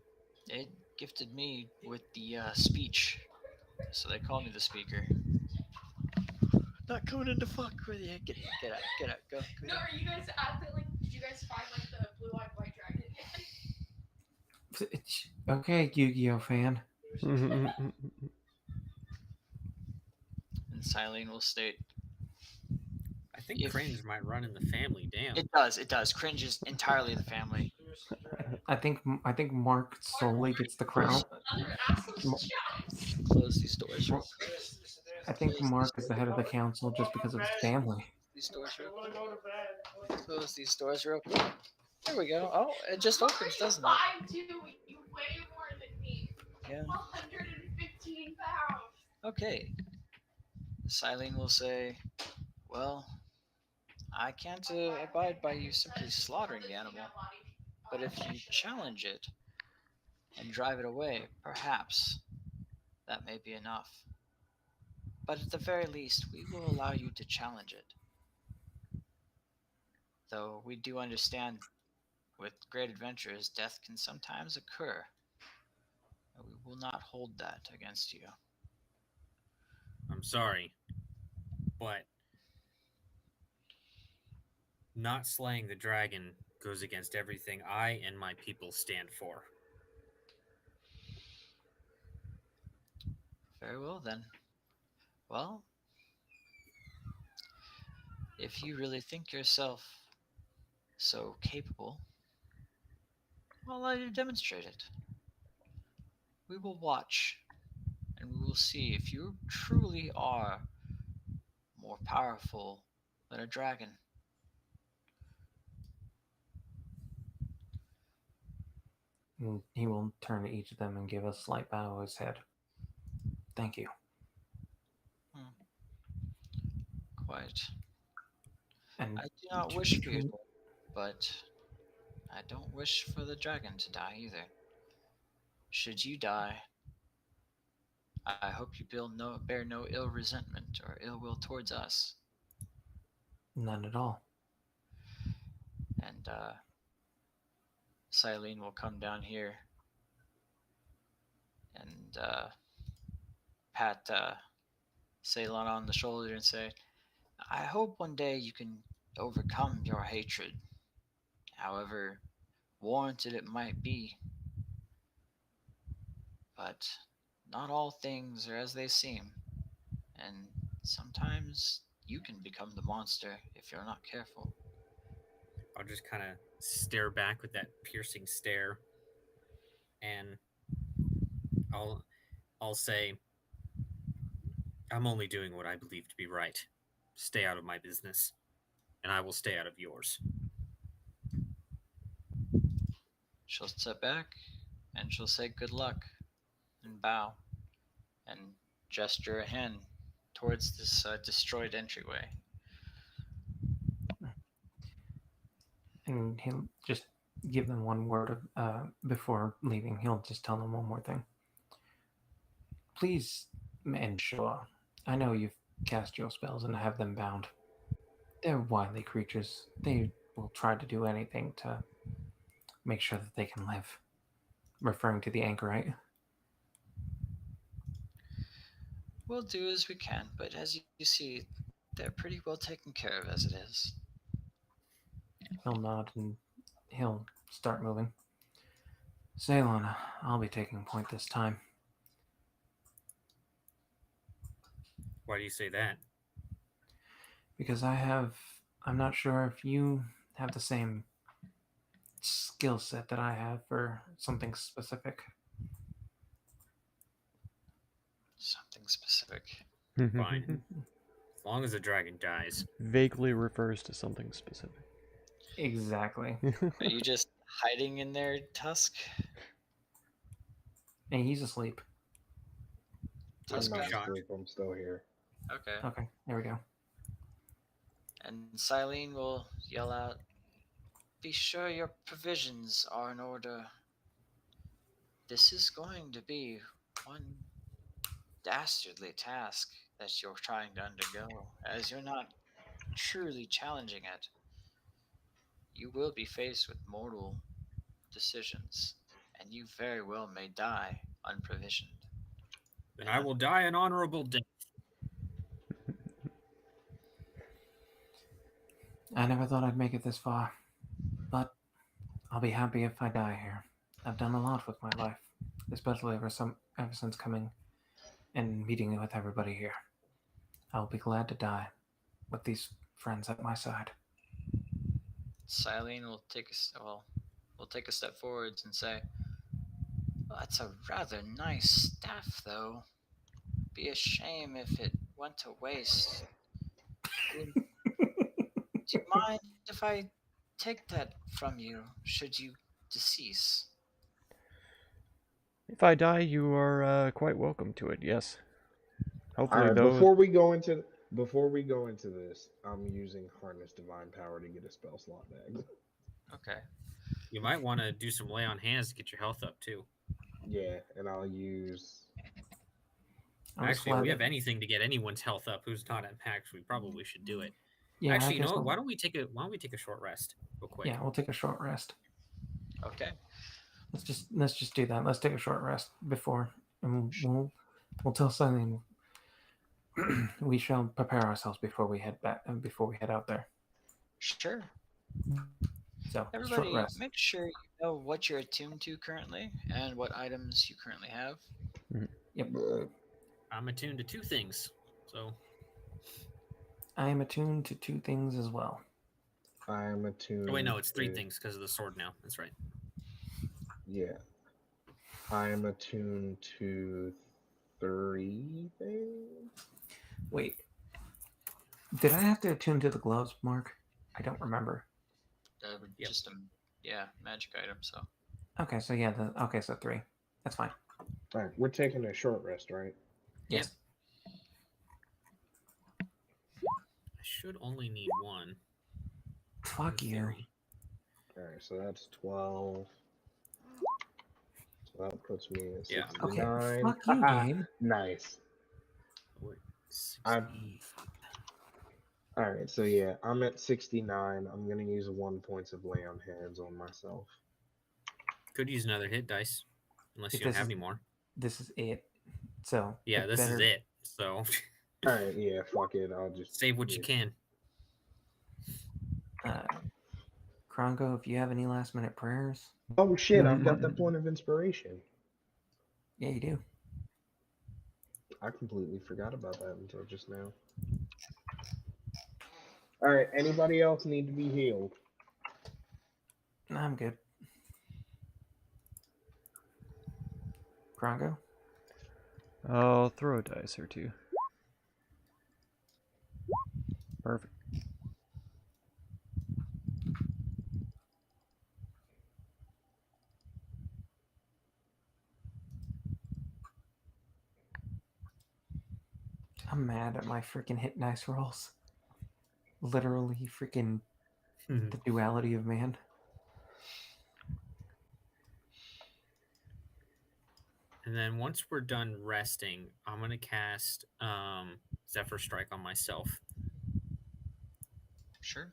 It gifted me with the speech, so they call me the speaker. Not coming in to fuck with you. Get out, go. No, are you guys at the did you guys find the blue-eyed white dragon yet? Okay, Yu-Gi-Oh fan. And Silene will state, I think If- cringe might run in the family. Damn. it does. Cringe is entirely the family. I think Mark solely gets the crown. Other assholes jobs. Close these doors real quick. I think Mark is the head of the council just because of his family. These doors real quick. Close these doors real quick. There we go. Oh, it just opens, doesn't it? 5'2", you weigh more than me. Yeah. 115 pounds. Okay. Silene will say, well, I can't abide by you simply slaughtering the animal, but if you challenge it and drive it away, perhaps that may be enough. But at the very least, we will allow you to challenge it. Though we do understand with great adventures, death can sometimes occur. And we will not hold that against you. I'm sorry, but not slaying the dragon goes against everything I and my people stand for. Very well then. Well, if you really think yourself so capable, I'll let you demonstrate it. We will watch, and we will see if you truly are more powerful than a dragon. And he will turn to each of them and give a slight bow of his head. Thank you. Quite. And I do not wish for you, but I don't wish for the dragon to die either. Should you die, I hope you bear no ill resentment or ill will towards us. None at all. And Silene will come down here and pat Ceylon on the shoulder and say, I hope one day you can overcome your hatred, however warranted it might be. But not all things are as they seem, and sometimes you can become the monster if you're not careful. I'll just kind of stare back with that piercing stare, and I'll say, I'm only doing what I believe to be right. Stay out of my business, and I will stay out of yours. She'll step back, and she'll say good luck, and bow, and gesture a hand towards this destroyed entryway. And he'll just give them one word before leaving. He'll just tell them one more thing. Please, ensure. I know you've cast your spells and have them bound. They're wily creatures. They will try to do anything to make sure that they can live. Referring to the anchorite. We'll do as we can, but as you see, they're pretty well taken care of as it is. He'll nod and he'll start moving. Ceylon, I'll be taking point this time. Why do you say that? Because I'm not sure if you have the same skill set that I have for something specific. Something specific. Fine. As long as the dragon dies. Vaguely refers to something specific. Exactly. Are you just hiding in there, Tusk? And he's asleep. I'm Tusk not shocked. asleep. I'm still here. Okay. Okay, there we go. And Silene will yell out, be sure your provisions are in order. This is going to be one dastardly task that you're trying to undergo, as you're not truly challenging it. You will be faced with mortal decisions, and you very well may die unprovisioned. Then I will die an honorable death. I never thought I'd make it this far, but I'll be happy if I die here. I've done a lot with my life, especially ever since coming and meeting with everybody here. I'll be glad to die with these friends at my side. Silene will will take a step forwards and say, well, "That's a rather nice staff, though. Be a shame if it went to waste. Do you mind if I take that from you should you decease?" If I die, you are quite welcome to it. Yes. All Hopefully, right, though. before we go into this, I'm using harness divine power to get a spell slot back. Okay. You might want to do some lay on hands to get your health up too. Yeah, and I'll use. Actually, if we have anything to get anyone's health up who's not at max, we probably should do it. Yeah, Actually, I you know guess what? Why don't we take a short rest real quick? Yeah, we'll take a short rest. Okay. Let's just do that. Let's take a short rest before, and we'll tell Silene. We shall prepare ourselves before we head back and before we head out there. Sure. So short Everybody, rest. make sure you know what you're attuned to currently and what items you currently have. Yep. I'm attuned to 2 things, so I am attuned to 2 things as well. I'm attuned. Oh wait, no, it's 3 things because of the sword now. That's right. Yeah. I'm attuned to 3 things. Wait. Did I have to attune to the gloves, Mark? I don't remember. Just a magic item. So. Okay, so so 3. That's fine. All right, we're taking a short rest, right? Yes. I should only need 1. Fuck you. Theory. All right, so that's 12. So that puts me at 69. Okay, fuck you, Gabe. Nice. I'm... All right, so yeah, I'm at 69. I'm gonna use 1 point of lay on hands on myself. Could use another hit dice, unless you don't have any more. This is it. So yeah, this is it. So. All right, yeah, fuck it. I'll just save what you can. Krongo, if you have any last minute prayers. Oh shit! I've got the point of inspiration. Yeah, you do. I completely forgot about that until just now. All right, anybody else need to be healed? No, I'm good. Krongo? I'll throw a dice or 2. Perfect. I'm mad at my freaking hit dice rolls. Literally freaking the duality of man. And then once we're done resting, I'm gonna cast Zephyr Strike on myself. Sure.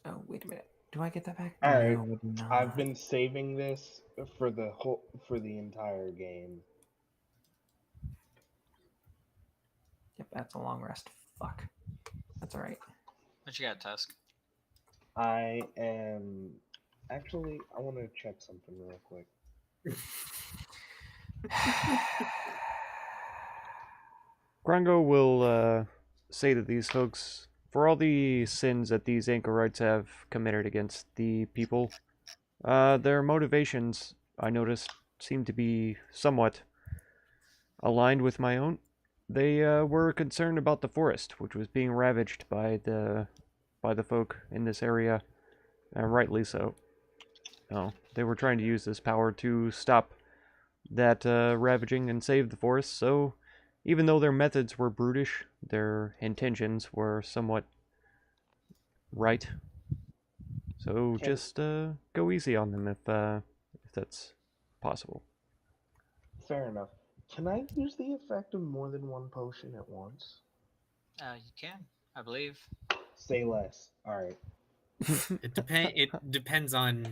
Oh, wait a minute. Do I get that back? All right. No, not. I've been saving this for the entire game. Yep, that's a long rest. Fuck. That's all right. What you got, Tusk? I am actually. I want to check something real quick. Grango will say to these folks, for all the sins that these anchorites have committed against the people, their motivations, I noticed, seem to be somewhat aligned with my own. They were concerned about the forest, which was being ravaged by the folk in this area, and rightly so. No, they were trying to use this power to stop that ravaging and save the forest, so even though their methods were brutish, their intentions were somewhat right. So just go easy on them if that's possible. Fair enough. Can I use the effect of more than 1 potion at once? You can, I believe. Say less. All right. It depends on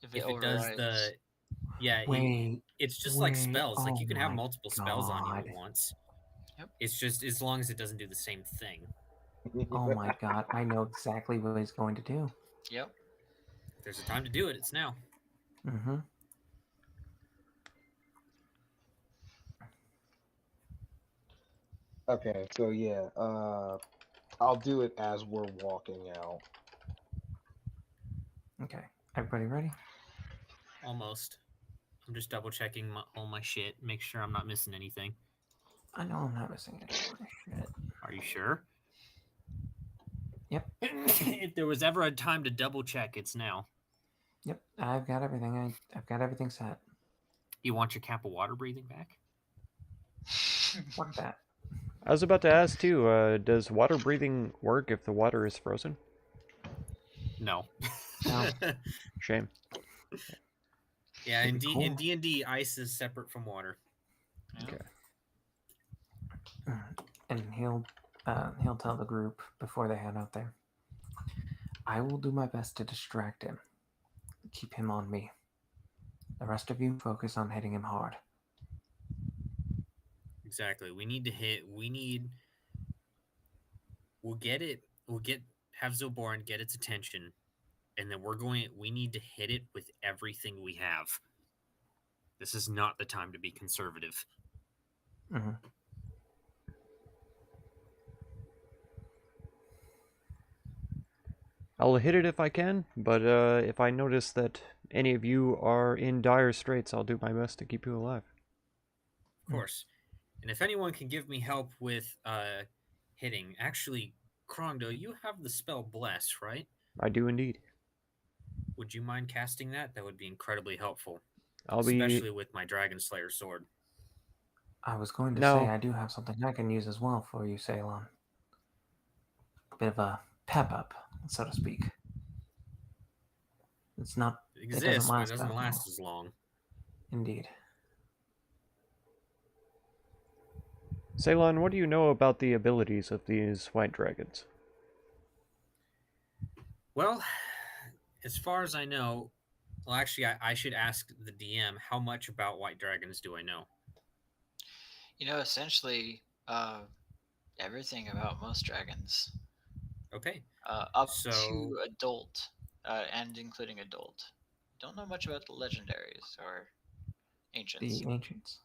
if it does the. Yeah, Wait, it's just like spells. Like you can have my multiple spells on you at God. once. Yep. It's just as long as it doesn't do the same thing. Oh my god, I know exactly what he's going to do. Yep. If there's a time to do it, it's now. Mm-hmm. Okay, so yeah, I'll do it as we're walking out. Okay. Everybody ready? Almost. I'm just double checking all my shit, make sure I'm not missing anything. I know I'm not missing any of my shit. Are you sure? Yep. If there was ever a time to double check, it's now. Yep. I've got everything. I've got everything set. You want your cap of water breathing back? Fuck that. I was about to ask too, does water breathing work if the water is frozen? No. No. Shame. Yeah, It'd be in cool. D&D, ice is separate from water. Okay. And he'll tell the group before they head out there. I will do my best to distract him. Keep him on me. The rest of you focus on hitting him hard. Exactly. We need to hit. We'll have Zilborn get its attention, and then we need to hit it with everything we have. This is not the time to be conservative. Mm-hmm. I'll hit it if I can, but if I notice that any of you are in dire straits, I'll do my best to keep you alive. Of course. And if anyone can give me help with hitting, actually, Krongdo, you have the spell Bless, right? I do indeed. Would you mind casting that? That would be incredibly helpful. I'll Especially be... with my Dragon Slayer sword. I was going to No. say I do have something I can use as well for you, Ceylon. A bit of a pep up, so to speak. It's not. It exists, but it doesn't last as long. Indeed. Ceylon, what do you know about the abilities of these white dragons? Well, as far as I know, well, actually, I should ask the DM, how much about white dragons do I know? Essentially, everything about most dragons. Okay. Up to adult, and including adult. Don't know much about the legendaries or ancients. The ancients.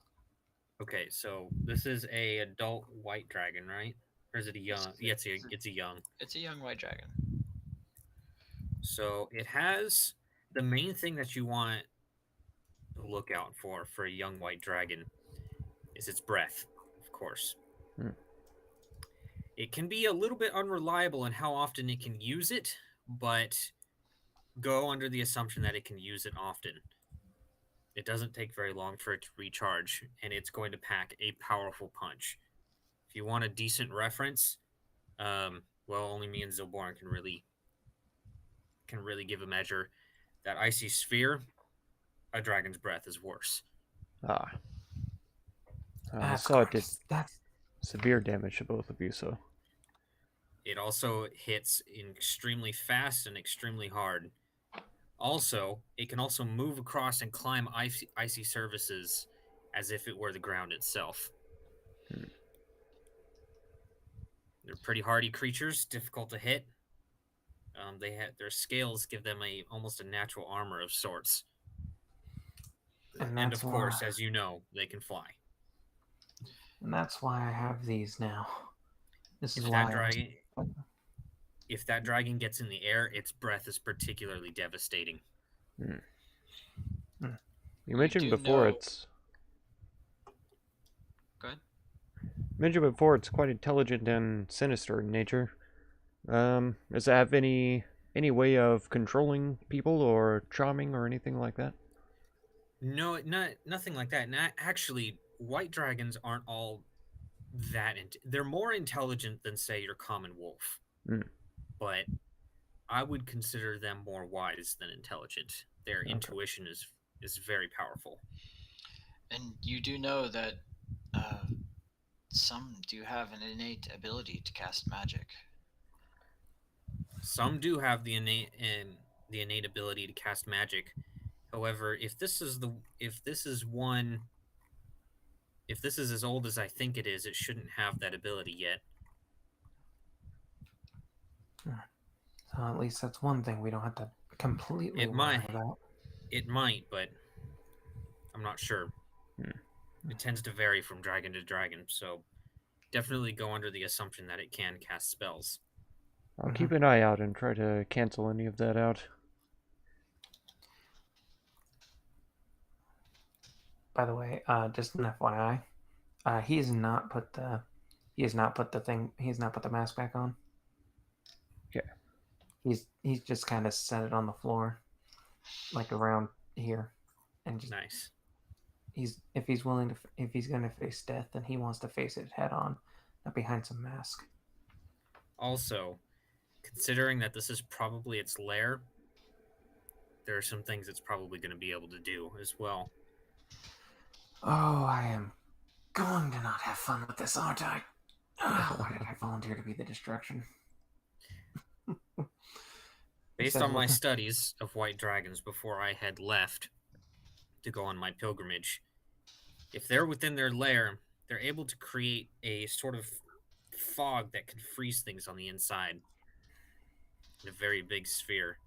Okay, so this is a adult white dragon, right? Or is it a young? Yeah, it's a young. It's a young white dragon. So it has the main thing that you want to look out for a young white dragon is its breath, of course. It can be a little bit unreliable in how often it can use it, but go under the assumption that it can use it often. It doesn't take very long for it to recharge, and it's going to pack a powerful punch. If you want a decent reference, only me and Zilborn can really give a measure. That icy sphere, a dragon's breath is worse. I saw it did severe damage to both of you, so... It also hits extremely fast and extremely hard. Also, it can also move across and climb icy surfaces as if it were the ground itself. They're pretty hardy creatures, difficult to hit. Their scales give them almost a natural armor of sorts. And of course, as you know, they can fly. And that's why I have these now. This is If why. If that dragon gets in the air, its breath is particularly devastating. You mentioned before it's... Go ahead. You mentioned before it's quite intelligent and sinister in nature. Does it have any way of controlling people or charming or anything like that? No, nothing like that. Actually, white dragons aren't all that... They're more intelligent than, say, your common wolf. But I would consider them more wise than intelligent. Their intuition is very powerful. And you do know that some do have an innate ability to cast magic. Some do have the innate ability to cast magic. However, if this is one if this is as old as I think it is, it shouldn't have that ability yet. So at least that's one thing we don't have to completely It worry might. about. It might, but I'm not sure. Hmm. It tends to vary from dragon to dragon, so definitely go under the assumption that it can cast spells. I'll keep an eye out and try to cancel any of that out. By the way, just an FYI, he has not put the mask back on. Okay. He's just kind of set it on the floor, like around here, and just Nice. if he's gonna face death, then he wants to face it head on, not behind some mask. Also, considering that this is probably its lair, there are some things it's probably going to be able to do as well. Oh, I am going to not have fun with this, aren't I? Why did I volunteer to be the distraction? Based on my studies of white dragons before I had left to go on my pilgrimage, if they're within their lair, they're able to create a sort of fog that can freeze things on the inside in a very big sphere.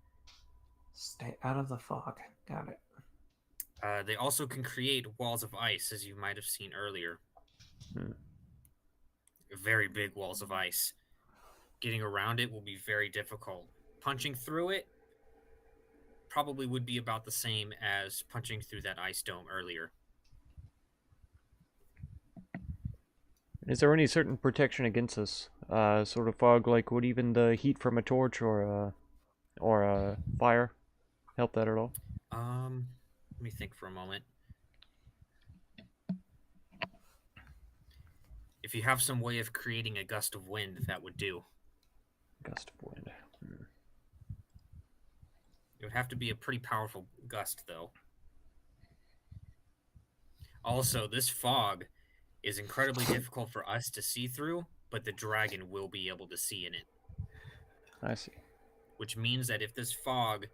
Stay out of the fog. Got it. They also can create walls of ice, as you might have seen earlier. Very big walls of ice. Getting around it will be very difficult. Punching through it probably would be about the same as punching through that ice dome earlier. Is there any certain protection against this sort of fog? Like, would even the heat from a torch or a fire help that at all? Let me think for a moment. If you have some way of creating a gust of wind, that would do. Gust of wind. It would have to be a pretty powerful gust, though. Also, this fog is incredibly difficult for us to see through, but the dragon will be able to see in it. I see. Which means that if this fog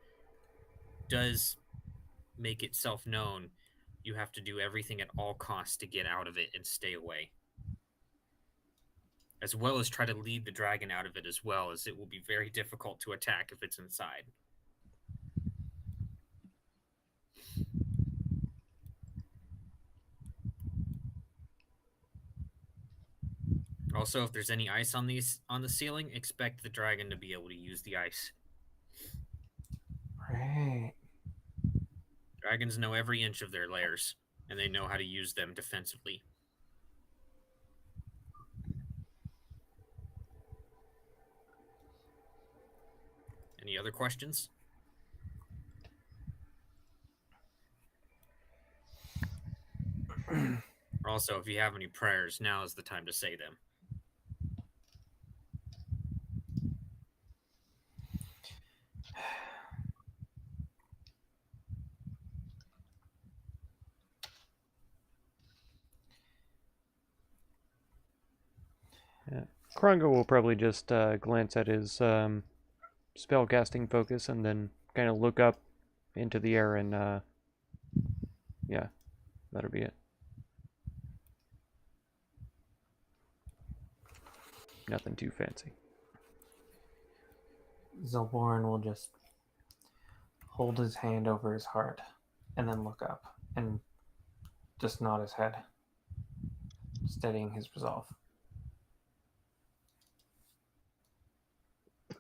does make itself known, you have to do everything at all costs to get out of it and stay away. As well as try to lead the dragon out of it as well, as it will be very difficult to attack if it's inside. Also, if there's any ice on the ceiling, expect the dragon to be able to use the ice. Right. Dragons know every inch of their lairs, and they know how to use them defensively. Any other questions? Also, if you have any prayers, now is the time to say them. Yeah. Krongo will probably just glance at his spellcasting focus and then kind of look up into the air and yeah, that'll be it. Nothing too fancy. Zilborin will just hold his hand over his heart and then look up and just nod his head, steadying his resolve.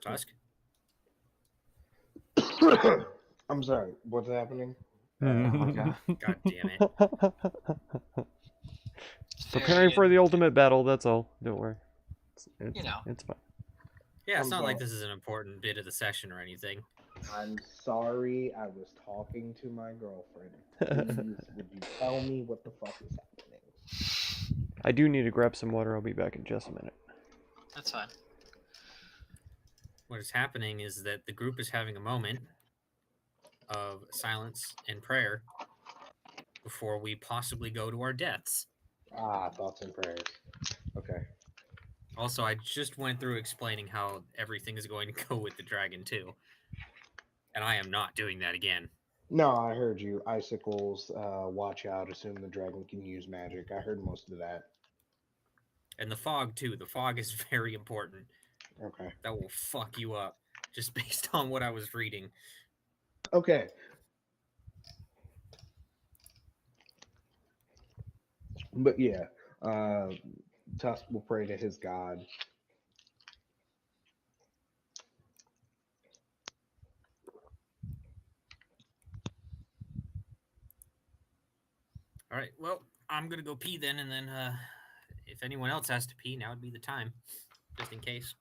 Tusk? I'm sorry, what's happening? Oh my god. God damn it. Preparing for the ultimate battle, that's all. Don't worry. It's, You know. It's fine. Yeah, it's I'm not like sorry. this is an important bit of the session or anything. I'm sorry, I was talking to my girlfriend. Please, would you tell me what the fuck is happening? I do need to grab some water. I'll be back in just a minute. That's fine. What is happening is that the group is having a moment of silence and prayer before we possibly go to our deaths. Ah, thoughts and prayers. Okay. Also, I just went through explaining how everything is going to go with the dragon too. And I am not doing that again. No, I heard you. Icicles, watch out, assume the dragon can use magic. I heard most of that. And the fog too. The fog is very important. Okay. That will fuck you up, just based on what I was reading. Okay. But yeah, Tusk will pray to his god. All right. Well, I'm gonna go pee then, and then if anyone else has to pee, now would be the time, just in case.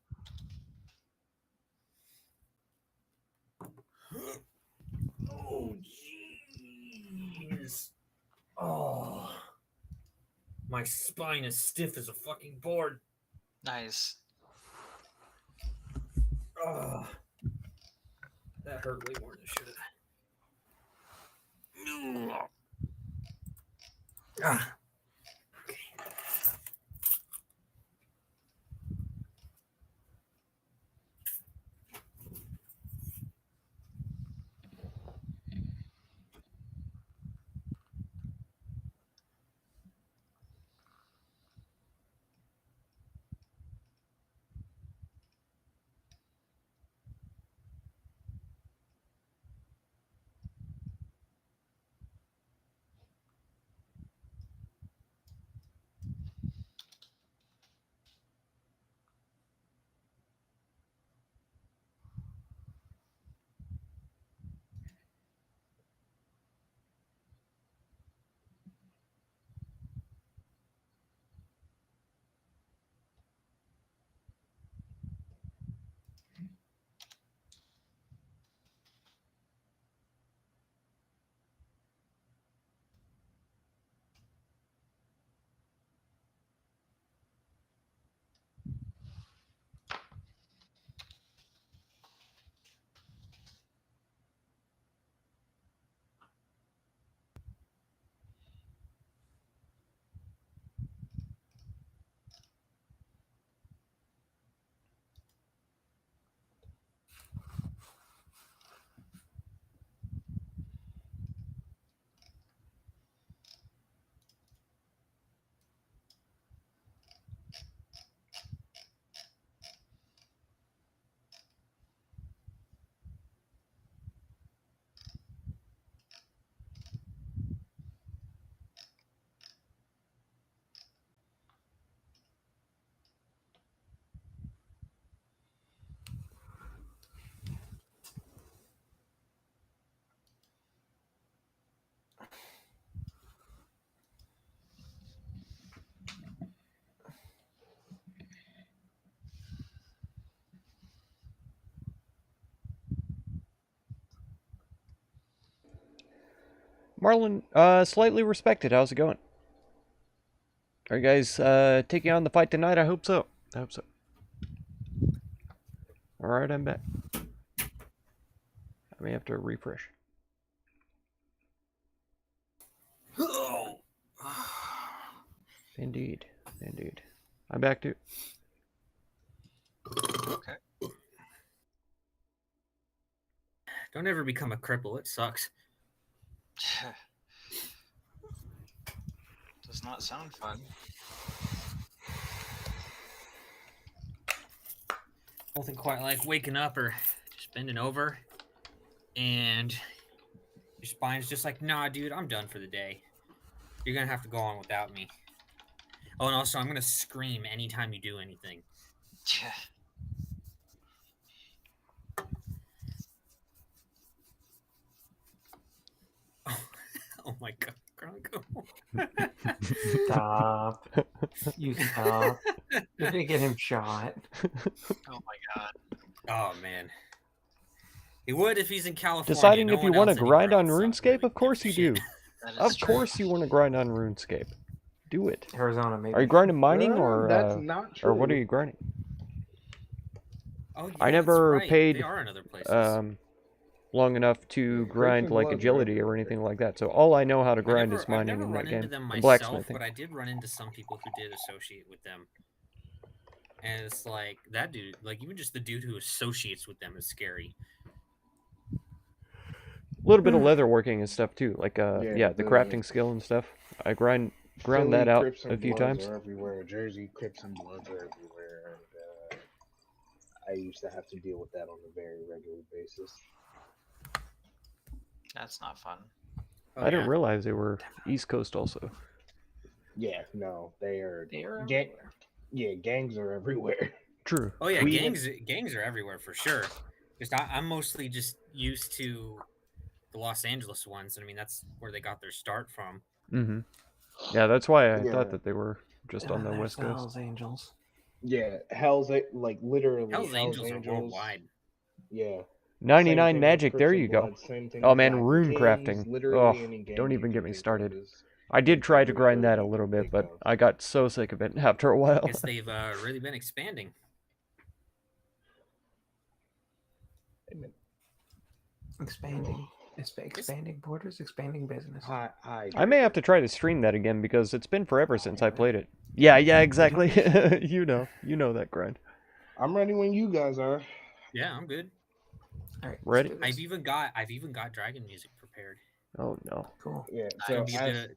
Oh, jeez. Oh, my spine is stiff as a fucking board. Nice. Oh, that hurt way more than it should have. Ah. Marlon, slightly respected. How's it going? Are you guys taking on the fight tonight? I hope so. I hope so. Alright, I'm back. I may have to refresh. Indeed. Indeed. I'm back too. Okay. Don't ever become a cripple. It sucks. Does not sound fun. Nothing quite like waking up or just bending over, and your spine's just like, nah, dude, I'm done for the day. You're gonna have to go on without me. Oh, and also, I'm gonna scream anytime you do anything. Oh my god, Gronko. Stop. You stop. You're gonna get him shot. Oh my god. Oh man. He would if he's in California. Deciding No if you one want to else grind anywhere on else RuneScape? really Of course you gives a do. shit. That is Of true. course you want to grind on RuneScape. Do it. Arizona, maybe. Are you grinding mining or That's not true. or what are you grinding? Oh, yeah, I that's never right. paid They are in other places. long enough to grind Christian like Blood's agility right or there. anything like that. So all I know how to grind is I've mining never in run that into game them and myself, blacksmithing. but I did run into some people who did associate with them. And it's like, that dude, like, even just the dude who associates with them is scary. little bit of leather working and stuff too. Like Yeah, the crafting skill and stuff. I ground Philly that out Crips and a few Bloods times. are everywhere. Jersey Crips and Bloods are everywhere, and I used to have to deal with that on a very regular basis. That's not fun. Oh, I didn't yeah. realize they were East Coast also. Yeah, no, they are. They are Ga- everywhere. yeah, gangs are everywhere. True. Oh yeah, We even- gangs are everywhere for sure. Just I'm mostly just used to the Los Angeles ones. I mean, that's where they got their start from. Mm-hmm. Yeah, that's why I Yeah. thought that they were just on the There's West the Coast. Hells Angels. Yeah, like literally Hell's Angels are worldwide. Yeah. 99 Same thing with magic. Crips There and you go. Bloods, same thing Oh with man, Black rune Kings, crafting. Literally Oh, any gang don't you even can get me think of started. is I did try to everywhere grind that a you little can bit, think but of. I got so sick of it after a while. Guess they've really been expanding. Expanding borders, expanding business. I may have to try to stream that again because it's been forever since I played it. Yeah, exactly. you know that grind. I'm ready when you guys are. Yeah, I'm good. All right, Ready? let's do this. I've even got dragon music prepared. Oh no. Cool. Yeah, It's so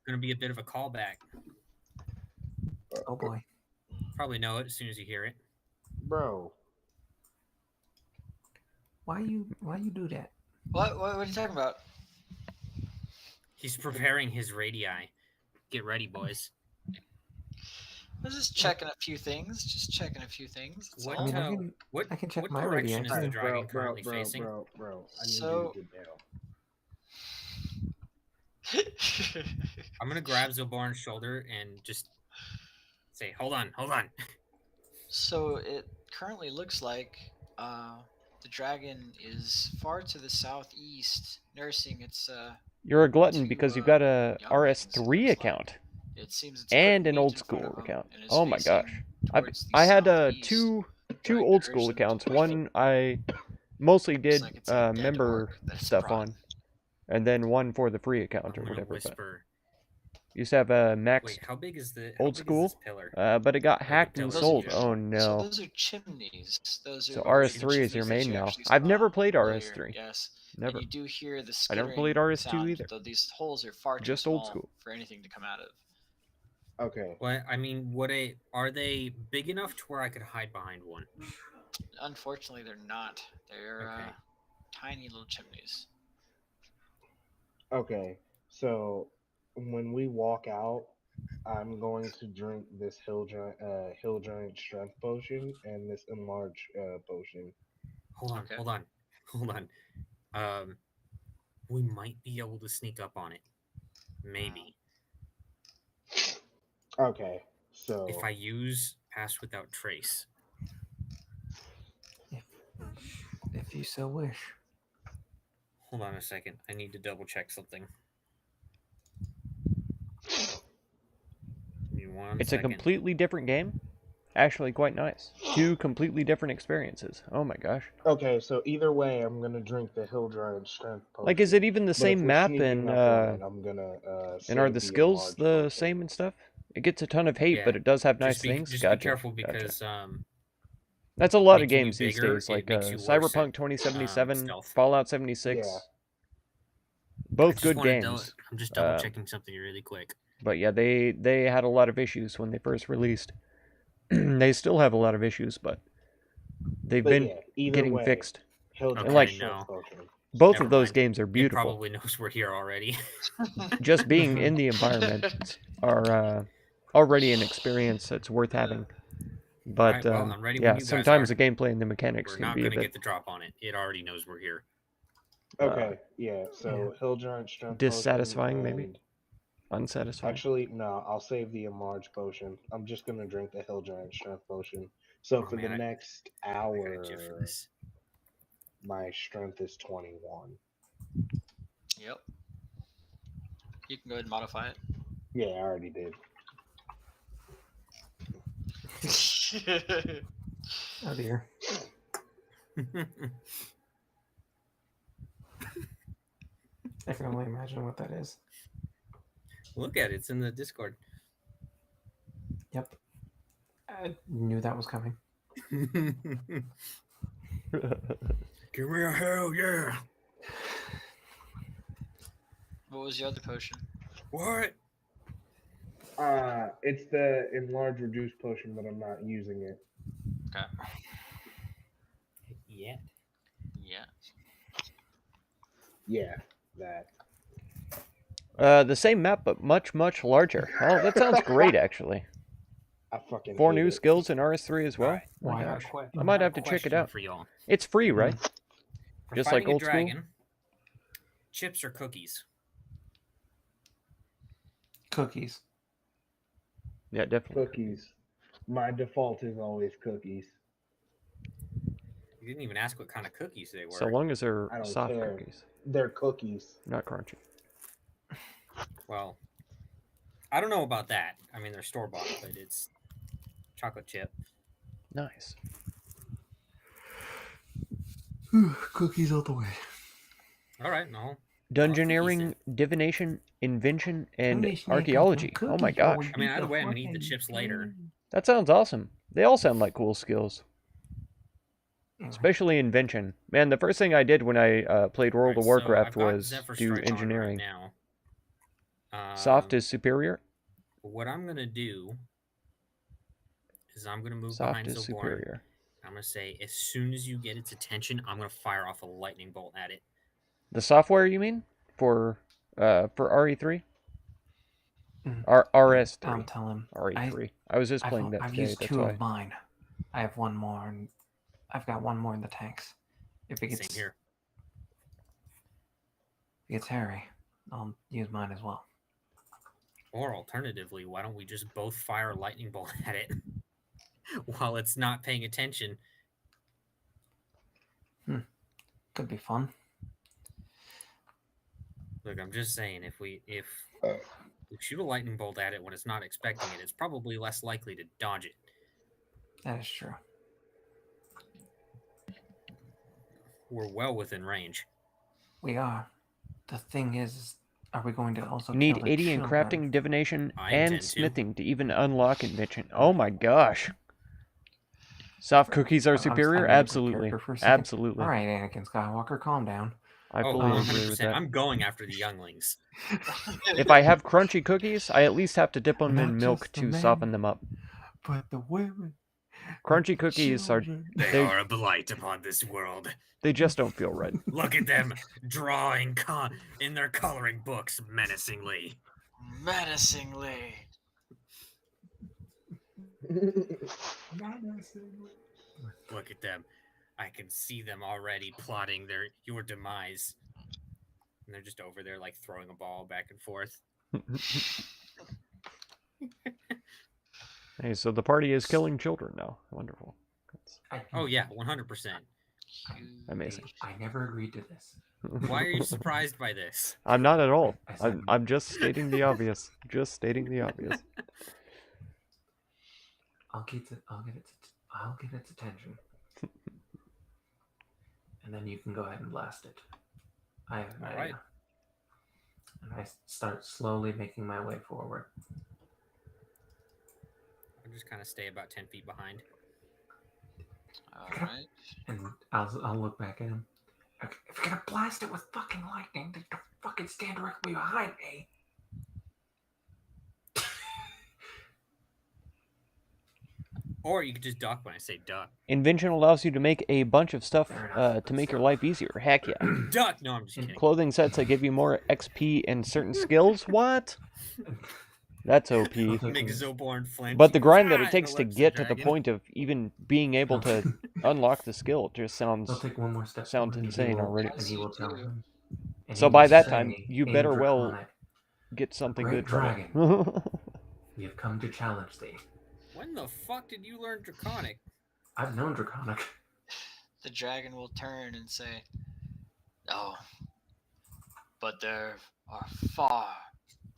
gonna be a bit of a callback. Oh boy. Probably know it as soon as you hear it. bro, Why you do that? What are you talking about? He's preparing his radii. Get ready, boys. I was just checking a few things. That's What, all. I mean, I can check what my direction radii, is the too. dragon currently facing? bro, I need So- you to get down. I'm gonna grab Zilbarn's shoulder and just say, "Hold on." So it currently looks like the dragon is far to the southeast, nursing its. You're a glutton Two, because you've got a young RS3 ones, it looks like. account It seems it's and put an meat old in front school of 'em account. and is Oh my facing gosh. towards the I had southeast, two trying to old urge school them to accounts. push One I mostly did like it's a dead member orc that it's stuff brought. on, and then one for the free I'm account or gonna whatever. But whisper. used to have a max Wait, how big is the old school, Is this pillar? but it got hacked and Those are sold. just- Oh So no. those are chimneys. Those are So the RS3 is chimneys your that main you now. actually I've never saw played earlier, RS3. Yes. Never. And you do hear the I never skittering played RS2 sound, either. though these holes are far too Just small old school. for anything to come out of. Okay. What I mean, are they big enough to where I could hide behind one? Unfortunately, they're not. They're Okay. tiny little chimneys. Okay. So when we walk out, I'm going to drink this hill giant strength potion and this enlarge potion. Hold on, Okay. hold on. We might be able to sneak up on it. Maybe. Okay. So If I use Pass Without Trace. If you so wish. Hold on a second. I need to double check something. Give me one It's second. a completely different game. Actually, quite nice. Two completely different experiences. Oh my gosh. okay, so either way, I'm gonna drink the hill giant strength potion. Like, is it even the But if same we're map sneaking and up on it, I'm gonna and are save the skills enlarge the potion. same and stuff? It gets a ton of hate, Yeah, but it does have nice Just be, things. just Gotcha. be careful Gotcha. because That's a lot of making you games these bigger, days, it like makes you worse Cyberpunk at, 2077, stealth. Fallout 76. Yeah. Both good games. I'm just double checking something really quick. But yeah, they had a lot of issues when they first released. They still have a lot of issues, but they've But been yeah, either getting way, fixed. hill Okay, giant like- strength no. potion. Both Never of those mind. games are It beautiful. probably knows we're here already. Just being in the environment are already an experience that's worth having. But Alright, well, I'm ready when yeah, you guys sometimes are. the gameplay and the mechanics We're can not be a gonna bit get the drop on it. It already knows we're here. Okay, yeah. So hill giant strength dissatisfying, potion maybe? and- unsatisfying. Actually, no. I'll save the enlarge potion. I'm just gonna drink the hill giant strength potion. So Oh, for man, the next I hour, got you for this. my strength is 21. Yep. You can go ahead and modify Yeah, I already did. it. Oh dear. I can only imagine what that is. Look at it. It's in the Discord. Yep. I knew that was coming. Give me a hell yeah. What was your other potion? What? It's the enlarge reduce potion, but I'm not using it. Okay. Yeah. Yeah. Yeah, that. The same map, but much, much larger. Oh, that sounds great, actually. I fucking 4 hate new it. skills in RS3 as well. Alright, My Why gosh. not? I might have to check it out. For y'all. It's free, right? For Just like fighting a old school? dragon, chips or cookies? Cookies. Yeah, definitely. Cookies. My default is always cookies. You didn't even ask what kind of cookies they were. So long as they're I don't soft care. cookies, They're cookies. not crunchy. Well, I don't know about that. I mean, they're store bought, but it's chocolate chip. Nice. Cookies all the way. All right, no. Dungeoneering, divination, invention, and Divination ain't archaeology. cooking Oh my cookies, or gosh. I mean, either the way, I'm gonna eat the fucking chips later. thing. That sounds awesome. They all sound like cool skills. Anyway, Especially invention. Man, the first thing I did when I played World of Alright, so Warcraft I've got was Zephyr do Strike on engineering. Right now. Soft is superior. What I'm gonna do is I'm gonna move Soft behind is Zilborn. superior. I'm gonna say, as soon as you get its attention, I'm gonna fire off a lightning bolt at it. The software, you mean? For RE3? Mm. RS3. I'll tell him. RE3. I was just playing that I've today, used that's 2 why. of mine. I have 1 more, and I've got 1 more in the tanks. If it Same gets here. hairy, I'll use mine as well. Or alternatively, why don't we just both fire a lightning bolt at it while it's not paying attention? Could be fun. Look, I'm just saying, if we shoot a lightning bolt at it when it's not expecting it, it's probably less likely to dodge it. That is true. We're well within range. We are. The thing is, are we going to also You need kill the 80 in children? crafting, divination, I and intend to. smithing to even unlock invention. Oh my gosh. Soft cookies are I superior? made a good Absolutely. character for a second. Absolutely. All right, Anakin Skywalker, calm down. I Oh, fully 100%. agree with that. I'm going after the younglings. If I have crunchy cookies, I at least have to dip them in Not milk just the to men, soften them up. But the women. Crunchy cookies are... They They- are a blight upon this world. They just don't feel right. Look at them drawing in their coloring books menacingly. Menacingly. Look at them. I can see them already plotting your demise. And they're just over there like throwing a ball back and forth. Hey, so the party is killing children now. Wonderful. That's Oh yeah, 100%. amazing. I never agreed to this. Why are you surprised by this? I'm not at all. I said- I'm just stating the obvious. Just stating the obvious. I'll get its attention, and then you can go ahead and blast it. I have an All idea. right. And I start slowly making my way forward. I'll just kind of stay about 10 feet behind. All right. And I'll look back at him. Okay, if you're gonna blast it with fucking lightning, then don't fucking stand directly behind me. Or you could just duck when I say duck. Invention allows you to make a bunch of stuff Fair enough, to but make your still. life easier. Heck yeah. Duck! No, I'm just kidding. Clothing sets that give you more XP and certain skills? What? That's OP. Make Zilborn flinch. But the grind that Ah, it takes to interrupts the get to the dragon. point of even being able to unlock the skill just sounds... He'll take one more step. Sounds forward, and insane he will- already. And he will tell him. And So he by will that say time, you in better well Draconic, get something Great good from it. We have come to challenge thee. When the fuck did you learn Draconic? I've known Draconic. The dragon will turn and say, "No, but there are far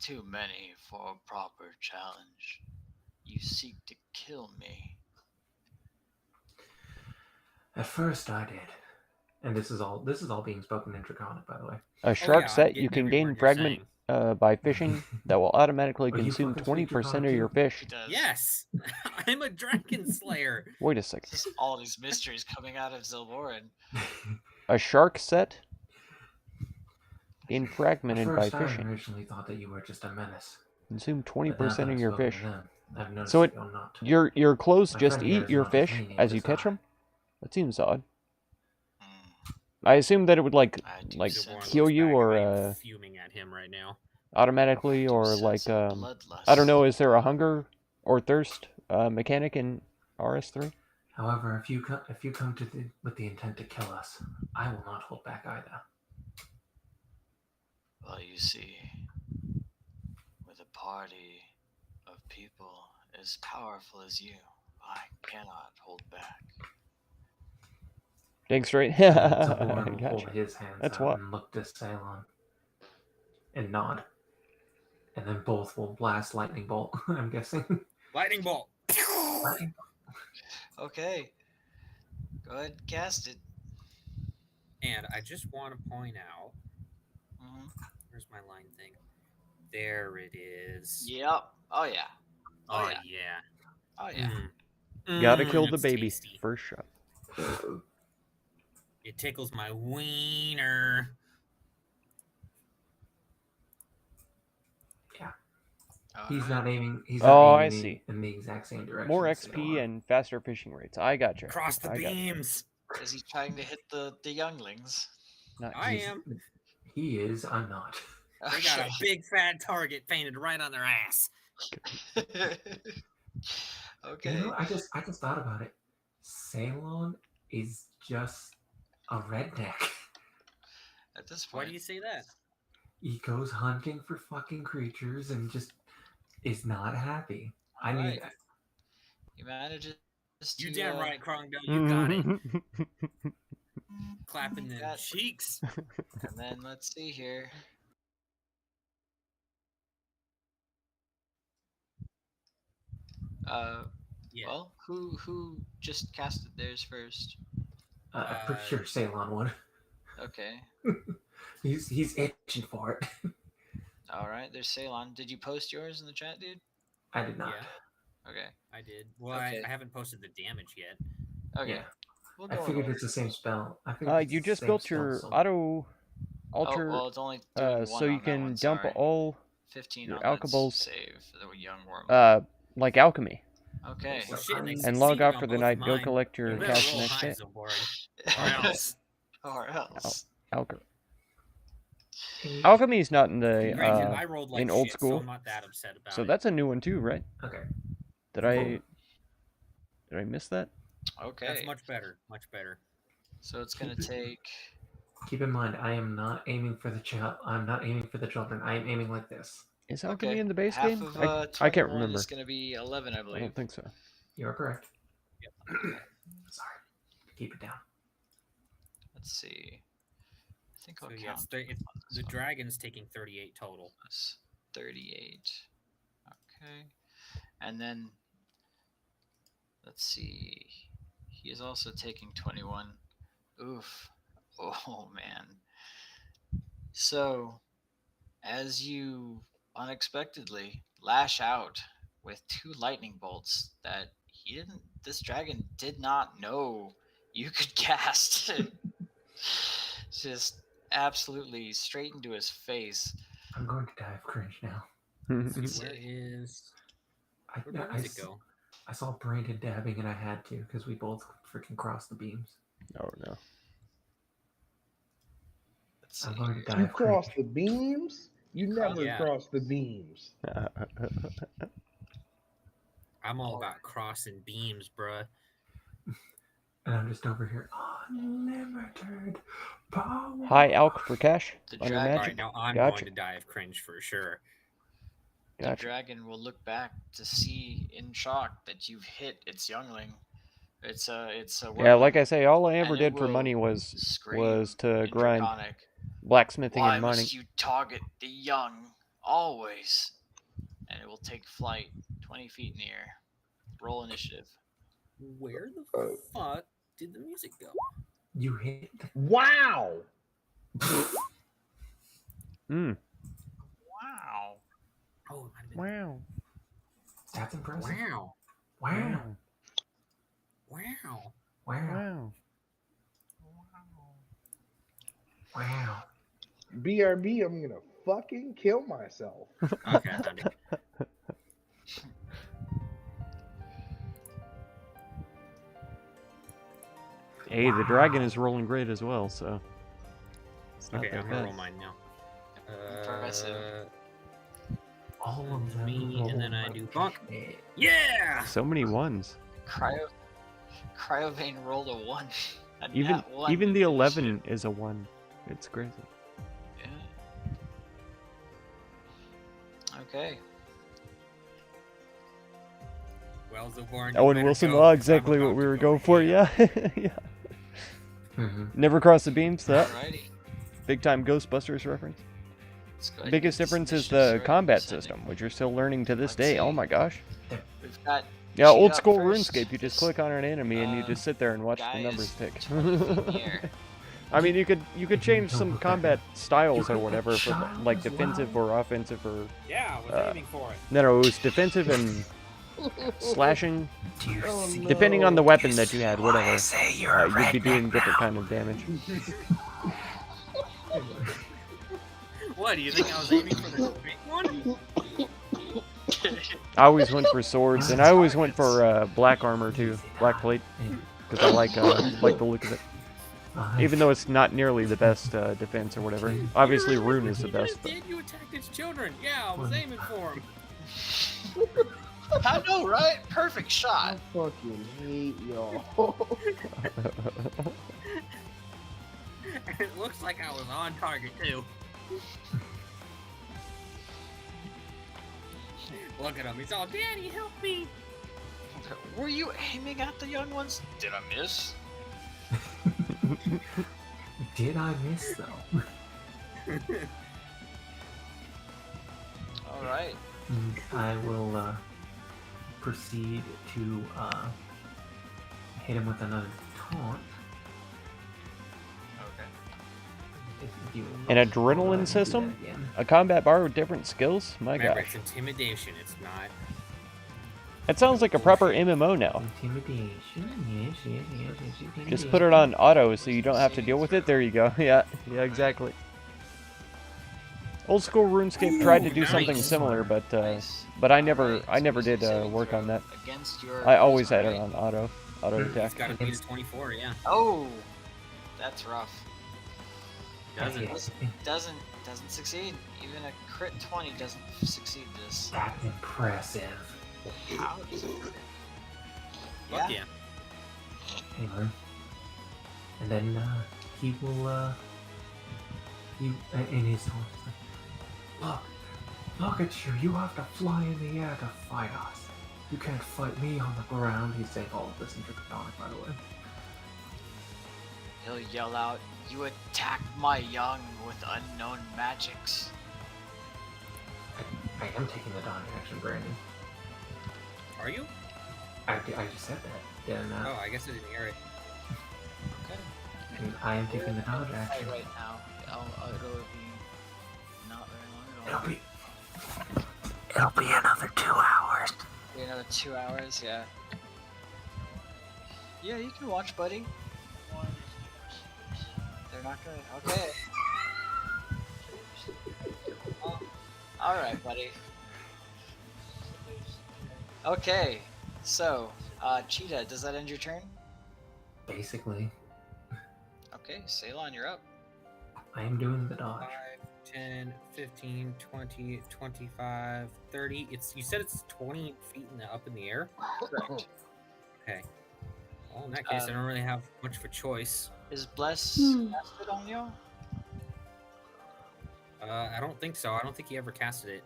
too many for a proper challenge. You seek to kill me." At first, I did. And this is all being spoken in Draconic, by the way. A shark yeah, I'm set, you getting can every gain word you're fragment saying. by fishing that will automatically Are you consume fucking speak 20% of Draconic your too? fish. He does. Yes! I'm a dragon slayer. Wait a second. Just all these mysteries coming out of Zilborin. A shark set? been At fragmented by first, I fishing. originally thought that you were just a menace. Consume But now 20% that of I've your spoken fish. to them, I've noticed So that you're not. your clothes My just friend here eat is your not as fish lenient as you as catch I. them? That seems odd. Hmm, I assume that it would like I do like sense Gilborn heal looks you back. or I am fuming at him right now. automatically, I do or sense like a bloodlust. I don't know. Is there a hunger or thirst mechanic in RS3? However, if you come with the intent to kill us, I will not hold back either. Well, you see, with a party of people as powerful as you, I cannot hold back. Dang straight. Zabor will hold Gotcha. his hands That's out what. and look to Ceylon and nod. And then both will blast lightning bolt, I'm guessing. Lightning bolt. Lightning Okay, go ahead and cast it. And I just want to point out, Hmm. where's my line thing? There it is. Yep. Oh yeah. Oh, yeah. yeah. Oh yeah. Gotta kill the It's baby tasty. first shot. It tickles my wiener. He's Alright. not aiming. He's Oh, not I aiming see. in the exact same direction. More as XP Ceylon. and faster fishing rates. I gotcha. Cross the I gotcha. beams. Is he trying to hit the younglings? Nice. I am. He is. I'm not. They got a big fat target painted right on their ass. Okay. You know, I just thought about it. Ceylon is just a redneck. At this Why point, do you say that? He goes hunting for fucking creatures and just is not happy. I need. Alright. He manages to. You damn right, Krongdale. You got it. Clapping them Got- cheeks. And then let's see here. Yeah. Well, who just casted theirs first? I'm pretty sure Ceylon would. Okay. He's itching for it. All right. There's Ceylon. Did you post yours in the chat, dude? I did not. Yeah. Okay. I did. Well, Okay. I haven't posted the damage yet. Okay. Yeah. We'll I go in figured order. it's the same spell. I figured it's You the just same built spell, your so- auto alter, Oh, well, it's only doing one so you on that can one, dump sorry. all 15 your on that alkables, save for the young worm. like alchemy, Okay. Well, shit, they and log succeeded off on for the both night. Go mine. collect You your better cash the roll next high, day. Zilborn. Or else. Or else. Alchemy's not in the Granted, I rolled like in old shit, school, so I'm not that upset about so it. that's a new one too, right? Okay. Did I miss that? Okay. That's much better. Much better. So it's gonna take. Keep in mind, I am not aiming for the child. I'm not aiming for the children. I am aiming like this. Is alchemy Okay. in the base Half game? of I can't 21 remember. is gonna be 11, I I believe. don't think so. You are correct. Yep. Sorry. Keep it down. Let's see. I think I'll So count. yeah, the dragon's taking 38 total. Plus 38. Okay. And then let's see. He is also taking 21. Oof. Oh man. So as you unexpectedly lash out with 2 lightning bolts that this dragon did not know you could cast. Just absolutely straight into his face. I'm going to die of cringe now. See, where'd my music go? I saw Brandon dabbing and I had to because we both freaking crossed the beams. Oh no. Let's I'm see. going to die You of cringe. cross the beams? You never Yeah. cross the beams. I'm all about crossing beams, bruh. And I'm just over here. Unlimited power. Hi, Alk for cash The on your dragon- All magic. right, now I'm Gotcha. going to die of cringe for sure. The Gotcha. dragon will look back to see in shock that you've hit its youngling. It's a Yeah, like worm, I say, all I ever and it did for money will was scream to in grind Draconic. blacksmithing Why and mining. must you target the young always? And it will take flight 20 feet in the air. Roll initiative. Where the fuck did the music go? You hit. Wow! Mm. Wow. Oh, it might have been. Wow. That's impressive. Wow. Wow. Wow. Wow. Wow. Wow. BRB, I'm gonna fucking kill myself. Okay, I found it. Hey, the dragon is rolling great as well, so it's not Okay, that I'm gonna bad. roll mine now. Impressive. All of them. Me, and then I roll do like bonk. shit. Yeah! So many ones. Cryovane rolled a 1. A Even nat 1. even the 11 is a 1. It's crazy. Yeah. Okay. Well, Zilborn, you Owen better Wilson, go, oh, 'cause I'm exactly what about we to were go going for. ham. Yeah, yeah. Mhm. Never cross the beams. That Alrighty. big time Ghostbusters reference. Let's go ahead and Biggest get this difference is initiative the sorted. combat Sending. system, which you're still learning to this Let's day. Oh see. my gosh. We've got Yeah, Cheetah old up school first. RuneScape. You just This, click on an enemy and you just sit there and watch the guy numbers is tick. 20 feet in the air. I mean, you could change Don't some look at combat me. styles You or could whatever for shot like as defensive well. or offensive or Yeah, I was aiming for it. no, it was defensive and slashing. Do you Oh, see? no. Depending on the weapon that see you had, why I whatever, say you're a you'd be doing redneck different now? kind of damage. What, do you think I was aiming for the big one? I always went for swords, and I always went for black armor too, black plate, because I like the look of it. Even though it's not nearly the best defense or whatever. Obviously, rune is the You best. just But did, you attacked its children. Yeah, I was aiming for him. I know, right? Perfect I shot. fucking hate y'all. It looks like I was on target too. Look at him, he's all, Daddy, help me! Were you aiming at the young ones? Did I miss? Did I miss though? Alright. I will proceed to hit him with another taunt. Okay. If you An go adrenaline ahead and do system? that again. a combat bar with different skills? My Remember, gosh. it's intimidation, it's not. That sounds like a proper MMO now. Intimidation. Yes. Just put it on auto so you don't have to deal with it. There you go. Yeah, exactly. Old school RuneScape tried to do something nice. similar, but Nice. I never Alright, so did saving work throw on that. Against your I always had it right? on auto It's attack. gotta beat a 24, yeah. Oh, that's rough. Doesn't. Doesn't succeed. Even a crit 20 doesn't succeed this. That's impressive. How does it? Fuck yeah. Anyway. And then he will in his taunt, he's like, look at you, you have to fly in the air to fight us. You can't fight me on the ground. He's saying all of this in Draconic, by the way. He'll yell out, "You attacked my young with unknown magics." I am taking the dodge action, Brandon. Are you? I just said that. Then, Oh, I guess I didn't hear it. Okay. and I am taking the dodge action. Right now, it'll be not very long at all. It'll be another 2 hours. Be another 2 hours, yeah. Yeah, you can watch, buddy. They're not gonna. Okay. Alright, buddy. Okay, so, Cheetah, does that end your turn? Basically, Okay, Ceylon, you're up. I am doing the dodge. 5, 10, 15, 20, 25, 30. You said it's 20 feet up in the air? Correct. Okay. Well, in that case, I don't really have much of a choice. Is Bless casted on you? I don't think so. I don't think he ever casted it.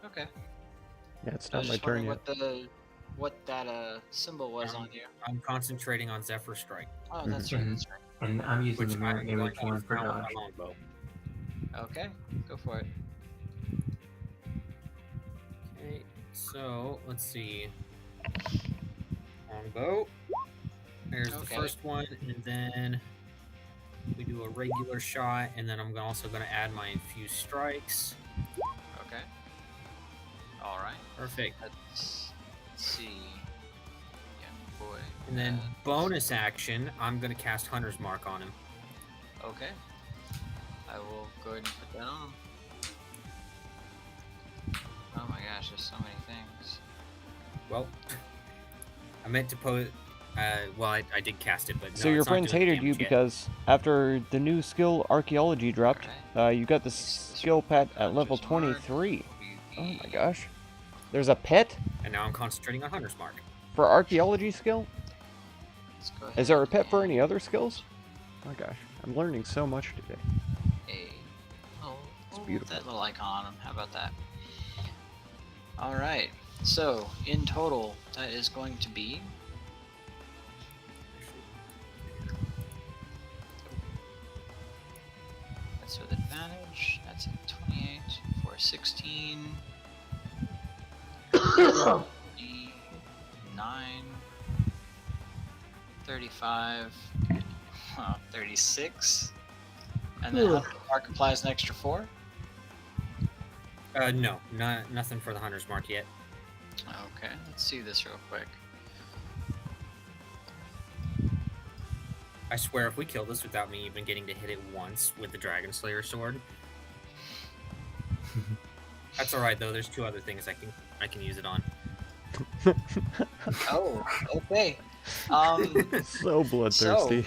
Okay. Yeah, it's I not was my just turn wondering yet. what that symbol was on you. I'm concentrating on Zephyr Strike, Oh, that's right, that's right. And I'm using which the mirror I'm going image to one use for now with dodge. my longbow. Okay, go for it. Okay, so let's see. Longbow. There's the Okay. first one, and then we do a regular shot, and then I'm also going to add my infused strikes. Okay. All right. Perfect. Let's see. Young boy. And then bonus action, I'm going to cast Hunter's Mark on him. Okay. I will go ahead and put that on. Oh my gosh, there's so many things. Well, I meant to put. Well, I did cast it, but no, So your it's not friends doing the hated you damage yet. because after the new skill archaeology dropped, you got the skill pet at level 23. Oh my gosh. There's a pet And now I'm concentrating on Hunter's Mark. for archaeology skill? Let's go Is there a ahead pet for any and other skills? Oh my gosh, I'm learning so much today. It's beautiful. That little icon on 'em. How about that? Alright, so in total, that is going to be that's with advantage. That's a 28 for 16. 9 35 36 and then Hunter's Mark applies an extra 4. No, nothing for the Hunter's Mark yet. Okay, let's see this real quick. I swear, if we kill this without me even getting to hit it once with the Dragon Slayer sword, that's all right though. There's 2 other things I can use it on. Oh, okay. So bloodthirsty.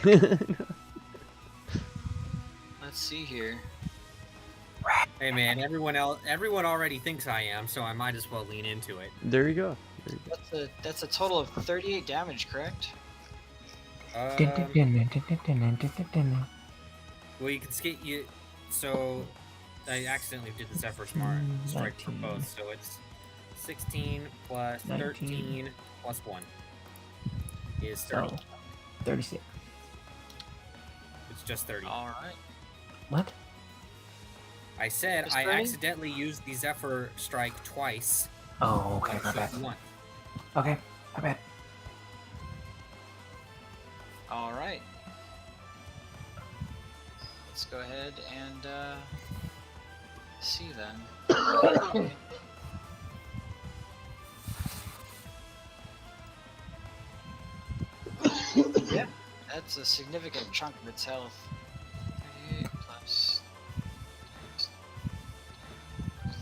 Let's see here. Hey man, everyone already thinks I am, so I might as well lean into it. There you go. That's a total of 38 damage, correct? Well, you can skate you. So I accidentally did the Zephyr strike for both, so it's 16 plus 13 plus 1 is 30. So, 36. It's just 30. All right. What? I said Just I 30? accidentally used the Zephyr strike twice. Oh, okay, my So bad. once. Okay, my bad. All right. Let's go ahead and see then. Yeah, that's a significant chunk of its health. 38 plus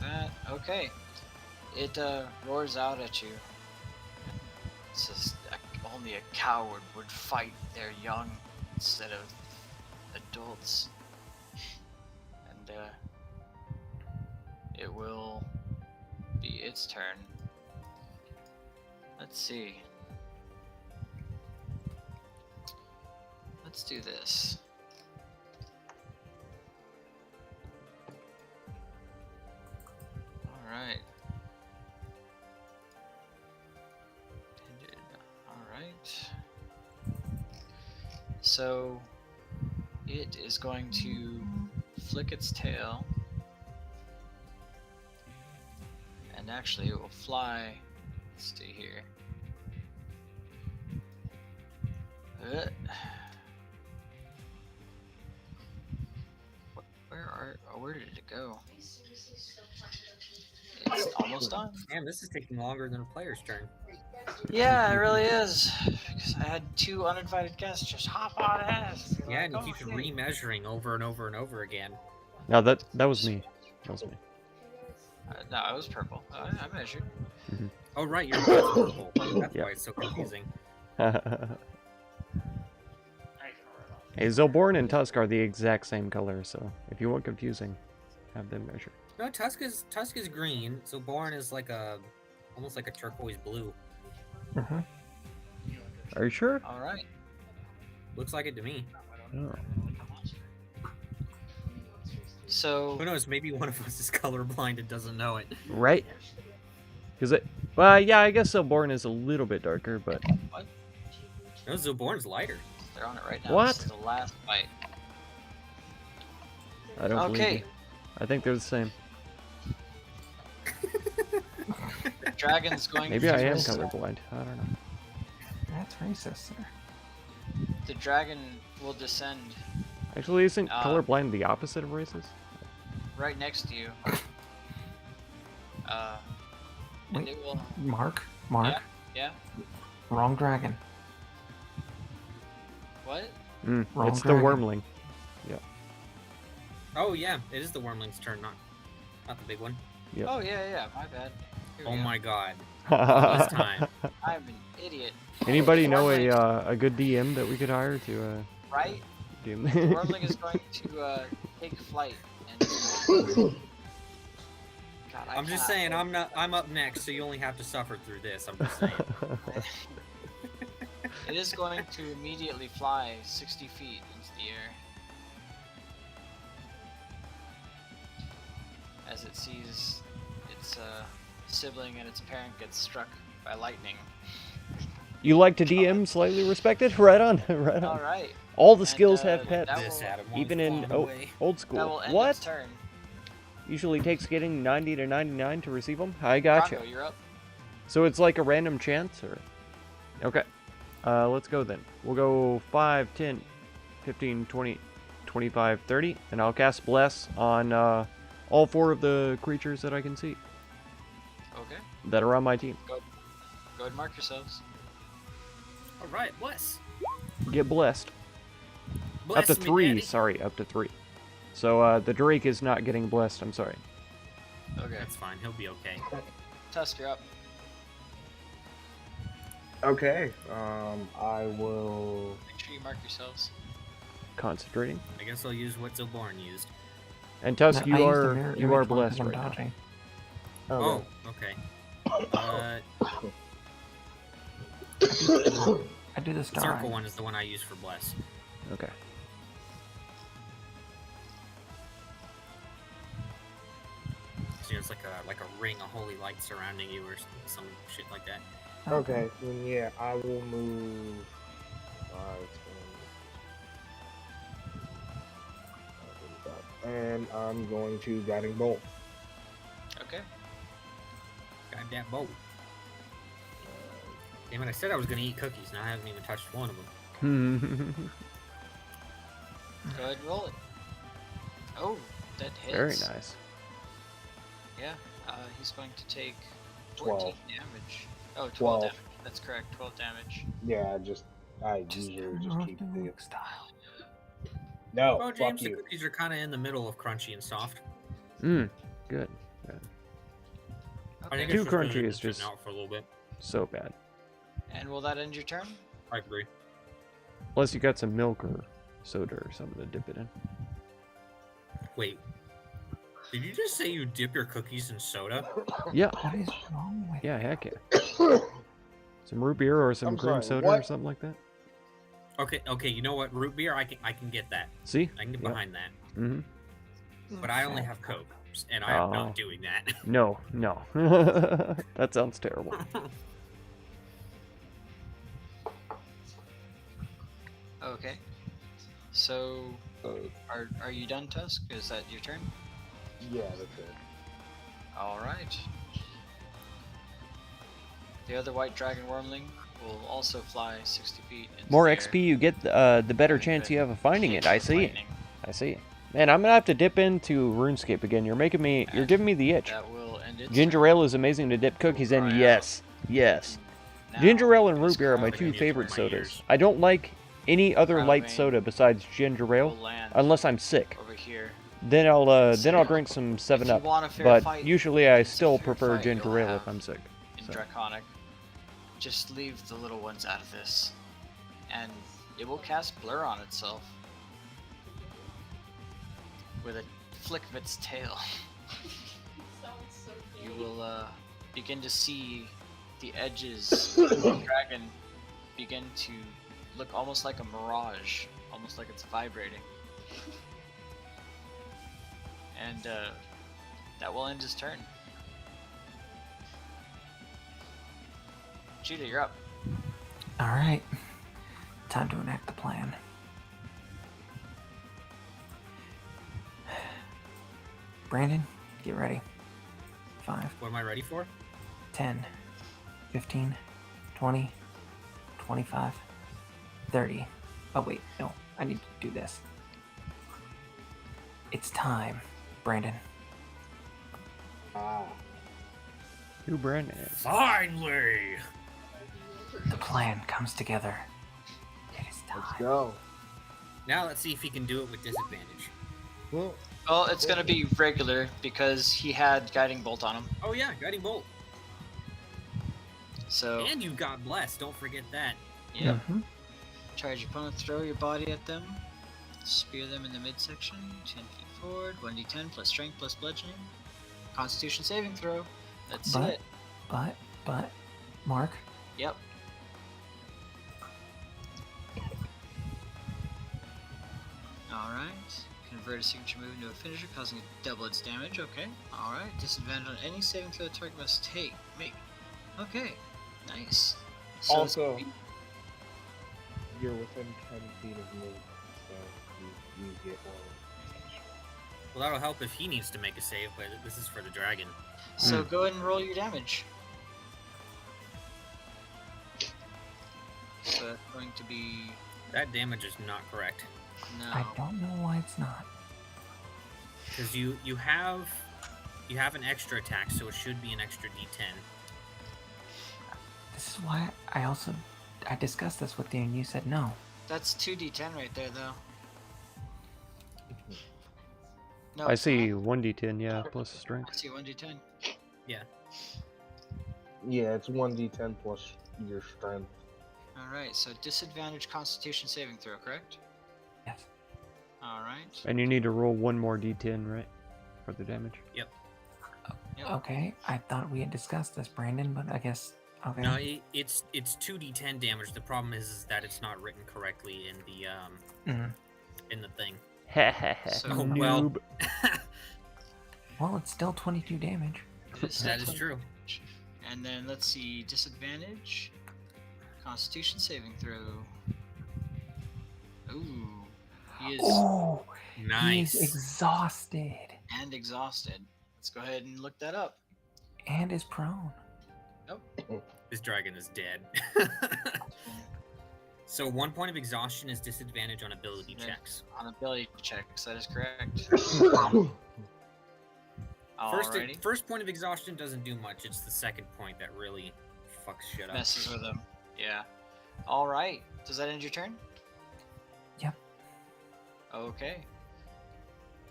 that. Okay. It roars out at you. It says, only a coward would fight their young instead of adults. And it will be its turn. Let's see. Let's do this. Alright. Alright. So it is going to flick its tail. And actually it will fly. Let's see here. Where did it go? It's almost done. Damn, this is taking longer than a player's turn. Yeah, it really is. Because I had 2 uninvited guests just hop on ahead. Yeah, and you keep remeasuring over and over and over again. No, that was me. That was me. No, it was purple. I measured. Oh right, you're both purple. That's Yeah. why it's so confusing. Hey, Zilborn and Tusk are the exact same color, so if you want confusing, have them measure. No, Tusk is green, so Born is like almost like a turquoise blue. Mm-hmm. Are you sure? Alright. Looks like it to me. Oh. So Who knows? Maybe one of us is colorblind and doesn't know it. Right? Because well, yeah, I guess Zilborn is a little bit darker, but what? No, Zilborn's lighter. They're on it right now. What? This is the last fight. I don't believe Okay. you. I think they're the same. Dragon's going Maybe to I am descend. colorblind. I don't know. That's racist, sir. The dragon will descend Actually, isn't colorblind colorblind the opposite of racist? right next to you. And Wait. it will. Mark? Yeah. Wrong dragon. What? Wrong It's dragon. the wormling. Oh yeah, it is the wormling's turn, not the big one. Yep. Oh yeah, my bad. Here we Oh go. my god. All this time. I'm an idiot. Anybody The know wormling- a good DM that we could hire to right? DM? The wormling is going to take flight and. God, I'm just saying, I'm up next, so you only have to suffer through this. I'm just saying. It is going to immediately fly 60 feet into the air. As it sees its sibling and its parent get struck by lightning. You like to DM slightly respected? Right on, right on. Alright. All the skills have that pets, This will- Adam, even in old That will school. end What? its turn. Usually takes getting 90 to 99 to receive them? I gotcha. Bronco, you're up. So it's like a random chance, or? Okay. Let's go then. We'll go 5, 10, 15, 20, 25, 30, and I'll cast Bless on all 4 of the creatures that I can see Okay. that are on my team. Go ahead and mark yourselves. Alright, bless. Get blessed. Bless Up to me, 3, Daddy. sorry, up to 3. So the Drake is not getting blessed, I'm sorry. Okay. That's fine, he'll be okay. Tusk, you're up. Okay. I will. Make sure you mark yourselves. Concentrating. I guess I'll use what Zilborn used. And Tusk, No, I you used the are mirror you image are one blessed 'cause I'm right now. dodging. Oh, okay. I do the star. Circle one is the one I use for bless. Okay. So it's like a ring, a holy light surrounding you, or some shit like that. Okay, then yeah, I will move 5, 10, and I'm going to Guiding Bolt. Okay. Got that bolt. Damn it, I said I was gonna eat cookies, and I haven't even touched one of them. Go ahead and roll it. Oh, that hits. Very nice. Yeah. He's going to take 12. 14 damage. Oh, 12 12. damage. That's correct. 12 damage. Yeah, I usually just keep the. style. No, Well, fuck James, the you. cookies are kind of in the middle of crunchy and soft. Good. I think Too it's just crunchy really is been just- sitting out for a little bit. So bad. And will that end your turn? I agree. Unless you got some milk or soda or something to dip it in. Wait, did you just say you dip your cookies in soda? Yeah. What is wrong with Yeah, heck yeah. Some root beer or some I'm cream sorry, soda or what? something like that. Okay, you know what? Root beer, I can get that. See? I can get Yep. behind that. Mm-hmm. But I only have Coke, and I am Oh. not doing that. No. That sounds terrible. Okay. So, are you done, Tusk? Is that your turn? Yeah, that's it. All right. The other white dragon wormling will also fly 60 feet. Into More the XP air. you get, the better And chance get you have of finding hit it. I with see. lightning. I see. Man, I'm gonna have to dip into RuneScape again. You're giving me the itch. That will end its Ginger turn. ale is amazing to dip cookies in. Right. Yes. Yes. Now, Ginger ale and it's root beer are my coming two in through favorite my sodas. ears. I don't like any other Crown light Vein soda besides ginger ale, will land unless I'm sick. over here. Then I'll So, drink some 7 if you Up. want a fair But fight, usually I it's a still fair prefer fight ginger you'll ale if have I'm sick. in So. Draconic. Just leave the little ones out of this, and it will cast Blur on itself with a flick of its tail. Sounds so You good. will begin to see the edges of the dragon begin to look almost like a mirage, almost like it's vibrating. And that will end his turn. Cheetah, you're up. All right. Time to enact the plan. Brandon, get ready. 5, What am I ready for? 10, 15, 20, 25, 30. Oh, wait, no. I need to do this. It's time, Brandon. Ah. Who Brandon? Finally! The plan comes together. It is Let's time. go. Now let's see if he can do it with disadvantage. Well, Well, it's gonna be regular because he had guiding bolt on him. Oh yeah, guiding bolt. So And you got blessed. Don't forget that. yeah. Mhm. Charge your opponent, throw your body at them. Spear them in the midsection. 10 feet forward. 1d10 plus strength plus bludgeoning. Constitution saving throw. That's But- it. But, Mark, Yep. Alright. Convert a signature move into a finisher, causing it double its damage. Okay. Alright. Disadvantage on any saving throw the target must make. Okay. Nice. So it's Also, gonna be- you're within 10 feet of me, so you get one. Well, that'll help if he needs to make a save, but this is for the dragon. So go ahead and roll your damage. So that's going to be That damage is not correct. no. I don't know why it's not. Because you have an extra attack, so it should be an extra D10. This is why I discussed this with you and you said no. That's 2d10 right there, though. No, I it's see not. 1d10, yeah, plus I strength. see 1d10. Yeah. Yeah, it's 1d10 plus your strength. Alright, so disadvantage constitution saving throw, correct? Yes. Alright. And you need to roll one more d10, right? For the damage. Yep. Okay, I thought we had discussed this, Brandon, but I guess okay. No, it's 2d10 damage. The problem is that it's not written correctly in the Mhm. in the thing. So- Oh, well. Noob. Well, it's still 22 damage. That is true. And then let's see, disadvantage. Constitution saving throw. Ooh. He is Oh, Nice. he's exhausted and exhausted. Let's go ahead and look that up. and is prone. This dragon is dead. So 1 point of exhaustion is disadvantage on ability Yeah. checks. On ability checks, that is correct. First, Alrighty. first point of exhaustion doesn't do much. It's the second point that really fucks shit up. Messes with him. Yeah. Alright. Does that end your turn? Yep. Okay.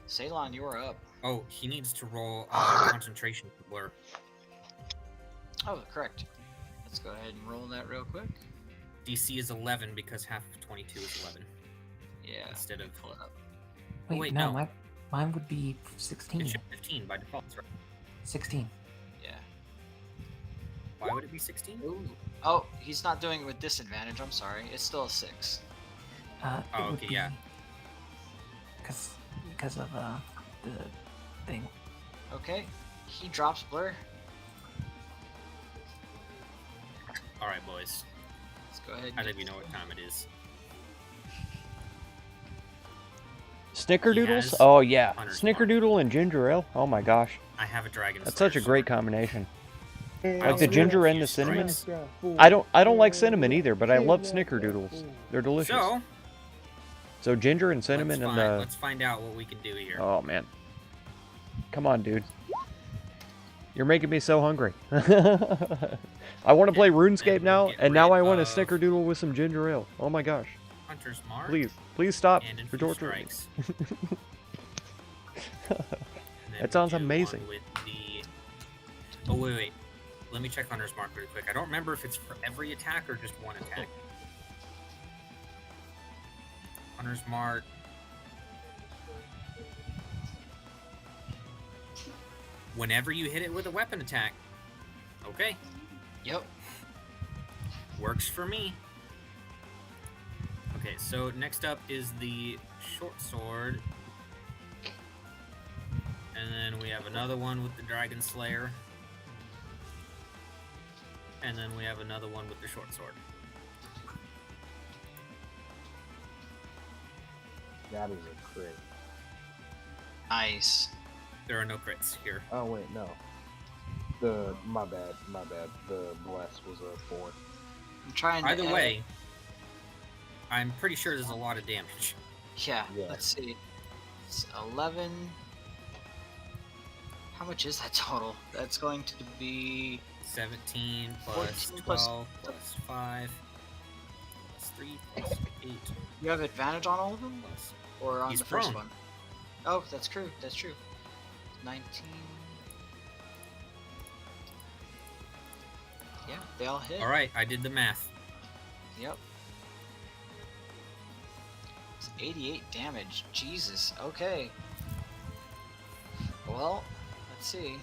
Ceylon, you are up. Oh, he needs to roll concentration for blur. Oh, correct. Let's go ahead and roll that real quick. DC is 11 because half of 22 is 11 Yeah. instead of. Pull it up. Wait, wait, no, no. mine would be 16. It should be 15 by default. That's right. 16. Yeah. Why would it be 16? Ooh. Oh, he's not doing it with disadvantage. I'm sorry. It's still a 6. Oh, okay, yeah. Because of the thing. Okay. He drops blur. All right, boys. Let's go ahead. And I think get we know what time it is. Snickerdoodles? Yes. Oh yeah, Hunter's Snickerdoodle and ginger ale. Oh my gosh, I have a dragon. that's Slayer such a great sword. combination. I Like the also ginger rolled and the few cinnamon. strikes. I don't like cinnamon either, but I love Snickerdoodles. They're delicious. So So ginger and cinnamon and the. let's find out what we can do here. Oh man, come on, dude. You're making me so hungry. I want to play RuneScape And now, get and now rid I want a of- Snickerdoodle with some ginger ale. Oh my gosh. Hunter's Mark. Please stop. And You're infused torturing me. strikes. And then That sounds we do amazing. one with the... Oh wait. Let me check Hunter's Mark really quick. I don't remember if it's for every attack or just one attack. Hunter's Mark. Whenever you hit it with a weapon attack. Okay, Yep. works for me. Okay, so next up is the short sword. And then we have another one with the Dragon Slayer. And then we have another one with the short sword. That is a crit. Nice. There are no crits here. Oh wait, no. My bad. The bless was a 4. I'm trying to. Either add- way, I'm pretty sure there's a lot of damage. Yeah. Yeah. Let's see. It's 11. How much is that total? That's going to be 17 plus 14 plus- 12 plus 5 plus 3 plus 8 You have advantage on all of them, plus... or on He's the first prone. one? Oh, that's true. That's true. 19. Yeah, they all hit. All right, I did the math. Yep. It's 88 damage. Jesus. Okay. Well, let's see.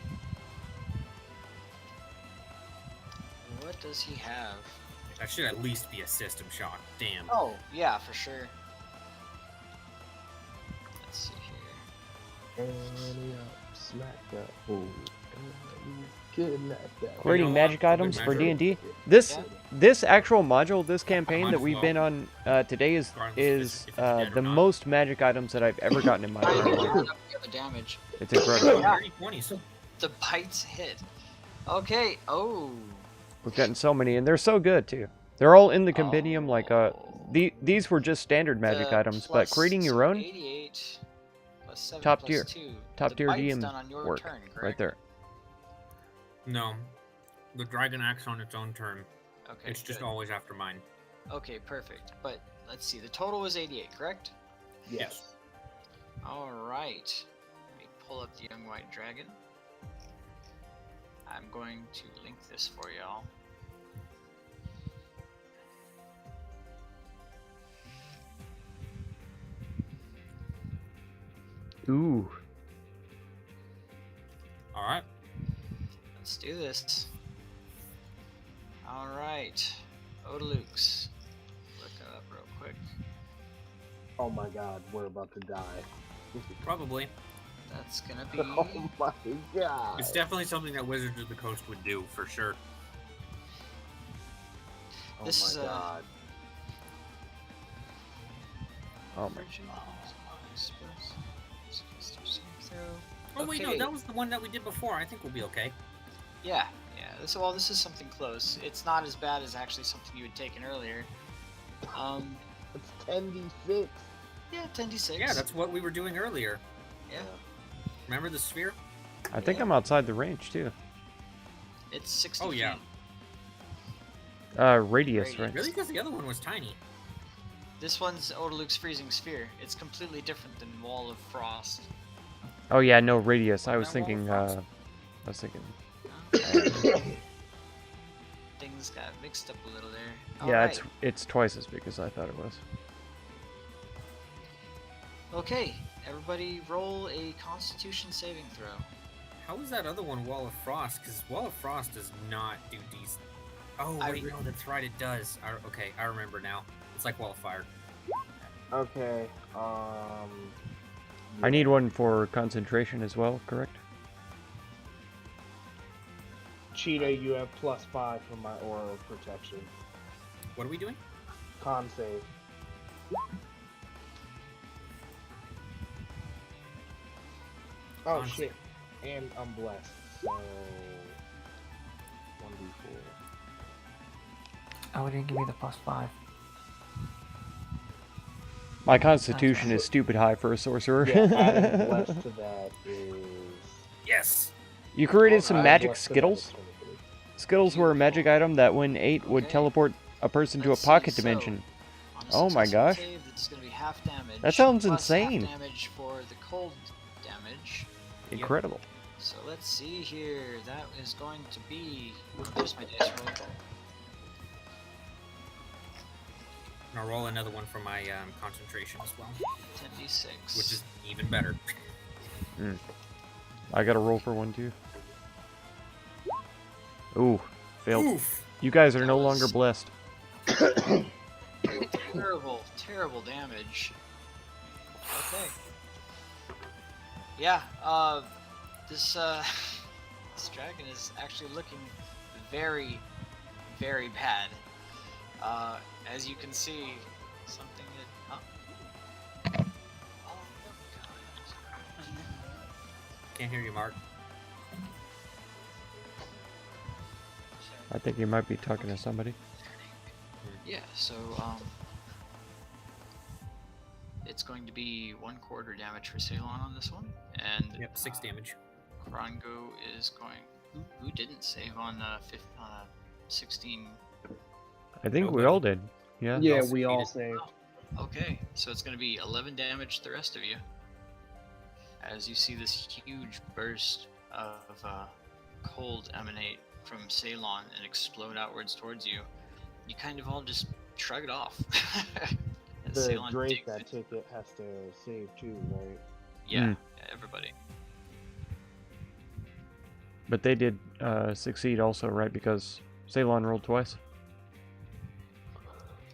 What does he have? That should at least be a system shock. Damn. Oh, yeah, for sure. Let's see here. And smack that fool. And kidnap that. Creating know magic what? For items good for measure. D&D. This Yeah. this actual module, this campaign Might that as we've well. been on today is Regardless if it's dead or the not. most magic items that I've ever gotten in my I entire didn't life. add up the other damage. It's incredible. Yeah. 30 20s. The bites hit. Okay. Oh. We've gotten so many, and they're so good too. They're all in the compendium. Like Oh. these were just standard magic The items, but plus- creating your so own 88 plus 7 Top plus tier. 2. top The tier bite's DM done on your work turn, right correct? there. No. The dragon acts on its own turn. Okay. It's just good. always after mine. Okay, perfect. But let's see. The total was 88, correct? Yes. All right. Let me pull up the young white dragon. I'm going to link this for y'all. Ooh, All right. Let's do this. All right. Odalukes. Look it up real quick. Oh my god, we're about to die. Probably. That's gonna be. Oh my god. It's definitely something that Wizards of the Coast would do for sure. Oh This is my a- god. oh my. Oh wait, no, Okay. that was the one that we did before. I think we'll be okay. Yeah, yeah. This is something close. It's not as bad as actually something you had taken earlier. It's 10d6. Yeah, 10d6. Yeah, that's what we were doing earlier. Yeah. Remember the sphere? I think I'm outside the range too. It's 60 Oh, yeah. feet. Radius, right? Really? Because the other one was tiny. This one's Odaluk's freezing sphere. It's completely different than Wall of Frost. Oh yeah, no radius. I was That wall thinking. frost. I was thinking. Things got mixed up a little there. Yeah, Alright. it's twice as big as I thought it was. Okay, everybody roll a Constitution saving throw. How was that other one Wall of Frost? Because Wall of Frost does not do decent. Oh, I wait, re- no, that's right, it does. Okay, I remember now. It's like Wall of Fire. Okay, I need one for concentration as well, correct? Cheetah, you have +5 from my aura of protection. What are we doing? Con save. Oh Con shit. And I'm blessed, so 1d4. Oh, it didn't give me the +5. My constitution is stupid high for a sorcerer. Yeah, adding blessed to that is. Yes! You created Alright, some magic blessed to that Skittles. is 23. Skittles were a magic item that when ate would Okay. teleport a person to a Let's see, pocket so, dimension. On a Oh my successful gosh. save, that's going to be half damage. That sounds plus insane. Half damage for the cold damage. Incredible. So let's see here. That is going to be. There's my dice roll. And I'll roll another one for my concentration as well, 10d6. which is even better. I gotta roll for one too. Ooh, failed. Oof! You guys are That no was- longer blessed. terrible, terrible damage. Okay. Yeah, this this dragon is actually looking very, very bad. As you can see, something that. Oh no, Can't hear you, Mark. I think you might be talking to somebody. yeah. So it's going to be 1/4 damage for Ceylon on this one, and Yep, 6 damage. Krongo is going. Who didn't save on 16? I think we Nobody. all did. Yeah. Yeah, all we all succeeded. saved. Okay, so it's going to be 11 damage to the rest of you. as you see this huge burst of cold emanate from Ceylon and explode outwards towards you, you kind of all just shrug it off. And The Ceylon Drake digs that it. ticket has to save too, right? Yeah, everybody. But they did succeed also, right? Because Ceylon rolled twice.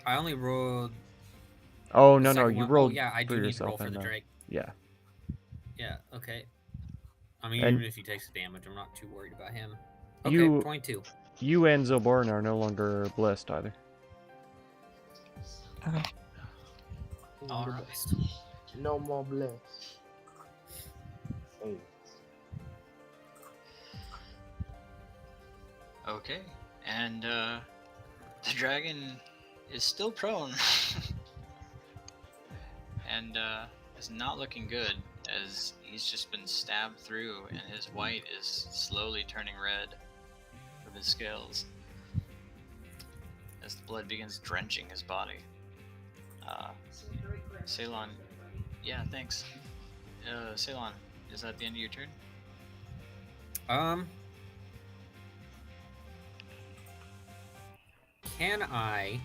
I only rolled. Oh, the no, second you one. rolled Oh, yeah, I for do need to roll yourself for the and, Drake. yeah. Yeah, okay. I mean, And- even if he takes the damage, I'm not too worried about him. Okay, You- 22. You and Zilborn are no longer blessed either. Okay. All right. No more bless. Hey. Okay, and the dragon is still prone, and is not looking good as he's just been stabbed through, and his white is slowly turning red from his scales as the blood begins drenching his body. Ceylon, yeah, thanks. Ceylon, is that the end of your turn? Can I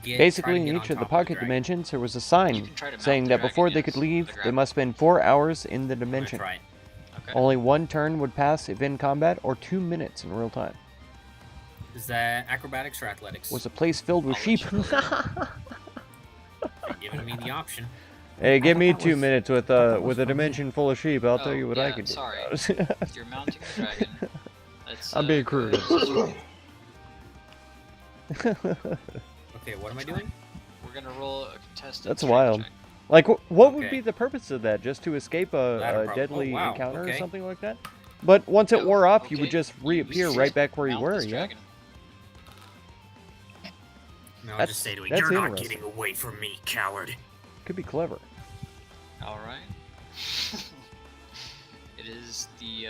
Basically, try to in get each on of the top pocket dragon? dimensions, there was a You sign can try to mount saying the that dragon, before they yes, could the leave, they grapple. must spend 4 hours in the I'm gonna dimension. try it. Okay. Only 1 turn would pass if in combat, or 2 minutes in real time. Is that acrobatics or athletics? Was a place filled with I'll sheep. let you roll You're giving me the option. Hey, I give thought me that 2 was- minutes with that was a for me. dimension full of sheep. I'll tell Oh, you what I yeah, could do. sorry. about it. You're mounting the dragon. Let's, I'm being go ahead crude. and roll. Okay, what am I doing? We're gonna roll a contested That's strength wild. check. Like, what would Okay. be the purpose of that? Just to escape Ladder a problem. deadly Oh, wow, encounter or okay. something like that? But once it No, wore off, you would okay, just you reappear just right back where you mount were, this yeah? dragon. No, I'll That's- just say to it, that's "You're not interesting. getting away from me, coward." Could be clever. All right. It is the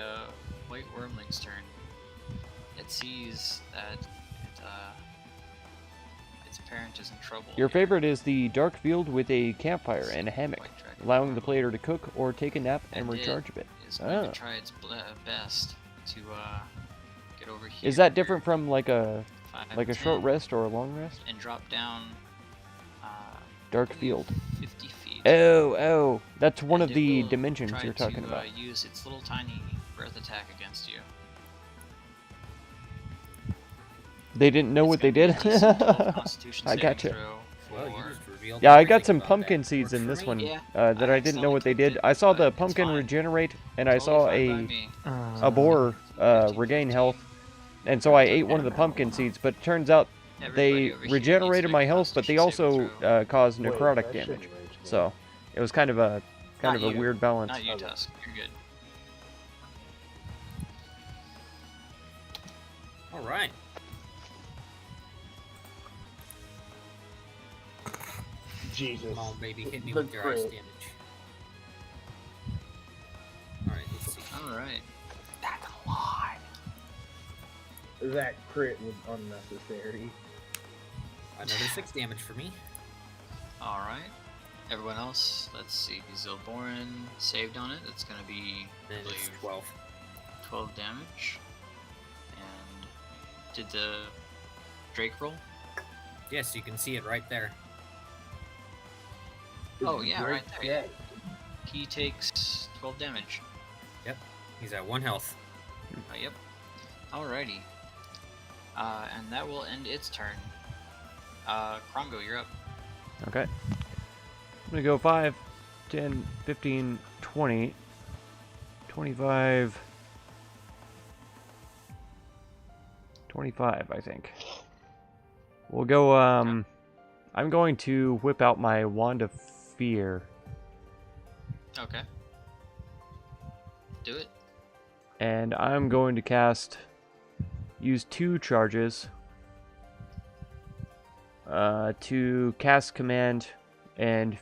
white wormling's turn. It sees that its parent is in trouble. Your here. favorite is the dark field with a campfire and a hammock, White dragon allowing the worm player to cook or take a nap and And it recharge a bit. is going Ah. to try its best to get over here. Is that different from like a 5, short 10, rest or a long rest? and drop down Dark field. 50 feet. Oh, that's one And of it the will dimensions try you're talking to, about. Use its little tiny breath attack against you. They didn't know It's what they gonna did. be a DC 12 Constitution I saving gotcha. throw Well, you for- just revealed Yeah, I everything got some about pumpkin that. seeds in Works this for me. one Yeah, that I I didn't know what they accidentally did. clicked I it, saw but the it's pumpkin fine. regenerate, and I Totally saw fine by me. a boar 15, regain 15. health, and so I ate one of the pumpkin seeds. But it turns out Everybody they over here needs to regenerated make my a health, but they Constitution also saving throw. caused Wait, necrotic that damage. shouldn't rage me. So it was kind of a Not you. weird balance. Not you, Okay. Tusk. You're good. All right. Jesus. Come on, baby, hit me The with your ice crit. damage. All right, let's see. All right. That's a lot. That crit was unnecessary. Another 6 damage for me. All right. Everyone else, let's see. Zilborin saved on it. It's going to be, I Then it's believe, 12. 12 damage. And did the Drake roll? Yes, you can see it right there. Oh, yeah, right there. Yeah. He takes 12 damage. He's at 1 health. Yep. Alrighty. And that will end its turn. Krongo, you're up. Okay. I'm gonna go 5, 10, 15, 20, 25, 25, I think. We'll go, I'm going to whip out my Wand of Fear. Okay. Do it. And I'm going to use 2 charges to cast command and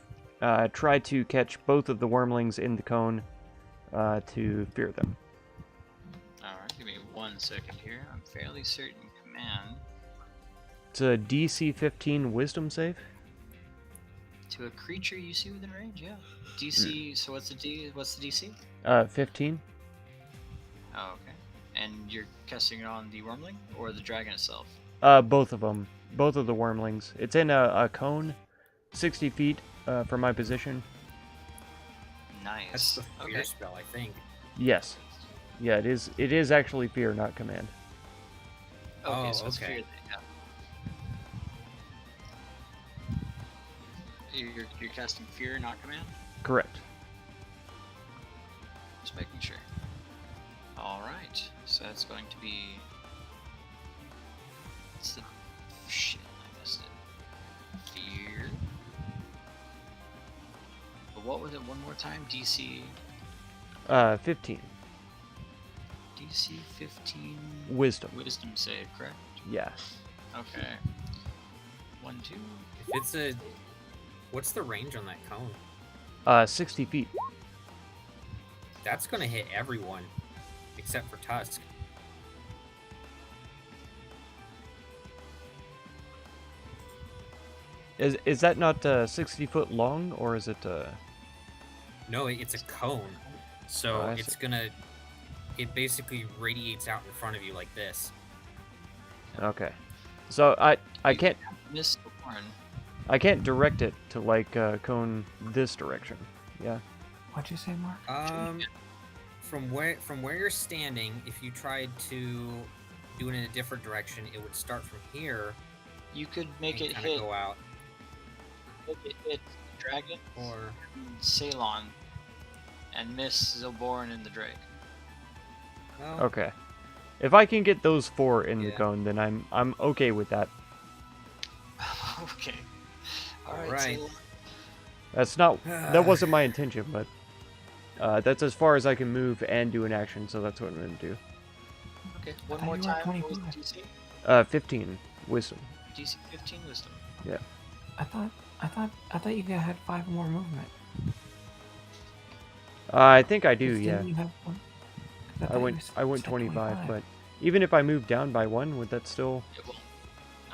try to catch both of the wormlings in the cone to fear them. Alright, give me 1 second here. I'm fairly certain command. It's a DC 15 Wisdom save. To a creature you see within range, yeah. DC. So what's the DC? 15. Oh, okay. And you're casting it on the wormling or the dragon itself? Both of them. Both of the wormlings. It's in a cone, 60 feet from my position. Nice. That's the fear Okay. spell, I think. Yes. Yeah, it is. It is actually fear, not command. Okay, Oh, so it's okay. fear. Yeah. You're casting fear, not command. Correct. Just making sure. All right. So that's going to be. What's the shit? I missed it. Fear. But what was it? One more time. DC. 15. DC 15. Wisdom. Wisdom save, correct? Yeah. Okay. 1, 2. If it's a... What's the range on that cone? 60 feet. That's gonna hit everyone. Except for Tusk. Is that not 60 foot long, or is it? No, it's a cone. So Oh, I it's see. gonna... It basically radiates out in front of you like this. Okay. So I can't Miss Warren. I can't direct it to like cone this direction. Yeah. What'd you say, Mark? From where you're standing, if you tried to do it in a different direction, it would start from here You could make and it kinda hit. go out. Make it hit Dragon, Or Ceylon, and miss Zilborn and the Drake. well, Okay. If I can get those 4 in the Yeah. cone, then I'm okay with that. Okay. Alright. Ceylon. That's not that wasn't my intention, but that's as far as I can move and do an action, so that's what I'm gonna do. Okay. One thought more you were at time. What was 25. DC? 15 wisdom. DC 15 Wisdom. I thought you guys had 5 more movement. I think I do, 'Cause yeah. didn't you have one? 'Cause I thought you went said 25, but even if I move down by 1, would that still? It won't.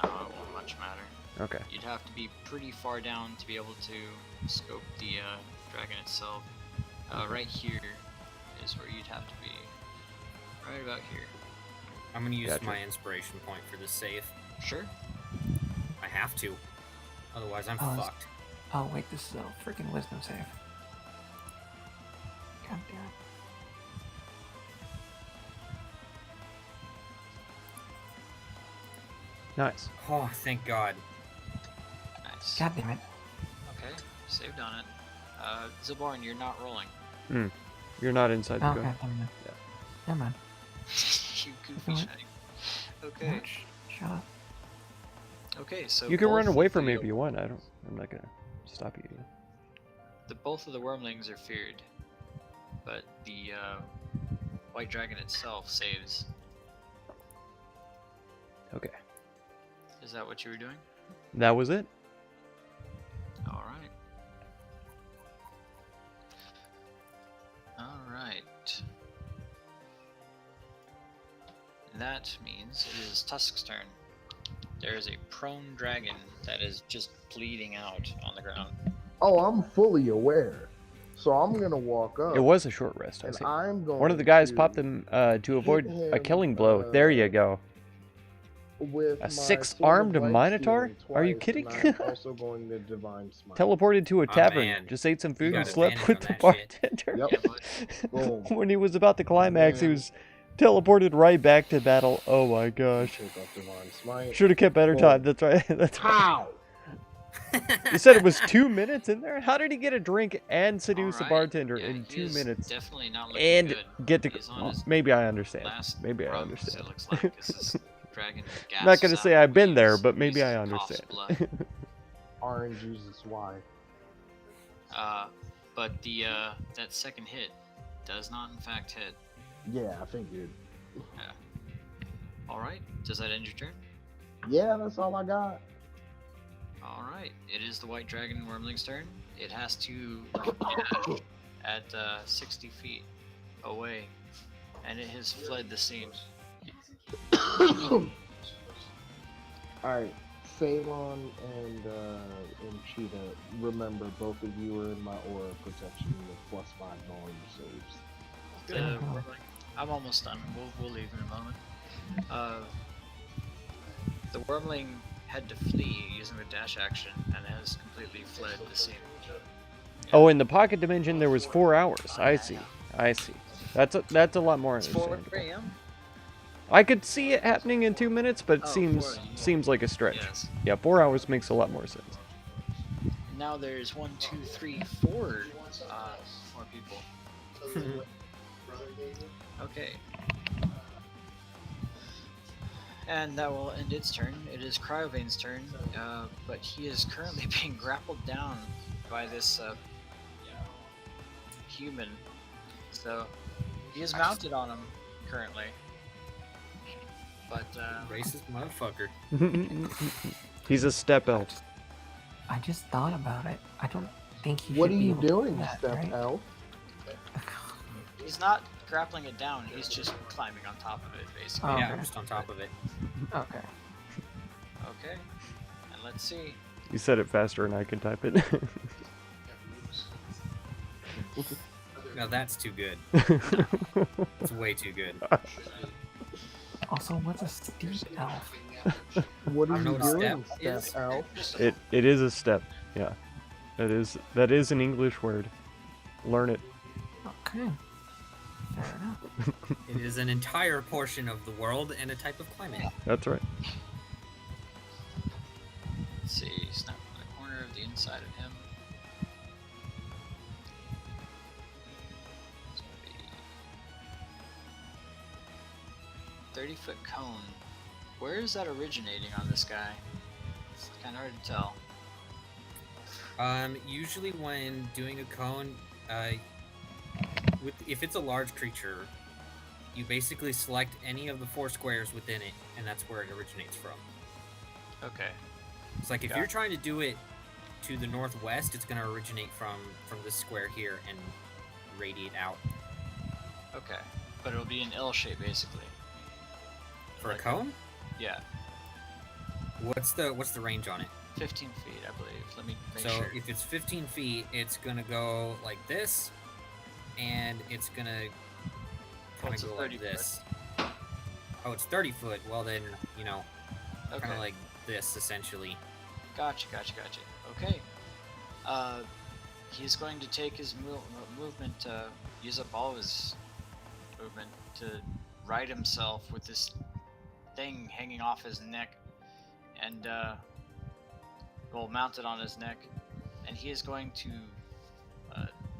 No, it won't much matter. Okay. You'd have to be pretty far down to be able to scope the dragon itself. Right here is where you'd have to be. Right about here. I'm gonna use Gotcha. my inspiration point for this save. Sure. I have to. Otherwise, I'm Oh, fucked. Oh wait, this is a freaking wisdom save. God damn it. Nice. Oh, thank God. Nice. God damn it. Okay. Saved on it. Zilborn, you're not rolling. You're not inside the Oh, cone. okay, never mind. Yeah. Never mind. You goofy Alright. shite. Okay. Shut up. Okay, so You can run both away of from me the- if you want. I'm not gonna stop you. Both of the wormlings are feared, but the white dragon itself saves. Okay. Is that what you were doing? That was it. All right. All right. That means it is Tusk's turn. There is a prone dragon that is just bleeding out on the ground. Oh, I'm fully aware. So I'm gonna walk up. It was a short rest. I and see. I'm going One of the guys to popped them to avoid a him, killing blow. There you go. with A my 6-armed Sword of Light Minotaur? healing Are you twice, kidding? and I'm also going to Divine Smite. Teleported to a tavern, man. just ate some food and got slept advantage with on the that shit. bartender. Yep. Boom. When he was about to climax, he Man. was teleported right back to battle. Oh my gosh. Take off Divine Smite. Should have kept better Boom. time. That's right. That's right. How? You said it was 2 minutes in there? How did he get a drink and seduce a Alright, bartender yeah, in he 2 is minutes? Definitely not looking And good. get to. He's on Oh, his maybe I understand. last Maybe I runs, understand. It looks like this is dragon. I'm not gonna gasps say out I've been there, leaves, but maybe I coughs understand. blood. Orange uses Y. But the that second hit does not in fact hit. Yeah, I figured. All right, does that end your turn? Yeah, that's all I got. All right, it is the white dragon wormling's turn. It has to get at 60 feet away, and it has fled the scene. Alright, Ceylon and Cheetah, remember both of you are in my aura of protection with +5 to all your saves. The Wormling. I'm almost done. We'll leave in a moment. The Wormling had to flee using the dash action and has completely fled the scene. Oh, in the pocket dimension there was 4 hours. I see. I see. That's a lot more It's 4 understandable. a.m. I could see it happening in 2 minutes, but it Oh, seems 4 seems like a stretch. Yes. Yeah, 4 hours makes a lot more sense. Now there's 1, 2, 3, 4 more people. Okay. And that will end its turn. It is Cryovane's turn, but he is currently being grappled down by this human. So he is mounted on him currently. But Racist motherfucker. He's a step elf. I just thought about it. I don't think he What should are be you able to do doing, that, Step right? Elf? he's not grappling it down. He's just climbing on top of it, basically. Oh, Yeah, okay. I'm just on top of it. Okay. Okay. And let's see. You said it faster than I can type it. Now that's too good. It's way too good. Also, what's a steep elf? What are I know you what a doing, step Step is. Elf? It is a step. Yeah. That is an English word. Learn it. Okay. Fair enough. It is an entire portion of the world and a type of climate. That's right. Let's see. Snap on the corner of the inside of him. It's gonna be 30-foot cone. Where is that originating on this guy? It's kind of hard to tell. Usually when doing a cone, if it's a large creature, you basically select any of the 4 squares within it, and that's where it originates from. Okay. It's like if Got you're it. trying to do it to the northwest, it's going to originate from this square here and radiate out. Okay. But it'll be an L shape, basically. For a Like- cone? Yeah. What's the range on it? 15 feet, I believe. Let me make So sure. if it's 15 feet, it's gonna go like this, and it's gonna kind it's of a go like 30 foot. this. Oh, it's 30 foot. Well then, you know, Okay. kind of like this essentially. Gotcha. Okay. He's going to take his movement, use up all of his movement to right himself with this thing hanging off his neck, and well, mounted on his neck, and he is going to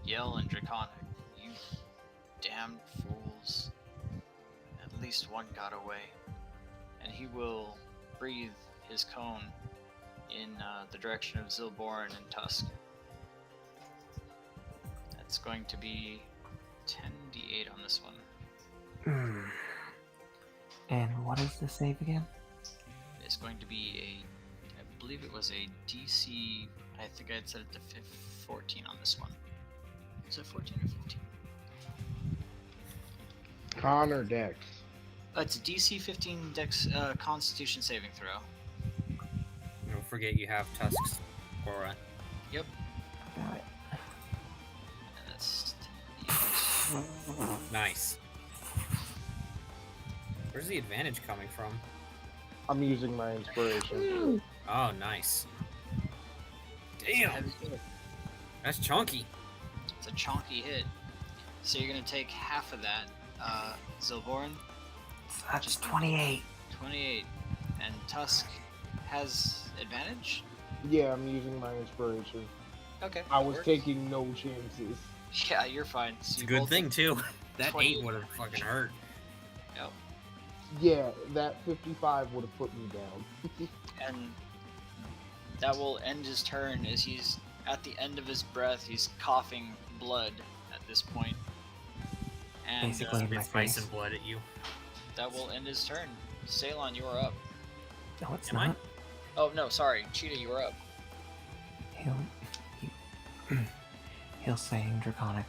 yell in Draconic, "You damned fools! At least one got away," and he will breathe his cone in the direction of Zilborn and Tusk. That's going to be 10d8 on this one. And what is the save again? It's going to be I believe it was a DC, I think I had set it to 14 on this one. Is it 14 or 15? Connor Dex. It's a DC 15 Dex Constitution saving throw. Don't forget you have Tusk's aura. Yep. Got it. And that's 10d8. Nice. Where's the advantage coming from? I'm using my inspiration. Oh, nice. It's a Damn, heavy hit. that's chunky. It's a chonky hit. So you're going to take half of that, Zilborn. So that's 28. 28. And Tusk has advantage? Yeah, I'm using my inspiration. Okay. I was works. taking no chances. Yeah, you're fine. So It's a you good both thing take- too. That 28 8 would have fucking hurt. Yep. Yeah, that 55 would have put me down. And that will end his turn as he's at the end of his breath. He's coughing blood at this point. And Basically, in my It's spice face. and blood at you. that will end his turn. Ceylon, you are up. No, it's Am I? not. Oh no, sorry, Cheetah, you are up. He'll say in Draconic.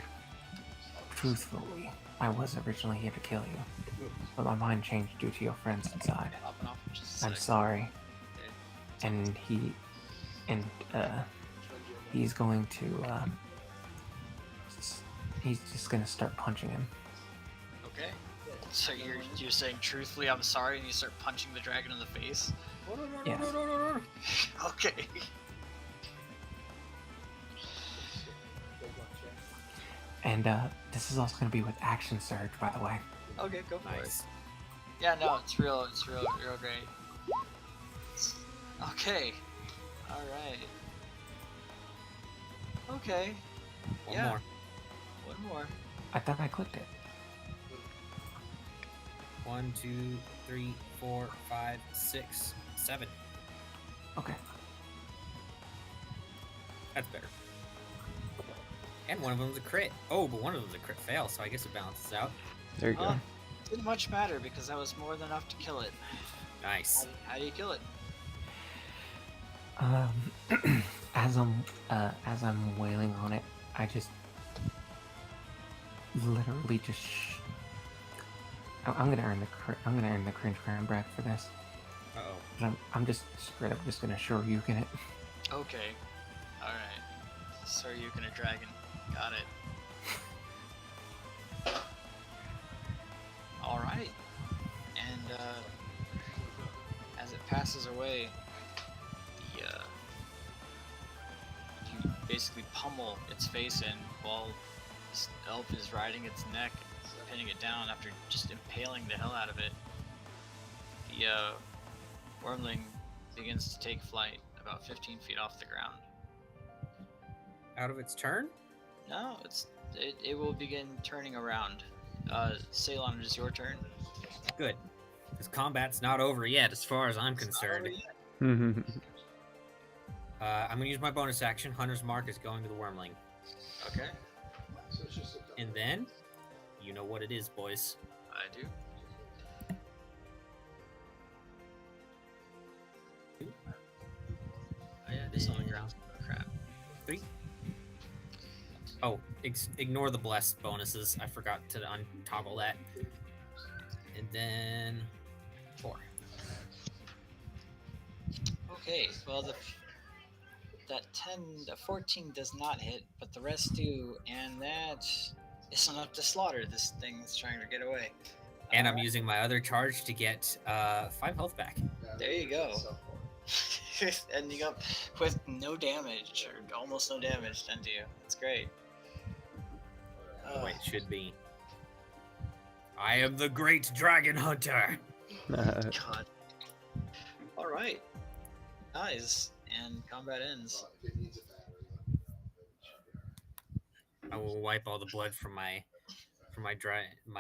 Truthfully, I was originally here to kill you, but my mind changed due to your friends inside. Popping off in just a I'm sec. sorry. and he's going to he's just gonna start punching him. Okay. So you're saying truthfully, I'm sorry, and you start punching the dragon in the face. Yes. Okay. And this is also gonna be with action surge, by the way. Okay, go for Nice. it. Yeah, no, it's real great. Okay. All right. Okay. One Yeah. more. One more. I thought I clicked it. 1, 2, 3, 4, 5, 6, 7. Okay. That's better. And one of them's a crit. Oh, but one of them's a crit fail, so I guess it balances out. There you go. Didn't much matter because that was more than enough to kill it. Nice. How do you kill it? As I'm wailing on it, I just literally just. I'm gonna earn the cringe crown back for this. Uh-oh. But I'm just straight up just gonna Shoryuken it. Okay. All right. So you can a dragon. Got it. All right. And as it passes away, you basically pummel its face in while this elf is riding its neck, pinning it down after just impaling the hell out of it. The wormling begins to take flight about 15 feet off the ground. Out of its turn? No, it will begin turning around. Ceylon, it is your turn. Good. Because combat's not over yet, as far as I'm concerned. Mhm. I'm going to use my bonus action. Hunter's Mark is going to the wormling. Okay, And then, you know what it is, boys. I do. Oh yeah, it is on the ground. Oh, crap. 3. Oh, ignore the blessed bonuses. I forgot to untoggle that. And then 4. Okay, well the 14 does not hit, but the rest do, and that is enough to slaughter this thing that's trying to get away. And I'm using my other charge to get 5 health back. There you go. Ending up with no damage, or almost no damage done to you. That's great. The way it should be. I am the great dragon hunter. God. All right. Nice. And combat ends. I will wipe all the blood from my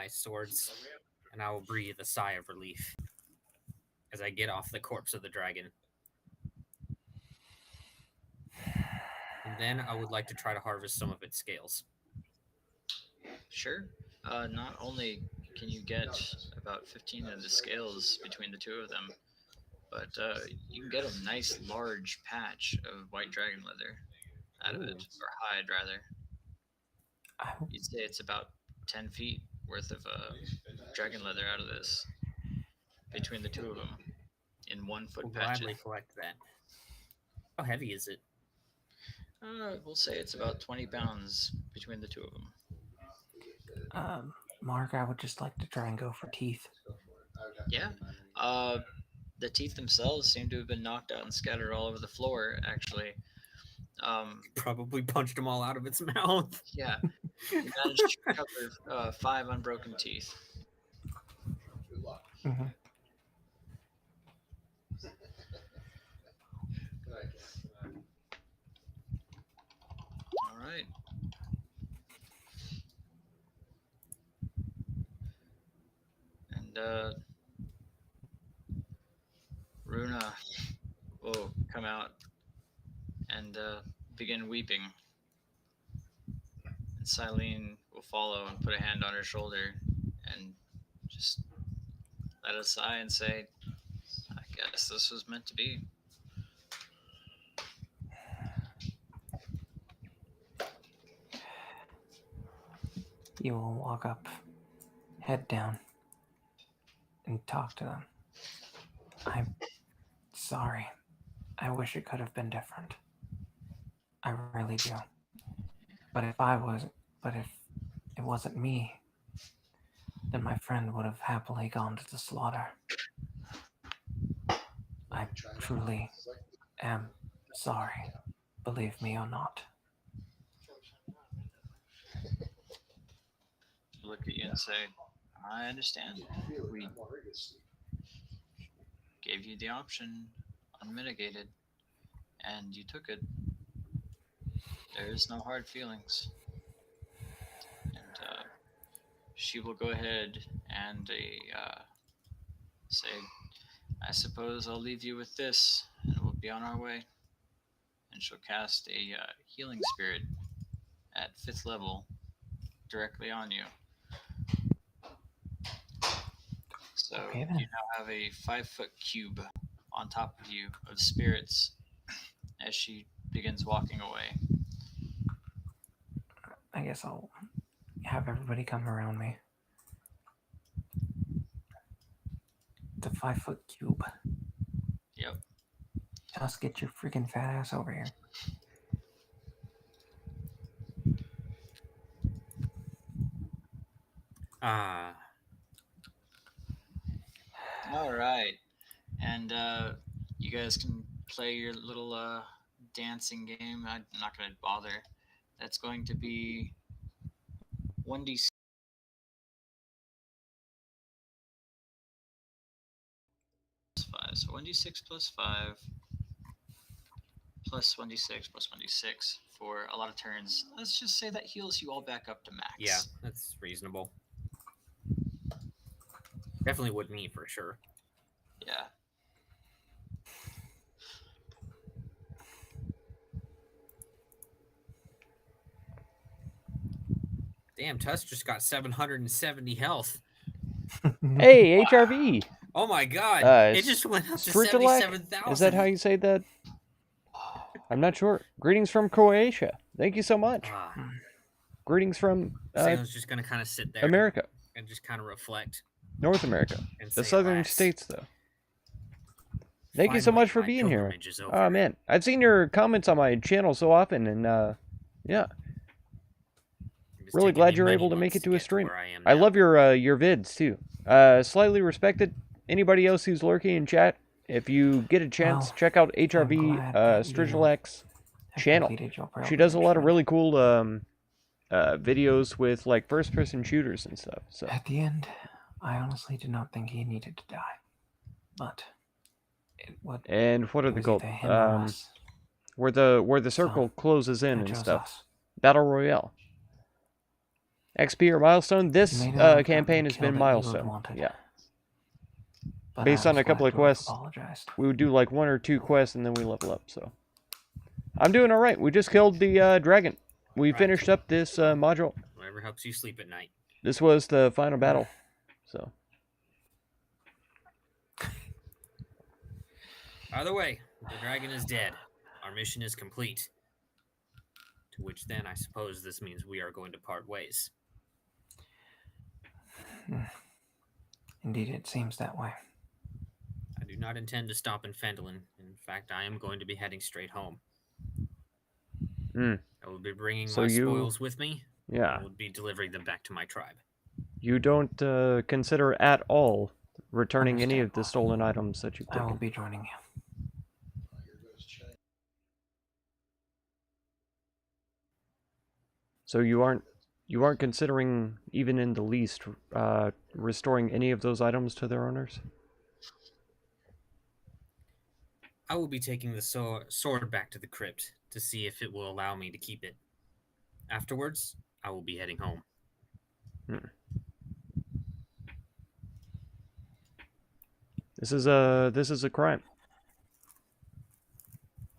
swords, and I will breathe a sigh of relief as I get off the corpse of the dragon. And then I would like to try to harvest some of its scales. Sure. Not only can you get about 15 of the scales between the two of them, but you can get a nice large patch of white dragon leather out of it, or hide rather. You'd say it's about 10 feet worth of dragon leather out of this between the two of them in 1 foot We'll patches. gladly collect that. How heavy is it? We'll say it's about 20 pounds between the two of them. Mark, I would just like to try and go for teeth. Yeah. The teeth themselves seem to have been knocked out and scattered all over the floor, actually. Probably punched them all out of its mouth. Yeah. You managed to recover 5 unbroken teeth. Mm-hmm. All right. And Runa will come out and begin weeping. And Silene will follow and put a hand on her shoulder and just let us sigh and say, I guess this was meant to be. You will walk up, head down, and talk to them. I'm sorry. I wish it could have been different. I really do. But if it wasn't me, then my friend would have happily gone to the slaughter. I truly am sorry, believe me or not. Look at you and say, I understand. We gave you the option, unmitigated, and you took it. There is no hard feelings. And she will go ahead and say, I suppose I'll leave you with this, and we'll be on our way. And she'll cast a healing spirit at 5th level directly on you. So Okay, then. you now have a 5-foot cube on top of you of spirits as she begins walking away. I guess I'll have everybody come around me. It's a 5-foot cube. Yep. Just get your freaking fat ass over here. All right. And you guys can play your little dancing game. I'm not going to bother. That's going to be 1d6. So 1d6 plus 5 plus 1d6 plus 1d6 for a lot of turns. Let's just say that heals you all back up to max. Yeah, that's reasonable. Definitely would me for sure. Yeah. Damn, Tusk just got 770 health. Hey, HRV! Oh my god! It just went up to Stritolak? 77,000. Is that how you say that? I'm not sure. Greetings from Croatia. Thank you so much. Greetings from Salem's just gonna kind of sit there America. And just kind of reflect. North America. And The say, southern "Alas, states, though. Thank you so finally much for my being here. pilgrimage is over." Oh, man. I've seen your comments on my channel so often, and, yeah. It's Really taken glad me you're many able to make months it to a get stream. where I am I now. love your vids, too. Slightly respected. Anybody else who's lurking in chat, if you get a chance, Well, check out I'm HRV glad that you Stritolak's have channel. completed your She does a lot of pilgrimage, really cool videos with like first-person shooters and stuff. So At the end, I honestly did not think he needed to die. But and what are it the was called? either him or us. Where the circle closes in I and chose stuff. us. Battle Royale. XP or milestone. This You may not have campaign gotten the has kill been that you would milestone. wanted, Yeah. but Based I on was a couple glad of to have quests, apologized. we would do like 1 or 2 quests and then we level up. So I'm doing all right. We just killed the dragon. We Right. finished up this module. Whatever helps you sleep at night. This was the final battle. So Either way, the dragon is dead. Our mission is complete. To which then, I suppose this means we are going to part ways. Indeed, it seems that way. I do not intend to stop in Phandalin. In fact, I am going to be heading straight home. Mm. I will be bringing So my you- spoils with me. yeah. I will be delivering them back to my tribe. You don't consider at all returning any of the Understandable. stolen items that you've I will taken. be joining you. So you aren't considering even in the least restoring any of those items to their owners? I will be taking the sword back to the crypt to see if it will allow me to keep it. Afterwards, I will be heading home. This is a crime.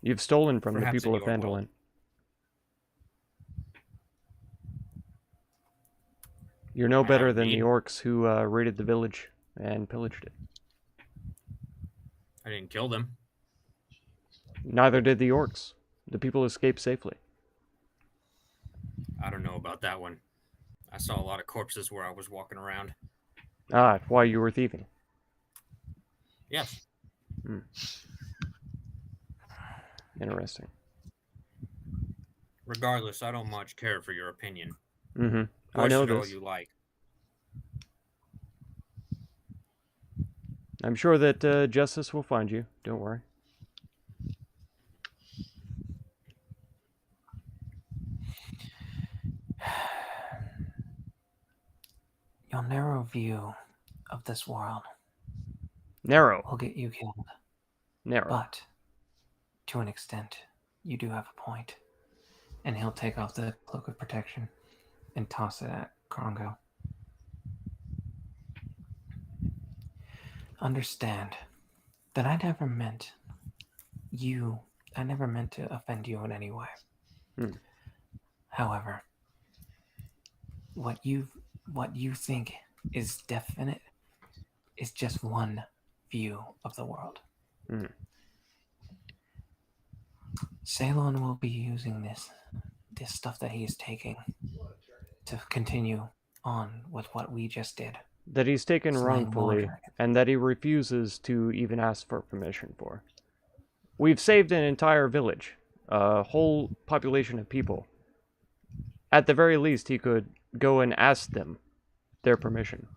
You've stolen from Perhaps the people in of your world. Phandalin. You're no better than the Indeed. orcs who raided the village and pillaged it. I didn't kill them. Neither did the orcs. The people escaped safely. I don't know about that one. I saw a lot of corpses where I was walking around. Ah, why you were thieving. Yes. Interesting. Regardless, I don't much care for your opinion. Mm-hmm. I Voice know it all this. you like. I'm sure that justice will find you. Don't worry. Your narrow view of this world Narrow. will get you killed. Narrow. But, to an extent, you do have a point. And he'll take off the cloak of protection and toss it at Krongo. Understand that I never meant to offend you in any way. However, what you think is definite is just one view of the world. Ceylon will be using this stuff that he is taking to continue on with what we just did. That he's taken Slaying wrongfully, Waldron. and that he refuses to even ask for permission for. We've saved an entire village, a whole population of people. At the very least, he could go and ask them their permission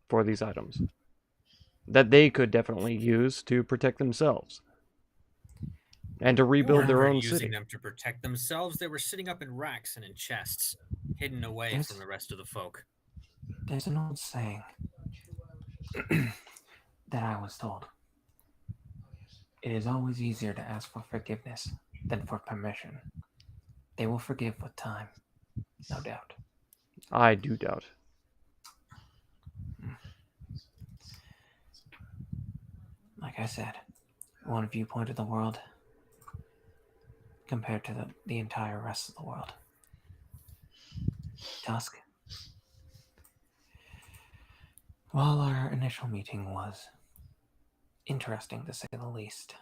for these items that they could definitely use to protect themselves and to rebuild their own using city. them to protect themselves. They were sitting up in racks and in chests, hidden away from the rest of the folk. There's an old saying that I was told. It is always easier to ask for forgiveness than for permission. They will forgive with time, no doubt. I do doubt. Like I said, one viewpoint of the world compared to the entire rest of the world. Tusk, while our initial meeting was interesting to say the least,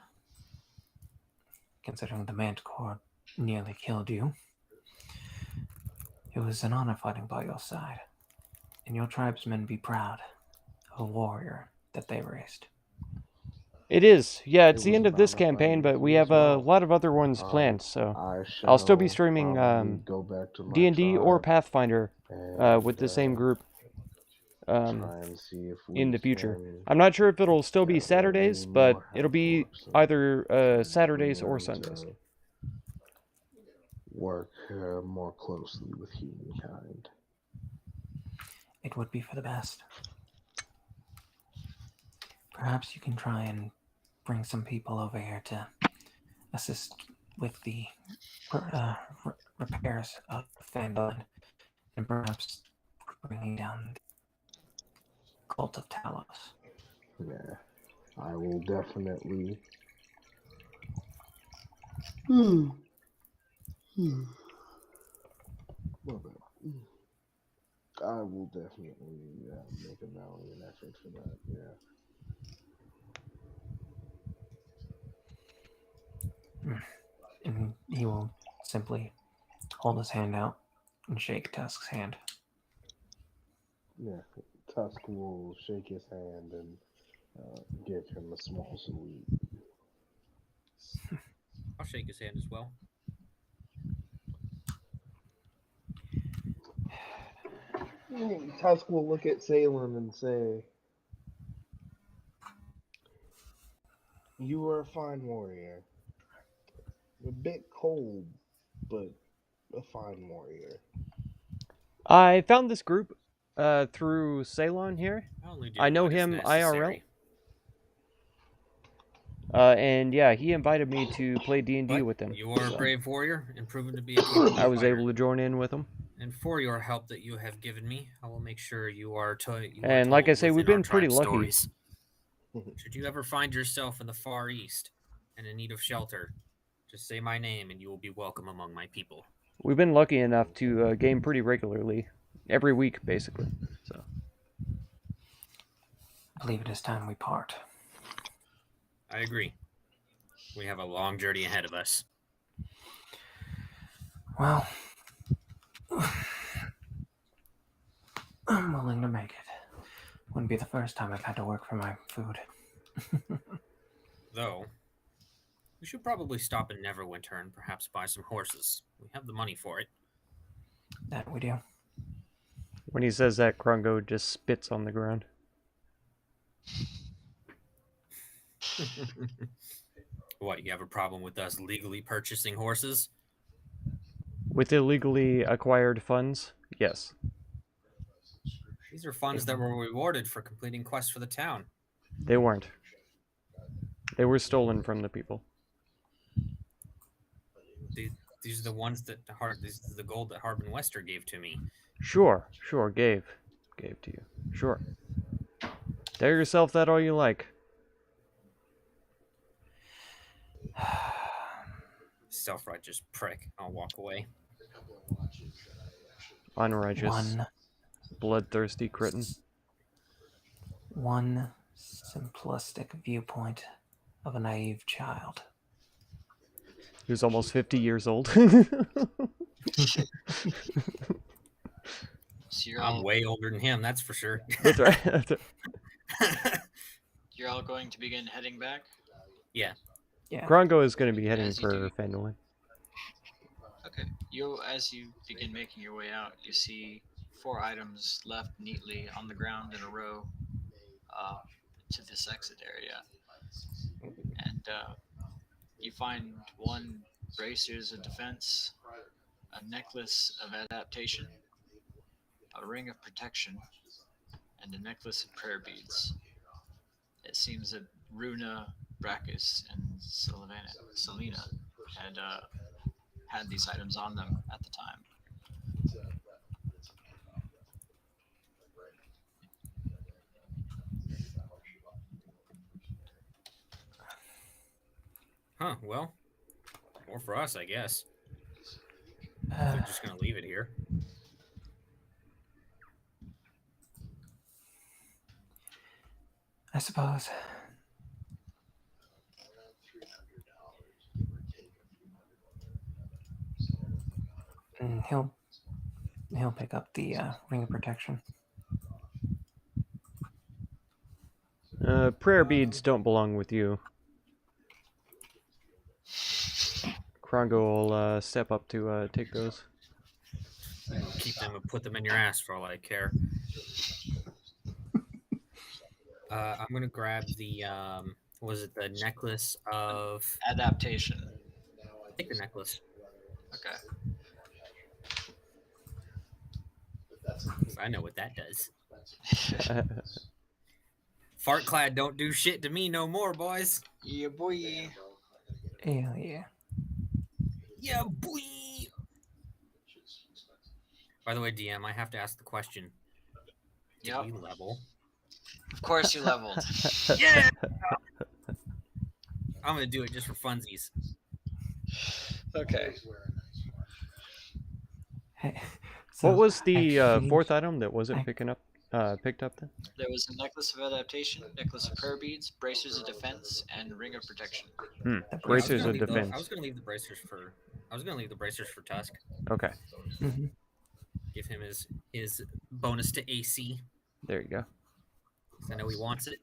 considering the Manticore nearly killed you, it was an honor fighting by your side, and your tribesmen be proud of a warrior that they raised. It is. Yeah, it's It the was end of an this honor campaign, fighting but with we you have as well. a lot of other ones planned, so I'll still be streaming probably go back to my D&D or tribe Pathfinder and, with the same group try and see if we in the future. can I'm not sure if it'll still be gather Saturdays, any but more it'll be half-orcs and either Saturdays bring or them Sundays. to work more closely with humankind. It would be for the best. Perhaps you can try and bring some people over here to assist with the repairs of Fandolin, and perhaps bringing down the cult of Talos. Yeah, I will definitely. I will definitely make a valiant effort for that. Yeah. And he will simply hold his hand out and shake Tusk's hand. Yeah, Tusk will shake his hand and give him a small salute. I'll shake his hand as well. Tusk will look at Salem and say, "You are a fine warrior. A bit cold, but a fine warrior." I found this group through Ceylon here. I know him IRL. And yeah, he invited me to play D&D with him. You are so a brave warrior and proven to be a capable I was fighter. able to join in with him. And for your help that you have given me, I will make sure you are And like I say, we've been pretty lucky. Stories. Should you ever find yourself in the Far East and in need of shelter, just say my name and you will be welcome among my people. We've been lucky enough to game pretty regularly, every week basically. So I believe it is time we part. I agree. We have a long journey ahead of us. Well, I'm willing to make it. Wouldn't be the first time I've had to work for my food. Though, We should probably stop in Neverwinter and perhaps buy some horses. We have the money for it. That we do. When he says that, Krongo just spits on the ground. What, you have a problem with us legally purchasing horses? With illegally acquired funds, yes. These are funds that were rewarded for completing quests for the town. They weren't. They were stolen from the people. These are the ones that this is the gold that Harbin Wester gave to me. Sure, gave to you. Sure. Tell yourself that all you like. Self-righteous prick. I'll walk away. Unrighteous, bloodthirsty cretin. One simplistic viewpoint of a naive child. Who's almost 50 years old. So you're I'm all, way older than him, that's for sure. That's right. That's right. you're all going to begin heading back? Yeah. Yeah. Krongo is going to be heading As you for do. Fandolin. Okay. As you begin making your way out, you see 4 items left neatly on the ground in a row to this exit area. And you find 1 bracers of defense, a necklace of adaptation, a ring of protection, and a necklace of prayer beads. It seems that Runa, Brachus, and Selena had these items on them at the time. Huh, well, more for us, I guess. They're just gonna leave it here. I suppose. And he'll pick up the ring of protection. Prayer beads don't belong with you. Krongo will step up to take those. Keep them and put them in your ass for all I care. I'm gonna grab the was it the necklace of Adaptation. take the necklace. Okay. I know what that does. Fartclad don't do shit to me no more, boys. Yeah, boy. Hell yeah. Yeah, boy. By the way, DM, I have to ask the question. Did Yep. we level? Of course you leveled. Yeah! I'm gonna do it just for funsies. Okay. Hey, so What was the I 4th item that wasn't I- picked up then? There was a necklace of adaptation, necklace of prayer beads, bracers of defense, and ring of protection. The Bracers of I was defense. gonna leave the bracers for. I was gonna leave the bracers for Tusk. Okay, Mhm. Give him his bonus to AC. there you go. 'Cause I know he wants it.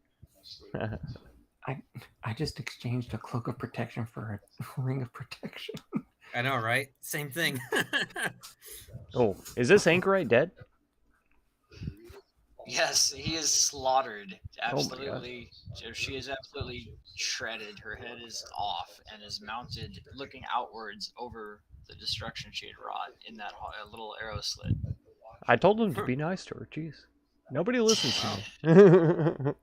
I just exchanged a cloak of protection for a ring of protection. I know, right? Same thing. Oh, is this Anchorite dead? Yes, he is slaughtered. Oh my God. Absolutely. She is absolutely shredded. Her head is off and is mounted looking outwards over the destruction she had wrought in that little arrow slit. I told him to be nice to her. Jeez, nobody listens to me.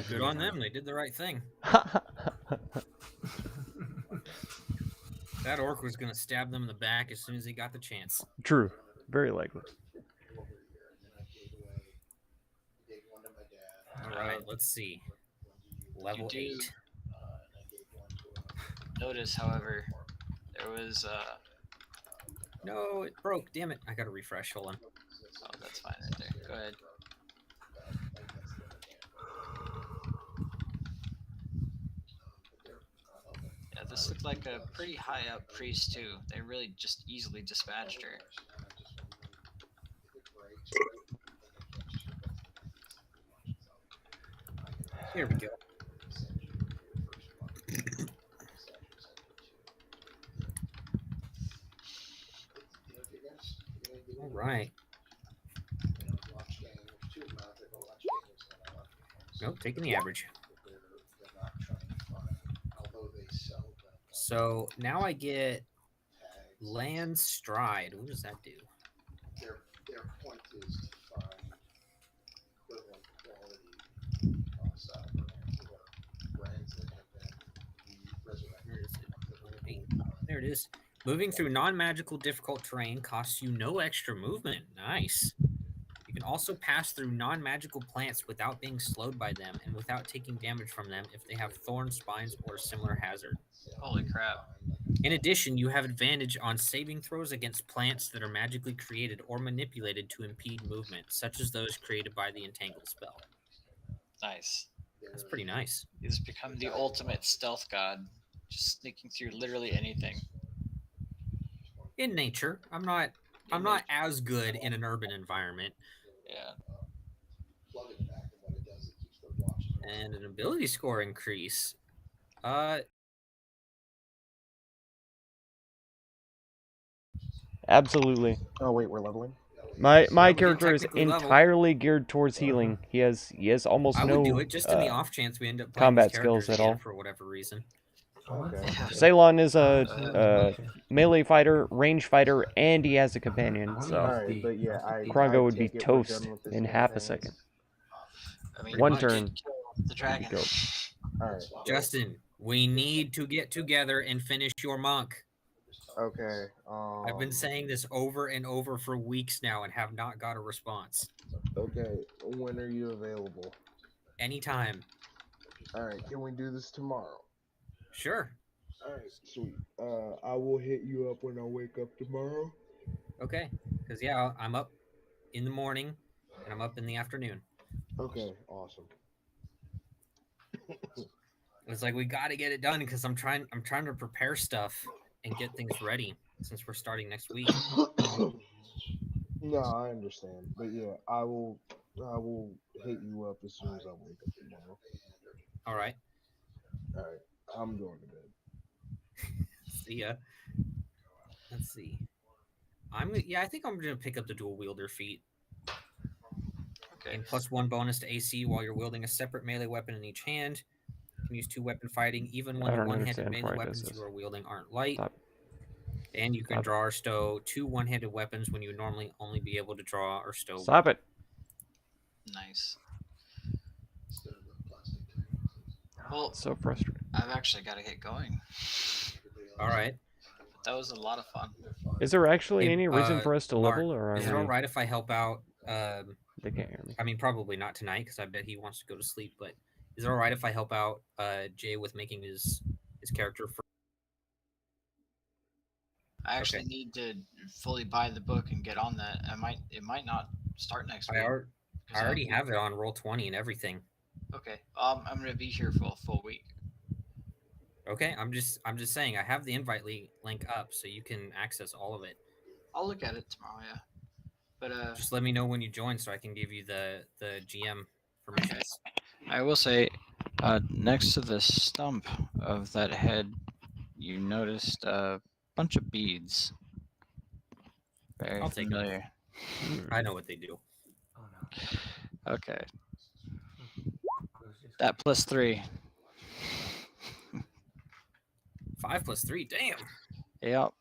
Good on them. They did the right thing. That orc was gonna stab them in the back as soon as he got the chance. True, very likely. All right, let's see. Level do- 8. Notice, however, there was No, it broke. Damn it! I gotta refresh. Hold on. oh, that's fine right there. Go ahead. Yeah, this looked like a pretty high up priest too. They really just easily dispatched her. Here we go. right. Nope, taking the average. So now I get land stride. What does that do? Their point is to find equivalent quality style brands that have been resurrected. Where is it? Hey, there it is. Moving through non-magical difficult terrain costs you no extra movement. Nice. You can also pass through non-magical plants without being slowed by them and without taking damage from them if they have thorns, spines, or a similar hazard. Holy crap. In addition, you have advantage on saving throws against plants that are magically created or manipulated to impede movement, such as those created by the Entangle spell. Nice. That's pretty nice. He's become the ultimate stealth god, just sneaking through literally anything. In nature, I'm not as good in an urban environment. Yeah. And an ability score increase. Absolutely. Oh wait, we're leveling. My we character didn't is technically level. entirely geared towards healing. He has almost I no would do it just in the off chance we end up playing combat these characters skills at again all. for whatever reason. Okay. Ceylon is a Okay. melee fighter, range fighter, and he has a companion, so Alright, but yeah, Krongo would be take it we're toast done with this in half a campaign. second. I mean, One you turn. did kill the dragon. Go. Alright. Justin, we need to get together and finish your monk. Okay. I've been saying this over and over for weeks now and have not got a response. Okay, when are you available? Anytime. Alright, can we do this tomorrow? Sure. Alright, sweet. I will hit you up when I wake up tomorrow. Okay. Because, yeah, I'm up in the morning and I'm up in the afternoon. Okay, awesome. It's like we got to get it done because I'm trying to prepare stuff and get things ready since we're starting next week. No, I understand. But yeah, I will hit you up as soon as I wake up tomorrow. All right. Alright, I'm going to bed. See ya. Let's see. I think I'm gonna pick up the dual wielder feat. Okay. And +1 bonus to AC while you're wielding a separate melee weapon in each hand. You can use 2 weapon fighting even when I the don't one-handed understand melee why it weapons does this. you are wielding aren't light. Stop. And you can Stop. draw or stow 2 one-handed weapons when you would normally only be able to draw or stow. Stop it. Nice. Well, It's so frustrating. I've actually got to get going. All right. That was a lot of fun. Is there actually Hey, any reason for us to Mark, level, or are is it we... all right if I help out? They can't hear me. I mean, probably not tonight because I bet he wants to go to sleep. But is it all right if I help out Jay with making his character for? I actually need to fully buy the book and get on that. It might not start next week. I already have it on Roll20 and everything. Okay. I'm gonna be here for a full week. Okay, I'm just saying I have the invite link up so you can access all of it. I'll look at it tomorrow. Yeah. But Just let me know when you join so I can give you the GM permissions. I will say, next to the stump of that head, you noticed a bunch of beads. Very I'll take 'em. familiar. I know what they do. Oh no. Okay. I was just- That +3. 5 + 3. Damn. Yep.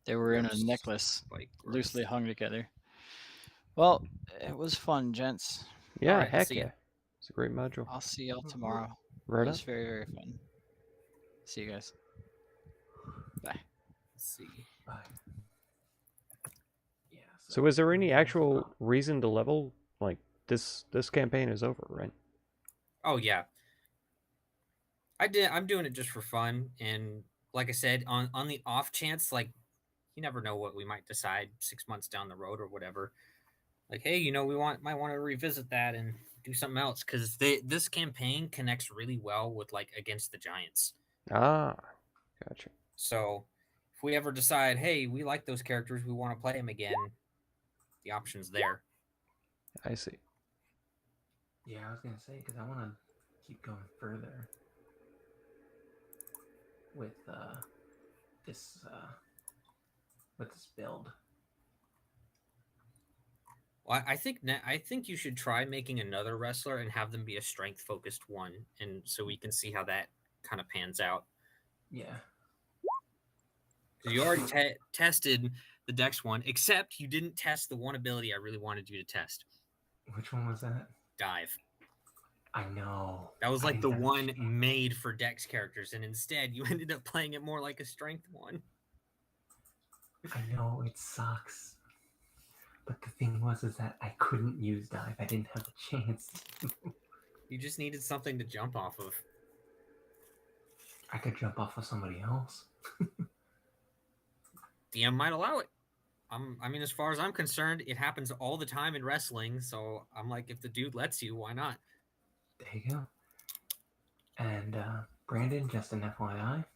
They were in a Gross. necklace, Like gross. loosely hung together. Well, it was fun, gents. Yeah, Alright, heck see ya. yeah. It's a great module. I'll see y'all tomorrow. Right It up. was very, very fun. See you guys. Bye. Let's see. Bye. Yeah. So is there I'm any gonna actual stop. reason to level? Like, this campaign is over, right? Oh yeah. I'm doing it just for fun, and like I said, on the off chance, like you never know what we might decide 6 months down the road or whatever. Like, hey, we might want to revisit that and do something else because this campaign connects really well with like Against the Giants. Ah, gotcha. So if we ever decide, hey, we like those characters, we want to play them again, the option's there. I see. Yeah, I was gonna say because I want to keep going further with this build. Well, I think you should try making another wrestler and have them be a strength focused one, and so we can see how that kind of pans out. Yeah. Because you already tested the Dex one, except you didn't test the one ability I really wanted you to test. Which one was that? Dive. I know. That was I like the didn't have a one chance. made for Dex characters, and instead you ended up playing it more like a strength one. I know it sucks. But the thing was is that I couldn't use dive. I didn't have a chance. You just needed something to jump off of. I could jump off of somebody else. DM might allow it. I mean, as far as I'm concerned, it happens all the time in wrestling. So I'm like, if the dude lets you, why not? There you go. And Brandon, just an FYI,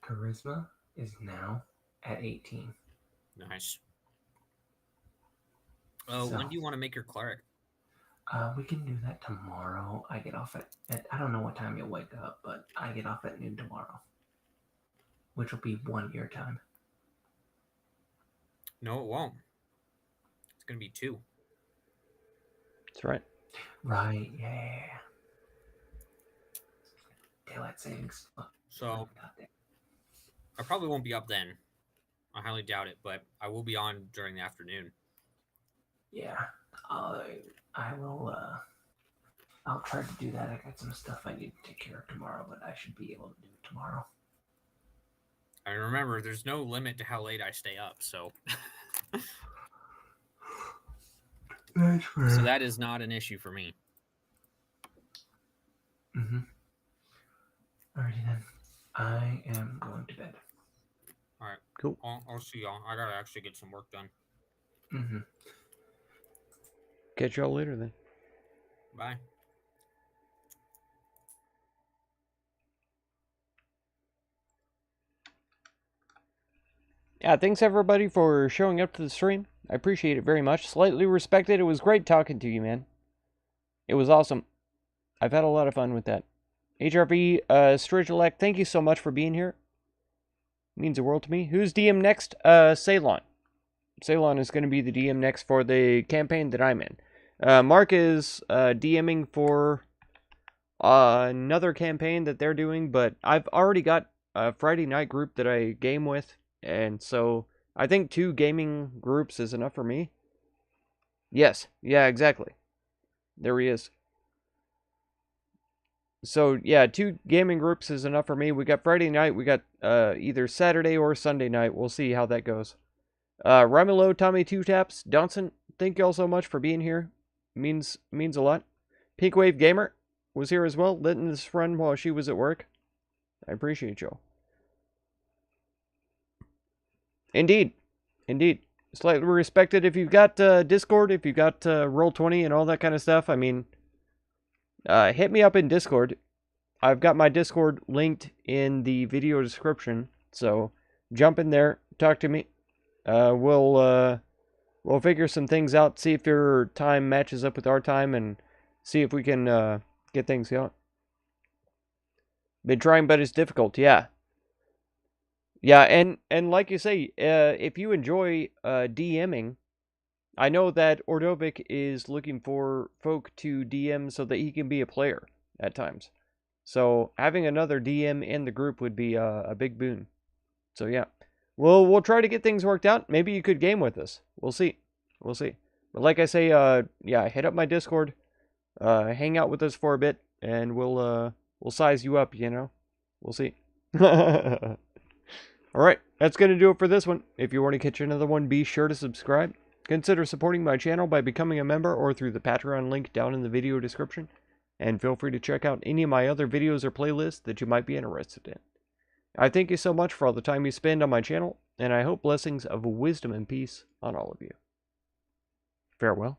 charisma is now at 18. Nice. Oh, So- when do you want to make your cleric? We can do that tomorrow. I get off at I don't know what time you'll wake up, but I get off at noon tomorrow, which will be 1 year time. No, it won't. It's gonna be 2. That's right. Right? Yeah. Daylight savings. So I probably won't be up then. I highly doubt it, but I will be on during the afternoon. Yeah, I will. I'll try to do that. I got some stuff I need to take care of tomorrow, but I should be able to do it tomorrow. And remember, there's no limit to how late I stay up, so That's fair. so that is not an issue for me. Mm-hmm. Alrighty then. I am going to bed. All right, Cool. I'll see y'all. I gotta actually get some work done. Mm-hmm. Catch y'all later then. Bye. Yeah, thanks everybody for showing up to the stream. I appreciate it very much. Slightly respected. It was great talking to you, man. It was awesome. I've had a lot of fun with that. HRV, Strigelect, thank you so much for being here. It means the world to me. Who's DM next? Ceylon. Ceylon is going to be the DM next for the campaign that I'm in. Mark is DMing for another campaign that they're doing, but I've already got a Friday night group that I game with, and so I think 2 gaming groups is enough for me. Yes, yeah, exactly. There he is. So, yeah, 2 gaming groups is enough for me. We got Friday night, we got either Saturday or Sunday night. We'll see how that goes. Romulo, Tommy 2 Taps, Donson, thank y'all so much for being here. Means a lot. Pink Wave Gamer was here as well, letting this run while she was at work. I appreciate y'all. Indeed. Slightly respected. If you've got Discord, if you've got Roll20 and all that kind of stuff, I mean, hit me up in Discord. I've got my Discord linked in the video description, so jump in there, talk to me. We'll figure some things out, see if your time matches up with our time, and see if we can get things going. Been trying, but it's difficult, yeah. Yeah, and like you say, if you enjoy DMing, I know that Ordovic is looking for folk to DM so that he can be a player at times. So having another DM in the group would be a big boon. So yeah, we'll try to get things worked out. Maybe you could game with us. We'll see. But like I say, yeah, hit up my Discord, hang out with us for a bit, and we'll size you up. You know, we'll see. All right, that's gonna do it for this one. If you want to catch another one, be sure to subscribe. Consider supporting my channel by becoming a member or through the Patreon link down in the video description. And feel free to check out any of my other videos or playlists that you might be interested in. I thank you so much for all the time you spend on my channel, and I hope blessings of wisdom and peace on all of you. Farewell.